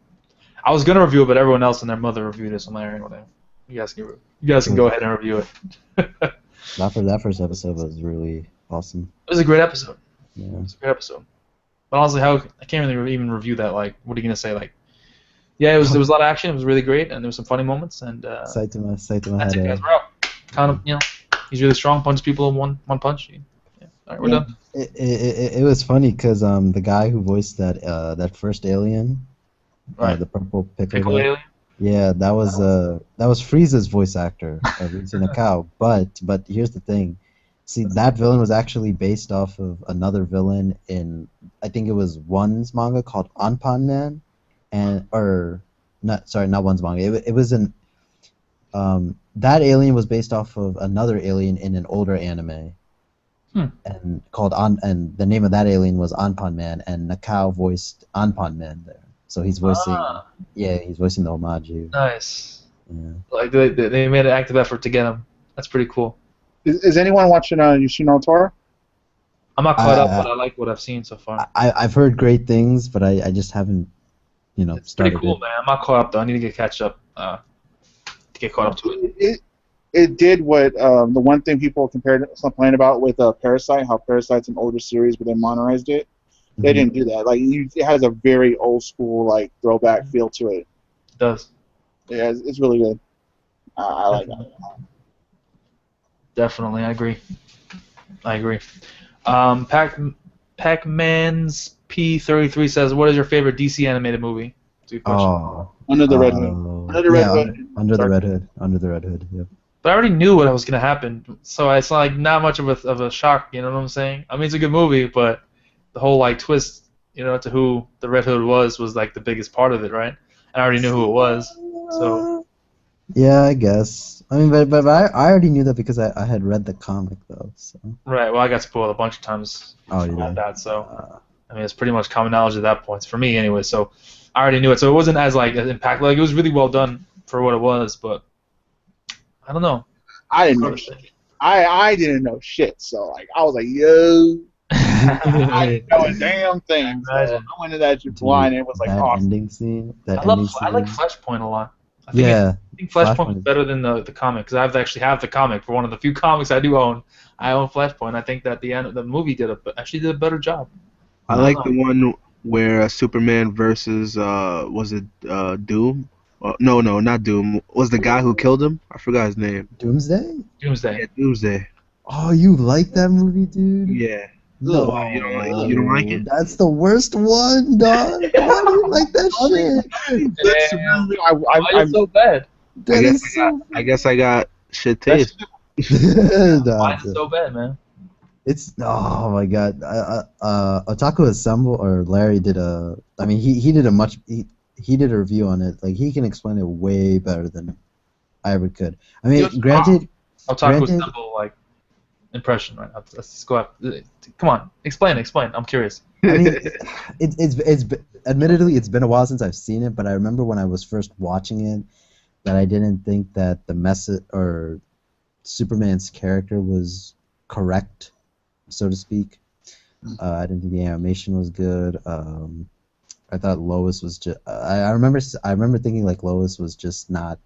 I was gonna review it, but everyone else and their mother reviewed it, so I'm like, whatever. You guys can go ahead and review it. That first episode was really Awesome. It was a great episode. Yeah. It was a great episode. But honestly, I can't really even review that. Like, what are you gonna say? Like, yeah, there was a lot of action. It was really great, and there was some funny moments. And Saitama that's had it, guys. We're out. Kind of, he's really strong. Punches people in one punch. Yeah. All right, we're done. It was funny because the guy who voiced that first alien, Right. the purple pickle Pickle guy, alien. yeah, that was Frieza's voice actor, Riza Nakao. But here's the thing, see, that villain was actually based off of another villain in, I think it was One's manga called Anpan Man, not One's manga. It was in that alien was based off of another alien in an older anime. And and the name of that alien was Anpan Man, and Nakao voiced Anpan Man there. So he's voicing, he's voicing the Homaju. Nice. Yeah. Like they made an active effort to get him. That's pretty cool. Is anyone watching Yoshino Tora? I'm not caught up, but I like what I've seen so far. I've heard great things, but I just haven't, It's started pretty cool, it. man. I'm not caught up though. I need to catch up. To get caught up to it. It did what the one thing people complain about with Parasite, how Parasite's an older series, but they modernized it. They didn't do that. Like it has a very old school like throwback feel to it. It does. Yeah, it's really good. I like that. Definitely, I agree. Pac-Man's P33 says, "What is your favorite DC animated movie?" Under the Red Hood. Under the Red Hood. Under the Red Hood. Under the Red Hood. Yep. But I already knew what was gonna happen, so it's like not much of a shock. You know what I'm saying? I mean, it's a good movie, but the whole like twist, to who the Red Hood was like the biggest part of it, right? I already knew who it was, so. Yeah, I guess. I mean, but I already knew that because I had read the comic though. So. Right. Well, I got spoiled a bunch of times about that, so I mean, it's pretty much common knowledge at that point for me, anyway. So I already knew it, so it wasn't as like impactful. Like it was really well done for what it was, but I don't know. I didn't know shit. I didn't know shit, so like I was like, yo. I didn't know a damn thing. So I went to that shit blind, and it was like that awesome. ending scene. I like Flashpoint a lot. I think Flashpoint is better than the comic because I actually have the comic for one of the few comics I do own. I own Flashpoint. I think that the movie actually did a better job. I like the one where Superman versus was it Doom? No, not Doom. Was the guy who killed him? I forgot his name. Doomsday? Doomsday. Yeah, Doomsday. Oh, you like that movie, dude? Yeah. No, you don't like it? That's the worst one, dog. Why do you like that shit? Why is it so bad? I guess I got shit taste. Why is it so bad, man? It's oh my god. Otaku Assemble or Larry did he did a review on it. Like he can explain it way better than I ever could. I mean, granted, Otaku Assemble like impression, right? Let's go up. Come on, explain. I'm curious. I mean, it's admittedly it's been a while since I've seen it, but I remember when I was first watching it that I didn't think that the message or Superman's character was correct, so to speak. I didn't think the animation was good. I thought Lois was just. I remember thinking like Lois was just not.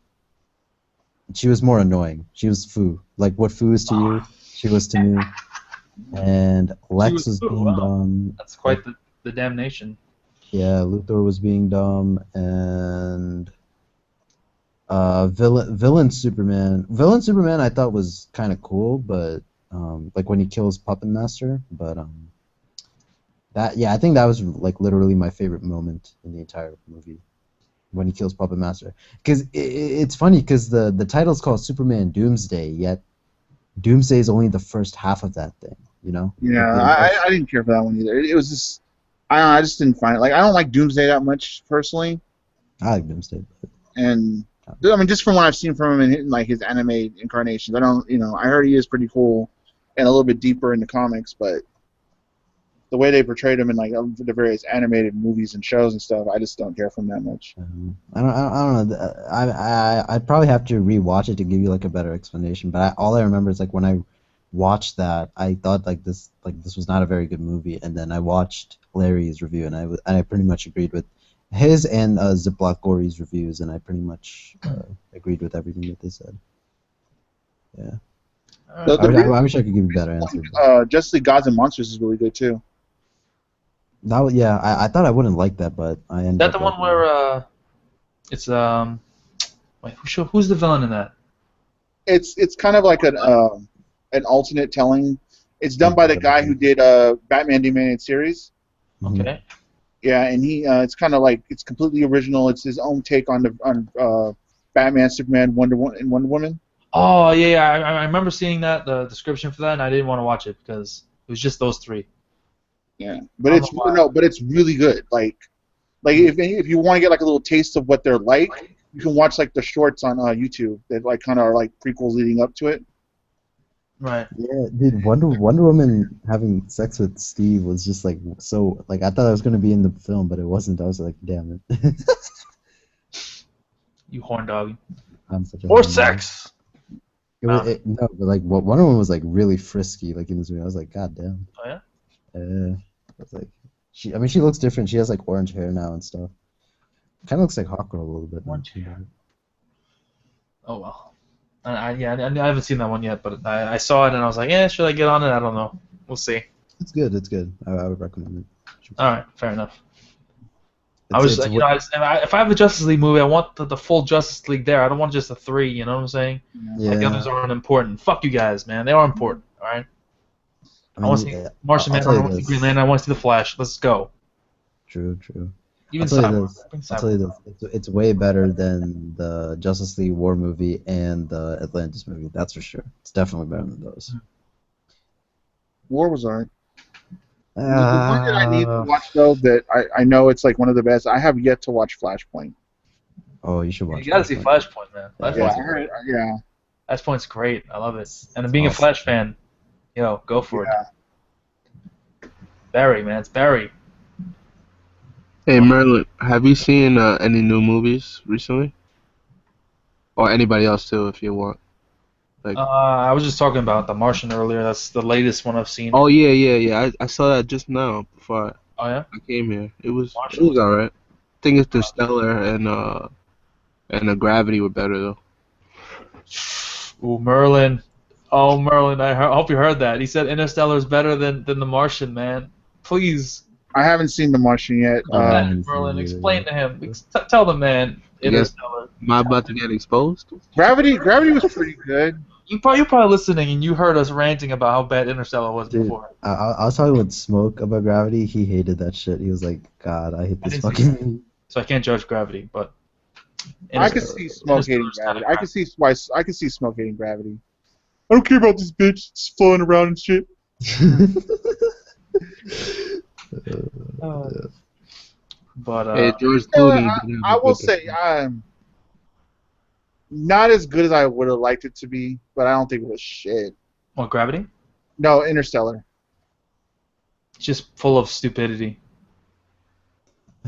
She was more annoying. She was Fu. Like what Fu is to you, she was to me. And Lex was being dumb. That's quite the damnation. Yeah, Luthor was being dumb, and villain Superman I thought was kind of cool, but like when he kills Puppet Master, but I think that was like literally my favorite moment in the entire movie when he kills Puppet Master. Because it's funny because the title's called Superman Doomsday, yet Doomsday is only the first half of that thing, you know? Yeah, I didn't care for that one either. It was just I just didn't find it. Like I don't like Doomsday that much personally. I like Doomsday, and I mean just from what I've seen from him in like his anime incarnations, I heard he is pretty cool and a little bit deeper in the comics, but the way they portrayed him in like the various animated movies and shows and stuff, I just don't care for him that much. I don't know. I'd probably have to rewatch it to give you like a better explanation. But all I remember is like when I watched that, I thought like this was not a very good movie, and then I watched Larry's review, and I pretty much agreed with his and Ziploc Gory's reviews, and I pretty much agreed with everything that they said. Yeah. I wish I could give you a better answer. Justice League Gods and Monsters is really good too. Yeah, I thought I wouldn't like that, but I ended Is that up the one where it's wait, who's the villain in that? It's kind of like an alternate telling. It's done by the guy who did Batman the Animated Series. Okay. Yeah, and he it's kind of like it's completely original. It's his own take on Batman, Superman, Wonder Woman. Oh yeah, I remember seeing that the description for that, and I didn't want to watch it because it was just those three. Yeah, but it's really good. Like if you want to get like a little taste of what they're like, you can watch like the shorts on YouTube that like kind of are like prequels leading up to it. Right. Yeah, dude, Wonder Woman having sex with Steve was just like so like I thought it was gonna be in the film, but it wasn't. I was like, damn it. You horn dog. I'm such a Or horn dog. sex. No, but like Wonder Woman was like really frisky like in this movie. I was like, god damn. Oh yeah. I was like, she looks different. She has like orange hair now and stuff. Kind of looks like Hawkgirl a little bit. Oh well. I haven't seen that one yet, but I saw it and I was like, yeah, should I get on it? I don't know. We'll see. It's good. It's good. I would recommend it. All right, fair enough. If I have a Justice League movie, I want the full Justice League there. I don't want just the three. You know what I'm saying? Yeah. Like the others aren't important. Fuck you guys, man. They are important. All right. I want to see Martian Man. I want to see Green Lantern. I want to see the Flash. Let's go. True. Even I'll tell you this. It's way better than the Justice League War movie and the Atlantis movie. That's for sure. It's definitely better than those. War was alright. The one that I need to watch though, that I know it's like one of the best. I have yet to watch Flashpoint. Oh, you should watch. You gotta see Flashpoint, man. Yeah. Flashpoint's great. I love it. And being a Flash fan, go for it. Barry, man, it's Barry. Hey Merlin, have you seen any new movies recently? Or anybody else too, if you want. Like, I was just talking about The Martian earlier. That's the latest one I've seen. oh yeah. I saw that just now before I came here. It was alright. I think Interstellar and Gravity were better though. Ooh, Merlin. Oh, Merlin, I hope you heard that. He said Interstellar is better than The Martian, man. Please. I haven't seen The Martian yet. Merlin, explain to him. Tell the man Interstellar. Am I about to get exposed? Gravity was pretty good. You're probably listening and you heard us ranting about how bad Interstellar was before. I was talking with Smoke about Gravity. He hated that shit. He was like, God, I hate this fucking movie. So I can't judge Gravity, but I could see Smoke hating Gravity. I could see Smoke hating Gravity. I don't care about this bitch just floating around and shit. But hey, George Clooney. I will say, not as good as I would have liked it to be, but I don't think it was shit. What, Gravity? No, Interstellar. It's just full of stupidity.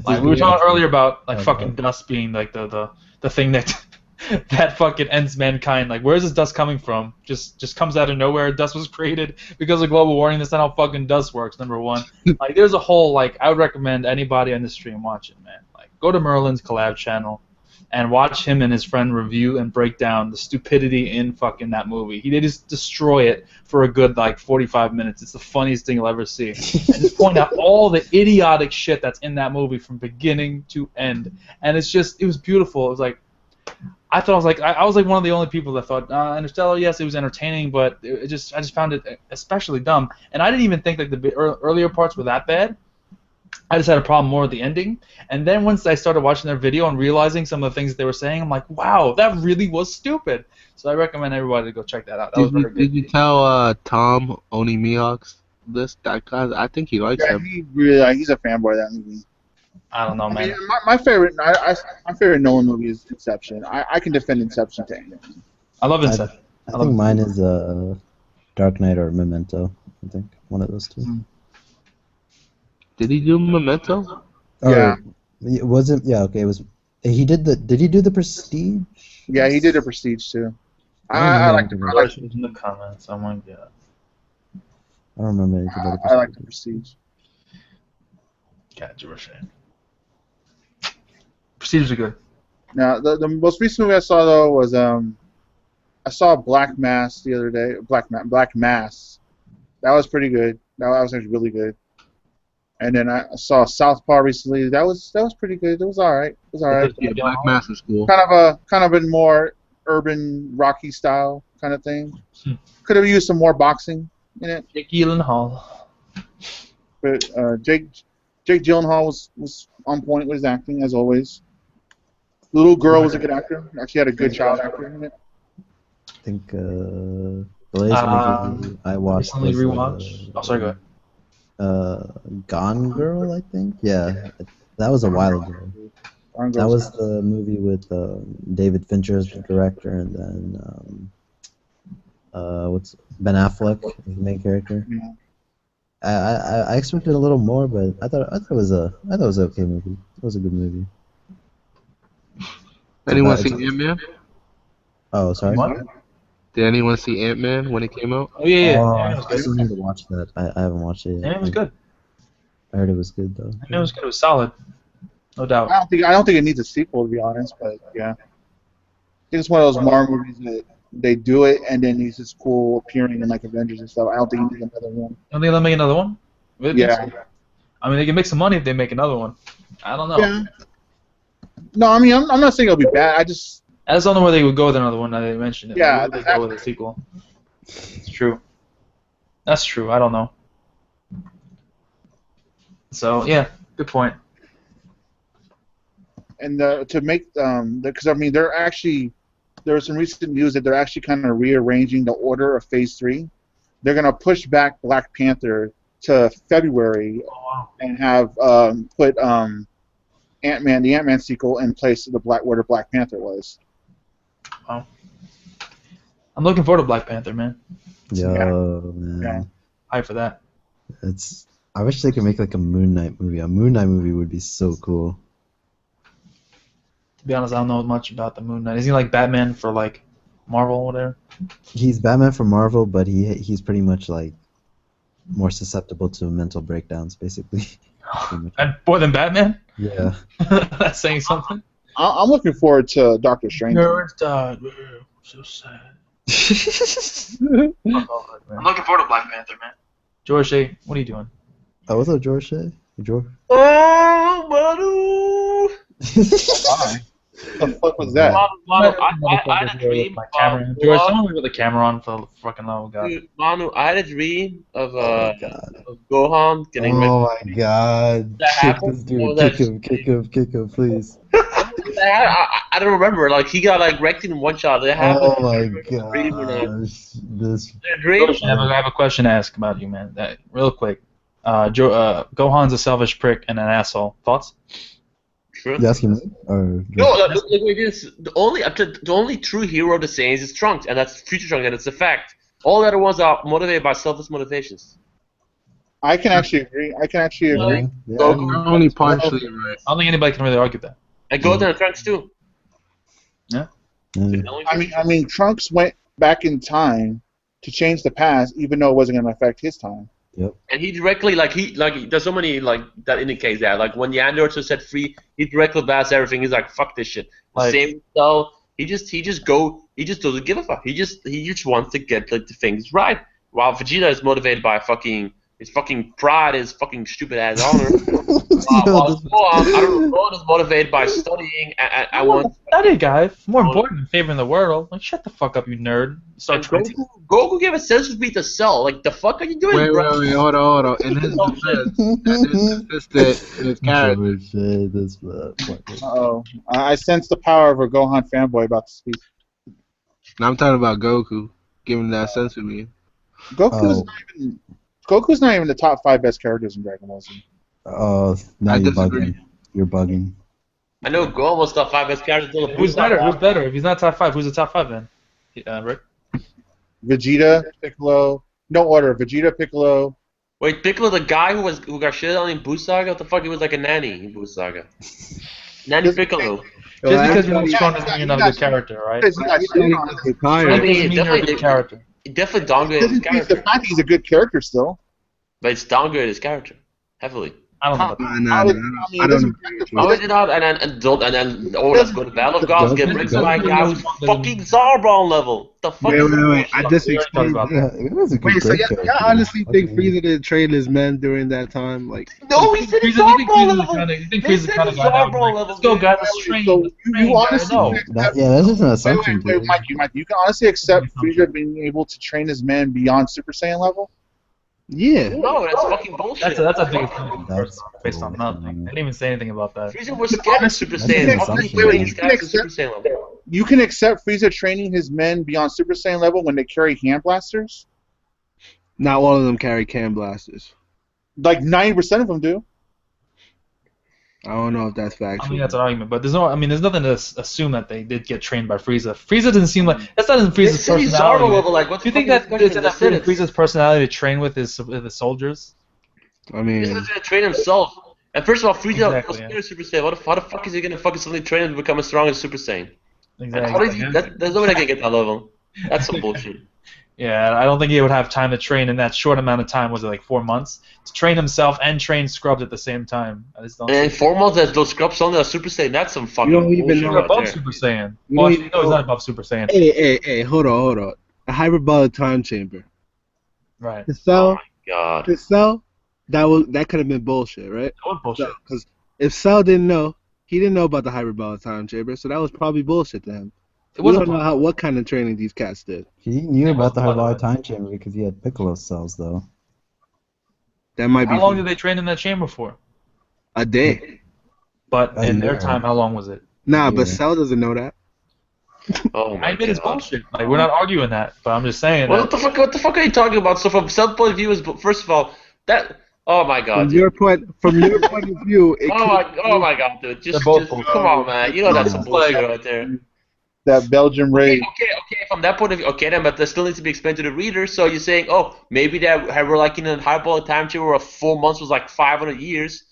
Like we were talking earlier about fucking dust being like the thing that that fucking ends mankind. Like, where's this dust coming from? Just comes out of nowhere. Dust was created because of global warming. That's not how fucking dust works. Number one. Like, there's a whole I would recommend anybody on this stream watch it, man. Like, go to Merlin's collab channel and watch him and his friend review and break down the stupidity in fucking that movie. They just destroy it for a good 45 minutes. It's the funniest thing you'll ever see. And just point out all the idiotic shit that's in that movie from beginning to end. And it was beautiful. It was like, I was one of the only people that thought Interstellar, yes, it was entertaining, but I just found it especially dumb. And I didn't even think the earlier parts were that bad. I just had a problem more with the ending. And then once I started watching their video and realizing some of the things that they were saying, I'm like, wow, that really was stupid. So I recommend everybody to go check that out. That was very good. Did you tell Tom Oni Mihawk's this? That guy, I think he likes him. He's a fanboy of that movie. I don't know, man. I mean, my favorite Nolan movie is Inception. I can defend Inception to anything. I love Inception. I think mine is Dark Knight or Memento. I think one of those two. Did he do Memento? Yeah. It wasn't. Yeah. Okay. It was. He did the. Did he do the Prestige? Yeah, he did the Prestige too. I like the in the comments. Oh my god. I don't remember anything about the Prestige. I like the Prestige. God, you're a fan. Prestige are good. Now, the most recent movie I saw though was I saw Black Mass the other day. Black Mass. That was pretty good. That was actually really good. And then I saw Southpaw recently. That was pretty good. It was all right. It was all right. Yeah, Black Mass was cool. Kind of a more urban Rocky style kind of thing. Could have used some more boxing in it. Jake Gyllenhaal. But Jake Gyllenhaal was on point with his acting as always. Little girl was a good actor. Actually had a good child actor in it. I think the latest movie I watched recently was rewatched. Oh, sorry, go ahead. Gone Girl, I think. Yeah, that was a while ago. That was the movie with David Fincher as the director, and then what's Ben Affleck as the main character. Yeah. I expected a little more, but I thought it was an okay movie. It was a good movie. Anyone see Ant-Man? Oh, sorry. Did anyone see Ant-Man when it came out? Oh yeah. I still need to watch that. I haven't watched it yet. It was good. I heard it was good though. It was good. It was solid, no doubt. I don't think it needs a sequel to be honest, but yeah. I think it's one of those Marvel movies that they do it and then he's just cool appearing in like Avengers and stuff. I don't think he needs another one. Don't think they'll make another one? Yeah. I mean, they can make some money if they make another one. I don't know. Yeah. No, I mean, I'm not saying it'll be bad. I just don't know where they would go with another one. Now they mentioned it. Yeah, Where would they go with a sequel? It's true. That's true. I don't know. So yeah, good point. And to make because I mean there was some recent news that they're actually kind of rearranging the order of Phase 3. They're gonna push back Black Panther to February and have put Ant-Man, the Ant-Man sequel, in place of where the Black Panther was. Wow. I'm looking forward to Black Panther, man. Man. Yeah. Hype for that. I wish they could make like a Moon Knight movie. A Moon Knight movie would be so cool. To be honest, I don't know much about the Moon Knight. Is he like Batman for like Marvel or whatever? He's Batman for Marvel, but he's pretty much like more susceptible to mental breakdowns, basically. And more than Batman? Yeah. That's saying something. I'm looking forward to Doctor Strange. Nerds died. So sad. I'm looking forward to Black Panther, man. George A., what are you doing? Oh, what's up, George? George? Oh, Manu! What the fuck was that? I had a dream. George, someone with the camera on for fucking love of God. Dude, Manu, I had a dream of Gohan getting Oh my God! Kick this dude! Kick him, please! I don't remember. Like he got like wrecked in one shot. Oh my God! This. Dream. I have a question to ask about you, man. Real quick. Gohan's a selfish prick and an asshole. Thoughts? True. You asking me? Or no, look like this. The only true hero of the Saiyans is Trunks, and that's Future Trunks, and it's a fact. All the other ones are motivated by selfish motivations. I can actually agree. Yeah. Goku only partially right. I don't think anybody can really argue that. And Goten and Trunks too. Yeah. I mean, Trunks went back in time to change the past, even though it wasn't going to affect his time. Yep. And he directly there's so many that indicates that when the androids are set free, he directly blasts everything. He's like, fuck this shit. Same so he just doesn't give a fuck. He just wants to get the things right. While Vegeta is motivated by his fucking pride, his fucking stupid ass honor. Gohan is motivated by studying. I want study, guy. More important than favoring the world. Like, shut the fuck up, you nerd. Goku gave a sense beat to Cell. Like, the fuck are you doing, wait, bro? Wait, hold on. In his defense, his character. Uh-oh. I sense the power of a Gohan fanboy about to speak. Now I'm talking about Goku, giving that sense of me. Goku's not even the top 5 best characters in Dragon Ball Z. Oh, now you're bugging. You're bugging. I know Gohan was top 5 best characters. Who's better? Who's better? If he's not top 5, who's the top 5 then? Rick? Vegeta, Piccolo. No order. Vegeta, Piccolo. Wait, Piccolo, the guy who got shit on in Boost Saga? What the fuck? He was like a nanny in Boost Saga. Nanny Piccolo. Just because you're not strong doesn't mean you're not a good character, right? Definitely downgraded his character. The fact he's a good character still. But it's downgraded his character heavily. I don't know about that. I don't know. How is it not? And then let's go to Battle of Gods, get Rick's back out, fucking Zarbon level. The fuck is that Wait. I bullshit? disagree. It was a good Wait, so great y'all character. honestly think Frieza didn't train his men during that time? Like, No, he said it's You think Zarbon Frieza's level. kind of? You think They Frieza's said kind of it's guy that would be Zarbon like, level. let's go, dude. guys, let's train. So Let's you train, guys. honestly No. accept, That's just an assumption, wait, dude. Mikey, you can honestly accept Frieza being able to train his men beyond Super Saiyan level? yeah. No, that's fucking bullshit. That's a big assumption That's based on nothing. They didn't even say anything about that. Frieza was scared of Super That's an Saiyan. How can he assumption, train man. these guys to Super Saiyan level? You can accept Frieza training his men beyond Super Saiyan level when they carry hand blasters? Not all of them carry can blasters. Like 90% of them do. I don't know if that's I factual. mean, that's an argument, but there's nothing to assume that they did get trained by Frieza. Frieza doesn't seem like that's not in Frieza's They said he's personality. Zarbon level. Like, what Do the you think fuck that is it's the enough question? in They said Frieza's personality to train with his soldiers? I He's mean, gonna train himself. And first of all, Frieza Exactly, was yeah. scared of Super Saiyan. How the fuck is he gonna fucking suddenly train and become as strong as Super Saiyan? Exactly. How is he, there's no way they can get that level. That's some bullshit. Yeah, I don't think he would have time to train in that short amount of time. Was it like 4 months to train himself and train Scrubs at the same time? I just don't. And in 4 months, there's those scrubs on the Super Saiyan. That's some fucking don't even bullshit know right above there. Super Saiyan. You Well, don't actually, even no, he's know- not above Super Saiyan. hey, hold on. A hyperbolic time chamber. Right. The cell, God. that could have been bullshit, right? That was bullshit. Because if Cell didn't know, he didn't know about the hyperbolic time chamber, so that was probably bullshit to him. It We wasn't don't know what kind of training these cats did. He knew about the By the hyperbolic way. time chamber because he had Piccolo cells, though. That might be How long did they train in that chamber for? a day. But A in their year. time, how long was it? Nah, but Yeah. Cell doesn't know that. Oh my I admit it's God. bullshit. Like we're not arguing that, but I'm just saying What that. the fuck are you talking about? So from some point of view, is first of all that. Oh my God. From Dude. your point of view, it Oh my God, dude. Just both come on, man. You know that's some bullshit right there. That Belgian raid. Okay. From that point of view, okay, then, but that still needs to be explained to the reader. So you're saying, oh, maybe that we're like in a hyperbolic time chamber where 4 months was like 500 years.